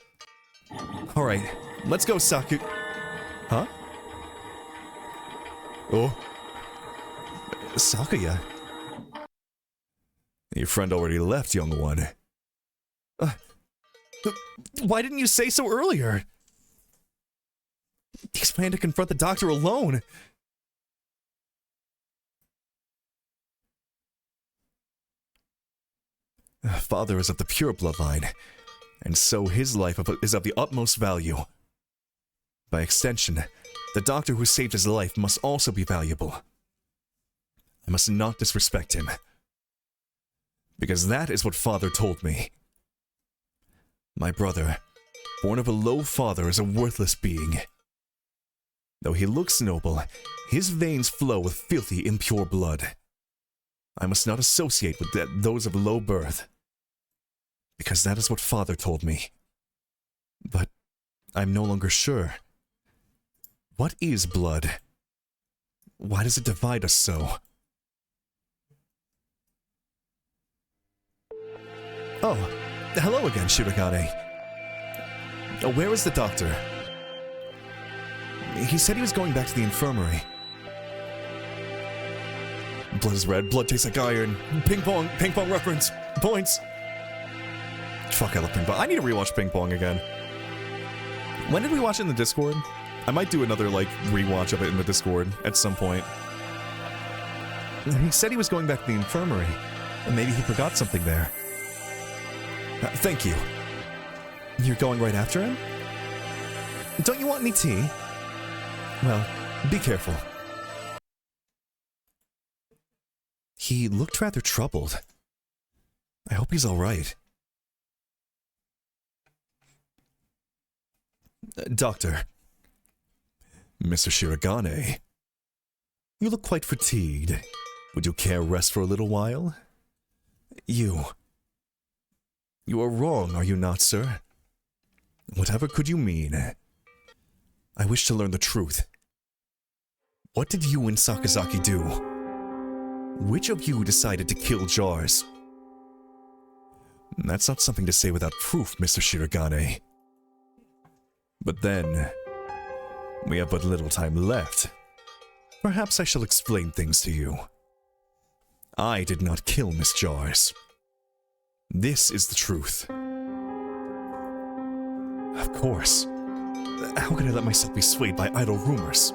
Alright, let's go, Saku... Huh? Oh. Sakuya? Your friend already left, young one. Why didn't you say so earlier? He's planning to confront the doctor alone. Father is of the pure bloodline, and so his life is of the utmost value. By extension, the doctor who saved his life must also be valuable. I must not disrespect him, because that is what Father told me. My brother, born of a low father, is a worthless being. Though he looks noble, his veins flow with filthy, impure blood. I must not associate with those of low birth, because that is what Father told me. But I'm no longer sure. What is blood? Why does it divide us so? Oh, hello again, Shirogane. Where is the doctor? He said he was going back to the infirmary. Blood is red, blood tastes like iron. Ping pong reference. Points. Fuck, I love ping pong. I need to rewatch ping pong again. When did we watch it in the Discord? I might do another, like, rewatch of it in the Discord at some point. He said he was going back to the infirmary. Maybe he forgot something there. Thank you. You're going right after him? Don't you want any tea? Well, be careful. He looked rather troubled. I hope he's all right. Doctor. Mr. Shirogane. You look quite fatigued. Would you care rest for a little while? You are wrong, are you not, sir? Whatever could you mean? I wish to learn the truth. What did you and Sakazaki do? Which of you decided to kill Jars? That's not something to say without proof, Mr. Shirogane. But then, we have but little time left. Perhaps I shall explain things to you. I did not kill Miss Jars. This is the truth. Of course. How could I let myself be swayed by idle rumors?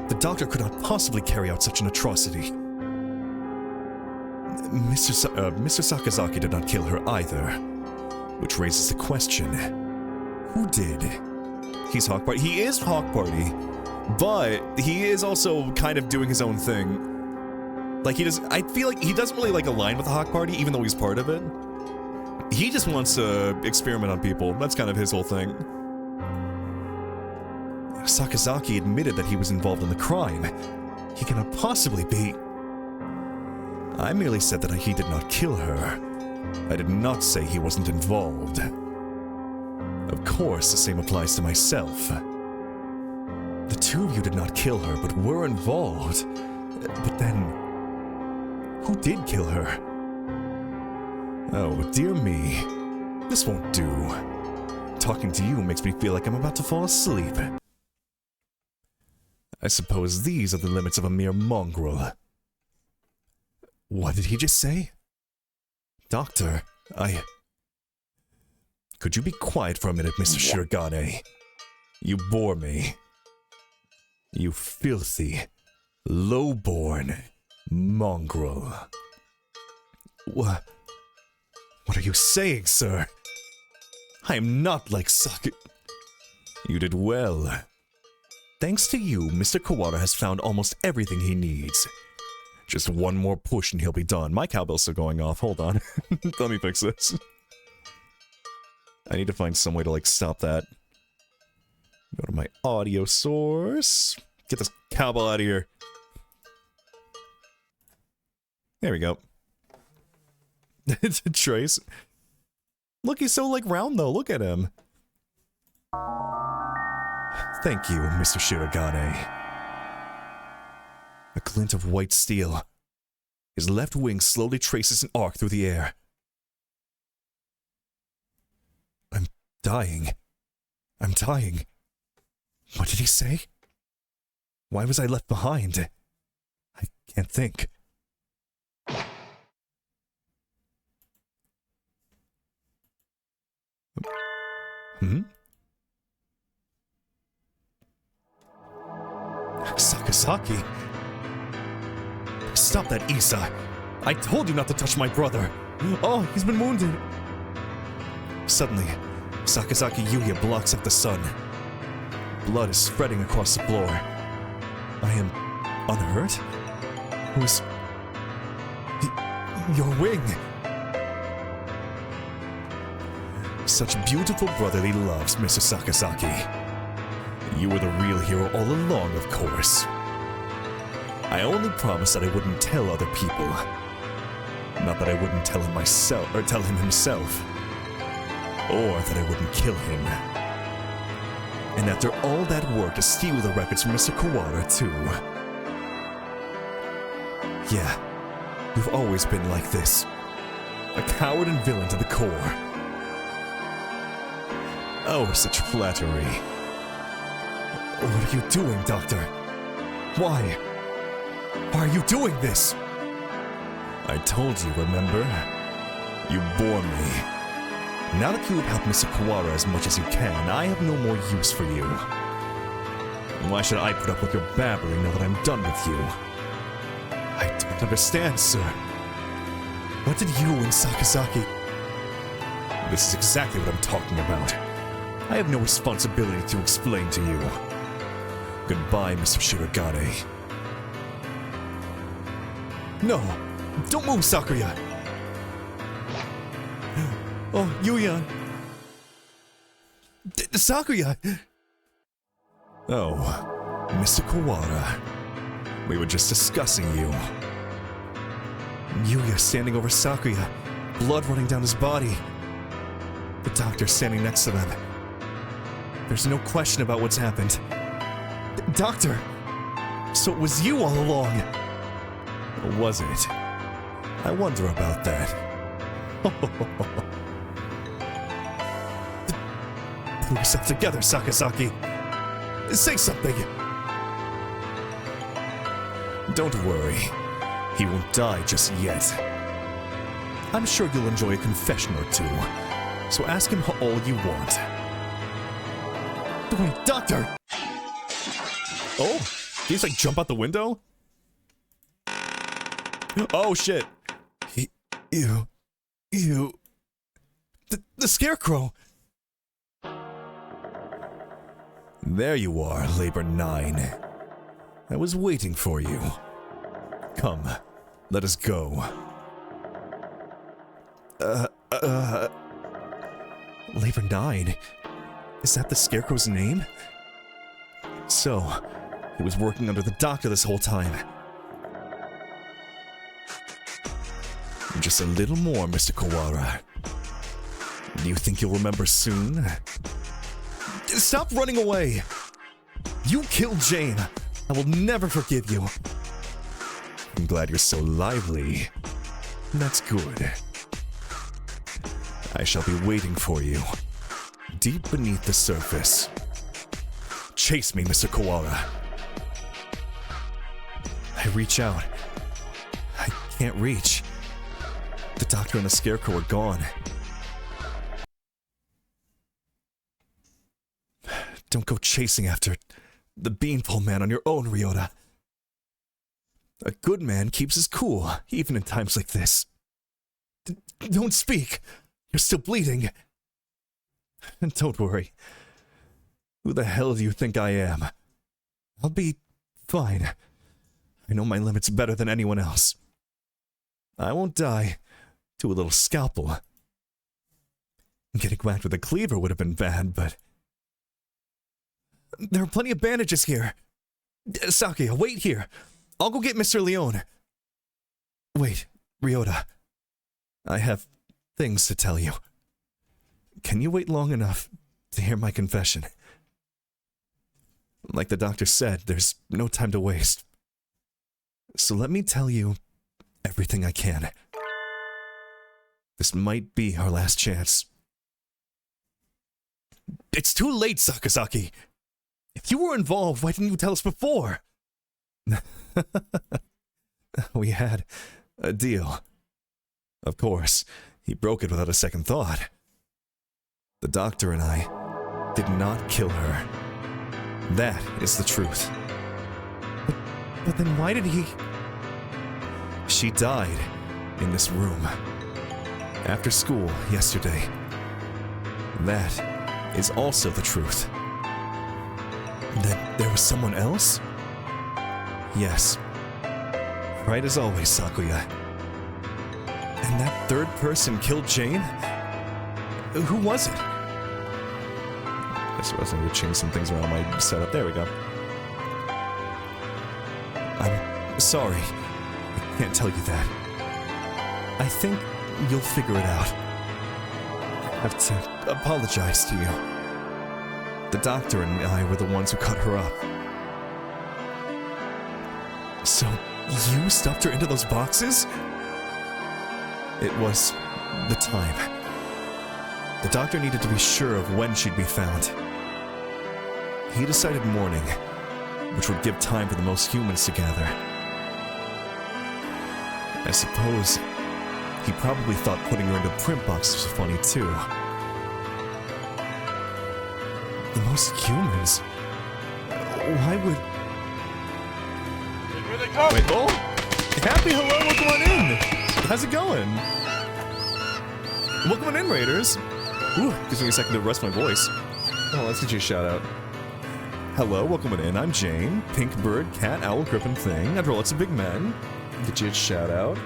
The doctor could not possibly carry out such an atrocity. Mr. Sakazaki did not kill her either. Which raises the question, who did? He's Hawk Party. He is Hawk Party, but he is also kind of doing his own thing. Like, I feel like he doesn't really, like, align with the Hawk Party, even though he's part of it. He just wants to experiment on people. That's kind of his whole thing. Sakazaki admitted that he was involved in the crime. He cannot possibly be... I merely said that he did not kill her. I did not say he wasn't involved. Of course, the same applies to myself. The two of you did not kill her, but were involved. But then... who did kill her? Oh, dear me. This won't do. Talking to you makes me feel like I'm about to fall asleep. I suppose these are the limits of a mere mongrel. What did he just say? Doctor, Could you be quiet for a minute, Mr. Shirogane? You bore me. You filthy, low-born mongrel. What are you saying, sir? I am not like You did well. Thanks to you, Mr. Kawara has found almost everything he needs. Just one more push and he'll be done. My cowbell's still going off. Hold on. Let me fix this. I need to find some way to, like, stop that. Go to my audio source. Get this cowbell out of here. There we go. Trace. Look, he's so, like, round, though. Look at him. Thank you, Mr. Shirogane. A glint of white steel. His left wing slowly traces an arc through the air. I'm dying. I'm dying. What did he say? Why was I left behind? I can't think. Hmm? Sakazaki? Stop that, Isa. I told you not to touch my brother. Oh, he's been wounded. Suddenly, Sakazaki Yuya blocks up the sun. Blood is spreading across the floor. I am unhurt? Who's... your wing? Such beautiful brotherly loves, Mr. Sakazaki. You were the real hero all along, of course. I only promised that I wouldn't tell other people. Not that I wouldn't tell him myself, or tell him himself. Or that I wouldn't kill him. And after all that work to steal the records from Mr. Kawara, too. Yeah, you've always been like this. A coward and villain to the core. Oh, such flattery. What are you doing, Doctor? Why? Why are you doing this? I told you, remember? You bore me. Now that you have helped Mr. Kawara as much as you can, I have no more use for you. Why should I put up with your babbling now that I'm done with you? I don't understand, sir. What did you and Sakazaki... This is exactly what I'm talking about. I have no responsibility to explain to you. Goodbye, Mr. Shirogane. No! Don't move, Sakuya! Oh, Yuya! Sakuya! Oh, Mr. Kawara. We were just discussing you. Yuya standing over Sakuya, blood running down his body. The doctor standing next to them. There's no question about what's happened. Doctor! So it was you all along! Or was it? I wonder about that. Pull yourself together, Sakazaki! Say something! Don't worry. He won't die just yet. I'm sure you'll enjoy a confession or two, so ask him all you want. Wait, Doctor! Oh, he's like jump out the window? Oh shit! The Scarecrow! There you are, Labor 9. I was waiting for you. Come, let us go. Labor 9? Is that the Scarecrow's name? So, he was working under the doctor this whole time. Just a little more, Mr. Kawara. Do you think you'll remember soon? Stop running away! You killed Jane. I will never forgive you. I'm glad you're so lively. That's good. I shall be waiting for you. Deep beneath the surface. Chase me, Mr. Kawara. I reach out. I can't reach. The doctor and the Scarecrow are gone. Don't go chasing after the Beanpole Man on your own, Ryota. A good man keeps his cool, even in times like this. Don't speak. You're still bleeding. And don't worry. Who the hell do you think I am? I'll be fine. I know my limits better than anyone else. I won't die to a little scalpel. Getting whacked with a cleaver would have been bad, but... There are plenty of bandages here. Sakuya, wait here. I'll go get Mr. Leone. Wait, Ryota. I have things to tell you. Can you wait long enough to hear my confession? Like the doctor said, there's no time to waste. So let me tell you everything I can. This might be our last chance. It's too late, Sakazaki! If you were involved, why didn't you tell us before? We had a deal. Of course, he broke it without a second thought. The doctor and I did not kill her. That is the truth. But then why did he... She died in this room. After school yesterday. That is also the truth. That there was someone else? Yes. Right as always, Sakuya. And that third person killed Jane? Who was it? I suppose I need to change some things around my setup. There we go. I'm sorry. I can't tell you that. I think you'll figure it out. I have to apologize to you. The doctor and I were the ones who cut her up. So, you stuffed her into those boxes? It was the time. The doctor needed to be sure of when she'd be found. He decided morning, which would give time for the most humans to gather. I suppose he probably thought putting her into print boxes was funny too. The most humans? Why would... Here they come! Wait, oh! Happy hello, welcome on in! How's it going? Welcome on in, Raiders! Ooh, gives me a second to rest my voice. Oh, let's get you a shout out. Hello, welcome on in, I'm Jane. Pink bird, cat, owl, griffin thing. After all, it's a big man. Get you a shout out.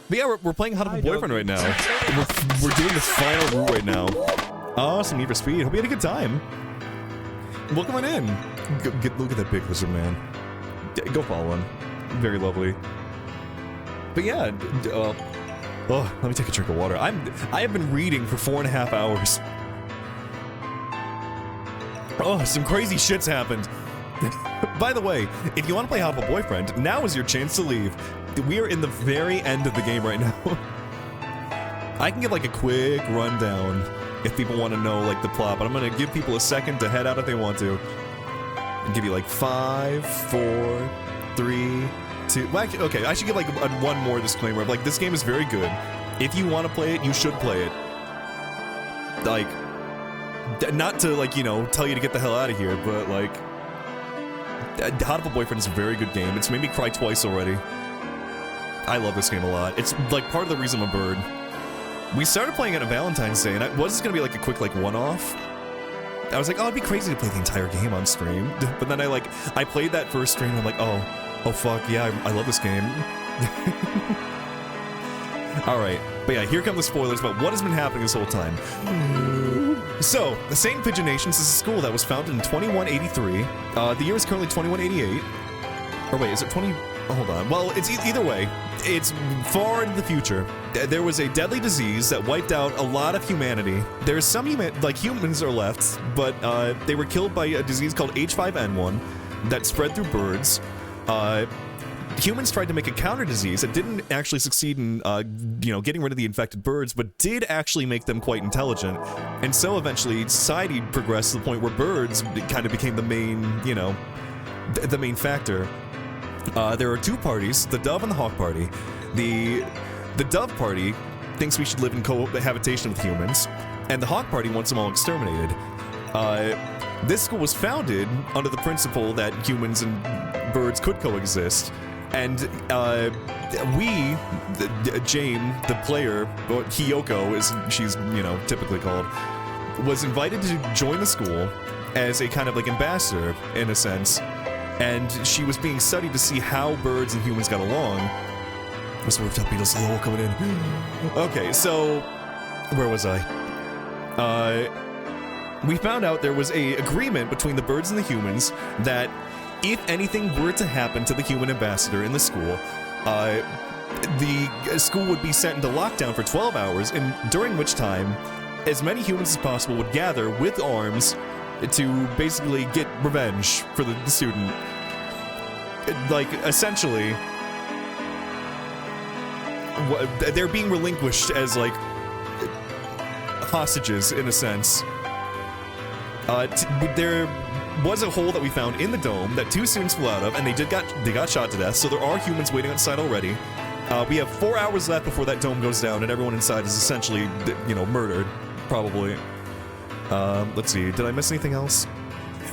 But yeah, we're playing Hatoful Boyfriend right now. We're doing the final route right now. Awesome, Need for Speed. Hope you had a good time. Welcome on in. Look at that big lizard man. Go follow him. Very lovely. But yeah, oh, let me take a drink of water. I have been reading for 4.5 hours. Oh, some crazy shit's happened. By the way, if you want to play Hatoful Boyfriend, now is your chance to leave. We are in the very end of the game right now. I can give like a quick rundown if people want to know like the plot, but I'm gonna give people a second to head out if they want to. I'll give you like 5, 4, 3, 2. Well, actually, okay, I should give like one more disclaimer. Like, this game is very good. If you want to play it, you should play it. Like, not to like, you know, tell you to get the hell out of here, but like, Hatoful Boyfriend is a very good game. It's made me cry twice already. I love this game a lot. It's like part of the reason I'm a bird. We started playing it on Valentine's Day, and it was gonna be like a quick like one-off. I was like, oh, it'd be crazy to play the entire game on stream. But then I played that first stream, and I'm like, oh fuck, yeah, I love this game. Alright, but yeah, here come the spoilers about what has been happening this whole time. So, the St. Pigeon Nations is a school that was founded in 2183. The year is currently 2188. Or wait, is it 20... Oh, hold on. Well, it's either way. It's far into the future. There was a deadly disease that wiped out a lot of humanity. There's some humans are left, but they were killed by a disease called H5N1 that spread through birds. Humans tried to make a counter disease that didn't actually succeed in, you know, getting rid of the infected birds, but did actually make them quite intelligent. And so eventually society progressed to the point where birds kind of became the main, you know, the main factor. There are two parties, the Dove and the Hawk Party. The Dove Party thinks we should live in cohabitation with humans, and the Hawk Party wants them all exterminated. This school was founded under the principle that humans and birds could coexist, and Jane, the player, or Hiyoko, as she's, you know, typically called, was invited to join the school as a kind of like ambassador, in a sense. And she was being studied to see how birds and humans got along. What's the rooftop beetles? Hello, coming in. Okay, so where was I? We found out there was a agreement between the birds and the humans that if anything were to happen to the human ambassador in the school would be sent into lockdown for 12 hours, and during which time, as many humans as possible would gather with arms to basically get revenge for the student. Like, essentially, they're being relinquished as, like, hostages, in a sense. There was a hole that we found in the dome that 2 students flew out of, and they got shot to death, so there are humans waiting outside already. We have 4 hours left before that dome goes down, and everyone inside is essentially, you know, murdered, probably. Let's see, did I miss anything else?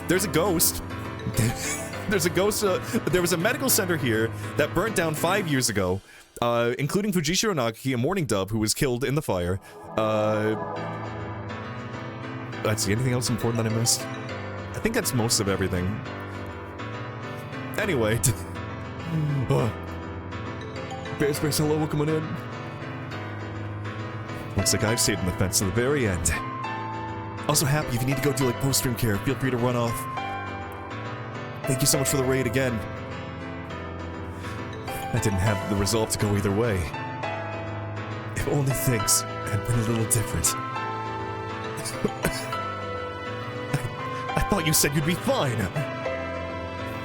There's a ghost. There's a ghost. There was a medical center here that burnt down 5 years ago, including Fujishiro Nagaki, a mourning dove who was killed in the fire. Let's see, anything else important that I missed? I think that's most of everything. Anyway. Bears, hello, welcome on in. Looks like I've stayed on the fence to the very end. Also happy if you need to go do like post-stream care, feel free to run off. Thank you so much for the raid again. I didn't have the resolve to go either way. If only things had been a little different. I thought you said you'd be fine.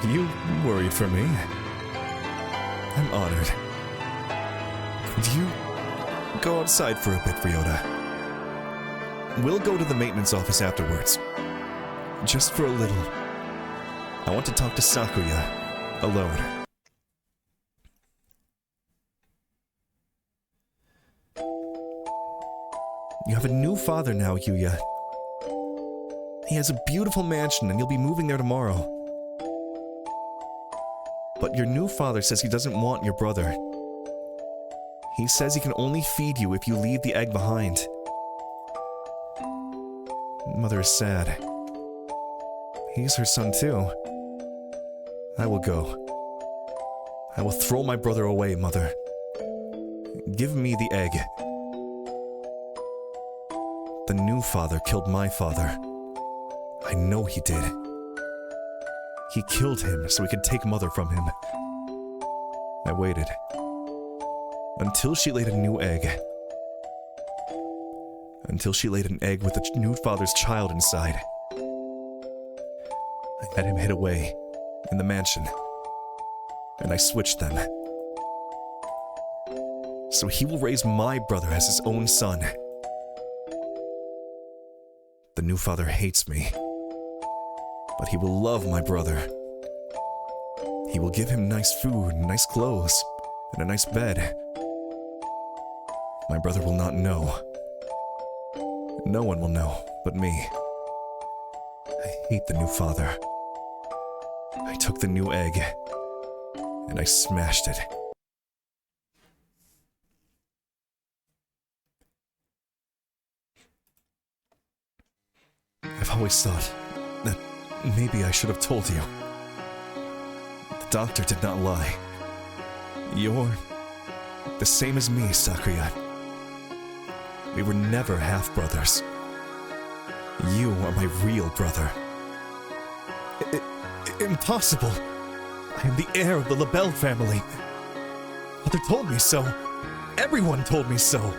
You worried for me. I'm honored. Could you go outside for a bit, Ryota? We'll go to the maintenance office afterwards. Just for a little. I want to talk to Sakuya alone. You have a new father now, Yuya. He has a beautiful mansion and you'll be moving there tomorrow. But your new father says he doesn't want your brother. He says he can only feed you if you leave the egg behind. Mother is sad. He's her son too. I will go. I will throw my brother away, Mother. Give me the egg. The new father killed my father. I know he did. He killed him so he could take Mother from him. I waited. Until she laid a new egg. Until she laid an egg with the new father's child inside. I had him hid away in the mansion. And I switched them. So he will raise my brother as his own son. The new father hates me. But he will love my brother. He will give him nice food, nice clothes, and a nice bed. My brother will not know. No one will know but me. I hate the new father. I took the new egg, and I smashed it. I've always thought that maybe I should have told you. The doctor did not lie. You're the same as me, Sakuya. We were never half-brothers. You are my real brother. Impossible! I am the heir of the LaBelle family. Mother told me so. Everyone told me so.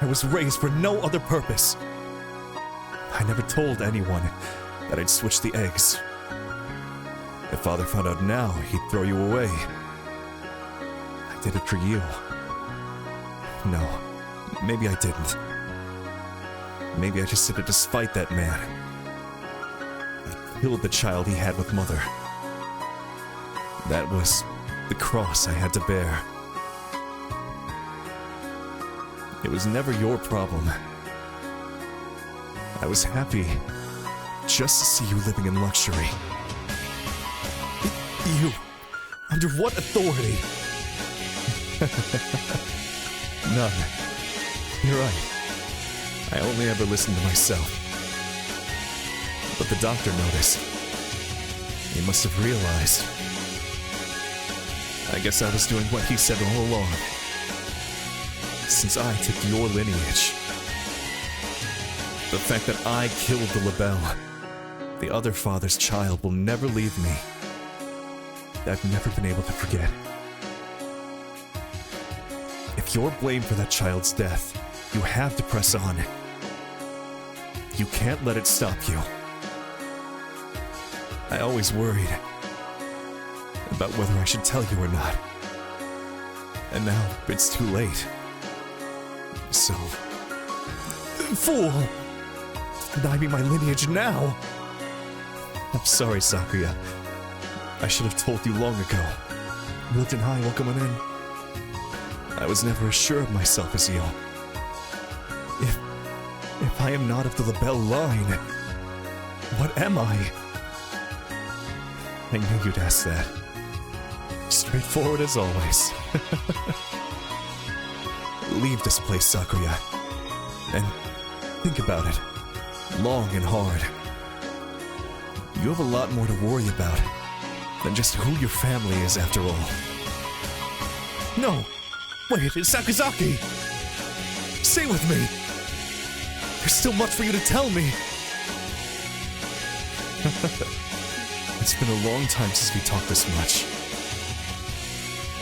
I was raised for no other purpose. I never told anyone that I'd switch the eggs. If Father found out now, he'd throw you away. I did it for you. No, maybe I didn't. Maybe I just did it to spite that man. I killed the child he had with Mother. That was the cross I had to bear. It was never your problem. I was happy just to see you living in luxury. You, under what authority? None. You're right. I only ever listened to myself. But the doctor noticed. He must have realized. I guess I was doing what he said all along. Since I took your lineage. The fact that I killed the LaBelle, the other father's child, will never leave me. I've never been able to forget. If you're blamed for that child's death, you have to press on. You can't let it stop you. I always worried about whether I should tell you or not. And now it's too late. So... Fool! Deny me my lineage now! I'm sorry, Sakuya. I should have told you long ago. Milton High, welcome on in. I was never as sure of myself as you. If I am not of the LaBelle line, what am I? I knew you'd ask that. Straightforward as always. Leave this place, Sakuya, and think about it long and hard. You have a lot more to worry about than just who your family is, after all. No! Wait, it's Sakazaki! Stay with me! There's still much for you to tell me! It's been a long time since we talked this much.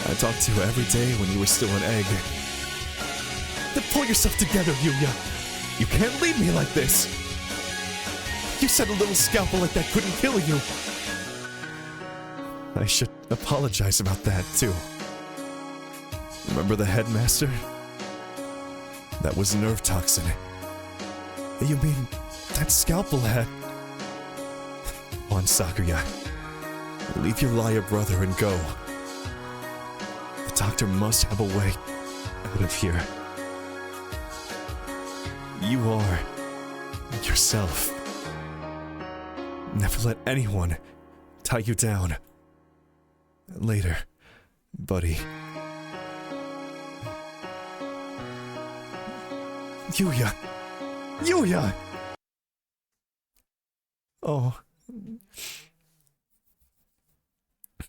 I talked to you every day when you were still an egg. Then pull yourself together, Yuya! You can't leave me like this! You said a little scalpel like that couldn't kill you! I should apologize about that, too. Remember the headmaster? That was nerve toxin. You mean that scalpel had... Come on, Sakuya. Leave your liar brother and go. The doctor must have a way out of here. You are yourself. Never let anyone tie you down. Later, buddy. Yuya! Yuya! Oh.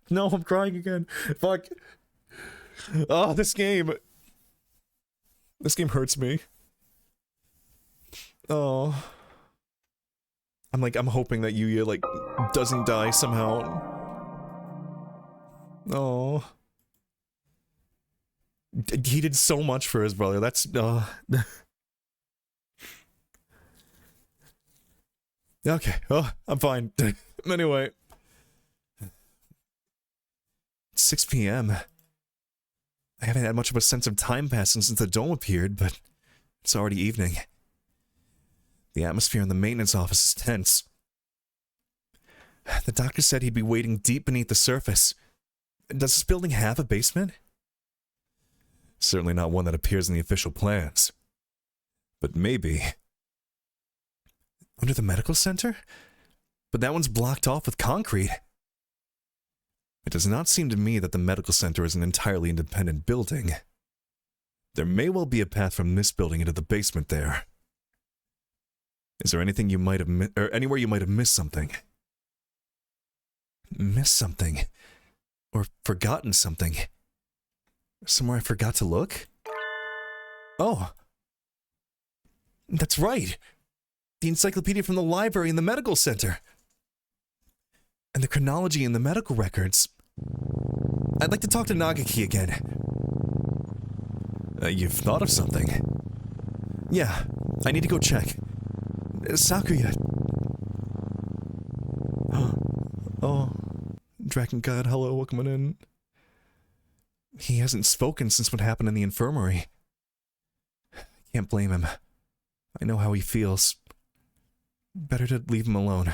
No, I'm crying again. Fuck. Oh, this game. This game hurts me. Oh. I'm hoping that Yuya, like, doesn't die somehow. Oh. He did so much for his brother. That's, Okay, oh, I'm fine. Anyway. It's 6 p.m. I haven't had much of a sense of time passing since the dome appeared, but it's already evening. The atmosphere in the maintenance office is tense. The doctor said he'd be waiting deep beneath the surface. Does this building have a basement? Certainly not one that appears in the official plans. But maybe... Under the medical center? But that one's blocked off with concrete. It does not seem to me that the medical center is an entirely independent building. There may well be a path from this building into the basement there. Is there anything you might have or anywhere you might have missed something? Missed something? Or forgotten something? Somewhere I forgot to look? Oh. That's right. The encyclopedia from the library in the medical center. And the chronology in the medical records. I'd like to talk to Nagaki again. You've thought of something? Yeah, I need to go check. Sakuya. Oh, Dragon God, hello, welcome in. He hasn't spoken since what happened in the infirmary. Can't blame him. I know how he feels. Better to leave him alone.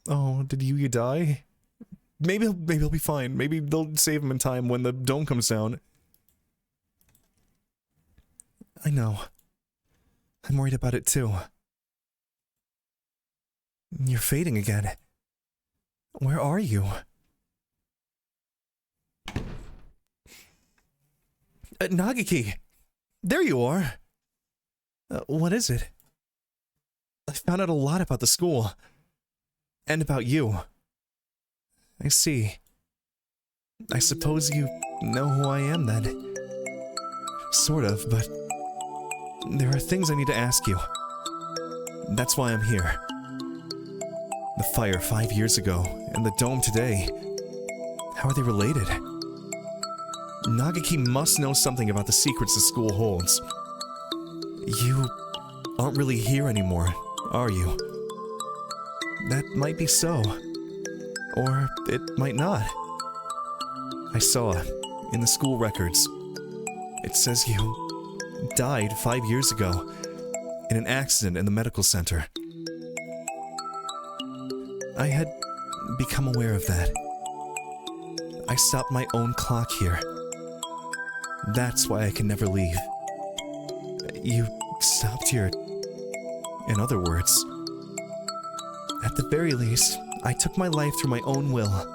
Oh, did Yuya die? Maybe he'll be fine. Maybe they'll save him in time when the dome comes down. I know. I'm worried about it too. You're fading again. Where are you? Nagaki! There you are! What is it? I found out a lot about the school. And about you. I see. I suppose you know who I am then. Sort of, but there are things I need to ask you. That's why I'm here. The fire 5 years ago, and the dome today. How are they related? Nagaki must know something about the secrets the school holds. You aren't really here anymore, are you? That might be so. Or it might not. I saw, in the school records, it says you died 5 years ago in an accident in the medical center. I had become aware of that. I stopped my own clock here. That's why I can never leave. You stopped here, in other words. At the very least, I took my life through my own will.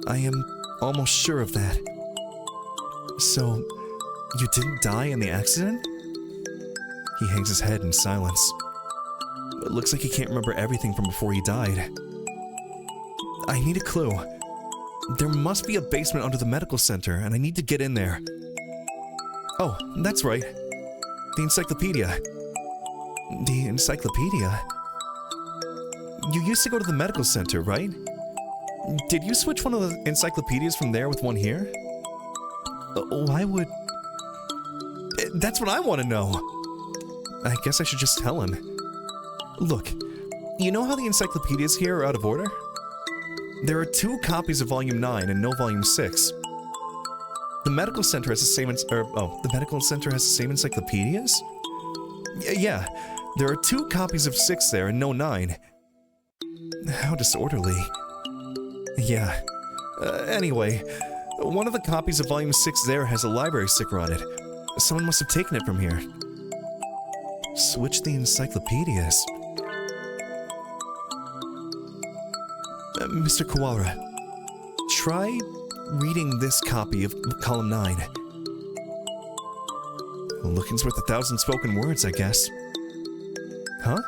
I am almost sure of that. So, you didn't die in the accident? He hangs his head in silence. It looks like he can't remember everything from before he died. I need a clue. There must be a basement under the medical center, and I need to get in there. Oh, that's right. The encyclopedia. The encyclopedia? You used to go to the medical center, right? Did you switch one of the encyclopedias from there with one here? Why would... That's what I want to know. I guess I should just tell him. Look, you know how the encyclopedias here are out of order? There are 2 copies of Volume 9 and no Volume 6. The medical center has the same the medical center has the same encyclopedias? Yeah, there are 2 copies of 6 there and no 9. How disorderly. Yeah. Anyway, one of the copies of Volume 6 there has a library sticker on it. Someone must have taken it from here. Switch the encyclopedias. Mr. Kawara, try reading this copy of column 9. Looking's worth 1,000 spoken words, I guess. Huh?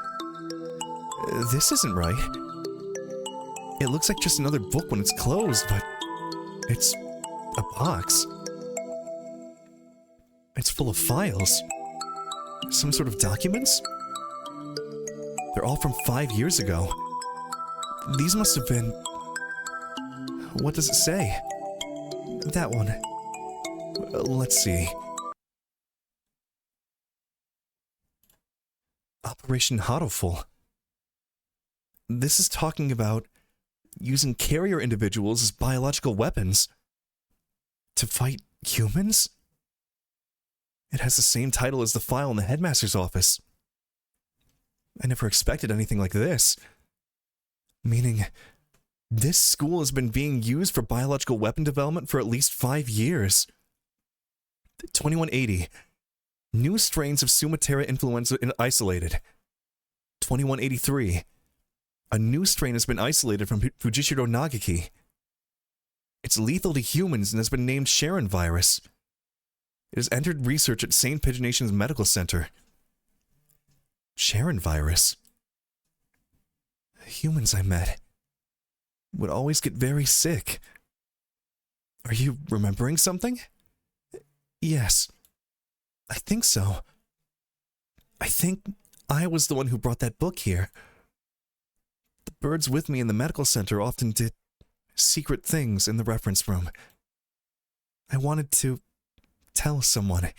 This isn't right. It looks like just another book when it's closed, but it's a box. It's full of files. Some sort of documents? They're all from 5 years ago. These must have been... What does it say? That one. Let's see. Operation Hatoful. This is talking about using carrier individuals as biological weapons to fight humans? It has the same title as the file in the headmaster's office. I never expected anything like this. Meaning, this school has been being used for biological weapon development for at least 5 years. 2180. New strains of Sumatera influenza isolated. 2183. A new strain has been isolated from Fujishiro Nagaki. It's lethal to humans and has been named Sharon virus. It has entered research at St. Pagination's Medical Center. Sharon virus. The humans I met would always get very sick. Are you remembering something? Yes. I think so. I think I was the one who brought that book here. The birds with me in the medical center often did secret things in the reference room. I wanted to tell someone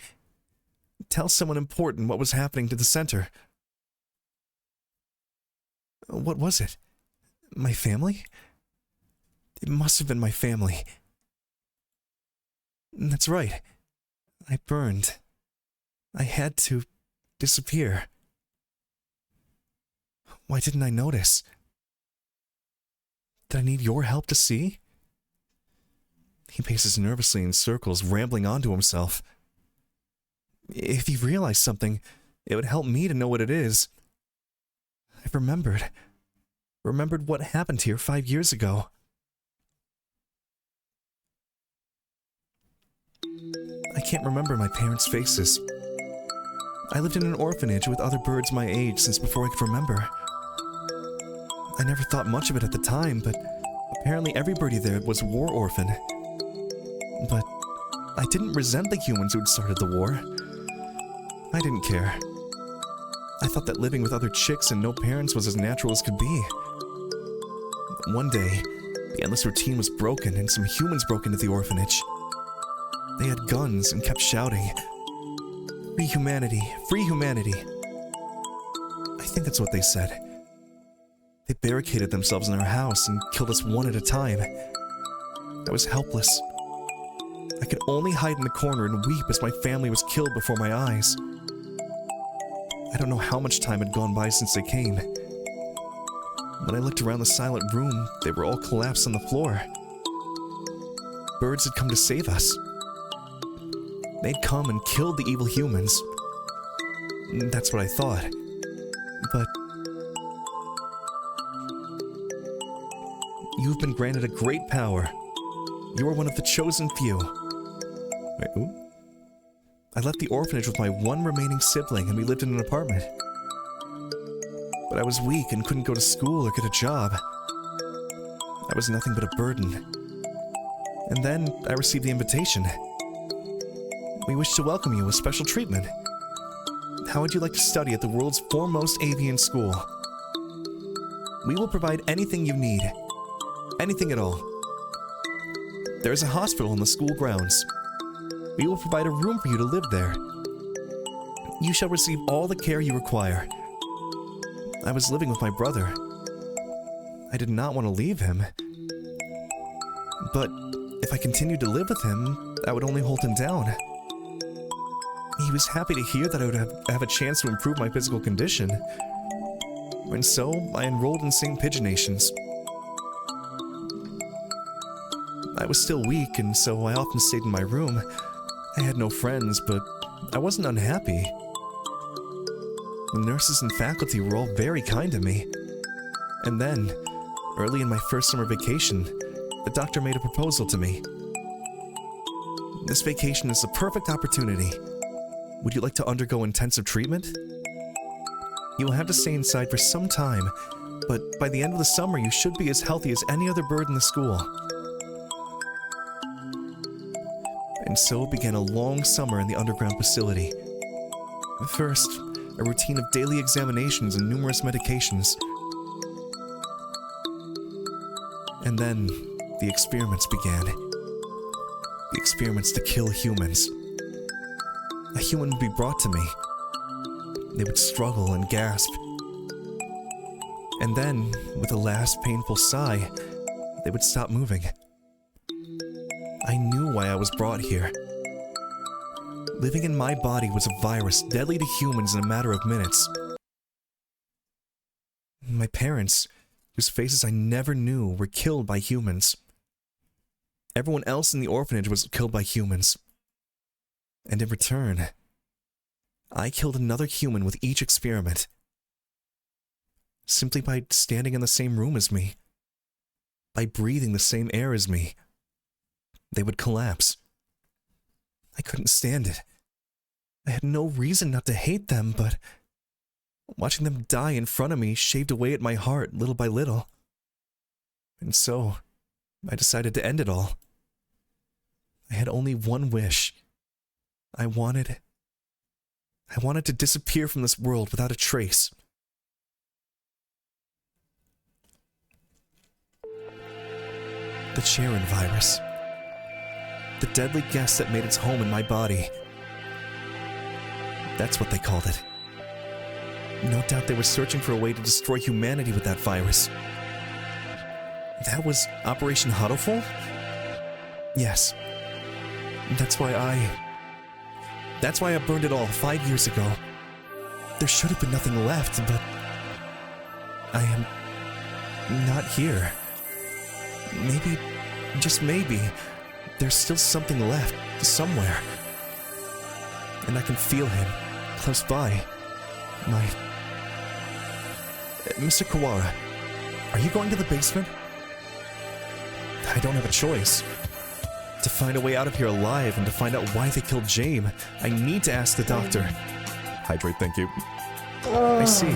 important what was happening to the center. What was it? My family? It must have been my family. That's right. I burned. I had to disappear. Why didn't I notice? Did I need your help to see? He paces nervously in circles, rambling on to himself. If he realized something, it would help me to know what it is. I've remembered what happened here 5 years ago. I can't remember my parents' faces. I lived in an orphanage with other birds my age since before I could remember. I never thought much of it at the time, but apparently everybody there was a war orphan. But I didn't resent the humans who had started the war. I didn't care. I thought that living with other chicks and no parents was as natural as could be. One day, the endless routine was broken and some humans broke into the orphanage. They had guns and kept shouting, "Free humanity! Free humanity!" I think that's what they said. They barricaded themselves in our house and killed us one at a time. I was helpless. I could only hide in the corner and weep as my family was killed before my eyes. I don't know how much time had gone by since they came. When I looked around the silent room, they were all collapsed on the floor. Birds had come to save us. They'd come and killed the evil humans. That's what I thought. But You've been granted a great power. You are one of the chosen few. Wait, ooh. I left the orphanage with my one remaining sibling and we lived in an apartment. But I was weak and couldn't go to school or get a job. I was nothing but a burden. And then I received the invitation. We wish to welcome you with special treatment. How would you like to study at the world's foremost avian school? We will provide anything you need. Anything at all. There is a hospital on the school grounds. We will provide a room for you to live there. You shall receive all the care you require. I was living with my brother. I did not want to leave him. But if I continued to live with him, I would only hold him down. He was happy to hear that I would have a chance to improve my physical condition. And so, I enrolled in St. Pigeonations. I was still weak, and so I often stayed in my room. I had no friends, but I wasn't unhappy. The nurses and faculty were all very kind to me. And then, early in my first summer vacation, the doctor made a proposal to me. This vacation is the perfect opportunity. Would you like to undergo intensive treatment? You will have to stay inside for some time, but by the end of the summer you should be as healthy as any other bird in the school. And so began a long summer in the underground facility. First, a routine of daily examinations and numerous medications. And then, the experiments began. The experiments to kill humans. A human would be brought to me. They would struggle and gasp. And then, with a last painful sigh, they would stop moving. I knew why I was brought here. Living in my body was a virus deadly to humans in a matter of minutes. My parents, whose faces I never knew, were killed by humans. Everyone else in the orphanage was killed by humans. And in return, I killed another human with each experiment. Simply by standing in the same room as me. By breathing the same air as me. They would collapse. I couldn't stand it. I had no reason not to hate them, but watching them die in front of me shaved away at my heart little by little. And so, I decided to end it all. I had only one wish. I wanted to disappear from this world without a trace. The Charon virus. The deadly guest that made its home in my body. That's what they called it. No doubt they were searching for a way to destroy humanity with that virus. That was Operation Hatoful? Yes. That's why I burned it all 5 years ago. There should have been nothing left, but I am not here. Maybe, just maybe, there's still something left, somewhere. And I can feel him, close by. Mr. Kawara, are you going to the basement? I don't have a choice. To find a way out of here alive and to find out why they killed James, I need to ask the doctor. Hydrate, thank you. I see.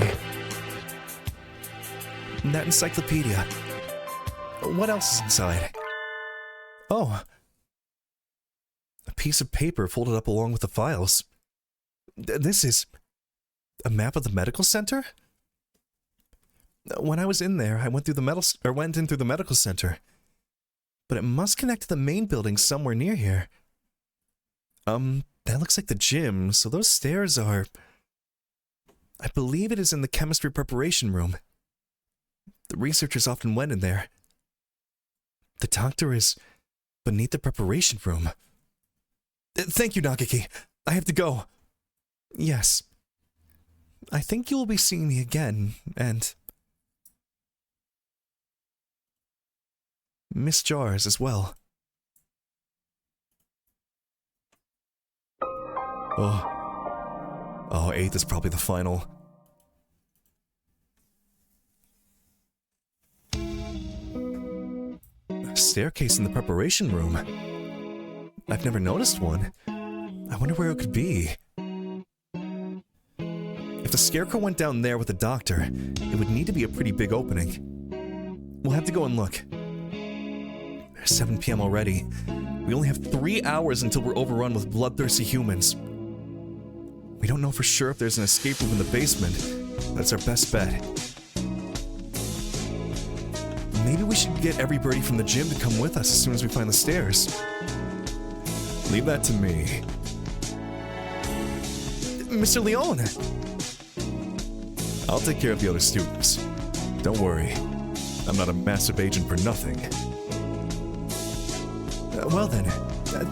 That encyclopedia. What else is inside? Oh. A piece of paper folded up along with the files. This is a map of the medical center? When I was in there, I went in through the medical center. But it must connect to the main building somewhere near here. That looks like the gym, so those stairs are... I believe it is in the chemistry preparation room. The researchers often went in there. The doctor is beneath the preparation room. Thank you, Nagaki. I have to go. Yes. I think you will be seeing me again, and... Miss Jars as well. Oh, 8th is probably the final. Staircase in the preparation room. I've never noticed one. I wonder where it could be. If the Scarecrow went down there with the doctor, it would need to be a pretty big opening. We'll have to go and look. It's 7 p.m. already. We only have 3 hours until we're overrun with bloodthirsty humans. We don't know for sure if there's an escape room in the basement. That's our best bet. Maybe we should get everybody from the gym to come with us as soon as we find the stairs. Leave that to me. Mr. Leone! I'll take care of the other students. Don't worry. I'm not a massive agent for nothing. Well then,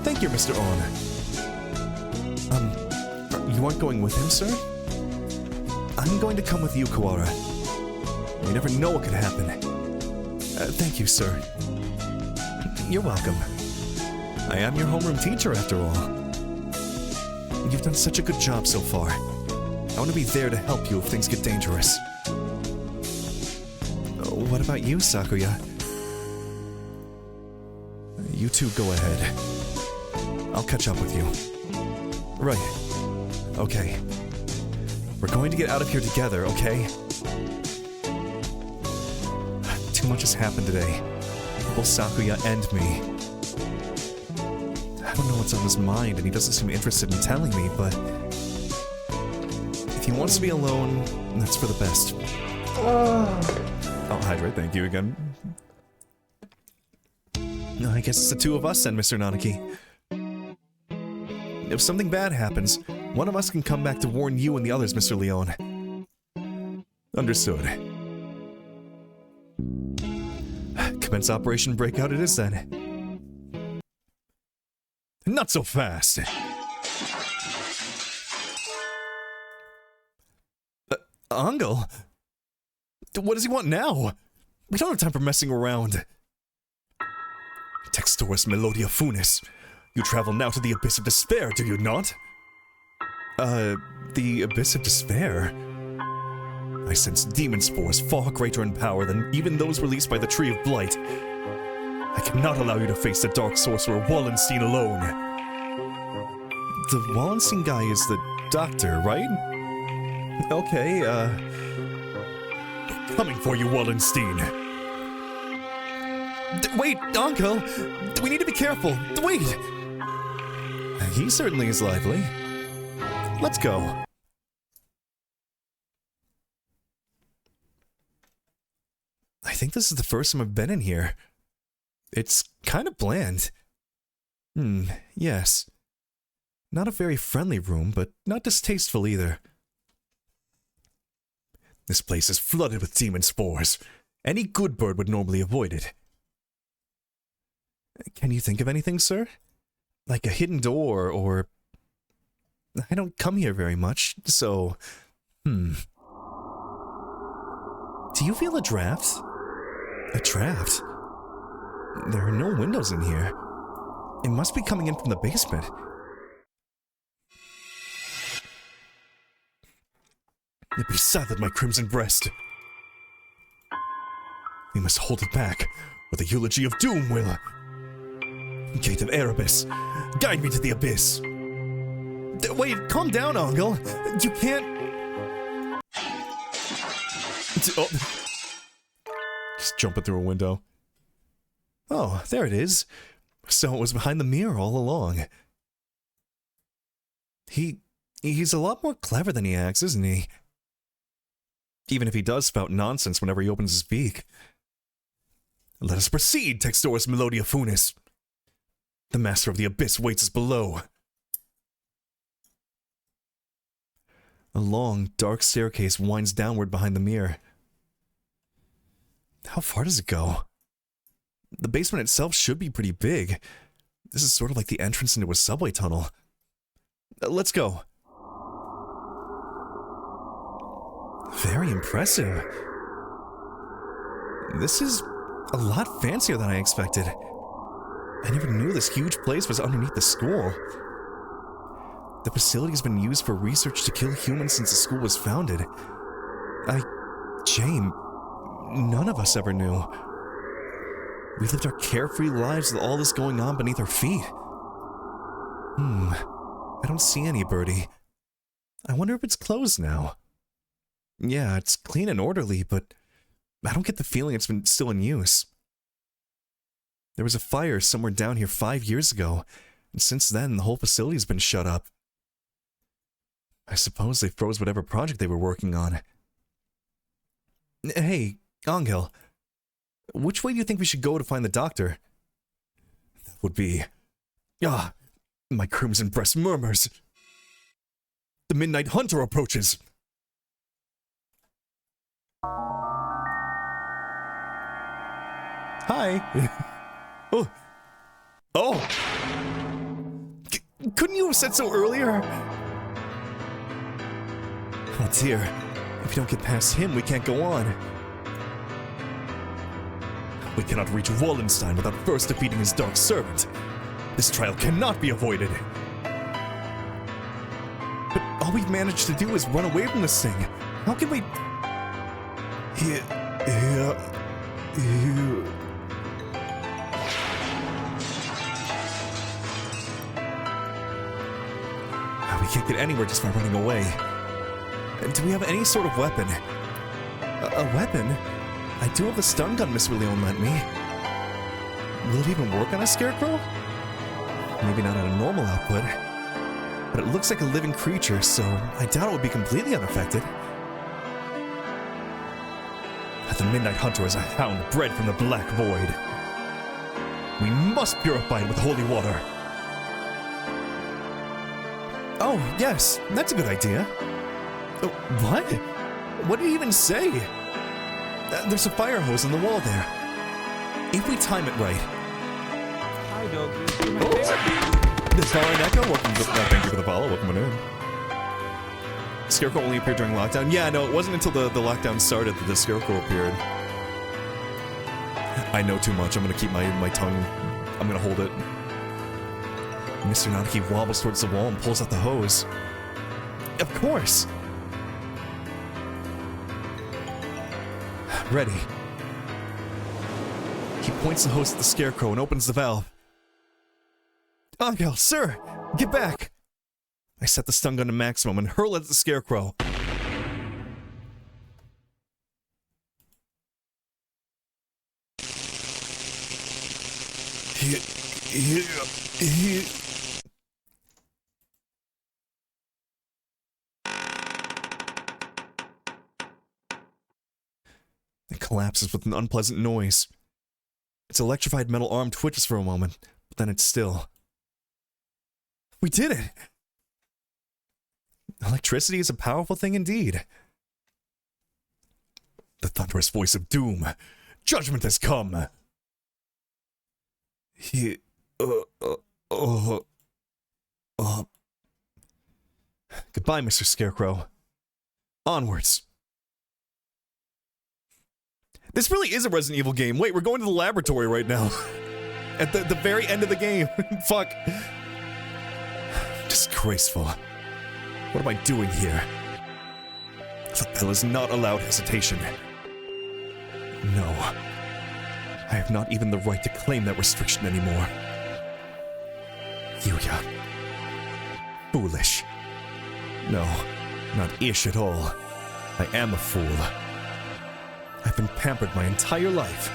thank you, Mr. On. You aren't going with him, sir? I'm going to come with you, Kawara. You never know what could happen. Thank you, sir. You're welcome. I am your homeroom teacher, after all. You've done such a good job so far. I want to be there to help you if things get dangerous. What about you, Sakuya? You two go ahead. I'll catch up with you. Right. Okay. We're going to get out of here together, okay? Too much has happened today. Both Sakuya and me. I don't know what's on his mind, and he doesn't seem interested in telling me, but... if he wants to be alone, that's for the best. I'll hydrate, thank you again. I guess it's the two of us then, Mr. Nanaki. If something bad happens, one of us can come back to warn you and the others, Mr. Leone. Understood. Commence Operation Breakout it is then. Not so fast! Angel? What does he want now? We don't have time for messing around. Textoris Melodia Funis. You travel now to the Abyss of Despair, do you not? The Abyss of Despair? I sense demon spores far greater in power than even those released by the Tree of Blight. I cannot allow you to face the Dark Sorcerer Wallenstein alone. The Wallenstein guy is the doctor, right? Okay, coming for you, Wallenstein. Wait, Uncle! We need to be careful! Wait! He certainly is lively. Let's go. I think this is the first time I've been in here. It's kind of bland. Yes. Not a very friendly room, but not distasteful either. This place is flooded with demon spores. Any good bird would normally avoid it. Can you think of anything, sir? Like a hidden door, or... I don't come here very much, so... Do you feel a draft? A draft? There are no windows in here. It must be coming in from the basement. Be silent, my crimson breast. We must hold it back, or the eulogy of doom will... Gate of Erebus, guide me to the abyss. Wait, calm down, Angel. You can't... Oh. Just jumping through a window. Oh, there it is. So it was behind the mirror all along. He's a lot more clever than he acts, isn't he? Even if he does spout nonsense whenever he opens his beak. Let us proceed, Textoris Melodia Funis. The Master of the Abyss waits us below. A long, dark staircase winds downward behind the mirror. How far does it go? The basement itself should be pretty big. This is sort of like the entrance into a subway tunnel. Let's go. Very impressive. This is a lot fancier than I expected. I never knew this huge place was underneath the school. The facility has been used for research to kill humans since the school was founded. Jane, none of us ever knew. We lived our carefree lives with all this going on beneath our feet. I don't see any birdie. I wonder if it's closed now. Yeah, it's clean and orderly, but I don't get the feeling it's been still in use. There was a fire somewhere down here 5 years ago, and since then the whole facility's been shut up. I suppose they froze whatever project they were working on. Hey, Angel, which way do you think we should go to find the doctor? That would be... my crimson breast murmurs. The Midnight Hunter approaches. Hi. Oh. Couldn't you have said so earlier? Oh dear. If we don't get past him, we can't go on. We cannot reach Wallenstein without first defeating his dark servant. This trial cannot be avoided. But all we've managed to do is run away from this thing. How can we... We can't get anywhere just by running away. Do we have any sort of weapon? A weapon? I do have the stun gun Miss Leon lent me. Will it even work on a scarecrow? Maybe not at a normal output. But it looks like a living creature, so I doubt it would be completely unaffected. The Midnight Hunter is a hound bred from the Black Void. We must purify it with holy water. Oh, yes, that's a good idea. What? What did he even say? There's a fire hose on the wall there. If we time it right. Hi, doggy. This is Starlight Echo. Welcome to thank you for the follow. Welcome in. Scarecrow only appeared during lockdown. Yeah, no, it wasn't until the lockdown started that the Scarecrow appeared. I know too much. I'm gonna keep my tongue. I'm gonna hold it. Mr. Nanuki wobbles towards the wall and pulls out the hose. Of course! Ready. He points the hose at the Scarecrow and opens the valve. Angel, sir! Get back! I set the stun gun to maximum and hurl it at the Scarecrow. It collapses with an unpleasant noise. Its electrified metal arm twitches for a moment, but then it's still. We did it! Electricity is a powerful thing indeed. The thunderous voice of doom. Judgment has come. Goodbye, Mr. Scarecrow. Onwards. This really is a Resident Evil game. Wait, we're going to the laboratory right now. At the very end of the game. Fuck. Disgraceful. What am I doing here? The bell is not allowed hesitation. No. I have not even the right to claim that restriction anymore. Yuya. Foolish. No, not ish at all. I am a fool. I've been pampered my entire life,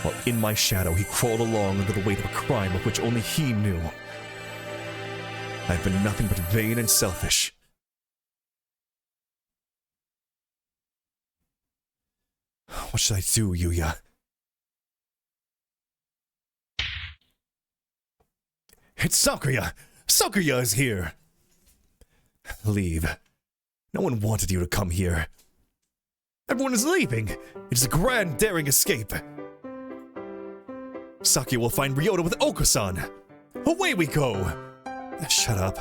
while in my shadow he crawled along under the weight of a crime of which only he knew. I've been nothing but vain and selfish. What should I do, Yuya? It's Sakuya! Sakuya is here! Leave. No one wanted you to come here. Everyone is leaving! It is a grand, daring escape! Sakuya will find Ryota with Oko-san! Away we go! Shut up.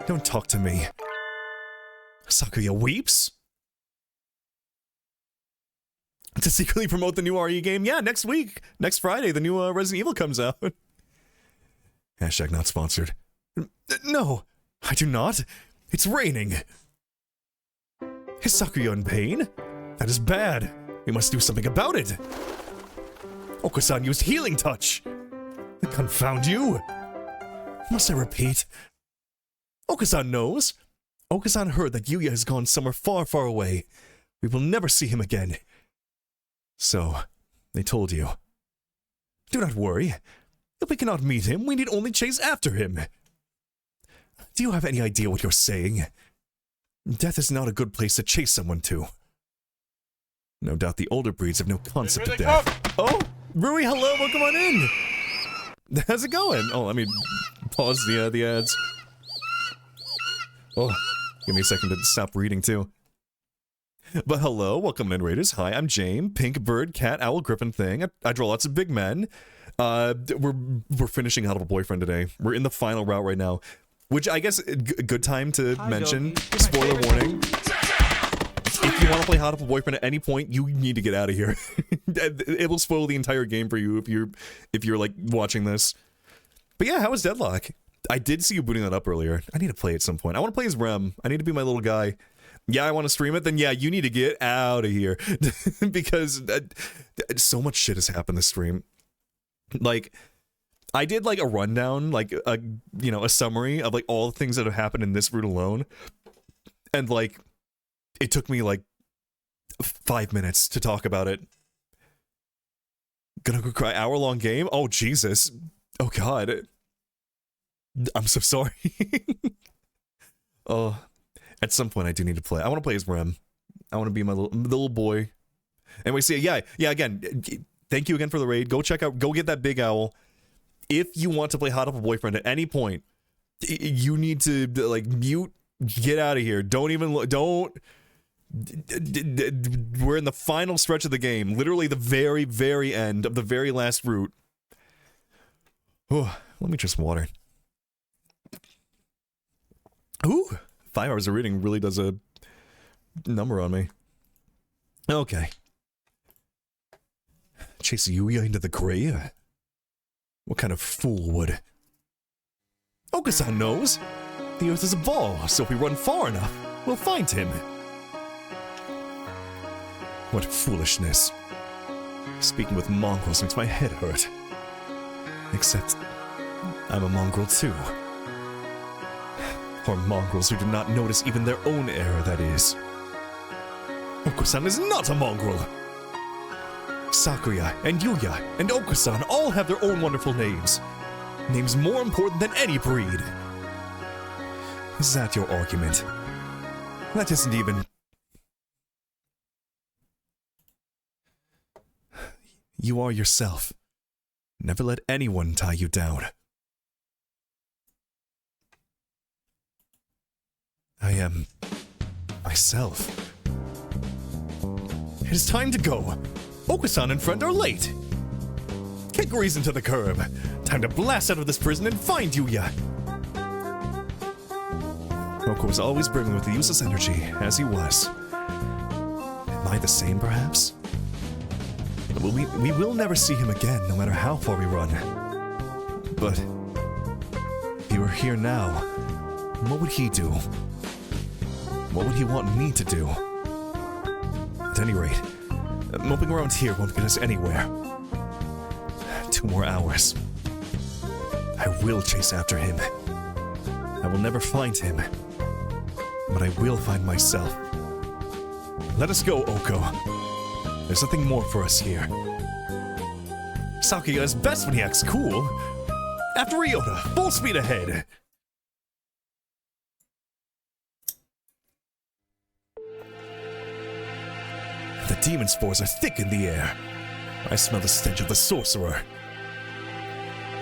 Don't talk to me. Sakuya weeps? To secretly promote the new RE game? Yeah, next week! Next Friday, the new Resident Evil comes out. Hashtag not sponsored. No, I do not. It's raining. Is Sakuya in pain? That is bad. We must do something about it. Okusan used Healing Touch! Confound you! Must I repeat? Okusan knows! Okusan heard that Yuya has gone somewhere far, far away. We will never see him again. So, they told you. Do not worry. If we cannot meet him, we need only chase after him. Do you have any idea what you're saying? Death is not a good place to chase someone to. No doubt the older breeds have no concept of death. Oh! Rui, hello, welcome on in! How's it going? Oh, let me pause the ads. Oh, give me a second to stop reading too. But hello, welcome in, Raiders. Hi, I'm Jane, Pink Bird, Cat, Owl, Griffin thing. I draw lots of big men. We're finishing Hatoful Boyfriend today. We're in the final route right now, which I guess good time to mention. Spoiler warning. If you want to play Hatoful Boyfriend at any point, you need to get out of here. It will spoil the entire game for you if you're like watching this. But yeah, how was Deadlock? I did see you booting that up earlier. I need to play at some point. I want to play as Rem. I need to be my little guy. Yeah, I want to stream it. Then yeah, you need to get out of here because so much shit has happened this stream. Like, I did like a rundown, like a summary of like all the things that have happened in this route alone, and like it took me like 5 minutes to talk about it. Gonna go cry. Hour-long game? Oh Jesus! Oh God! I'm so sorry. Oh, at some point I do need to play. I want to play as Rem. I want to be my little boy. And we see, yeah. Again, thank you again for the raid. Go get that big owl. If you want to play Hatoful Boyfriend at any point, you need to like mute. Get out of here. Don't. We're in the final stretch of the game. Literally the very, very end of the very last route. Oh, let me drink some water. Ooh, 5 hours of reading really does a number on me. Okay. Chase Yuya into the grave? What kind of fool would? Okusan knows. The earth is a ball, so if we run far enough, we'll find him. What foolishness. Speaking with mongrels makes my head hurt. Except, I'm a mongrel too. Or mongrels who do not notice even their own error, that is. Okusan is not a mongrel! Sakuya and Yuya and Okusan all have their own wonderful names. Names more important than any breed. Is that your argument? That isn't even... You are yourself. Never let anyone tie you down. I am... myself. It is time to go. Okusan and friend are late. Kick reason to the curb. Time to blast out of this prison and find Yuya. Oko was always brimming with the useless energy, as he was. Am I the same, perhaps? We will never see him again, no matter how far we run. But if he were here now, what would he do? What would he want me to do? At any rate, moping around here won't get us anywhere. 2 more hours. I will chase after him. I will never find him. But I will find myself. Let us go, Oko. There's nothing more for us here. Sakuya is best when he acts cool. After Ryota, full speed ahead. The demon spores are thick in the air. I smell the stench of the sorcerer.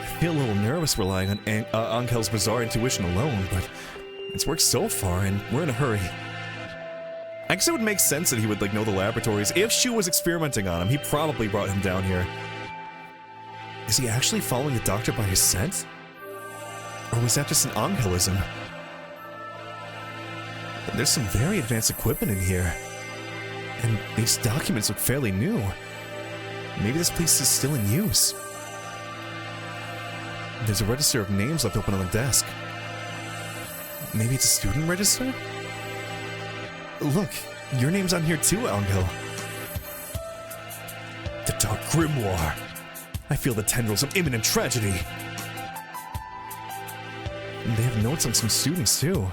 I feel a little nervous relying on Ankel's bizarre intuition alone, but it's worked so far and we're in a hurry. I guess it would make sense that he would know the laboratories. If Shu was experimenting on him, he probably brought him down here. Is he actually following the doctor by his scent? Or was that just an Angelism? There's some very advanced equipment in here. And these documents look fairly new. Maybe this place is still in use. There's a register of names left open on the desk. Maybe it's a student register? Look, your name's on here too, Angel. The Dark Grimoire. I feel the tendrils of imminent tragedy. And they have notes on some students, too.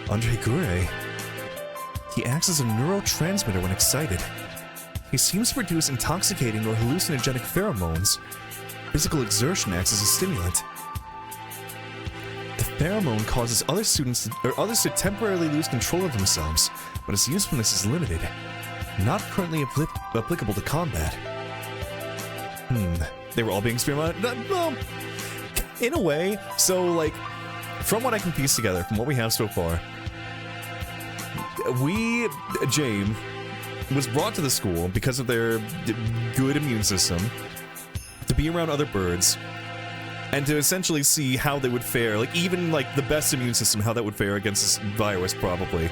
Andre Gure. He acts as a neurotransmitter when excited. He seems to produce intoxicating or hallucinogenic pheromones. Physical exertion acts as a stimulant. The pheromone causes others to temporarily lose control of themselves, but its usefulness is limited. Not currently applicable to combat. They were all being experimented. Well, in a way. So, like, from what I can piece together, from what we have so far, James was brought to the school because of their good immune system to be around other birds and to essentially see how they would fare, like even like the best immune system, how that would fare against this virus, probably.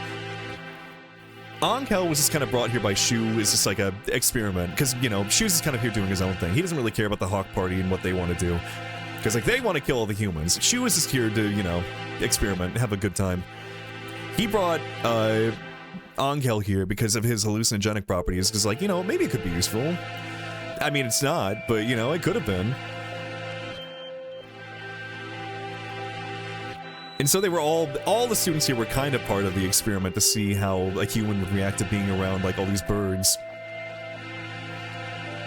Angel was just kind of brought here by Shu as just like a experiment, because, you know, Shu's just kind of here doing his own thing. He doesn't really care about the Hawk Party and what they want to do, because, like, they want to kill all the humans. Shu is just here to, you know, experiment, have a good time. He brought, Angel here because of his hallucinogenic properties, because, like, you know, maybe it could be useful. I mean, it's not, but, you know, it could have been. And so they were all the students here were kind of part of the experiment to see how a human would react to being around, like, all these birds.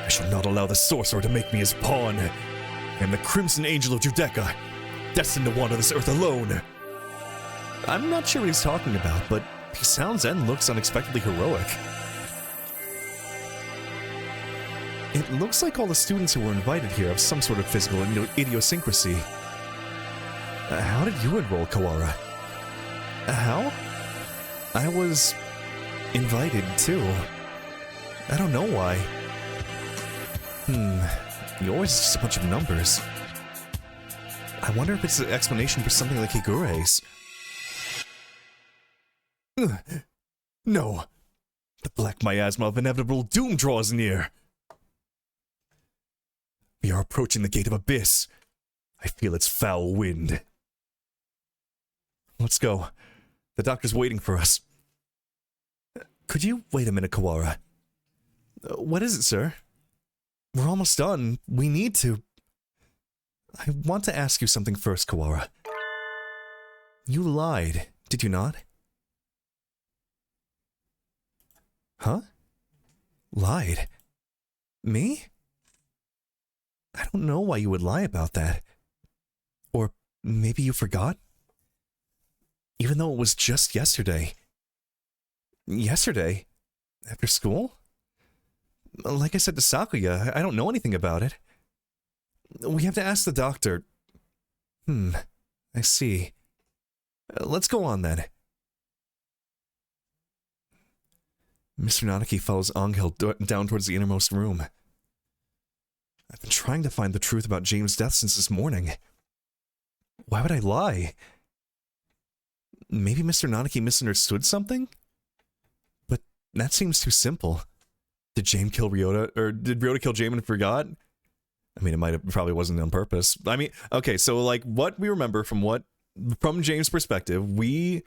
I shall not allow the sorcerer to make me his pawn. I am the Crimson Angel of Judeca, destined to wander this earth alone. I'm not sure what he's talking about, but he sounds and looks unexpectedly heroic. It looks like all the students who were invited here have some sort of physical idiosyncrasy. How did you enroll, Kawara? How? I was invited, too. I don't know why. Yours is just a bunch of numbers. I wonder if it's an explanation for something like Higure's. No. The black miasma of inevitable doom draws near. We are approaching the gate of abyss. I feel its foul wind. Let's go. The doctor's waiting for us. Could you wait a minute, Kawara? What is it, sir? We're almost done. We need to... I want to ask you something first, Kawara. You lied, did you not? Huh? Lied? Me? I don't know why you would lie about that. Or maybe you forgot? Even though it was just yesterday. Yesterday? After school? Like I said to Sakuya, I don't know anything about it. We have to ask the doctor. I see. Let's go on then. Mr. Nanaki follows Angel down towards the innermost room. I've been trying to find the truth about James' death since this morning. Why would I lie? Maybe Mr. Nanaki misunderstood something? But that seems too simple. Did James kill Ryota, or did Ryota kill James and forgot? I mean, it probably wasn't on purpose. I mean, okay, so like what we remember from James' perspective, we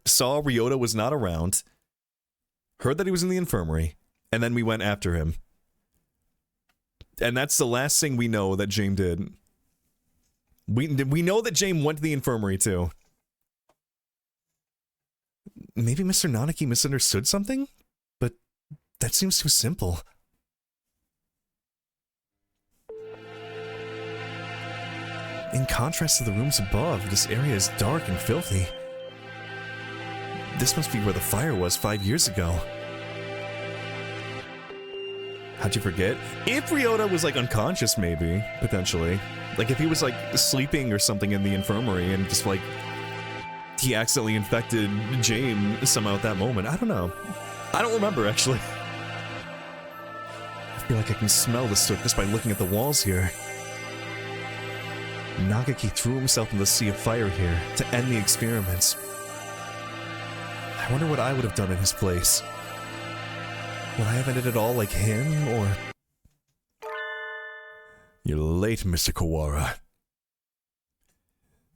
saw Ryota was not around, heard that he was in the infirmary, and then we went after him. And that's the last thing we know that James did. We know that James went to the infirmary too. Maybe Mr. Nanaki misunderstood something? But that seems too simple. In contrast to the rooms above, this area is dark and filthy. This must be where the fire was 5 years ago. How'd you forget? If Ryota was, like, unconscious, maybe, potentially. Like, if he was, like, sleeping or something in the infirmary and just, like, he accidentally infected James somehow at that moment. I don't know. I don't remember, actually. I feel like I can smell the soot just by looking at the walls here. Nagaki threw himself in the sea of fire here to end the experiments. I wonder what I would have done in his place. Would I have ended it all like him, or... You're late, Mr. Kawara.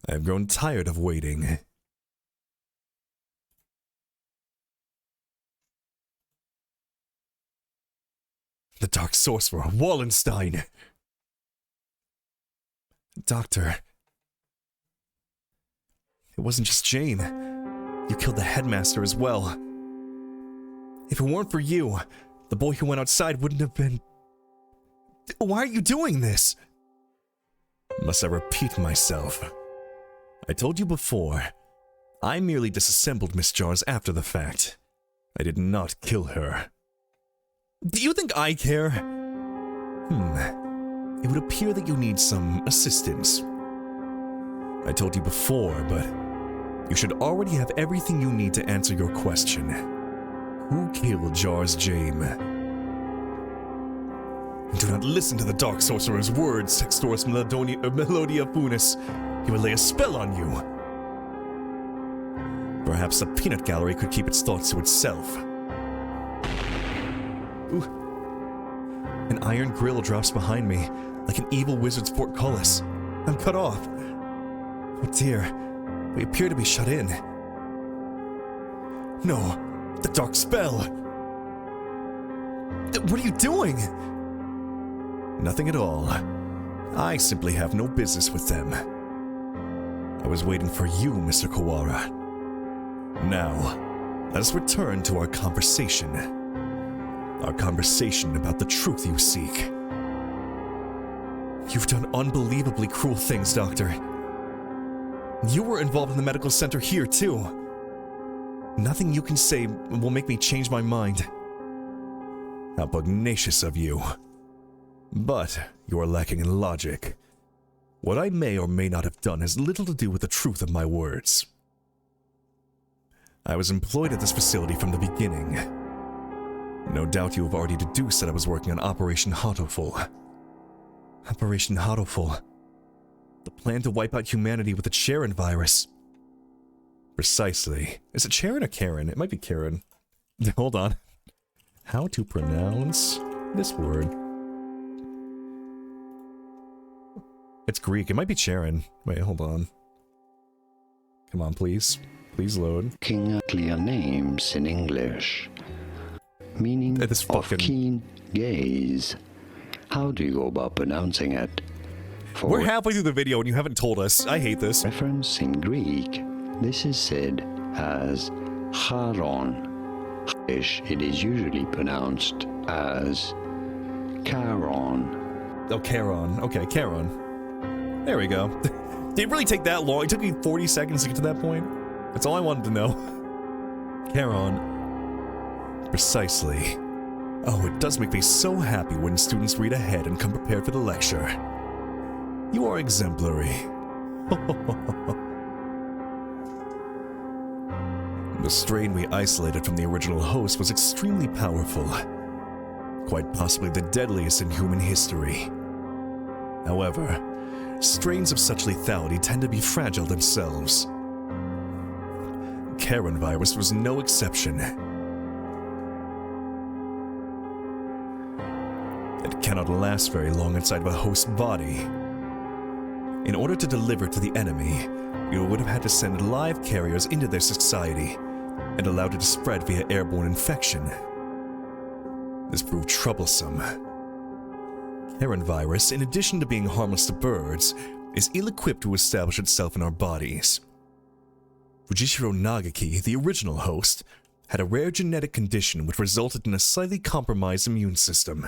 I have grown tired of waiting. The Dark Sorcerer, Wallenstein! Doctor, it wasn't just Jane. You killed the headmaster as well. If it weren't for you, the boy who went outside wouldn't have been... Why are you doing this? Must I repeat myself? I told you before, I merely disassembled Miss Jars after the fact. I did not kill her. Do you think I care? It would appear that you need some assistance. I told you before, but you should already have everything you need to answer your question. Who killed Jars Jame? Do not listen to the Dark Sorcerer's words, Sextoris Melodia Funis. He will lay a spell on you. Perhaps the peanut gallery could keep its thoughts to itself. Ooh. An iron grill drops behind me, like an evil wizard's portcullis. I'm cut off. Oh dear, we appear to be shut in. No, the dark spell. What are you doing? Nothing at all. I simply have no business with them. I was waiting for you, Mr. Kawara. Now, let us return to our conversation. Our conversation about the truth you seek. You've done unbelievably cruel things, Doctor. You were involved in the medical center here, too. Nothing you can say will make me change my mind. How pugnacious of you. But you are lacking in logic. What I may or may not have done has little to do with the truth of my words. I was employed at this facility from the beginning. No doubt you have already deduced that I was working on Operation Hatoful. Operation Hatoful. The plan to wipe out humanity with the Charon virus. Precisely. Is it Charon or Karen? It might be Karen. Hold on. How to pronounce this word? It's Greek. It might be Charon. Wait, hold on. Come on, please. Please load. King clear names in English. Meaning of keen gaze. How do you go about pronouncing it? We're halfway through the video and you haven't told us. I hate this. Reference in Greek, this is said as charon. It is usually pronounced as Charon. Oh, Charon. Okay, Charon. There we go. Did it really take that long? It took me 40 seconds to get to that point. That's all I wanted to know. Charon. Precisely. Oh, it does make me so happy when students read ahead and come prepared for the lecture. You are exemplary. The strain we isolated from the original host was extremely powerful. Quite possibly the deadliest in human history. However, strains of such lethality tend to be fragile themselves. Charon virus was no exception. It cannot last very long inside of a host body. In order to deliver to the enemy, we would have had to send live carriers into their society and allowed it to spread via airborne infection. This proved troublesome. Charon virus, in addition to being harmless to birds, is ill-equipped to establish itself in our bodies. Fujishiro Nagaki, the original host, had a rare genetic condition which resulted in a slightly compromised immune system.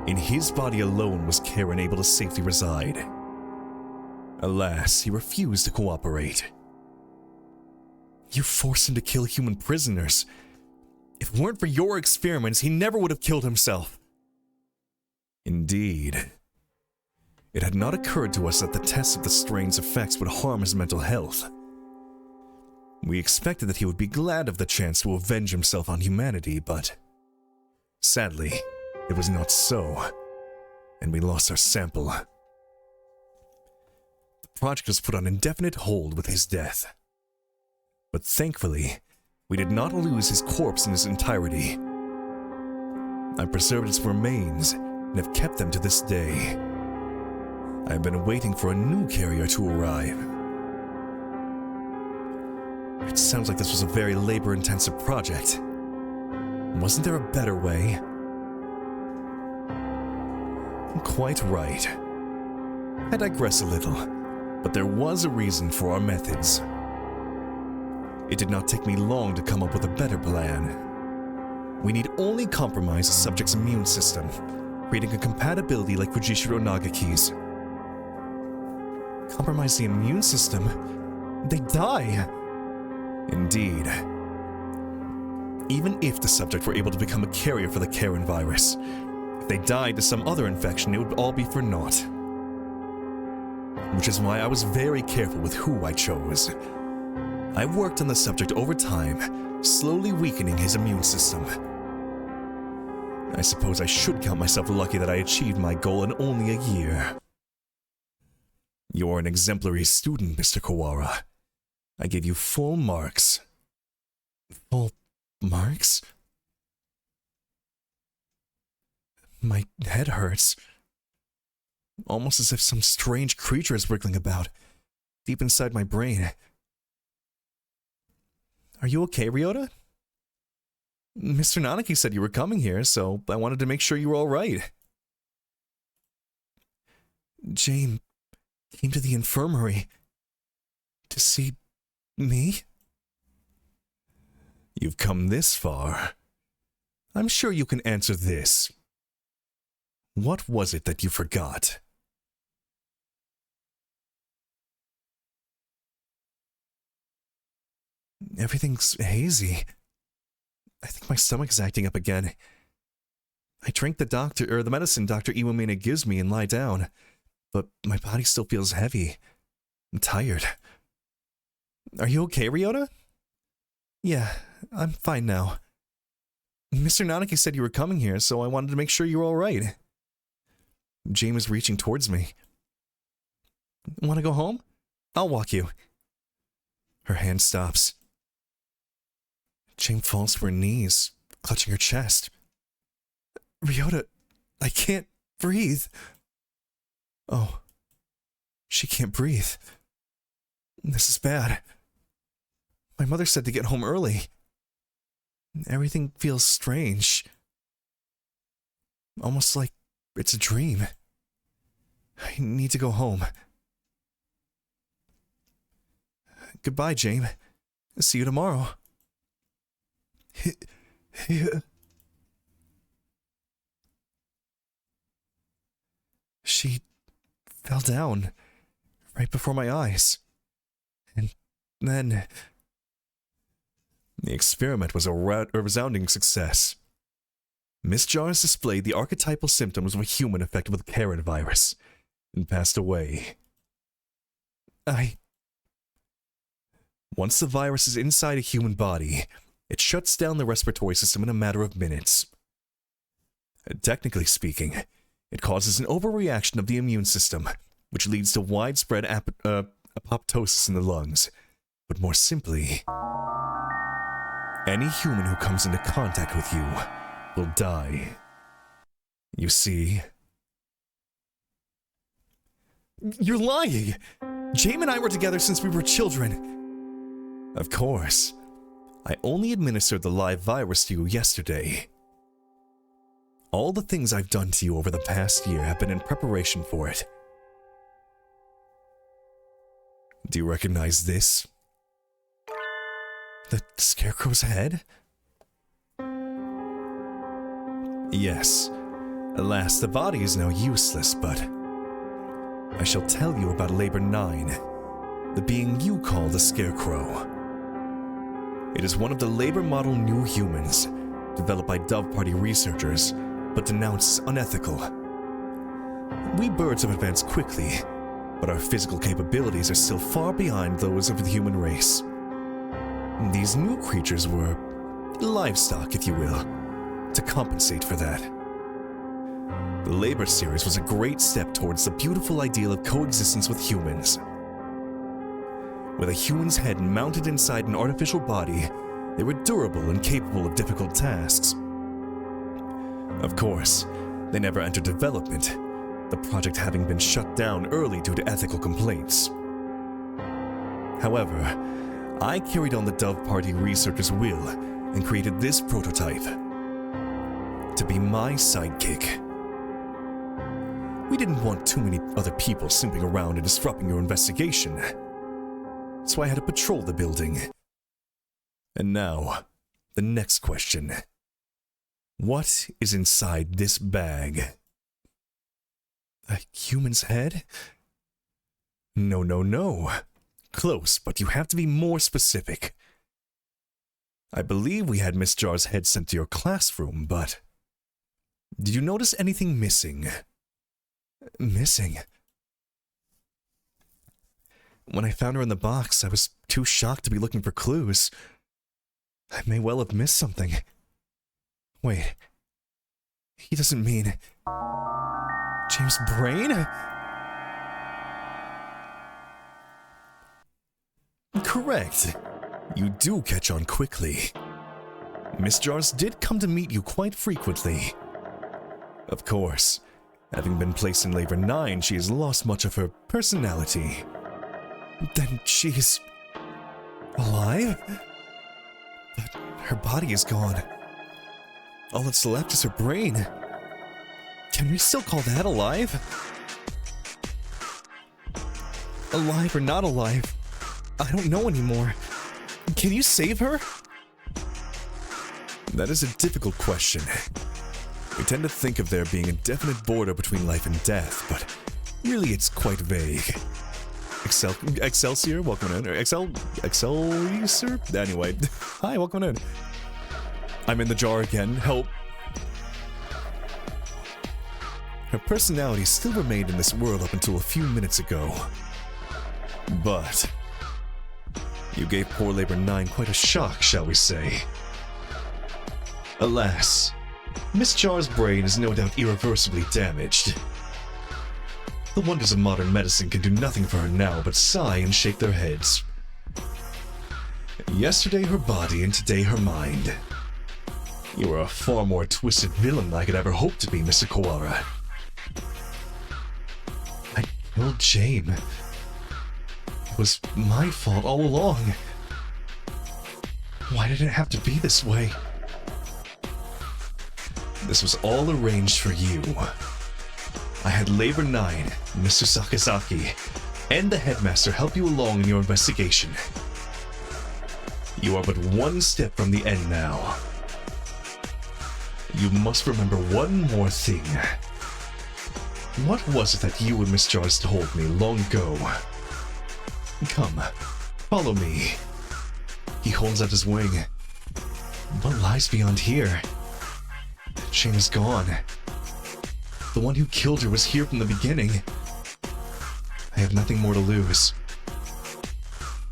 In his body alone was Charon able to safely reside. Alas, he refused to cooperate. You forced him to kill human prisoners. If it weren't for your experiments, he never would have killed himself. Indeed. It had not occurred to us that the tests of the strain's effects would harm his mental health. We expected that he would be glad of the chance to avenge himself on humanity, but sadly, it was not so, and we lost our sample. The project was put on indefinite hold with his death. But thankfully, we did not lose his corpse in its entirety. I preserved its remains and have kept them to this day. I have been waiting for a new carrier to arrive. It sounds like this was a very labor-intensive project. Wasn't there a better way? Quite right. I digress a little, but there was a reason for our methods. It did not take me long to come up with a better plan. We need only compromise the subject's immune system, creating a compatibility like Fujishiro Nagaki's. Compromise the immune system? They die! Indeed. Even if the subject were able to become a carrier for the Karen virus, if they died to some other infection, it would all be for naught. Which is why I was very careful with who I chose. I worked on the subject over time, slowly weakening his immune system. I suppose I should count myself lucky that I achieved my goal in only a year. You're an exemplary student, Mr. Kawara. I gave you full marks. Full marks? My head hurts. Almost as if some strange creature is wriggling about, deep inside my brain. Are you okay, Ryota? Mr. Nanaki said you were coming here, so I wanted to make sure you were alright. Jane came to the infirmary to see me? You've come this far. I'm sure you can answer this. What was it that you forgot? Everything's hazy. I think my stomach's acting up again. I drink the medicine Dr. Iwamina gives me and lie down, but my body still feels heavy. I'm tired. Are you okay, Ryota? Yeah, I'm fine now. Mr. Nanaki said you were coming here, so I wanted to make sure you were alright. Jane was reaching towards me. Want to go home? I'll walk you. Her hand stops. Jane falls to her knees, clutching her chest. Ryota, I can't breathe. Oh, she can't breathe. This is bad. My mother said to get home early. Everything feels strange. Almost like it's a dream. I need to go home. Goodbye, Jane. See you tomorrow. She fell down right before my eyes. And then the experiment was a resounding success. Miss Jarvis displayed the archetypal symptoms of a human affected with the Karen virus and passed away. Once the virus is inside a human body, it shuts down the respiratory system in a matter of minutes. Technically speaking, it causes an overreaction of the immune system, which leads to widespread apoptosis in the lungs. But more simply, any human who comes into contact with you will die. You see? You're lying! Jane and I were together since we were children. Of course. I only administered the live virus to you yesterday. All the things I've done to you over the past year have been in preparation for it. Do you recognize this? The Scarecrow's head? Yes. Alas, the body is now useless, but I shall tell you about Labor 9, the being you call the Scarecrow. It is one of the Labor model new humans, developed by Dove Party researchers, but denounced as unethical. We birds have advanced quickly, but our physical capabilities are still far behind those of the human race. These new creatures were livestock, if you will, to compensate for that. The Labor series was a great step towards the beautiful ideal of coexistence with humans. With a human's head mounted inside an artificial body, they were durable and capable of difficult tasks. Of course, they never entered development, the project having been shut down early due to ethical complaints. However, I carried on the Dove Party researchers' will and created this prototype to be my sidekick. We didn't want too many other people snooping around and disrupting your investigation. So I had to patrol the building. And now, the next question. What is inside this bag? A human's head? No, no, no. Close, but you have to be more specific. I believe we had Miss Jar's head sent to your classroom, but... Did you notice anything missing? Missing? When I found her in the box, I was too shocked to be looking for clues. I may well have missed something. Wait. He doesn't mean... James' brain? Correct. You do catch on quickly. Miss Jars did come to meet you quite frequently. Of course, having been placed in Labor 9, she has lost much of her personality. Then she's... alive? But her body is gone. All that's left is her brain. Can we still call that alive? Alive or not alive? I don't know anymore. Can you save her? That is a difficult question. We tend to think of there being a definite border between life and death, but really it's quite vague. Excelsior, welcome in. Or Excelsior? Anyway, hi, welcome in. I'm in the jar again, help. Her personality still remained in this world up until a few minutes ago. But... you gave poor Labor 9 quite a shock, shall we say. Alas, Miss Jar's brain is no doubt irreversibly damaged. The wonders of modern medicine can do nothing for her now but sigh and shake their heads. Yesterday her body and today her mind. You are a far more twisted villain than I could ever hope to be, Mr. Kawara. I killed James. It was my fault all along. Why did it have to be this way? This was all arranged for you. I had Labor 9, Mr. Sakazaki, and the headmaster help you along in your investigation. You are but one step from the end now. You must remember one more thing. What was it that you and Miss Jars told me long ago? Come, follow me. He holds out his wing. What lies beyond here? Shane is gone. The one who killed her was here from the beginning. I have nothing more to lose.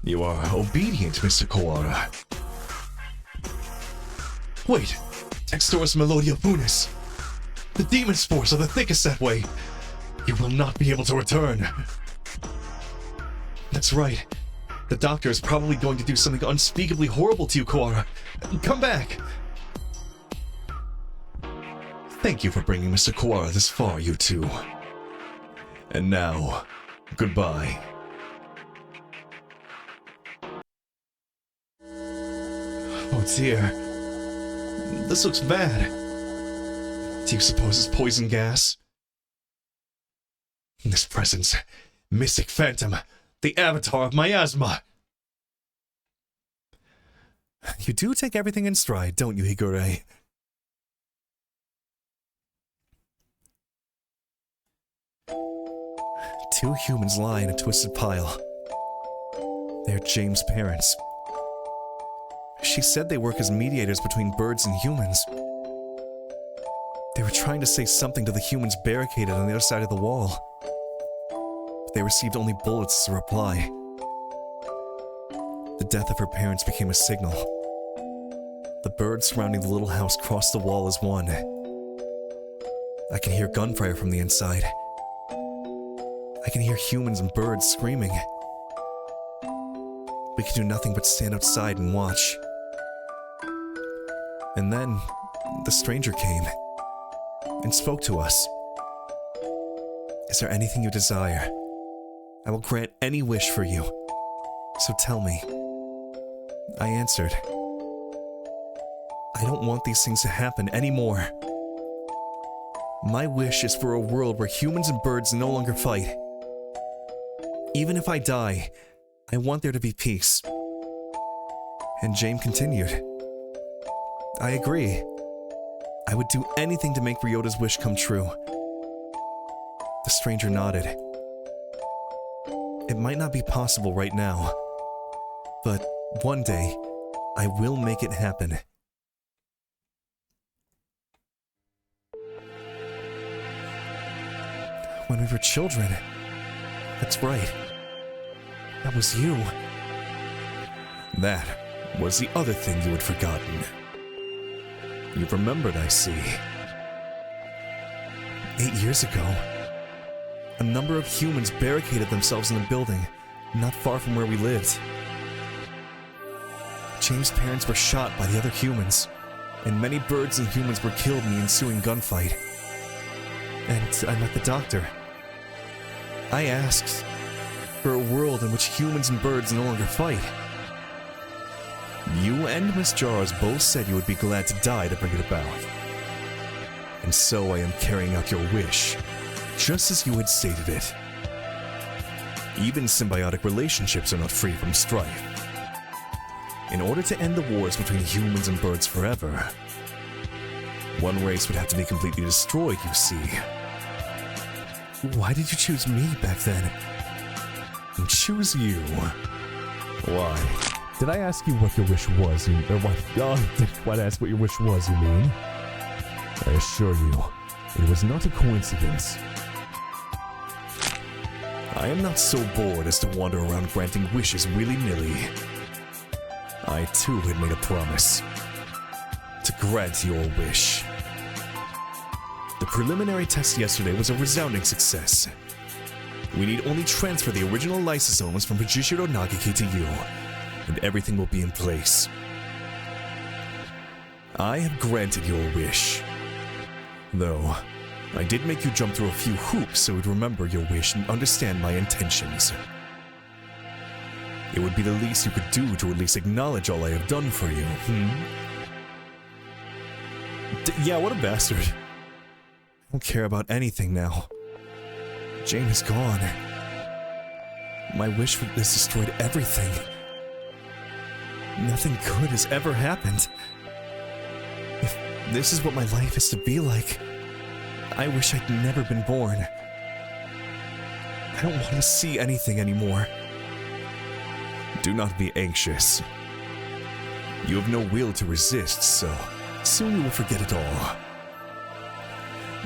You are obedient, Mr. Kawara. Wait! Textoris Melodia Funis! The demon spores are the thickest that way! You will not be able to return! That's right. The doctor is probably going to do something unspeakably horrible to you, Kawara. Come back! Thank you for bringing Mr. Kawara this far, you two. And now, goodbye. Oh dear. This looks bad. Do you suppose it's poison gas? This presence, Mystic Phantom, the avatar of miasma. You do take everything in stride, don't you, Higure? Two humans lie in a twisted pile. They're James' parents. She said they work as mediators between birds and humans. They were trying to say something to the humans barricaded on the other side of the wall. But they received only bullets as a reply. The death of her parents became a signal. The birds surrounding the little house crossed the wall as one. I can hear gunfire from the inside. I can hear humans and birds screaming. We can do nothing but stand outside and watch. And then, the stranger came and spoke to us. Is there anything you desire? I will grant any wish for you. So tell me. I answered. I don't want these things to happen anymore. My wish is for a world where humans and birds no longer fight. Even if I die, I want there to be peace. And James continued. I agree. I would do anything to make Ryota's wish come true. The stranger nodded. It might not be possible right now, but one day, I will make it happen. When we were children. That's right. That was you. That was the other thing you had forgotten. You've remembered, I see. 8 years ago, a number of humans barricaded themselves in a building not far from where we lived. James' parents were shot by the other humans, and many birds and humans were killed in the ensuing gunfight. And I met the doctor. I asked for a world in which humans and birds no longer fight. You and Miss Jars both said you would be glad to die to bring it about. And so I am carrying out your wish, just as you had stated it. Even symbiotic relationships are not free from strife. In order to end the wars between humans and birds forever, one race would have to be completely destroyed, you see. Why did you choose me back then? And choose you? Why? Did I ask you what your wish was? Why did I ask what your wish was, you mean? I assure you, it was not a coincidence. I am not so bored as to wander around granting wishes willy-nilly. I too had made a promise to grant your wish. The preliminary test yesterday was a resounding success. We need only transfer the original lysosomes from Fujishiro Nagaki to you, and everything will be in place. I have granted your wish. Though, I did make you jump through a few hoops so you'd remember your wish and understand my intentions. It would be the least you could do to at least acknowledge all I have done for you, yeah, what a bastard. I don't care about anything now. Jane is gone. My wish for this destroyed everything. Nothing good has ever happened. If this is what my life is to be like, I wish I'd never been born. I don't want to see anything anymore. Do not be anxious. You have no will to resist, so soon you will forget it all.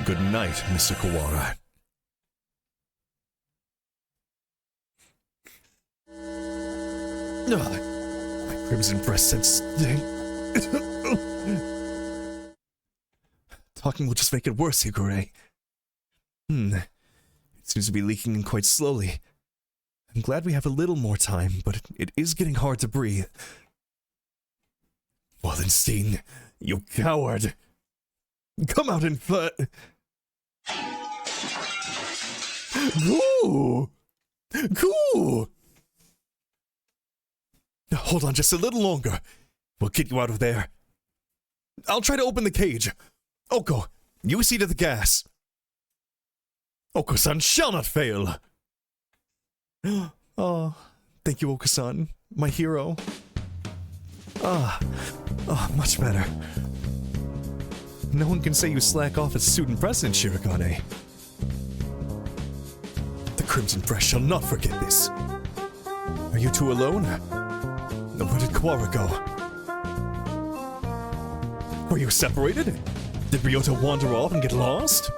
Good night, Mr. Kawara. My crimson breast sense. Talking will just make it worse, Higure. It seems to be leaking in quite slowly. I'm glad we have a little more time, but it is getting hard to breathe. Wallenstein, you coward! Come out and fight! Go! Go! Hold on just a little longer. We'll get you out of there. I'll try to open the cage. Oko, you see to the gas. Oko-san shall not fail. Oh, thank you, Oko-san, my hero. Much better. No one can say you slack off at student president, Shirogane. The Crimson Breast shall not forget this. Are you two alone? Where did Kawara go? Were you separated? Did Ryota wander off and get lost?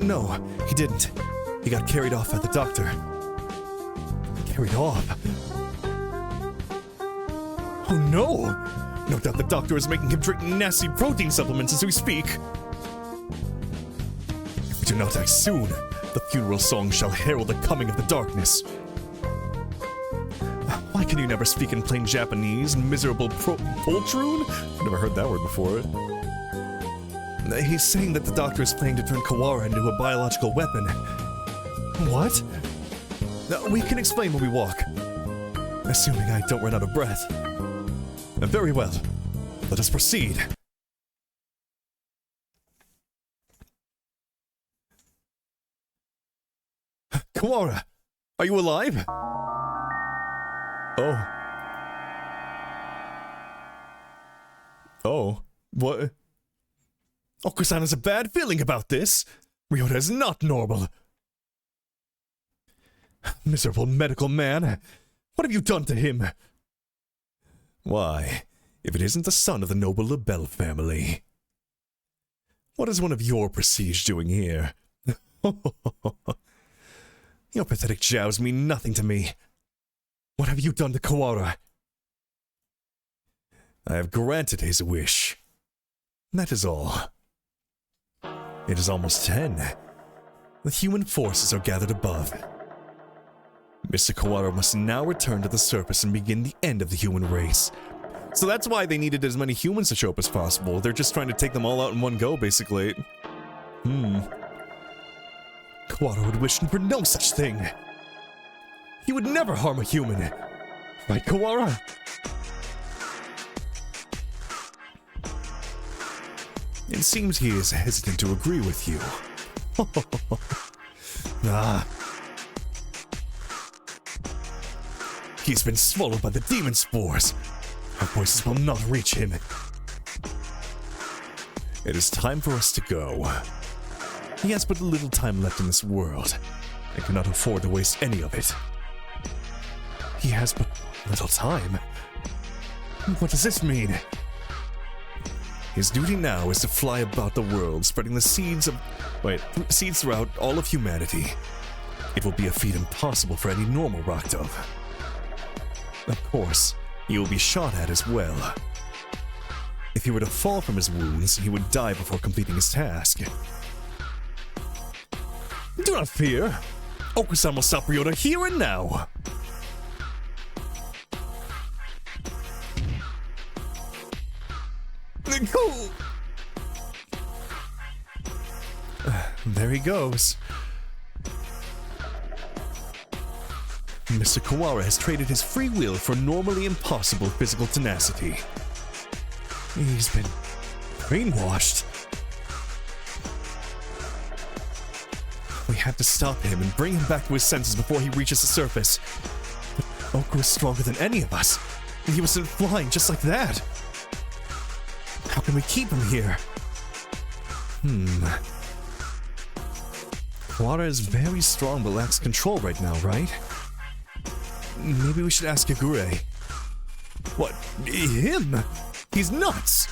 No, he didn't. He got carried off by the doctor. Carried off? Oh no! No doubt the doctor is making him drink nasty protein supplements as we speak. If we do not act soon, the funeral song shall herald the coming of the darkness. Why can you never speak in plain Japanese, miserable poltroon? I've never heard that word before. He's saying that the doctor is planning to turn Kawara into a biological weapon. What? We can explain when we walk. Assuming I don't run out of breath. Very well. Let us proceed. Kawara, are you alive? Oh. Oh, what? Okusan has a bad feeling about this. Ryota is not normal. Miserable medical man. What have you done to him? Why, if it isn't the son of the noble LaBelle family. What is one of your prestige doing here? Your pathetic jows mean nothing to me. What have you done to Kawara? I have granted his wish. That is all. It is almost 10. The human forces are gathered above. Mr. Kawara must now return to the surface and begin the end of the human race. So that's why they needed as many humans to show up as possible. They're just trying to take them all out in one go, basically. Kawara would wish for no such thing. He would never harm a human. Right, Kawara? It seems he is hesitant to agree with you. He's been swallowed by the demon spores. Our voices will not reach him. It is time for us to go. He has but little time left in this world, and cannot afford to waste any of it. He has but little time? What does this mean? His duty now is to fly about the world, spreading the seeds throughout all of humanity. It will be a feat impossible for any normal rock dove. Of course, he will be shot at as well. If he were to fall from his wounds, he would die before completing his task. Do not fear. Okusan will stop Ryota here and now. There he goes. Mr. Kawara has traded his free will for normally impossible physical tenacity. He's been brainwashed. We have to stop him and bring him back to his senses before he reaches the surface. But Oku is stronger than any of us. And he was sent flying just like that. How can we keep him here? Kawara is very strong but lacks control right now, right? Maybe we should ask Yagure. What? Him? He's nuts!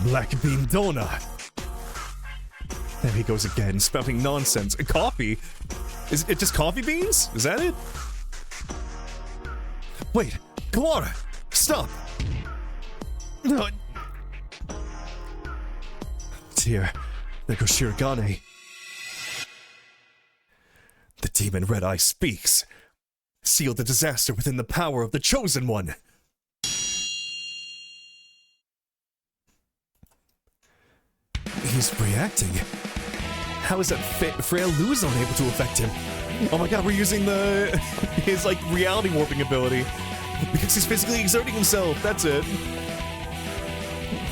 Black bean donut! There he goes again, spouting nonsense. Coffee? Is it just coffee beans? Is that it? Wait, Kawara! Stop! No. Dear, there goes Shirogane. The demon Red Eye speaks. Seal the disaster within the power of the Chosen One. He's reacting. How is that frail Luz unable to affect him? Oh my god, we're using his like reality warping ability. Because he's physically exerting himself, that's it.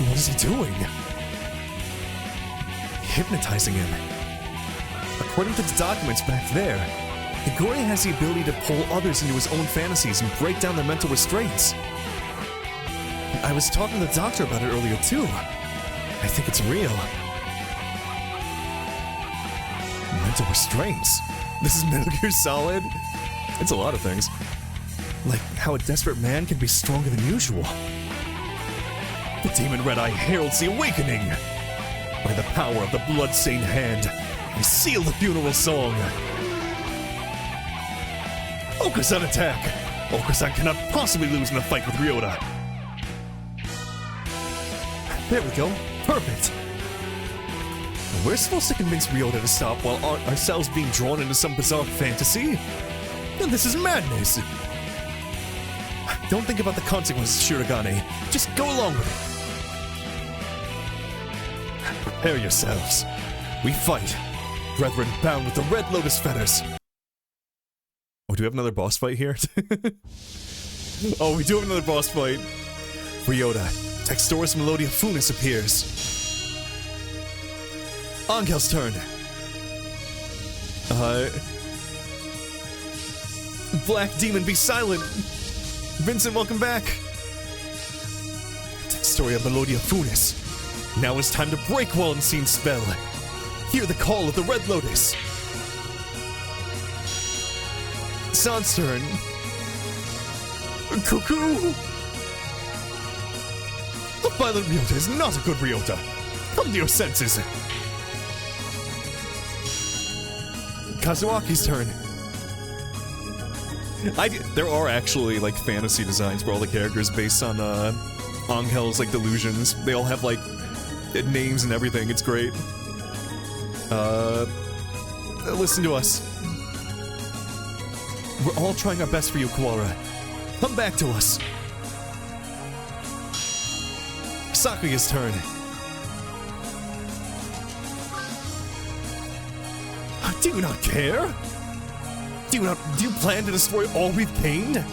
What is he doing? Hypnotizing him. According to the documents back there, Higure has the ability to pull others into his own fantasies and break down their mental restraints. I was talking to the doctor about it earlier too. I think it's real. Mental restraints? This is Metal Gear Solid? It's a lot of things. Like how a desperate man can be stronger than usual. The demon Red Eye heralds the awakening. By the power of the blood-stained hand, we seal the funeral song. Okusan attack! Okusan cannot possibly lose in a fight with Ryota. There we go. Perfect. We're supposed to convince Ryota to stop while ourselves being drawn into some bizarre fantasy? And this is madness. Don't think about the consequences, Shirogane. Just go along with it. Prepare yourselves. We fight. Brethren bound with the Red Lotus fetters. Oh, do we have another boss fight here? Oh, we do have another boss fight. Ryota, Textoris Melodia Funis appears. Angel's turn. Black Demon, be silent! Vincent, welcome back! Story of Melodia Funis. Now it's time to break Wallenstein's spell. Hear the call of the Red Lotus. San's turn. Cuckoo! The violent Ryota is not a good Ryota. Come to your senses. Kazuaki's turn. There are actually, like, fantasy designs for all the characters based on, Angel's, like, delusions. They all have, like, names and everything. It's great. Listen to us. We're all trying our best for you, Kuwara. Come back to us. Sakuya's turn. Do you not care? Do you plan to destroy all we've gained?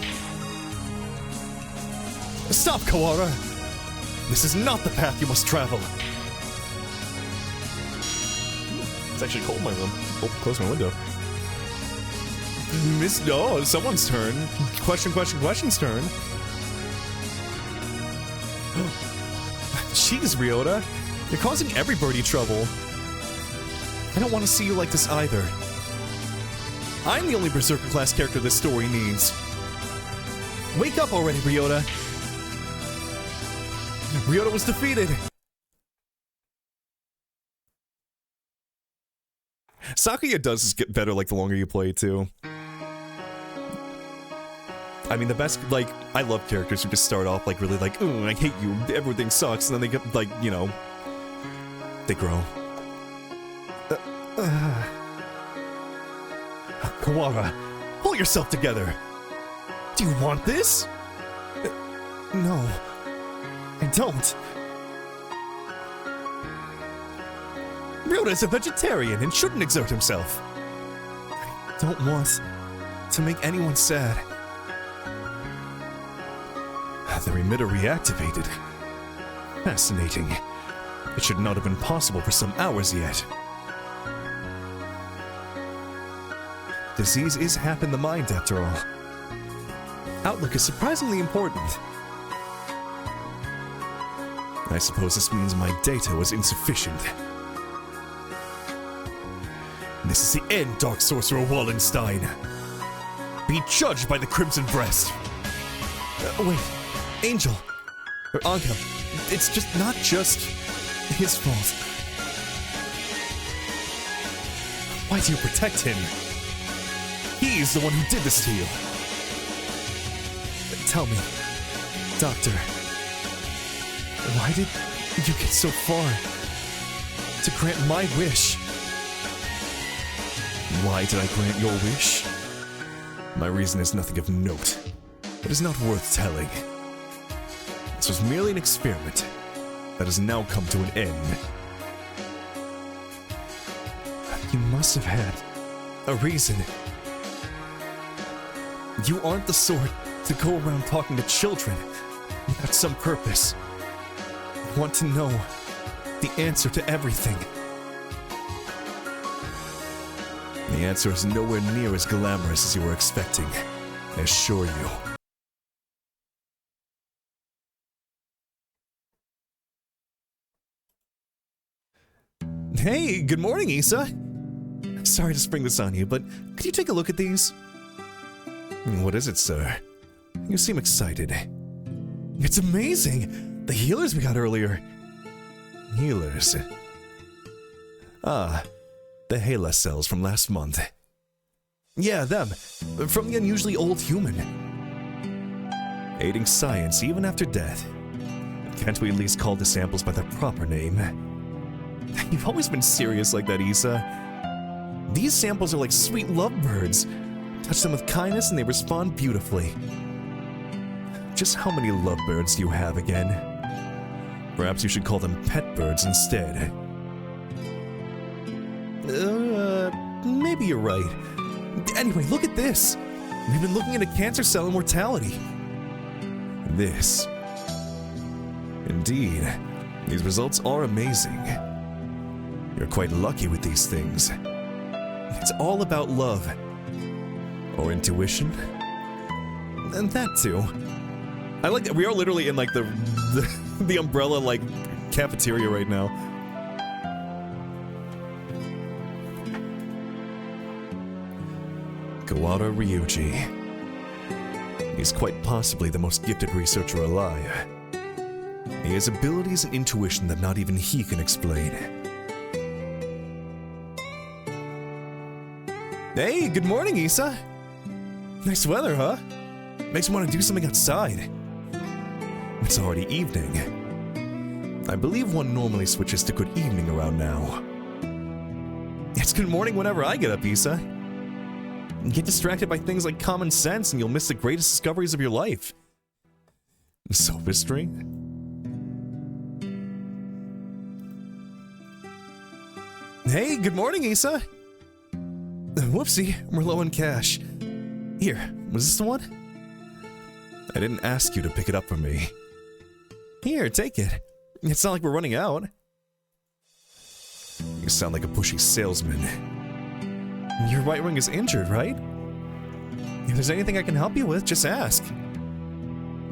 Stop, Kawara! This is not the path you must travel. It's actually cold in my room. Oh, close my window. Someone's turn. Question's turn. Jeez, Ryota. You're causing everybody trouble. I don't want to see you like this either. I'm the only Berserker class character this story needs. Wake up already, Ryota. Ryota was defeated. Sakuya does get better like the longer you play too. I mean, the best, like, I love characters who just start off like really like, oh, I hate you, everything sucks, and then they get like, you know, they grow. Kawara, pull yourself together. Do you want this? No, I don't. Ryota's a vegetarian and shouldn't exert himself. I don't want to make anyone sad. The remitter reactivated. Fascinating. It should not have been possible for some hours yet. Disease is half in the mind, after all. Outlook is surprisingly important. I suppose this means my data was insufficient. This is the end, Dark Sorcerer Wallenstein. Be judged by the Crimson Breast. Wait, Angel. Or Angel. It's just not just his fault. Why do you protect him? He's the one who did this to you. Tell me, Doctor, why did you get so far to grant my wish? Why did I grant your wish? My reason is nothing of note. It is not worth telling. This was merely an experiment that has now come to an end. You must have had a reason. You aren't the sort to go around talking to children without some purpose. I want to know the answer to everything. The answer is nowhere near as glamorous as you were expecting, I assure you. Hey, good morning, Issa. Sorry to spring this on you, but could you take a look at these? What is it, sir? You seem excited. It's amazing! The healers we got earlier. Healers? Ah, the Hela cells from last month. Yeah, them. From the unusually old human. Aiding science even after death. Can't we at least call the samples by their proper name? You've always been serious like that, Issa. These samples are like sweet lovebirds. Touch them with kindness and they respond beautifully. Just how many lovebirds do you have again? Perhaps you should call them pet birds instead. Maybe you're right. Anyway, look at this. We've been looking into cancer cell immortality. This. Indeed, these results are amazing. You're quite lucky with these things. It's all about love. Or intuition. And that too. I like that we are literally in like the umbrella like cafeteria right now. Kawada Ryuji. He's quite possibly the most gifted researcher alive. He has abilities and intuition that not even he can explain. Hey, good morning, Issa. Nice weather, huh? Makes me want to do something outside. It's already evening. I believe one normally switches to good evening around now. It's good morning whenever I get up, Issa. Get distracted by things like common sense and you'll miss the greatest discoveries of your life. Sophistry? Hey, good morning, Issa. Whoopsie, we're low on cash. Here, was this the one? I didn't ask you to pick it up for me. Here, take it. It's not like we're running out. You sound like a pushy salesman. Your right wing is injured, right? If there's anything I can help you with, just ask.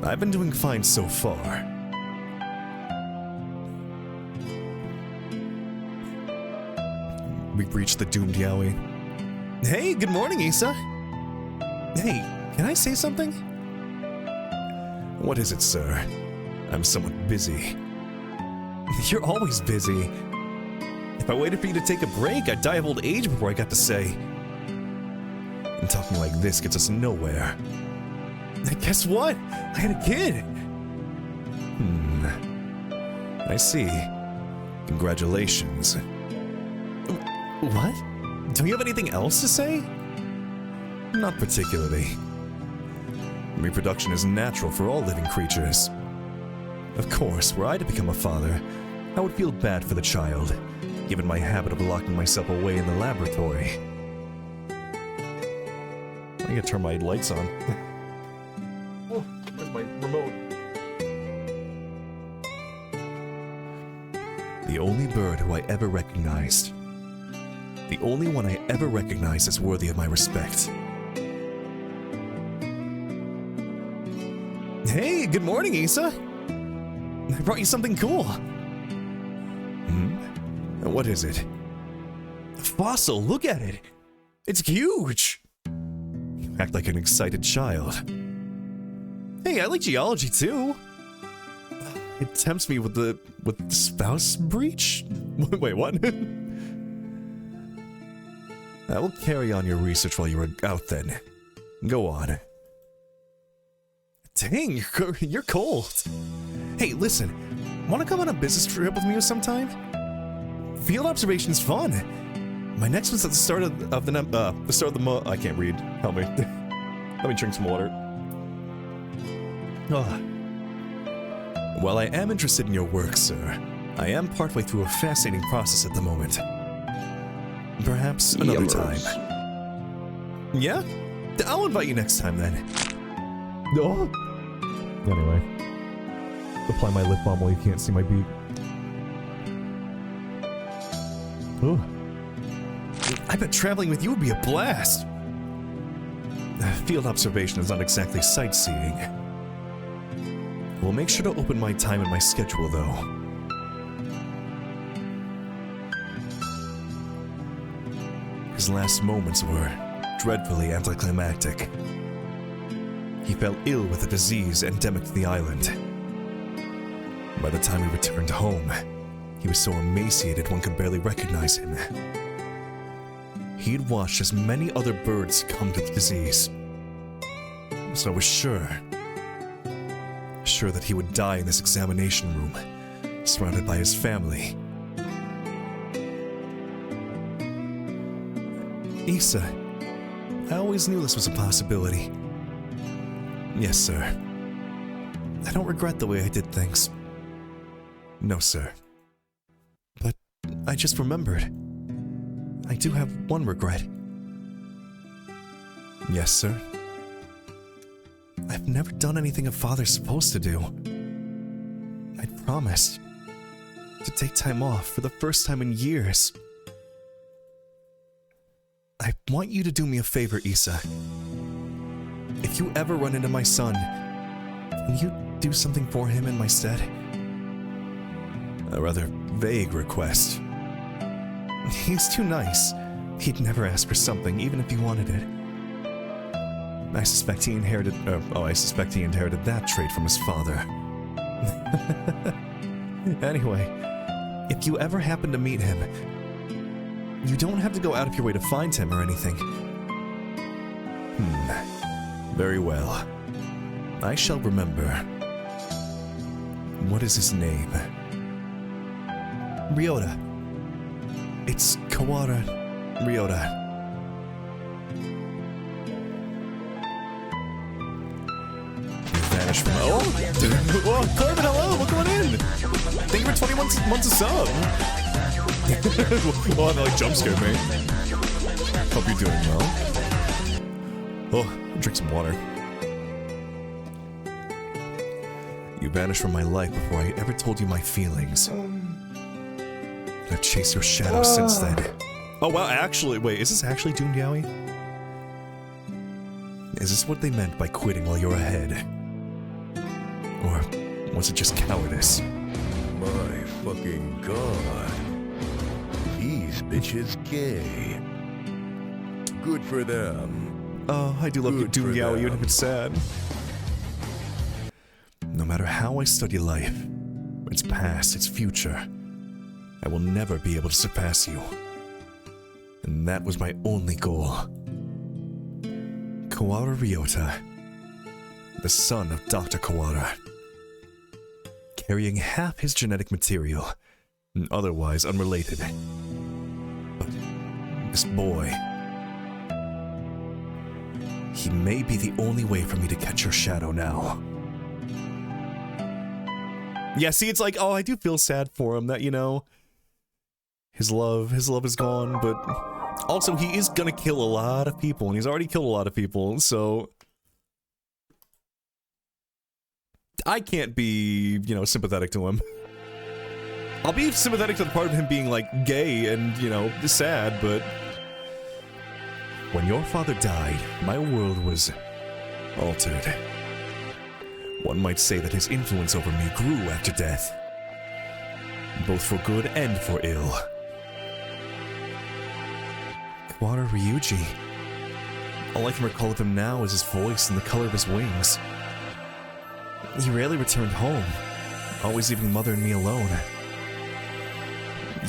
I've been doing fine so far. We've reached the doomed yaoi. Hey, good morning, Issa. Hey, can I say something? What is it, sir? I'm somewhat busy. You're always busy. If I waited for you to take a break, I'd die of old age before I got to say. And talking like this gets us nowhere. And guess what? I had a kid! I see. Congratulations. What? Do you have anything else to say? Not particularly. Reproduction is natural for all living creatures. Of course, were I to become a father, I would feel bad for the child, given my habit of locking myself away in the laboratory. I gotta turn my lights on. Oh, where's my remote? The only bird who I ever recognized. The only one I ever recognized as worthy of my respect. Hey, good morning, Issa. I brought you something cool. What is it? A fossil, look at it. It's huge. You act like an excited child. Hey, I like geology too. It tempts me with the spouse breach? Wait, what? I will carry on your research while you're out then. Go on. Dang, you're cold. Hey, listen. Want to come on a business trip with me sometime? Field observation's fun. My next one's at the start of the I can't read. Help me. Let me drink some water. While I am interested in your work, sir, I am partway through a fascinating process at the moment. Perhaps another time. Yeah? I'll invite you next time then. Oh. Anyway. Apply my lip balm while you can't see my beak. Oh. I bet traveling with you would be a blast. Field observation is not exactly sightseeing. We'll make sure to open my time in my schedule, though. His last moments were dreadfully anticlimactic. He fell ill with a disease endemic to the island. By the time he returned home, he was so emaciated one could barely recognize him. He had watched as many other birds succumb to the disease. So I was sure that he would die in this examination room, surrounded by his family. Issa, I always knew this was a possibility. Yes, sir. I don't regret the way I did things. No, sir. But I just remembered. I do have one regret. Yes, sir. I've never done anything a father's supposed to do. I'd promised to take time off for the first time in years. I want you to do me a favor, Issa. If you ever run into my son, can you do something for him in my stead? A rather vague request. He's too nice. He'd never ask for something, even if he wanted it. I suspect he inherited that trait from his father. Anyway, if you ever happen to meet him, you don't have to go out of your way to find him or anything. Very well. I shall remember. What is his name? Ryota. It's Kawara Ryota. Vanish from... Oh! Dude. Oh, Corbin, hello! Welcome on in! Thank you for 21 months of sub! Oh, that like jump scared me. Hope you're doing well. Oh, drink some water. You vanished from my life before I ever told you my feelings. I've chased your shadow since then. Oh wow, actually, wait, is this actually Doomed Yaoi? Is this what they meant by quitting while you're ahead? Or was it just cowardice? My fucking god. These bitches gay. Good for them. Oh, I do love you, Doomed Yaoi, even if it's sad. No matter how I study life, its past, its future, I will never be able to surpass you. And that was my only goal. Kawara Ryota, the son of Dr. Kawara, carrying half his genetic material, and otherwise unrelated. But this boy, he may be the only way for me to catch your shadow now. Yeah, see, it's like, oh, I do feel sad for him that, you know, his love is gone, but also he is gonna kill a lot of people, and he's already killed a lot of people, so I can't be, you know, sympathetic to him. I'll be sympathetic to the part of him being, like, gay and, you know, sad, but when your father died, my world was altered. One might say that his influence over me grew after death, both for good and for ill. Kawara Ryuji. All I can recall of him now is his voice and the color of his wings. He rarely returned home, always leaving Mother and me alone.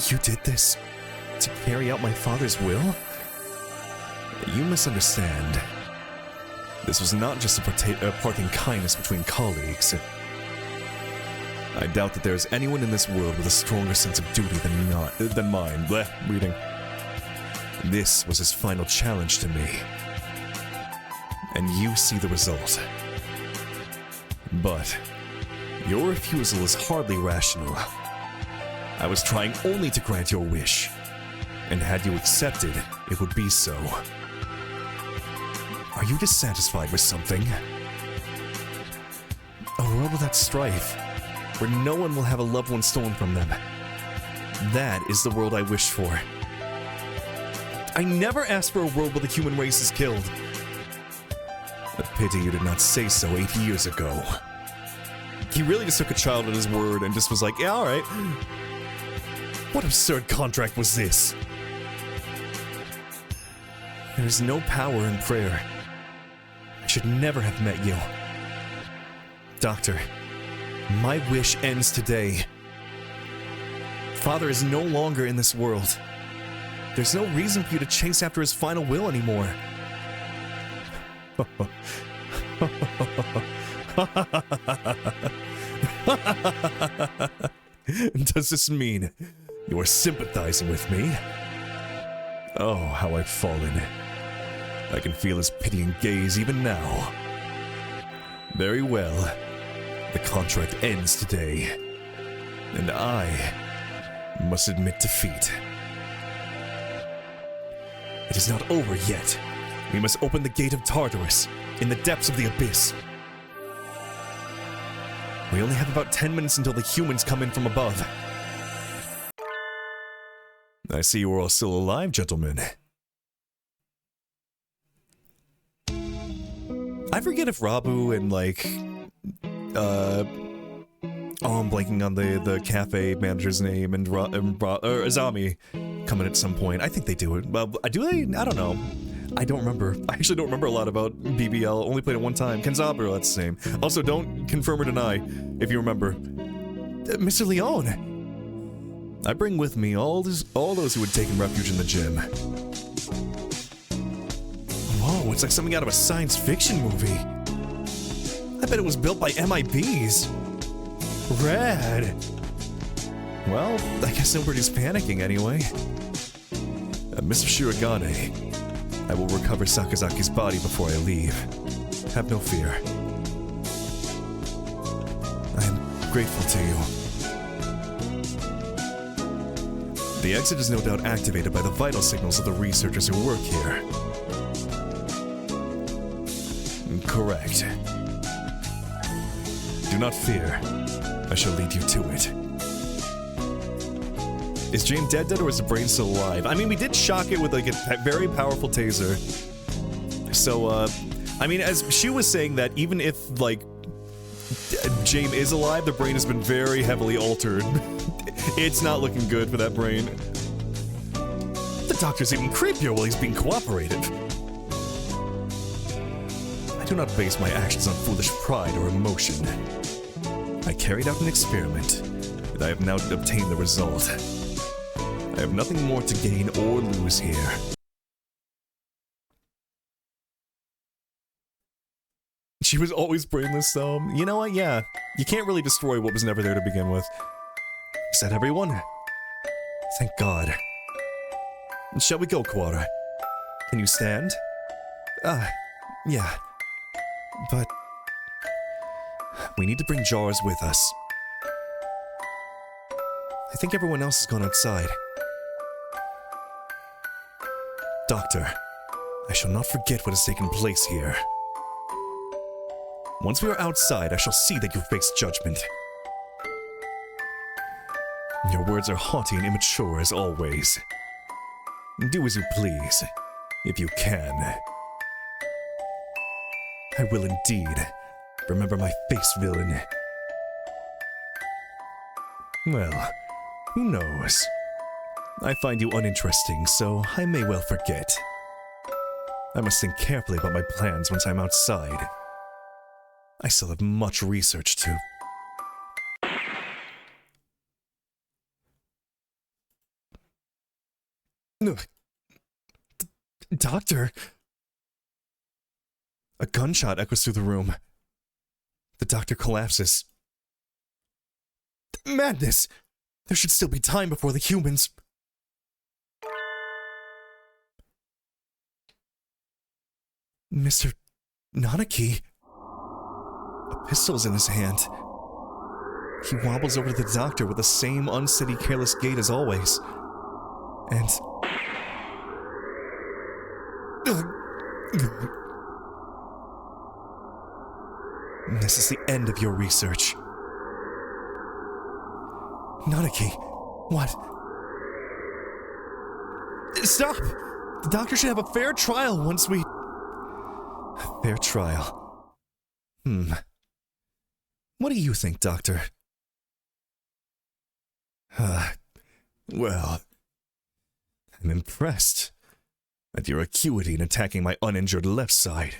You did this to carry out my father's will? You misunderstand. This was not just a parting kindness between colleagues. I doubt that there is anyone in this world with a stronger sense of duty than mine. Blech, reading. This was his final challenge to me. And you see the result. But your refusal is hardly rational. I was trying only to grant your wish. And had you accepted, it would be so. Are you dissatisfied with something? A world without strife, where no one will have a loved one stolen from them. That is the world I wish for. I never asked for a world where the human race is killed. A pity you did not say so 8 years ago. He really just took a child at his word and just was like, yeah, alright. What absurd contract was this? There is no power in prayer. I should never have met you. Doctor, my wish ends today. Father is no longer in this world. There's no reason for you to chase after his final will anymore. Does this mean you are sympathizing with me? Oh, how I've fallen. I can feel his pitying gaze even now. Very well. The contract ends today. And I must admit defeat. It is not over yet. We must open the gate of Tartarus, in the depths of the abyss. We only have about 10 minutes until the humans come in from above. I see you are all still alive, gentlemen. I forget if Rabu and, like, oh, I'm blanking on the cafe manager's name, and Azami come in at some point. I think they do it. Well, do they? I don't know. I don't remember. I actually don't remember a lot about BBL. Only played it one time. Kenzaburo, that's the name. Also, don't confirm or deny if you remember. Mr. Leone. I bring with me all those who had taken refuge in the gym. Whoa, it's like something out of a science fiction movie. I bet it was built by MIBs. Rad. Well, I guess nobody's panicking anyway. Mr. Shirogane, I will recover Sakazaki's body before I leave. Have no fear. I am grateful to you. The exit is no doubt activated by the vital signals of the researchers who work here. Correct. Do not fear. I shall lead you to it. Is James dead or is the brain still alive? I mean, we did shock it with like a very powerful taser. So, I mean, as she was saying that even if, like, James is alive, the brain has been very heavily altered. It's not looking good for that brain. The doctor's even creepier while he's being cooperative. I do not base my actions on foolish pride or emotion. I carried out an experiment, and I have now obtained the result. I have nothing more to gain or lose here. She was always brainless, though. You know what? Yeah. You can't really destroy what was never there to begin with. Is that everyone? Thank God. Shall we go, Quara? Can you stand? Yeah. But we need to bring jars with us. I think everyone else has gone outside. Doctor, I shall not forget what has taken place here. Once we are outside, I shall see that you face judgment. Your words are haughty and immature as always. Do as you please, if you can. I will indeed. Remember my face, villain. Well, who knows? I find you uninteresting, so I may well forget. I must think carefully about my plans once I'm outside. I still have much research to... Doctor? A gunshot echoes through the room. The doctor collapses. Madness! There should still be time before the humans... Mr. Nanaki? A pistol's in his hand. He wobbles over to the doctor with the same unsteady, careless gait as always. And... This is the end of your research. Nanaki, what? Stop! The doctor should have a fair trial once we... Fair trial. What do you think, Doctor? Well... I'm impressed at your acuity in attacking my uninjured left side.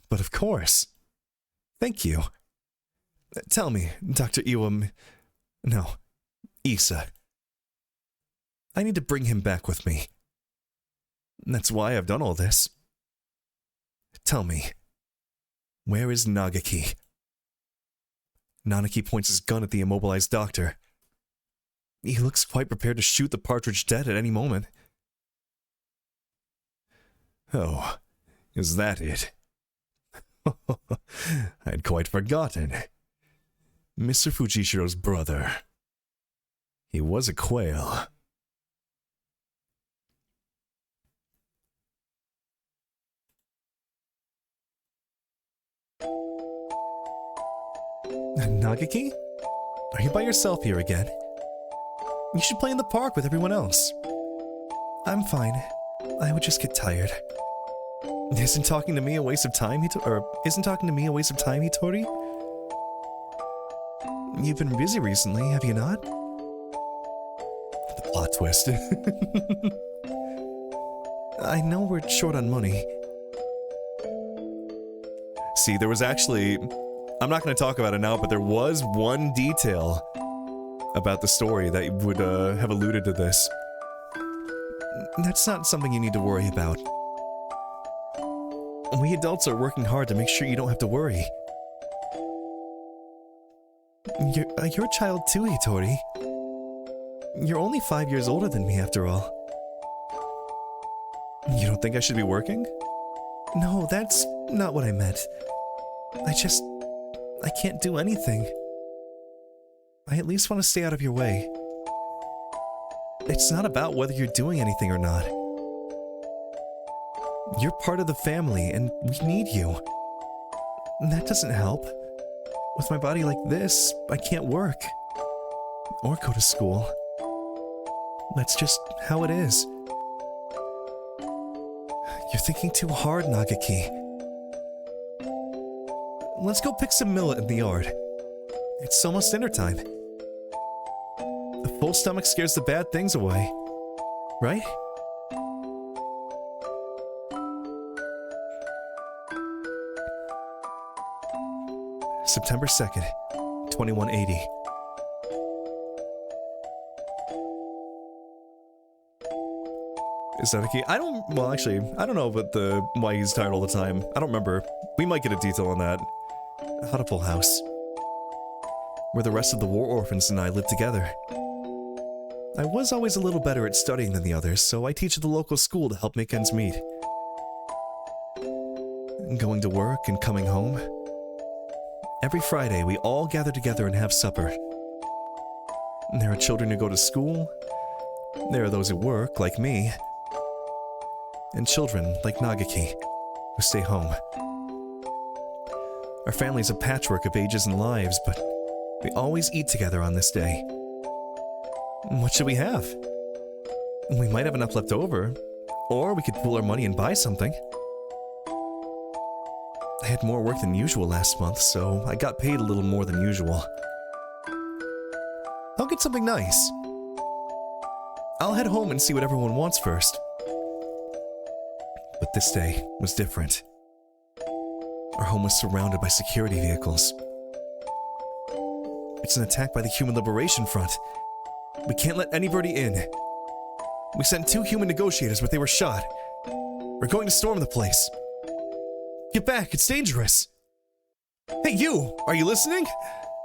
But of course. Thank you. Tell me, Dr. Iwam... No, Issa. I need to bring him back with me. That's why I've done all this. Tell me, where is Nagaki? Nanaki points his gun at the immobilized doctor. He looks quite prepared to shoot the partridge dead at any moment. Oh, is that it? I'd quite forgotten. Mr. Fujishiro's brother. He was a quail. Nagaki? Are you by yourself here again? You should play in the park with everyone else. I'm fine. I would just get tired. Isn't talking to me a waste of time, isn't talking to me a waste of time, Hitori? You've been busy recently, have you not? The plot twist. I know we're short on money. See, there was actually... I'm not going to talk about it now, but there was one detail about the story that would have alluded to this. That's not something you need to worry about. We adults are working hard to make sure you don't have to worry. You're a child too, Hitori. You're only 5 years older than me, after all. You don't think I should be working? No, that's not what I meant. I can't do anything. I at least want to stay out of your way. It's not about whether you're doing anything or not. You're part of the family, and we need you. And that doesn't help. With my body like this, I can't work. Or go to school. That's just how it is. You're thinking too hard, Nagaki. Let's go pick some millet in the yard. It's almost dinner time. A full stomach scares the bad things away. Right? September 2nd, 2180. Is that a key? I don't know about why he's tired all the time. I don't remember. We might get a detail on that. Hatoful House, where the rest of the war orphans and I live together. I was always a little better at studying than the others, so I teach at the local school to help make ends meet. Going to work and coming home. Every Friday, we all gather together and have supper. There are children who go to school. There are those who work, like me. And children, like Nagaki, who stay home. Our family's a patchwork of ages and lives, but we always eat together on this day. What should we have? We might have enough left over, or we could pool our money and buy something. I had more work than usual last month, so I got paid a little more than usual. I'll get something nice. I'll head home and see what everyone wants first. But this day was different. Our home was surrounded by security vehicles. It's an attack by the Human Liberation Front. We can't let anybody in. We sent 2 human negotiators, but they were shot. We're going to storm the place. Get back, it's dangerous. Hey, you! Are you listening?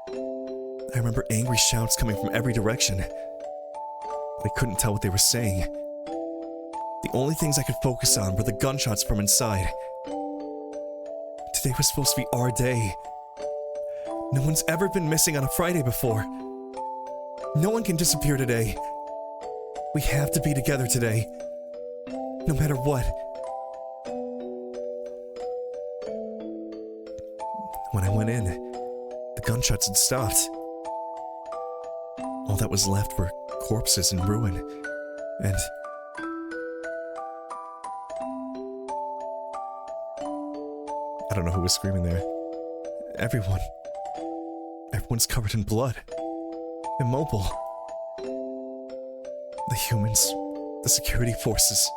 I remember angry shouts coming from every direction. I couldn't tell what they were saying. The only things I could focus on were the gunshots from inside. Today was supposed to be our day. No one's ever been missing on a Friday before. No one can disappear today. We have to be together today. No matter what. When I went in, the gunshots had stopped. All that was left were corpses and ruin, and... I don't know who was screaming there. Everyone's covered in blood. Immobile. The humans, the security forces,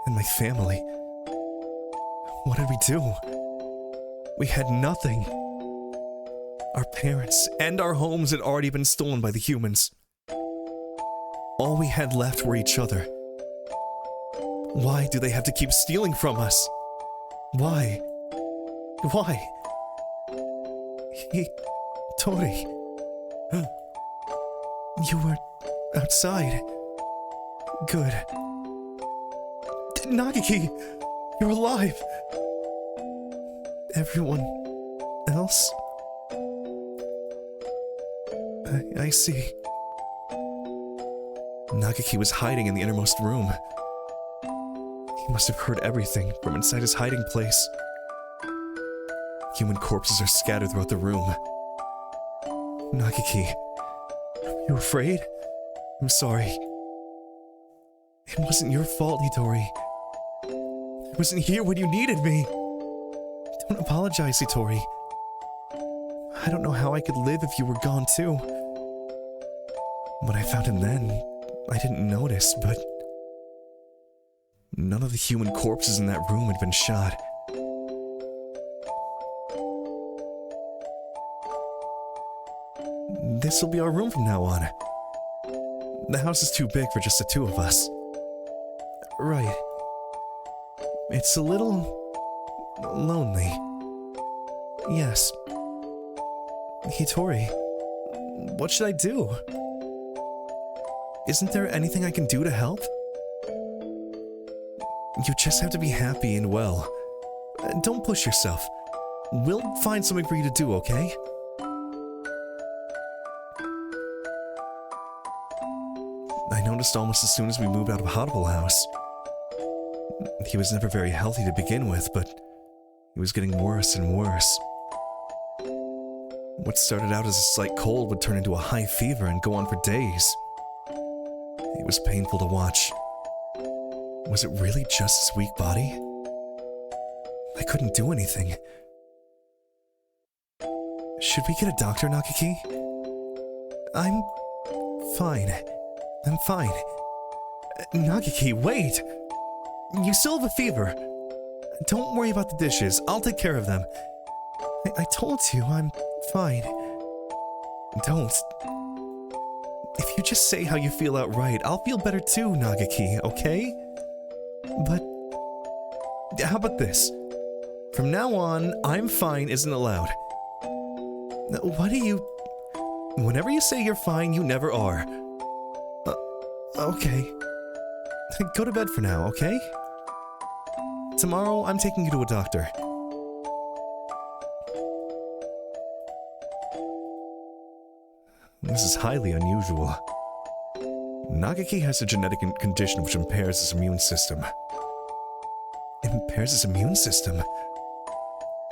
and my family. What did we do? We had nothing. Our parents and our homes had already been stolen by the humans. All we had left were each other. Why do they have to keep stealing from us? Why? Why? Tori. You were outside. Good. Nagaki, you're alive. Everyone else? I see. Nagaki was hiding in the innermost room. He must have heard everything from inside his hiding place. Human corpses are scattered throughout the room. Nagaki, you afraid? I'm sorry. It wasn't your fault, Hitori. I wasn't here when you needed me. Don't apologize, Hitori. I don't know how I could live if you were gone too. When I found him then, I didn't notice, but none of the human corpses in that room had been shot. This will be our room from now on. The house is too big for just the two of us. Right. It's a little lonely. Yes. Hitori, what should I do? Isn't there anything I can do to help? You just have to be happy and well. Don't push yourself. We'll find something for you to do, okay? I noticed almost as soon as we moved out of Hatoful House. He was never very healthy to begin with, but he was getting worse and worse. What started out as a slight cold would turn into a high fever and go on for days. It was painful to watch. Was it really just his weak body? I couldn't do anything. Should we get a doctor, Nakaki? I'm fine. I'm fine. Nakaki, wait! You still have a fever. Don't worry about the dishes. I'll take care of them. I told you I'm fine. Don't. If you just say how you feel outright, I'll feel better too, Nagaki, okay? But how about this? From now on, I'm fine isn't allowed. What do you... Whenever you say you're fine, you never are. Okay. Go to bed for now, okay? Tomorrow, I'm taking you to a doctor. This is highly unusual. Nagaki has a genetic condition which impairs his immune system. Impairs his immune system?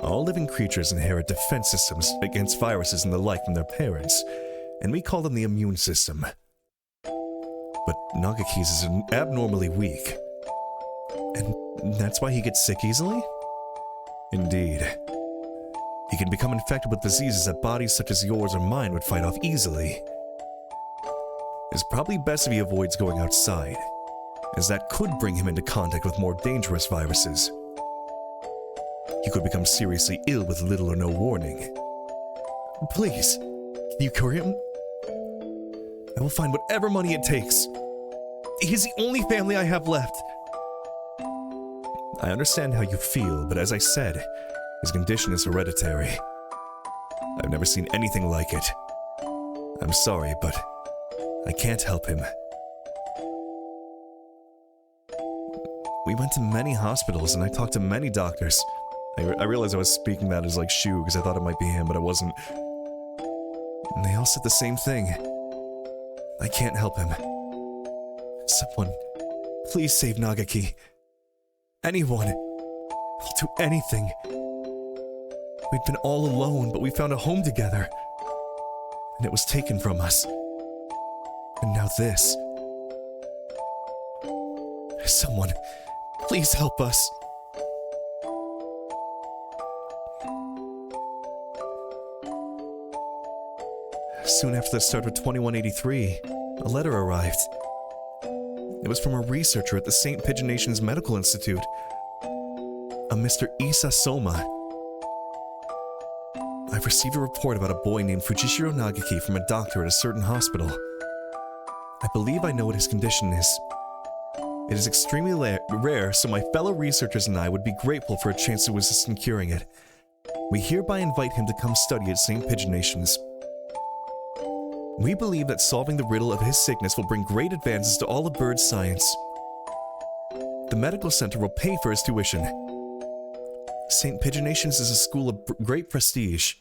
All living creatures inherit defense systems against viruses and the like from their parents, and we call them the immune system. But Nagaki's is abnormally weak. And that's why he gets sick easily? Indeed. He can become infected with diseases that bodies such as yours or mine would fight off easily. It's probably best if he avoids going outside, as that could bring him into contact with more dangerous viruses. He could become seriously ill with little or no warning. Please, can you cure him? I will find whatever money it takes. He's the only family I have left. I understand how you feel, but as I said, his condition is hereditary. I've never seen anything like it. I'm sorry, but I can't help him. We went to many hospitals and I talked to many doctors. I realized I was speaking that as like Shu because I thought it might be him, but it wasn't. And they all said the same thing. I can't help him. Someone, please save Nagaki. Anyone. I'll do anything. We'd been all alone, but we found a home together. And it was taken from us. And now this. Someone, please help us. Soon after the start of 2183, a letter arrived. It was from a researcher at the St. Pigeon Nation's Medical Institute, a Mr. Isa Soma. I've received a report about a boy named Fujishiro Nagaki from a doctor at a certain hospital. I believe I know what his condition is. It is extremely rare, so my fellow researchers and I would be grateful for a chance to assist in curing it. We hereby invite him to come study at St. Pigeon Nation's. We believe that solving the riddle of his sickness will bring great advances to all of bird science. The medical center will pay for his tuition. St. Pigeon Nation's is a school of great prestige.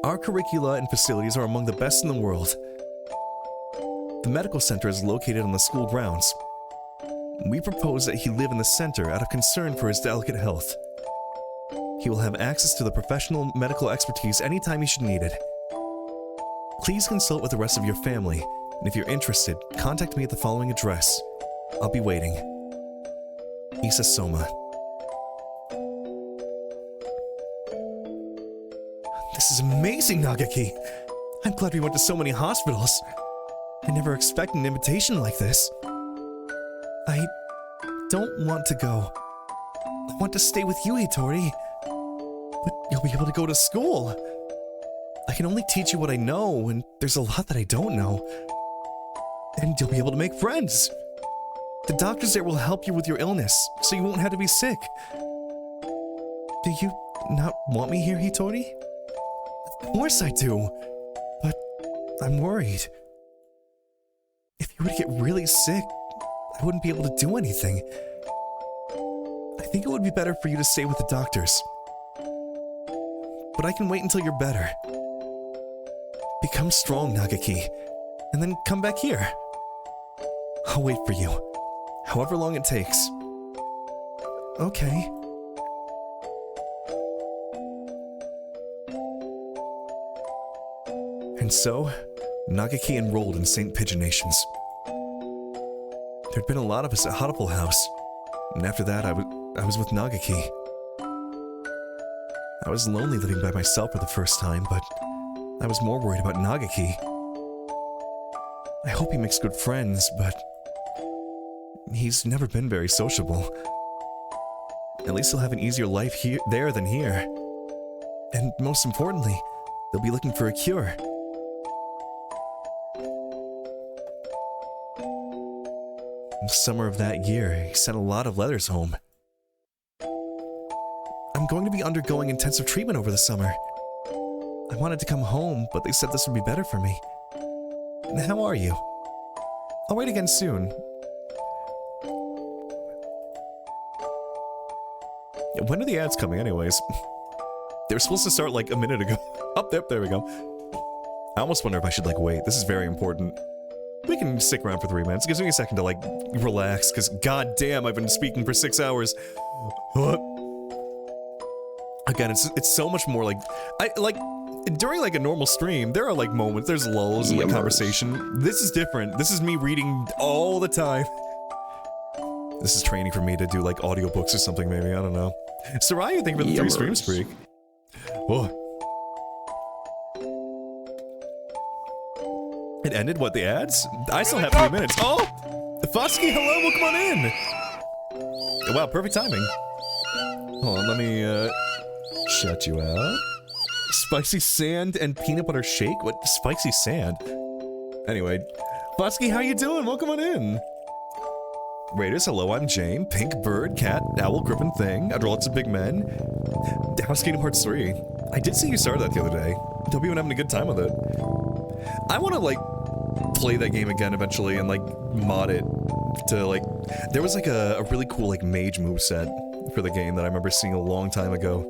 Our curricula and facilities are among the best in the world. The medical center is located on the school grounds. We propose that he live in the center out of concern for his delicate health. He will have access to the professional medical expertise anytime he should need it. Please consult with the rest of your family, and if you're interested, contact me at the following address. I'll be waiting. Isa Soma. This is amazing, Nagaki. I'm glad we went to so many hospitals. I never expected an invitation like this. I don't want to go. I want to stay with you, Hitori. But you'll be able to go to school. I can only teach you what I know, and there's a lot that I don't know. And you'll be able to make friends. The doctors there will help you with your illness, so you won't have to be sick. Do you not want me here, Hitori? Of course I do, but I'm worried. If you were to get really sick, I wouldn't be able to do anything. I think it would be better for you to stay with the doctors. But I can wait until you're better. Become strong, Nagaki, and then come back here. I'll wait for you, however long it takes. Okay. And so, Nagaki enrolled in St. Pigeonations. There'd been a lot of us at Hatoful House, and after that I was with Nagaki. I was lonely living by myself for the first time, but I was more worried about Nagaki. I hope he makes good friends, but he's never been very sociable. At least he'll have an easier life there than here. And most importantly, they'll be looking for a cure. In the summer of that year, he sent a lot of letters home. I'm going to be undergoing intensive treatment over the summer. I wanted to come home, but they said this would be better for me. How are you? I'll write again soon. When are the ads coming anyways? They were supposed to start like a minute ago. Up there we go. I almost wonder if I should like wait. This is very important. We can stick around for 3 minutes. It gives me a second to like relax, because goddamn, I've been speaking for 6 hours. Again, it's so much more like during like a normal stream, there are like moments, there's lulls in like conversation. This is different. This is me reading all the time. This is training for me to do like audiobooks or something, maybe. I don't know. Soraya, thank you for the 3 stream streak. Oh. It ended? What, the ads? I still have 3 minutes. Oh! Fosky, hello, welcome on in! Wow, perfect timing. Hold on, let me, shut you out. Spicy sand and peanut butter shake? What? Spicy sand? Anyway. Fosky, how you doing? Welcome on in! Raiders, hello, I'm Jane. Pink bird, cat, owl, griffin thing. I draw lots of big men. House Kingdom Hearts 3. I did see you started that the other day. Hope you've been having a good time with it. I want to, like, play that game again eventually and, like, mod it to, like... There was, like, a really cool, like, mage moveset for the game that I remember seeing a long time ago.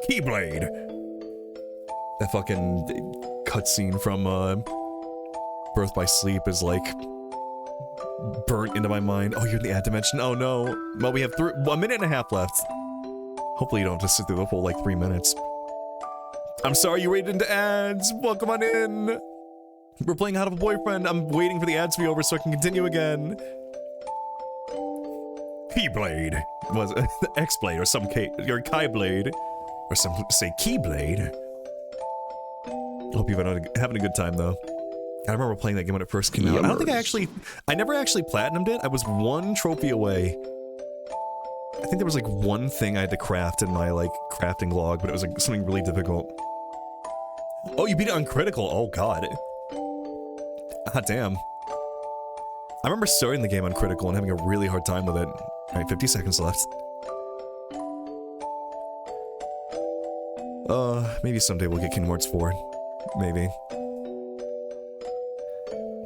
Keyblade! That fucking cutscene from, Birth by Sleep is, like... burnt into my mind. Oh, you're in the ad dimension? Oh, no. Well, we have 1 minute and a half left. Hopefully you don't just sit through the whole, like, 3 minutes. I'm sorry you raided into ads. Welcome on in. We're playing Hatoful Boyfriend. I'm waiting for the ads to be over so I can continue again. Keyblade. Was it the X-Blade or some or Keyblade. Or some say Keyblade. Hope you've been having a good time though. I remember playing that game when it first came out. I don't think I never actually platinumed it. I was 1 trophy away. I think there was like 1 thing I had to craft in my like crafting log, but it was like something really difficult. Oh, you beat it on critical. Oh god. Ah, damn. I remember starting the game on critical and having a really hard time with it. Alright, 50 seconds left. Maybe someday we'll get Kingdom Hearts 4. Maybe.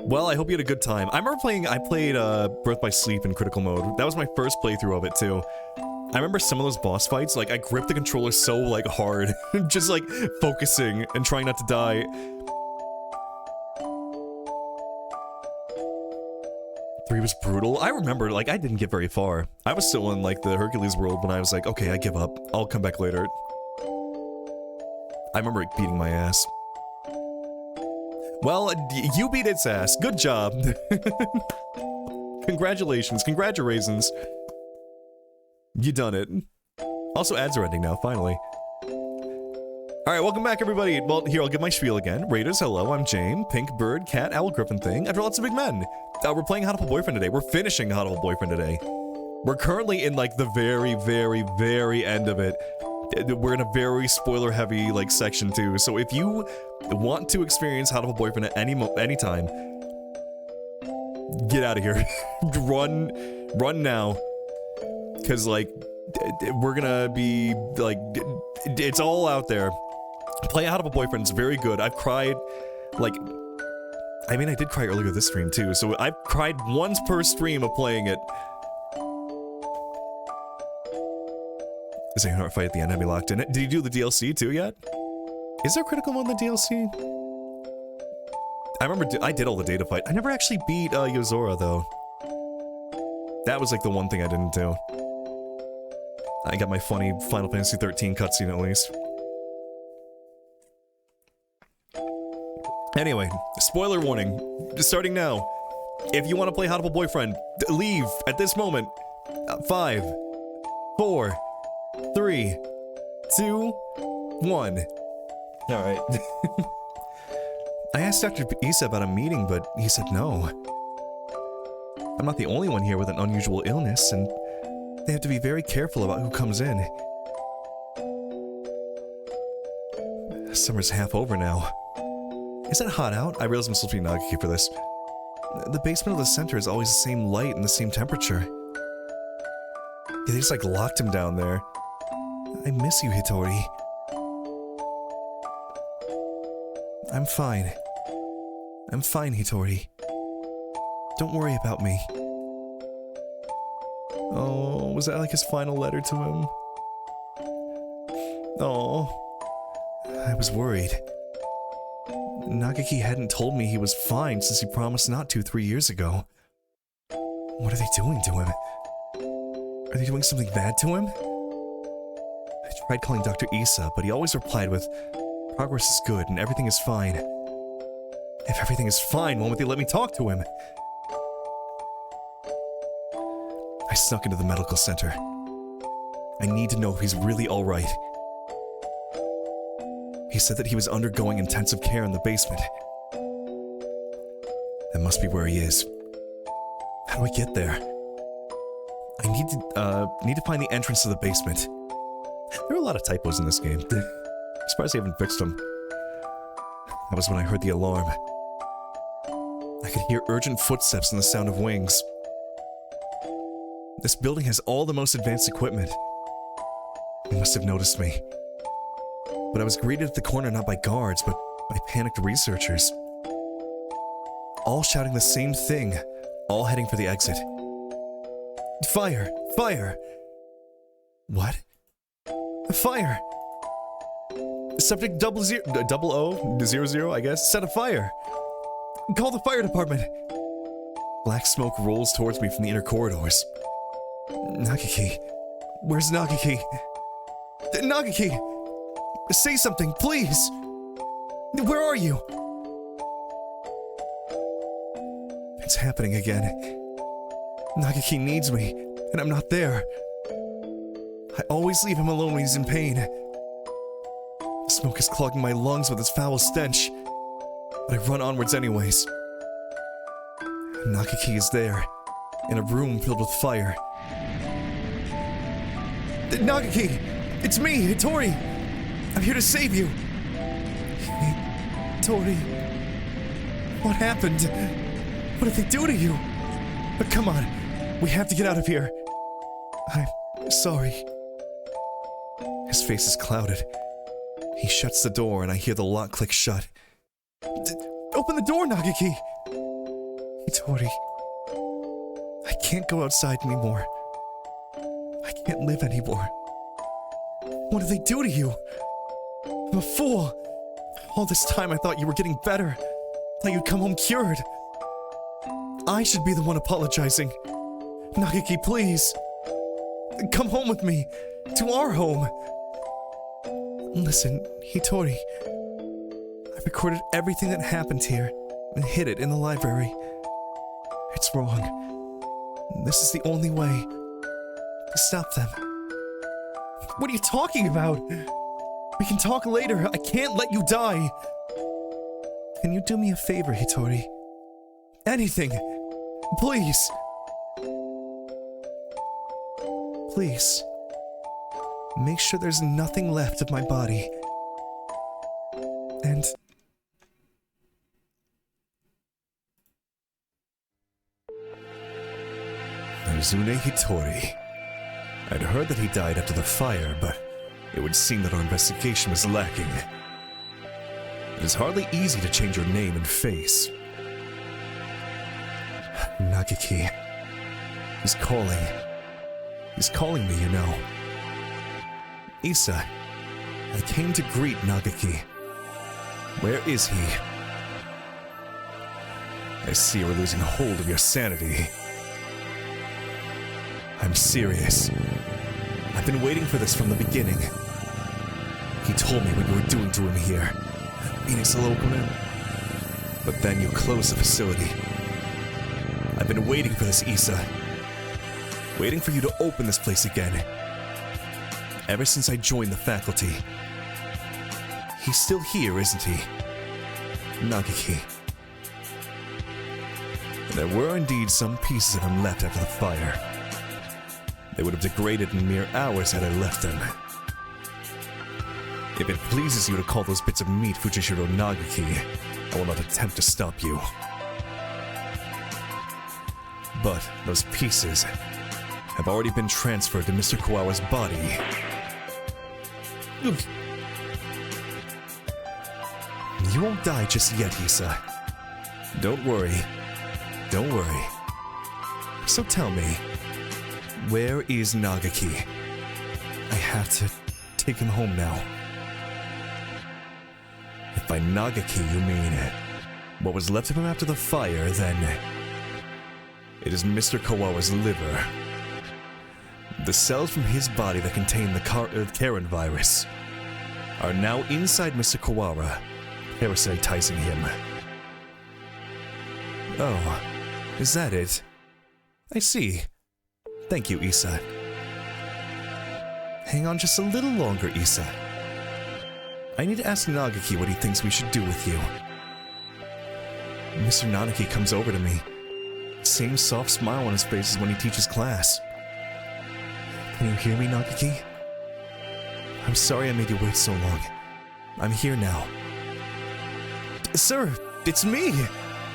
Well, I hope you had a good time. I remember I played Birth by Sleep in critical mode. That was my first playthrough of it, too. I remember some of those boss fights, like, I gripped the controller so, like, hard. Just, like, focusing and trying not to die. 3 was brutal. I remember, like, I didn't get very far. I was still in, like, the Hercules world when I was like, okay, I give up. I'll come back later. I remember it beating my ass. Well, you beat its ass. Good job. Congratulations. Congratulations. You done it. Also, ads are ending now, finally. Alright, welcome back, everybody. Well, here, I'll give my spiel again. Raiders, hello, I'm Jame. Pink Bird, Cat, Owl, Griffin Thing. After lots of big men. We're playing Hatoful Boyfriend today. We're finishing Hatoful Boyfriend today. We're currently in, like, the very, very, very end of it. We're in a very spoiler-heavy, like, section, too. So if you want to experience Hatoful Boyfriend at any time, get out of here. Run now. Because, like, we're gonna be, like, it's all out there. Play Hatoful Boyfriend is very good. I've cried, like, I mean, I did cry earlier this stream, too, so I've cried once per stream of playing it. Is there a fight at the end? Have you locked in it? Did you do the DLC, too, yet? Is there critical mode in the DLC? I remember I did all the data fight. I never actually beat, Yozora, though. That was, like, the one thing I didn't do. I got my funny Final Fantasy 13 cutscene, at least. Anyway, spoiler warning. Starting now. If you want to play Hatoful Boyfriend, leave at this moment. 5, 4, 3, 2, 1. Alright. I asked Dr. Issa about a meeting, but he said no. I'm not the only one here with an unusual illness, and they have to be very careful about who comes in. Summer's half over now. Is it hot out? I realize I'm supposed to be Nagaki for this. The basement of the center is always the same light and the same temperature. Yeah, they just like locked him down there. I miss you, Hitori. I'm fine. I'm fine, Hitori. Don't worry about me. Oh, was that like his final letter to him? Oh, I was worried. Nagaki hadn't told me he was fine since he promised not to 3 years ago. What are they doing to him? Are they doing something bad to him? I tried calling Dr. Issa, but he always replied with, "Progress is good and everything is fine." If everything is fine, why won't they let me talk to him? I snuck into the medical center. I need to know if he's really alright. He said that he was undergoing intensive care in the basement. That must be where he is. How do I get there? I need to find the entrance to the basement. There are a lot of typos in this game. I'm surprised they haven't fixed them. That was when I heard the alarm. I could hear urgent footsteps and the sound of wings. This building has all the most advanced equipment. They must have noticed me. But I was greeted at the corner not by guards, but by panicked researchers. All shouting the same thing, all heading for the exit. Fire! Fire! What? Fire! Subject 0000, I guess, set a fire! Call the fire department! Black smoke rolls towards me from the inner corridors. Nagaki. Where's Nagaki? Nagaki! Say something, please! Where are you? It's happening again. Nagaki needs me, and I'm not there. I always leave him alone when he's in pain. The smoke is clogging my lungs with its foul stench, but I run onwards anyways. Nagaki is there, in a room filled with fire. Nagaki! It's me, Hitori! I'm here to save you! Hitori... What happened? What did they do to you? But come on, we have to get out of here. I'm sorry. His face is clouded. He shuts the door and I hear the lock click shut. Open the door, Nagaki! Hitori... I can't go outside anymore. I can't live anymore. What did they do to you? I'm a fool. All this time I thought you were getting better. Thought you'd come home cured. I should be the one apologizing. Nagaki, please. Come home with me. To our home. Listen, Hitori. I recorded everything that happened here and hid it in the library. It's wrong. This is the only way to stop them. What are you talking about? We can talk later. I can't let you die. Can you do me a favor, Hitori? Anything. Please. Please. Make sure there's nothing left of my body. And... Izune Hitori. I'd heard that he died after the fire, but it would seem that our investigation was lacking. It is hardly easy to change your name and face. Nagaki. He's calling. He's calling me, you know. Isa, I came to greet Nagaki. Where is he? I see you are losing hold of your sanity. I'm serious. I've been waiting for this from the beginning. He told me what you were doing to him here. But then you closed the facility. I've been waiting for this, Isa. Waiting for you to open this place again. Ever since I joined the faculty. He's still here, isn't he? Nagaki. There were indeed some pieces of him left after the fire. They would have degraded in mere hours had I left them. If it pleases you to call those bits of meat Fujishiro Nagaki, I will not attempt to stop you. But those pieces have already been transferred to Mr. Kawawa's body. You won't die just yet, Isa. Don't worry. Don't worry. So tell me, where is Nagaki? I have to take him home now. If by Nagaki you mean what was left of him after the fire, then it is Mr. Kawawa's liver. The cells from his body that contain the Karen virus are now inside Mr. Kawawa, parasitizing him. Oh, is that it? I see. Thank you, Isa. Hang on just a little longer, Isa. I need to ask Nagaki what he thinks we should do with you. Mr. Nagaki comes over to me. Same soft smile on his face as when he teaches class. Can you hear me, Nagaki? I'm sorry I made you wait so long. I'm here now. Sir, it's me,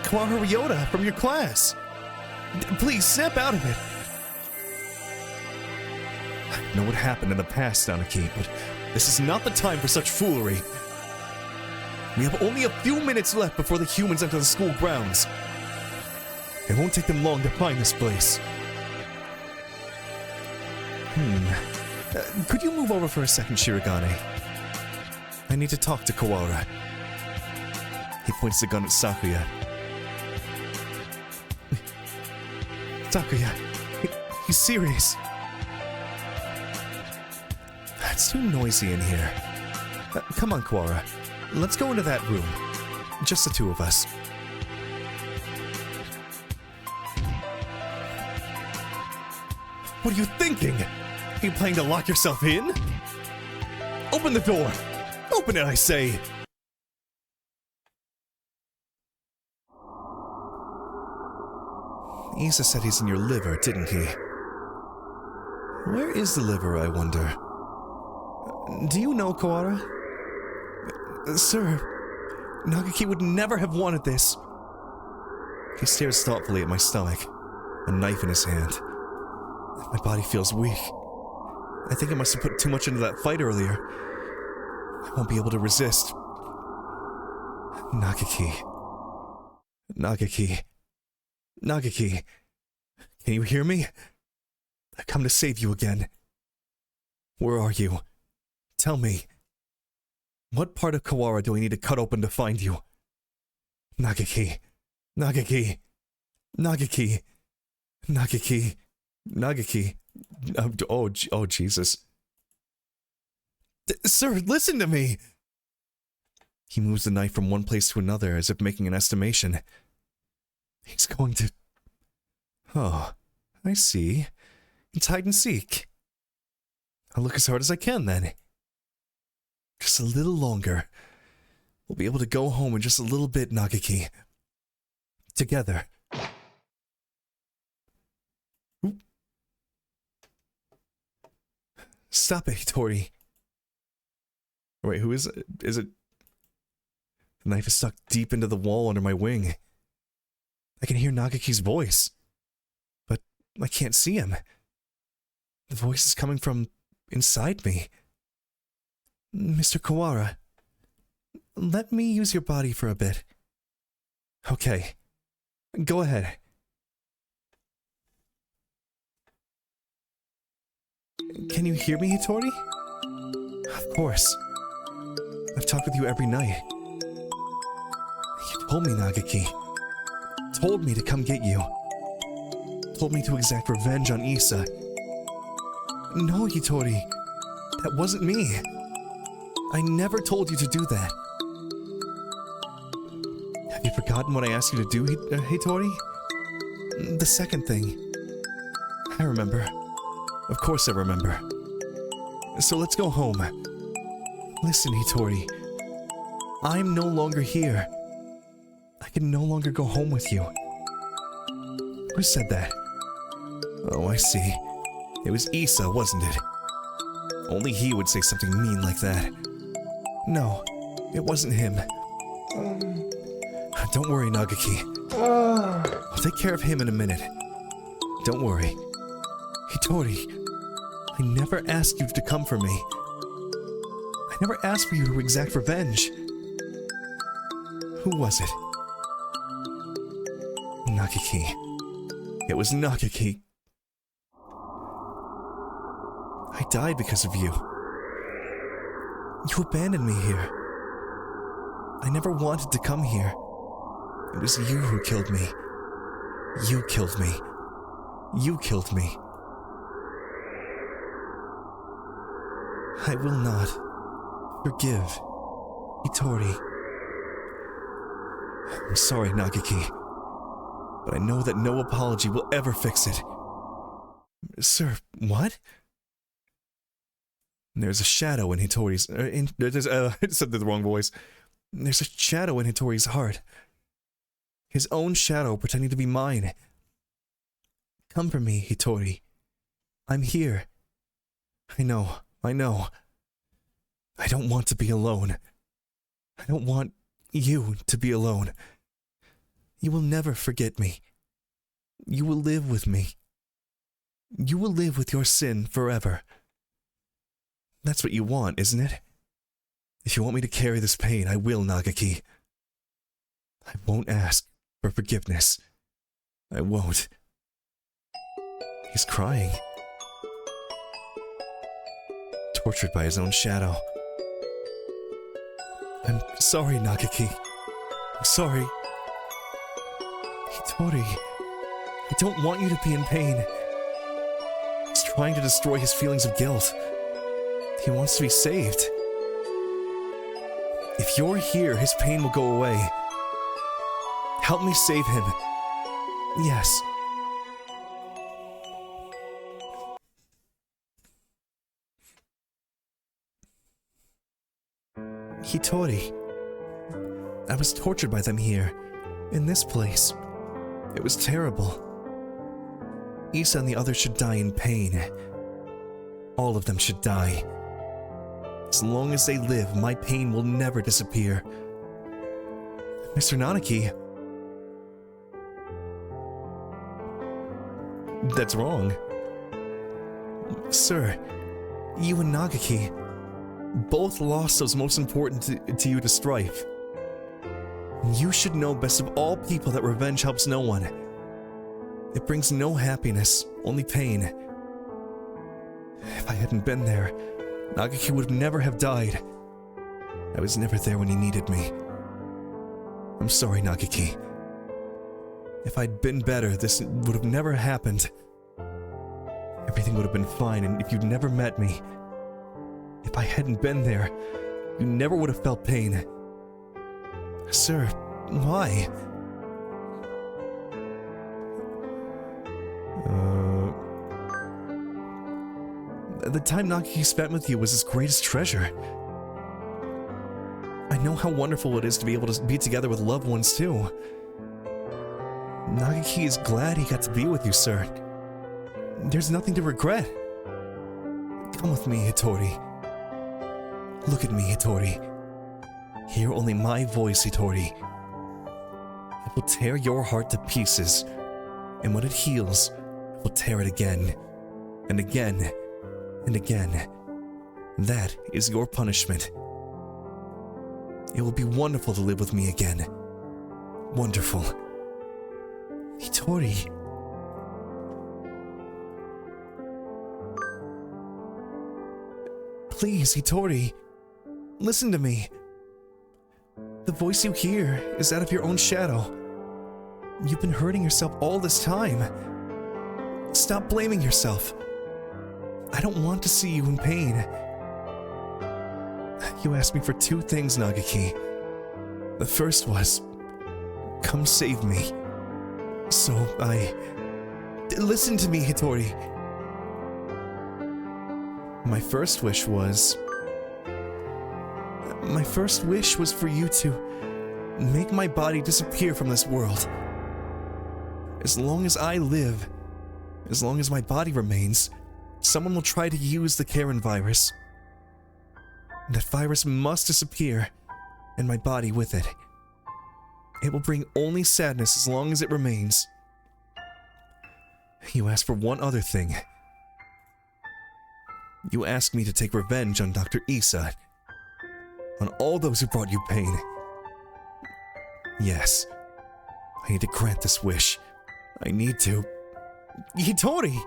Kawahara Ryota from your class. Please, snap out of it. I know what happened in the past, Nagaki, but this is not the time for such foolery. We have only a few minutes left before the humans enter the school grounds. It won't take them long to find this place. Could you move over for a second, Shirogane? I need to talk to Kawara. He points the gun at Sakuya. Sakuya, he's serious. It's too noisy in here. Come on, Kawara. Let's go into that room. Just the two of us. What are you thinking? Are you planning to lock yourself in? Open the door! Open it, I say! Isa said he's in your liver, didn't he? Where is the liver, I wonder? Do you know, Kawara? Sir, Nagaki would never have wanted this. He stares thoughtfully at my stomach, a knife in his hand. My body feels weak. I think I must have put too much into that fight earlier. I won't be able to resist. Nagaki. Nagaki. Nagaki. Can you hear me? I've come to save you again. Where are you? Tell me. What part of Kawara do I need to cut open to find you? Nagaki. Nagaki. Nagaki. Nagaki. Nagaki. Oh, Jesus. Sir, listen to me! He moves the knife from one place to another as if making an estimation. He's going to... Oh, I see. It's hide and seek. I'll look as hard as I can, then. Just a little longer. We'll be able to go home in just a little bit, Nagaki. Together. Oop. Stop it, Hitori. Wait, who is it? Is it... The knife is stuck deep into the wall under my wing. I can hear Nagaki's voice, but I can't see him. The voice is coming from inside me. Mr. Kawara, let me use your body for a bit. Okay, go ahead. Can you hear me, Hitori? Of course. I've talked with you every night. You told me, Nagaki. Told me to come get you. Told me to exact revenge on Issa. No, Hitori. That wasn't me. I never told you to do that. Have you forgotten what I asked you to do, Hitori? The second thing. I remember. Of course I remember. So let's go home. Listen, Hitori. I'm no longer here. I can no longer go home with you. Who said that? Oh, I see. It was Issa, wasn't it? Only he would say something mean like that. No, it wasn't him. Don't worry, Nagaki. I'll take care of him in a minute. Don't worry. Hitori, I never asked you to come for me. I never asked for you to exact revenge. Who was it? Nagaki. It was Nagaki. I died because of you. You abandoned me here. I never wanted to come here. It was you who killed me. You killed me. You killed me. I will not forgive Hitori. I'm sorry, Nagaki, but I know that no apology will ever fix it. Sir, what? There's a shadow in Hitori's... I said the wrong voice. There's a shadow in Hitori's heart. His own shadow pretending to be mine. Come for me, Hitori. I'm here. I know. I don't want to be alone. I don't want you to be alone. You will never forget me. You will live with me. You will live with your sin forever. That's what you want, isn't it? If you want me to carry this pain, I will, Nagaki. I won't ask for forgiveness. I won't. He's crying. Tortured by his own shadow. I'm sorry, Nagaki. I'm sorry. Hitori, I don't want you to be in pain. He's trying to destroy his feelings of guilt. He wants to be saved. If you're here, his pain will go away. Help me save him. Yes. Hitori. I was tortured by them here, in this place. It was terrible. Issa and the others should die in pain. All of them should die. As long as they live, my pain will never disappear. Mr. Nanaki. That's wrong. Sir, you and Nagaki both lost those most important to you to strife. You should know best of all people that revenge helps no one. It brings no happiness, only pain. If I hadn't been there, Nagaki would never have died. I was never there when he needed me. I'm sorry, Nagaki. If I'd been better, this would have never happened. Everything would have been fine, and if you'd never met me, if I hadn't been there, you never would have felt pain. Sir, why? The time Nagaki spent with you was his greatest treasure. I know how wonderful it is to be able to be together with loved ones too. Nagaki is glad he got to be with you, sir. There's nothing to regret. Come with me, Hitori. Look at me, Hitori. Hear only my voice, Hitori. It will tear your heart to pieces, and when it heals, it will tear it again, and again, and again. That is your punishment. It will be wonderful to live with me again. Wonderful. Hitori. Please, Hitori. Listen to me. The voice you hear is that of your own shadow. You've been hurting yourself all this time. Stop blaming yourself. I don't want to see you in pain. You asked me for 2 things, Nagaki. The first was, come save me. So listen to me, Hitori. My first wish was for you to make my body disappear from this world. As long as I live, as long as my body remains, someone will try to use the Karen virus. That virus must disappear, and my body with it. It will bring only sadness as long as it remains. You asked for one other thing. You asked me to take revenge on Dr. Issa, on all those who brought you pain. Yes, I need to grant this wish. I need to. Hitori!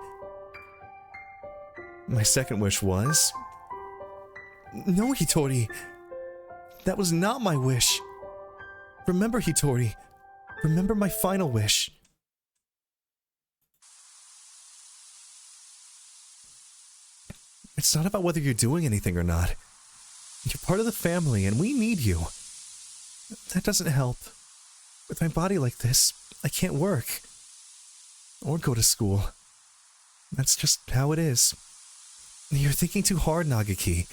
My second wish was... No, Hitori. That was not my wish. Remember, Hitori. Remember my final wish. It's not about whether you're doing anything or not. You're part of the family, and we need you. That doesn't help. With my body like this, I can't work. Or go to school. That's just how it is. You're thinking too hard, Nagaki.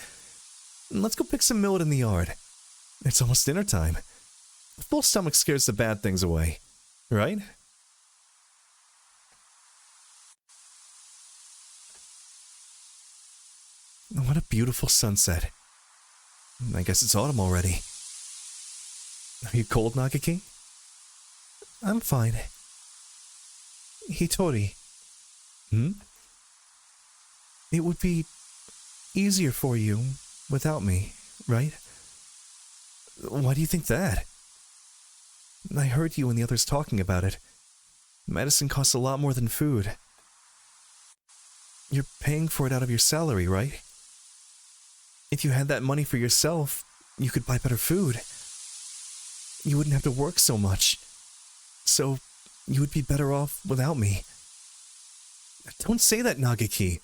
Let's go pick some millet in the yard. It's almost dinner time. A full stomach scares the bad things away, right? What a beautiful sunset. I guess it's autumn already. Are you cold, Nagaki? I'm fine. Hitori. It would be easier for you without me, right? Why do you think that? I heard you and the others talking about it. Medicine costs a lot more than food. You're paying for it out of your salary, right? If you had that money for yourself, you could buy better food. You wouldn't have to work so much. So, you would be better off without me. Don't say that, Nagaki.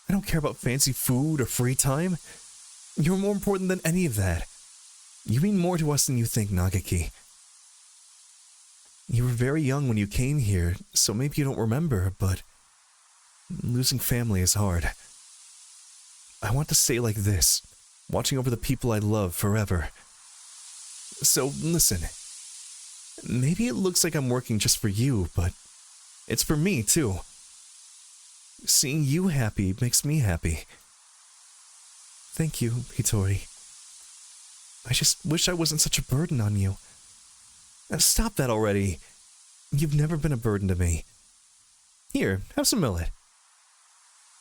I don't care about fancy food or free time. You're more important than any of that. You mean more to us than you think, Nagaki. You were very young when you came here, so maybe you don't remember, but losing family is hard. I want to stay like this, watching over the people I love forever. So, listen. Maybe it looks like I'm working just for you, but it's for me, too. Seeing you happy makes me happy. Thank you, Hitori. I just wish I wasn't such a burden on you. Stop that already. You've never been a burden to me. Here, have some millet.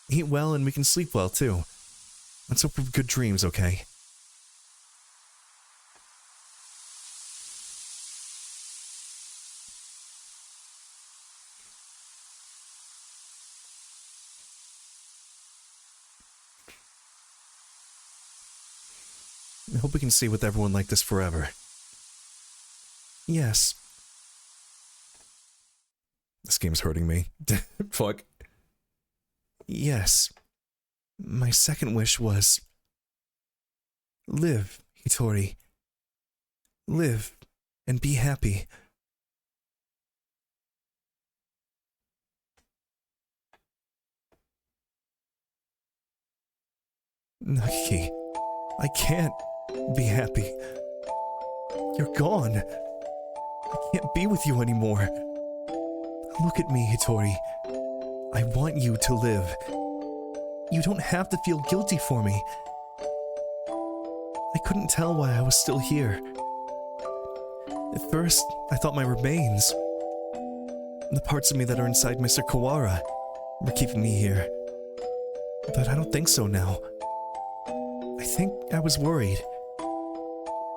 Eat well and we can sleep well, too. Let's hope for good dreams, okay? I hope we can stay with everyone like this forever. Yes. This game's hurting me. Fuck. Yes. My second wish was... Live, Hitori. Live and be happy. Nagaki, I can't. Be happy. You're gone. I can't be with you anymore. Look at me, Hitori. I want you to live. You don't have to feel guilty for me. I couldn't tell why I was still here. At first, I thought my remains, the parts of me that are inside Mr. Kawara, were keeping me here. But I don't think so now. I think I was worried.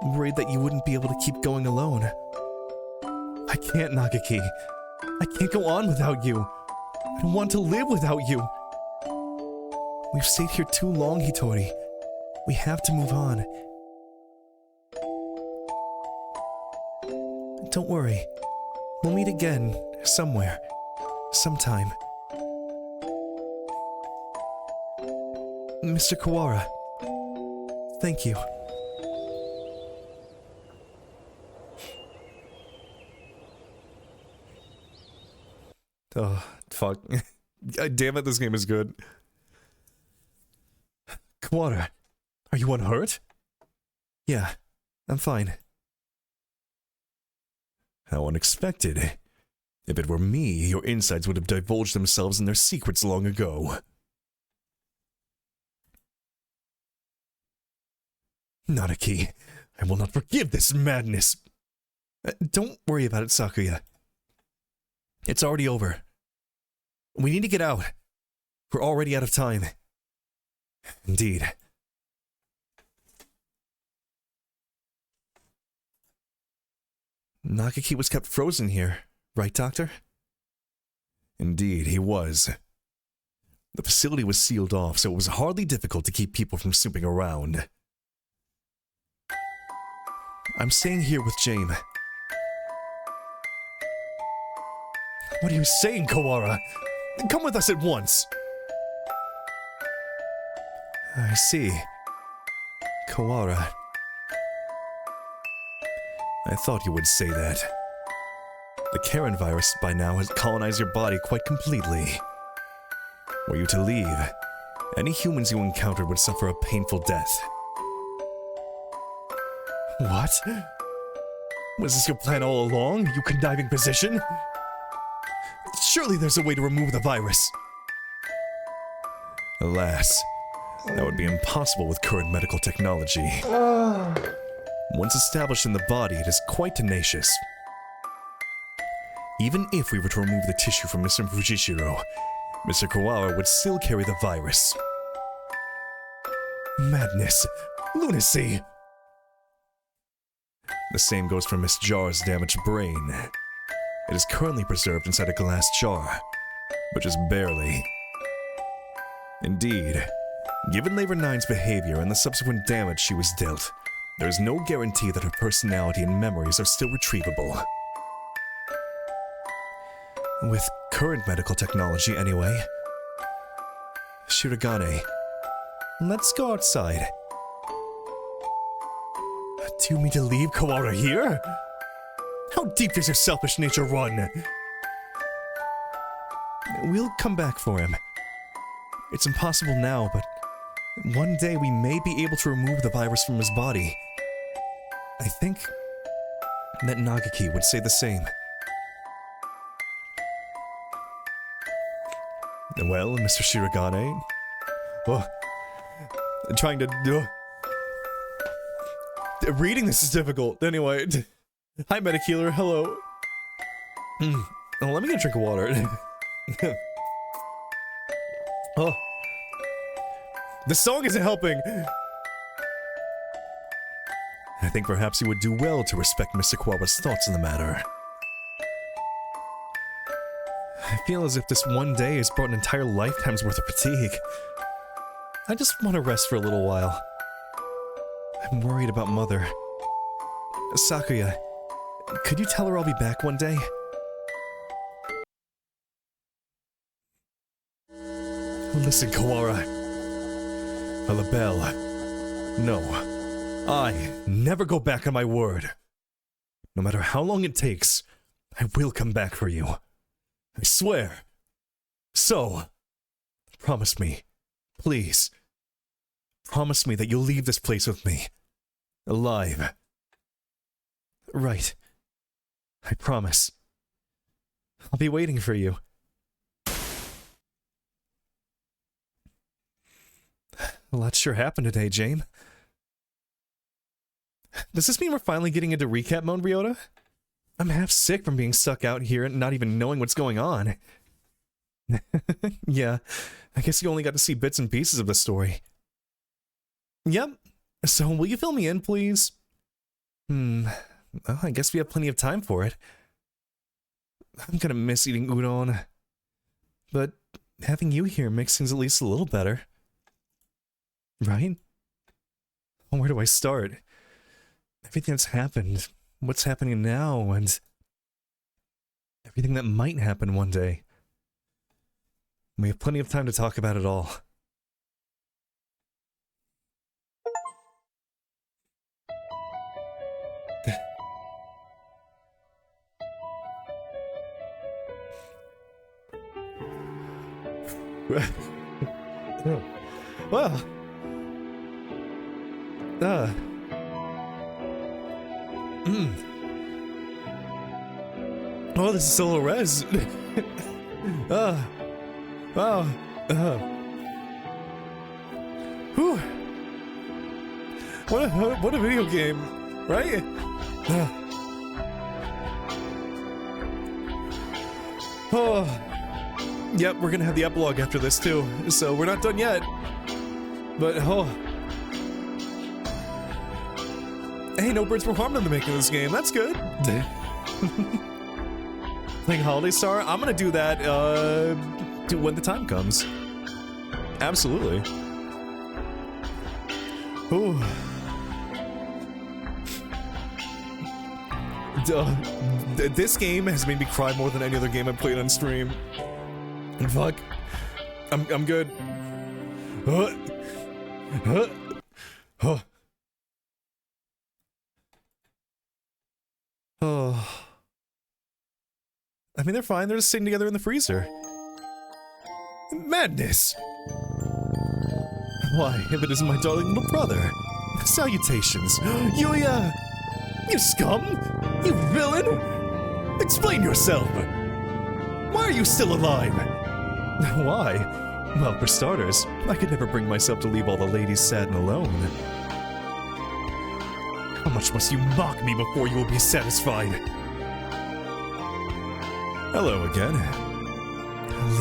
Worried that you wouldn't be able to keep going alone. I can't, Nagaki. I can't go on without you. I don't want to live without you. We've stayed here too long, Hitori. We have to move on. Don't worry. We'll meet again, somewhere, sometime. Mr. Kawara, thank you. Oh, fuck. Damn it, this game is good. Kawara, are you unhurt? Yeah, I'm fine. How unexpected. If it were me, your insides would have divulged themselves in their secrets long ago. Naraki, I will not forgive this madness. Don't worry about it, Sakuya. It's already over. We need to get out. We're already out of time. Indeed. Nagaki was kept frozen here, right, Doctor? Indeed, he was. The facility was sealed off, so it was hardly difficult to keep people from snooping around. I'm staying here with Jame. What are you saying, Kawara? Come with us at once! I see. Kawara. I thought you would say that. The Karen virus by now has colonized your body quite completely. Were you to leave, any humans you encountered would suffer a painful death. What? Was this your plan all along, you conniving physician? Surely there's a way to remove the virus. Alas, that would be impossible with current medical technology. Once established in the body, it is quite tenacious. Even if we were to remove the tissue from Mr. Fujishiro, Mr. Kawara would still carry the virus. Madness. Lunacy. The same goes for Miss Jar's damaged brain. It is currently preserved inside a glass jar, but just barely. Indeed, given Labor 9's behavior and the subsequent damage she was dealt, there is no guarantee that her personality and memories are still retrievable. With current medical technology, anyway. Shirogane, let's go outside. Do you mean to leave Kawara here? How deep does your selfish nature run? We'll come back for him. It's impossible now, but one day we may be able to remove the virus from his body. I think that Nagaki would say the same. Well, Mr. Shirogane? Oh, trying to... reading this is difficult. Anyway, hi Metakeeler, hello. Oh, let me get a drink of water. Oh, the song isn't helping. I think perhaps you would do well to respect Mr. Kawara's thoughts on the matter. I feel as if this one day has brought an entire lifetime's worth of fatigue. I just want to rest for a little while. I'm worried about Mother. Sakuya, could you tell her I'll be back one day? Listen, Kawara. Alabelle. No. I never go back on my word. No matter how long it takes, I will come back for you. I swear. So, promise me, please. Promise me that you'll leave this place with me. Alive. Right. I promise. I'll be waiting for you. A lot sure happened today, Jane. Does this mean we're finally getting into recap mode, Ryota? I'm half sick from being stuck out here and not even knowing what's going on. Yeah, I guess you only got to see bits and pieces of the story. Yep. So, will you fill me in, please? Well, I guess we have plenty of time for it. I'm gonna miss eating udon. But having you here makes things at least a little better. Right? Where do I start? Everything that's happened, what's happening now, and everything that might happen one day. We have plenty of time to talk about it all. Well, oh, this is solo res. Wow. Whew. What a video game, right? Oh. Yep, we're gonna have the epilogue after this too, so we're not done yet. But, oh. Hey, no birds were harmed in the making of this game, that's good. Playing Holiday Star? I'm gonna do that, when the time comes. Absolutely. Ooh. This game has made me cry more than any other game I've played on stream. Fuck. I'm good. Oh. I mean, they're fine. They're just sitting together in the freezer. Madness! Why, if it isn't my darling little brother. Salutations. Yuya! You scum! You villain! Explain yourself! Why are you still alive? Why? Well, for starters, I could never bring myself to leave all the ladies sad and alone. How much must you mock me before you will be satisfied? Hello again.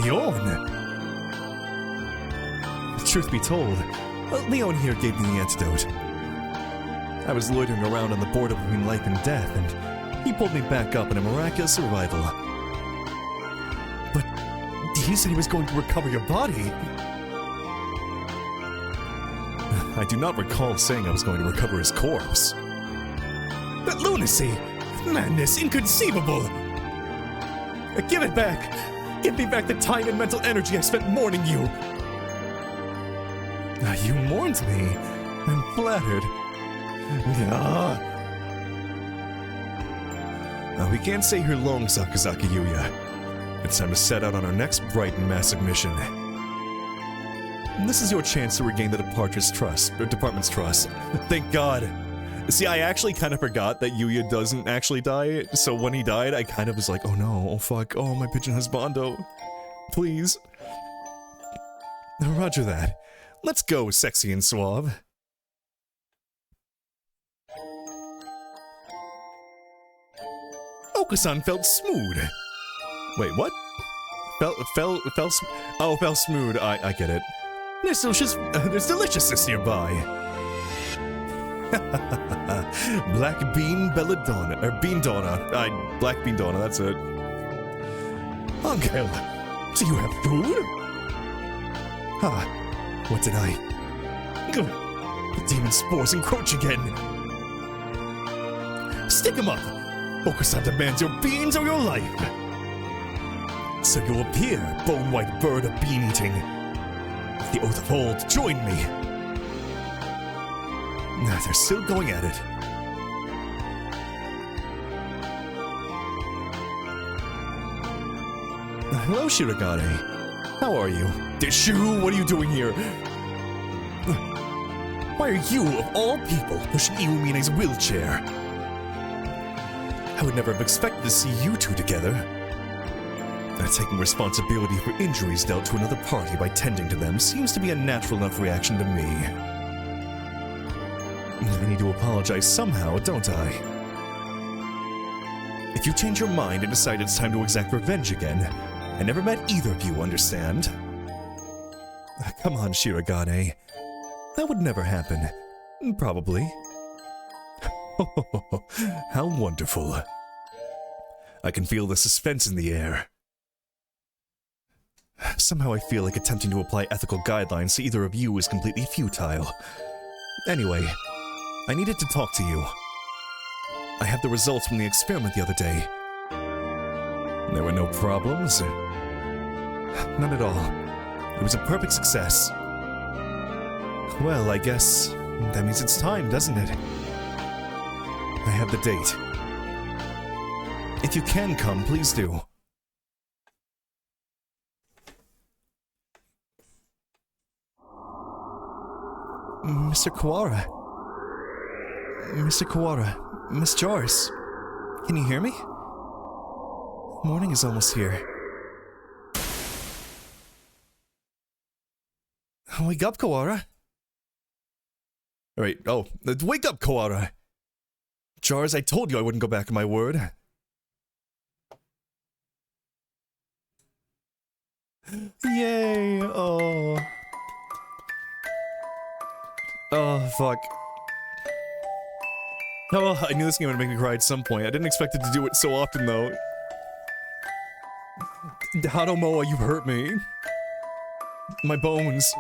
Leon! Truth be told, Leon here gave me the antidote. I was loitering around on the border between life and death, and he pulled me back up in a miraculous survival. But he said he was going to recover your body. I do not recall saying I was going to recover his corpse. That lunacy! Madness! Inconceivable! Give it back! Give me back the time and mental energy I spent mourning you! You mourned me. I'm flattered. We can't stay here long, Sakazaki Yuya. It's time to set out on our next bright and massive mission. This is your chance to regain the department's trust. Thank God. See, I actually kind of forgot that Yuya doesn't actually die, so when he died, I kind of was like, oh no, oh fuck, oh my pigeon has Bondo. Please. Roger that. Let's go, sexy and suave. Okusan felt smooth. Wait, what? Felt smooth. I get it. There's deliciousness nearby. Black bean belladonna, or bean donna. Black bean donna, that's it. Angel, do you have food? What did I? The demon spores encroach again. Stick him up. Okusan demands your beans or your life. So you appear, bone-white bird of bean eating. The Oath of Hold, join me. They're still going at it. Hello, Shirogane. How are you? Deshu, what are you doing here? Why are you, of all people, pushing Iwamine's wheelchair? I would never have expected to see you two together. Taking responsibility for injuries dealt to another party by tending to them seems to be a natural enough reaction to me. I need to apologize somehow, don't I? If you change your mind and decide it's time to exact revenge again, I never met either of you, understand? Come on, Shirogane. That would never happen. Probably. How wonderful. I can feel the suspense in the air. Somehow I feel like attempting to apply ethical guidelines to either of you is completely futile. Anyway, I needed to talk to you. I have the results from the experiment the other day. There were no problems. None at all. It was a perfect success. Well, I guess that means it's time, doesn't it? I have the date. If you can come, please do. Mr. Kawara. Mr. Kawara. Miss Joris. Can you hear me? Morning is almost here. Wake up, Kawara. Alright, wake up, Kawara! Jars, I told you I wouldn't go back on my word. Yay! Oh, fuck. Oh, I knew this game would make me cry at some point. I didn't expect it to do it so often, though. Hatomoa, you hurt me. My bones.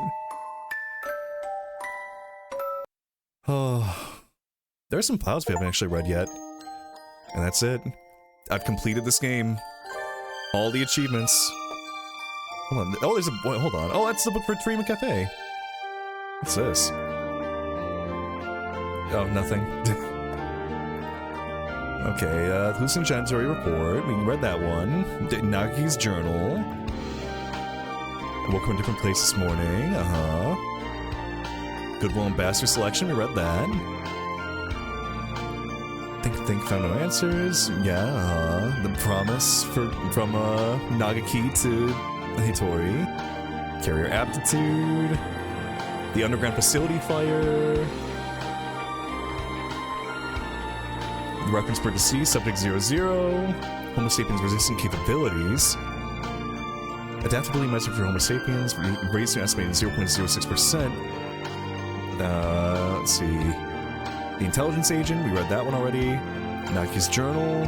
Oh. There are some files we haven't actually read yet. And that's it. I've completed this game. All the achievements. Hold on. Oh, there's a... Hold on. Oh, that's the book for Trima Cafe. What's this? Oh, nothing. Okay, Lucent Janitory Report. We read that one. Nagi's Journal. Woke up in a different place this morning. Goodwill Ambassador Selection. We read that. Think, found no answers. Yeah, The promise from Nagaki to Hitori. Carrier Aptitude. The Underground Facility Fire. Reference per deceased, Subject 00. Homo sapiens resistant capabilities. Adaptability measured for Homo sapiens, raised to an estimated 0.06%. Let's see. The Intelligence Agent, we read that one already. Naki's Journal.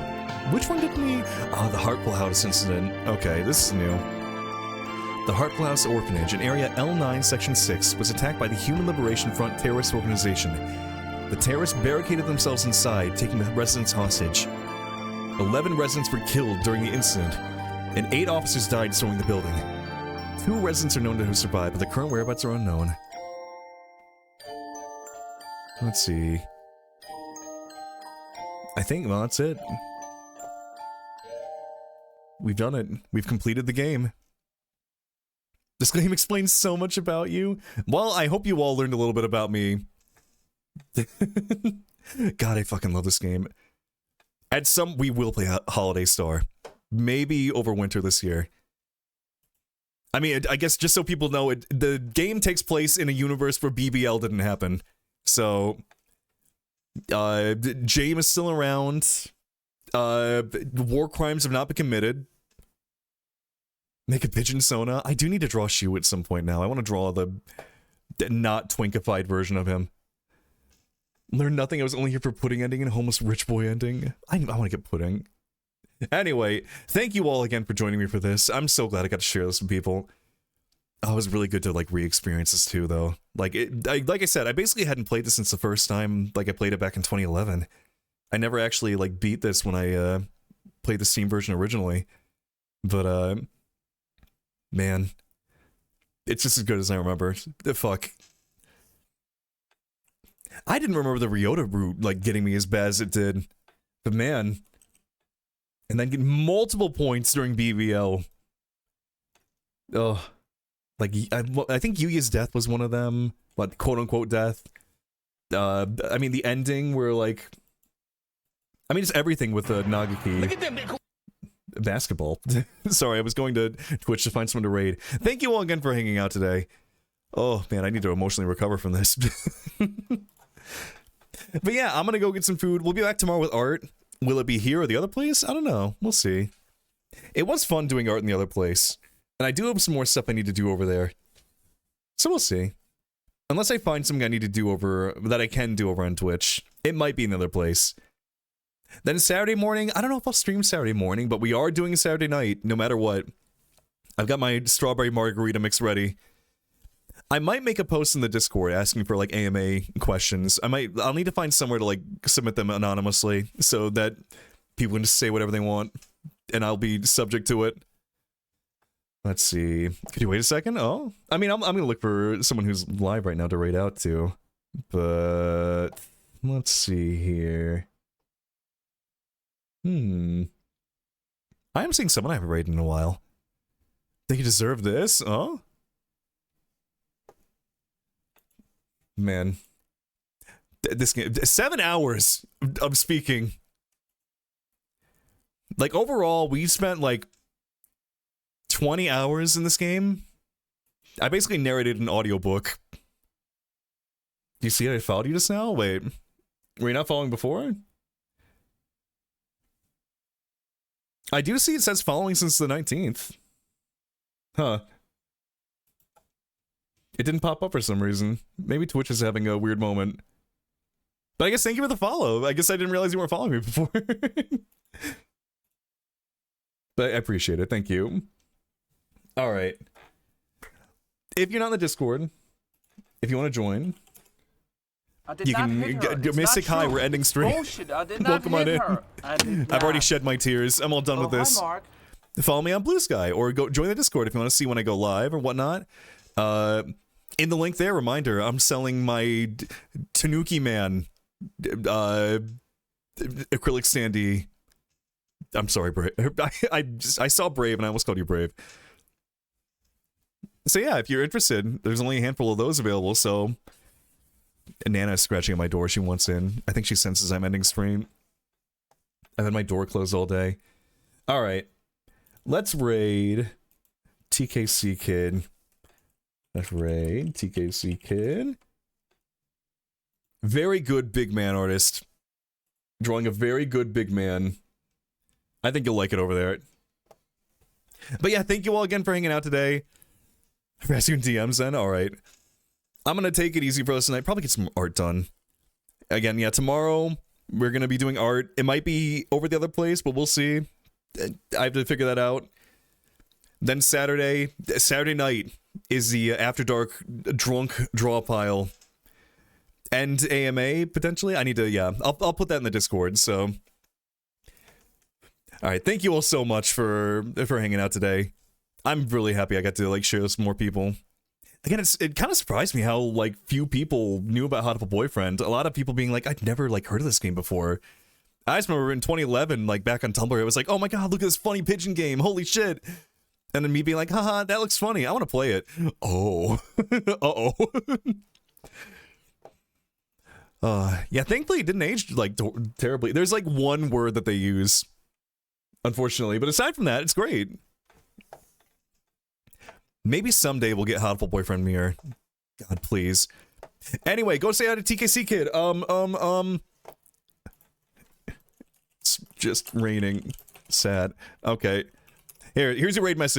Which one did we... the Hartful House incident. Okay, this is new. The Hartful House Orphanage in Area L9, Section 6, was attacked by the Human Liberation Front terrorist organization. The terrorists barricaded themselves inside, taking the residents hostage. 11 residents were killed during the incident, and 8 officers died storming the building. 2 residents are known to have survived, but the current whereabouts are unknown. Let's see. I think, well, that's it. We've done it. We've completed the game. This game explains so much about you. Well, I hope you all learned a little bit about me. God, I fucking love this game. We will play Holiday Star. Maybe over winter this year. I mean, I guess just so people know, the game takes place in a universe where BBL didn't happen. So, James is still around. War crimes have not been committed. Make a pigeon Sona. I do need to draw Shu at some point now. I want to draw the not twinkified version of him. Learned nothing. I was only here for pudding ending and homeless rich boy ending. I want to get pudding. Anyway, thank you all again for joining me for this. I'm so glad I got to share this with people. Oh, it was really good to like re-experience this too, though. Like like I said, I basically hadn't played this since the first time. Like I played it back in 2011. I never actually like beat this when I played the Steam version originally. But man, it's just as good as I remember. Fuck. I didn't remember the Ryota route, like, getting me as bad as it did. But man. And then getting multiple points during BBL. Ugh. Like, I think Yuya's death was one of them. But quote-unquote death. I mean, the ending where, like... I mean, it's everything with the Nagaki. Look at them. Basketball. Sorry, I was going to Twitch to find someone to raid. Thank you all again for hanging out today. Oh, man, I need to emotionally recover from this. But yeah, I'm gonna go get some food. We'll be back tomorrow with art. Will it be here or the other place? I don't know. We'll see. It was fun doing art in the other place. And I do have some more stuff I need to do over there. So we'll see. Unless I find something I need to do over... that I can do over on Twitch. It might be another place. Then Saturday morning, I don't know if I'll stream Saturday morning, but we are doing Saturday night, no matter what. I've got my strawberry margarita mix ready. I might make a post in the Discord asking for, like, AMA questions. I'll need to find somewhere to, like, submit them anonymously so that people can just say whatever they want, and I'll be subject to it. Let's see. Could you wait a second? Oh, I mean, I'm gonna look for someone who's live right now to raid out to, but let's see here. I am seeing someone I haven't raided in a while. Think you deserve this? Oh? Man. This game... 7 hours of speaking. Like, overall, we spent, like, 20 hours in this game. I basically narrated an audiobook. Do you see it? I followed you just now? Wait. Were you not following before? I do see it says following since the 19th. Huh. It didn't pop up for some reason. Maybe Twitch is having a weird moment. But I guess thank you for the follow. I guess I didn't realize you weren't following me before. But I appreciate it. Thank you. Alright. If you're not in the Discord, if you want to join... You can Mystic Hi, we're ending stream. Bullshit, I did not Welcome on hit in. her. I did I've already not. shed my tears. I'm all done with this. Hi, Mark. Follow me on Blue Sky or go join the Discord if you want to see when I go live or whatnot. In the link there, reminder, I'm selling my Tanuki Man acrylic standee. I'm sorry, Brave. I saw Brave and I almost called you Brave. So yeah, if you're interested, there's only a handful of those available, so... Nana is scratching at my door. She wants in. I think she senses I'm ending stream. I've had my door closed all day. Alright. Let's raid TKC Kid. Let's raid TKC Kid. Very good big man artist. Drawing a very good big man. I think you'll like it over there. But yeah, thank you all again for hanging out today. For asking DMs then? Alright. I'm gonna take it easy for us tonight. Probably get some art done. Again, yeah, tomorrow we're gonna be doing art. It might be over the other place, but we'll see. I have to figure that out. Then Saturday night is the After Dark drunk draw pile. And AMA, potentially? I need to, yeah. I'll put that in the Discord, so... Alright, thank you all so much for hanging out today. I'm really happy I got to, like, share this with more people. Again, it kind of surprised me how, like, few people knew about Hatoful Boyfriend. A lot of people being like, I'd never, like, heard of this game before. I just remember in 2011, like, back on Tumblr, it was like, oh my god, look at this funny pigeon game, holy shit! And then me being like, haha, that looks funny, I want to play it. Oh. Uh-oh. Yeah, thankfully it didn't age, like, terribly. There's, like, one word that they use, unfortunately, but aside from that, it's great. Maybe someday we'll get Hatoful Boyfriend mirror. God, please. Anyway, go say hi to TKC Kid. It's just raining. Sad. Okay. Here's your raid message.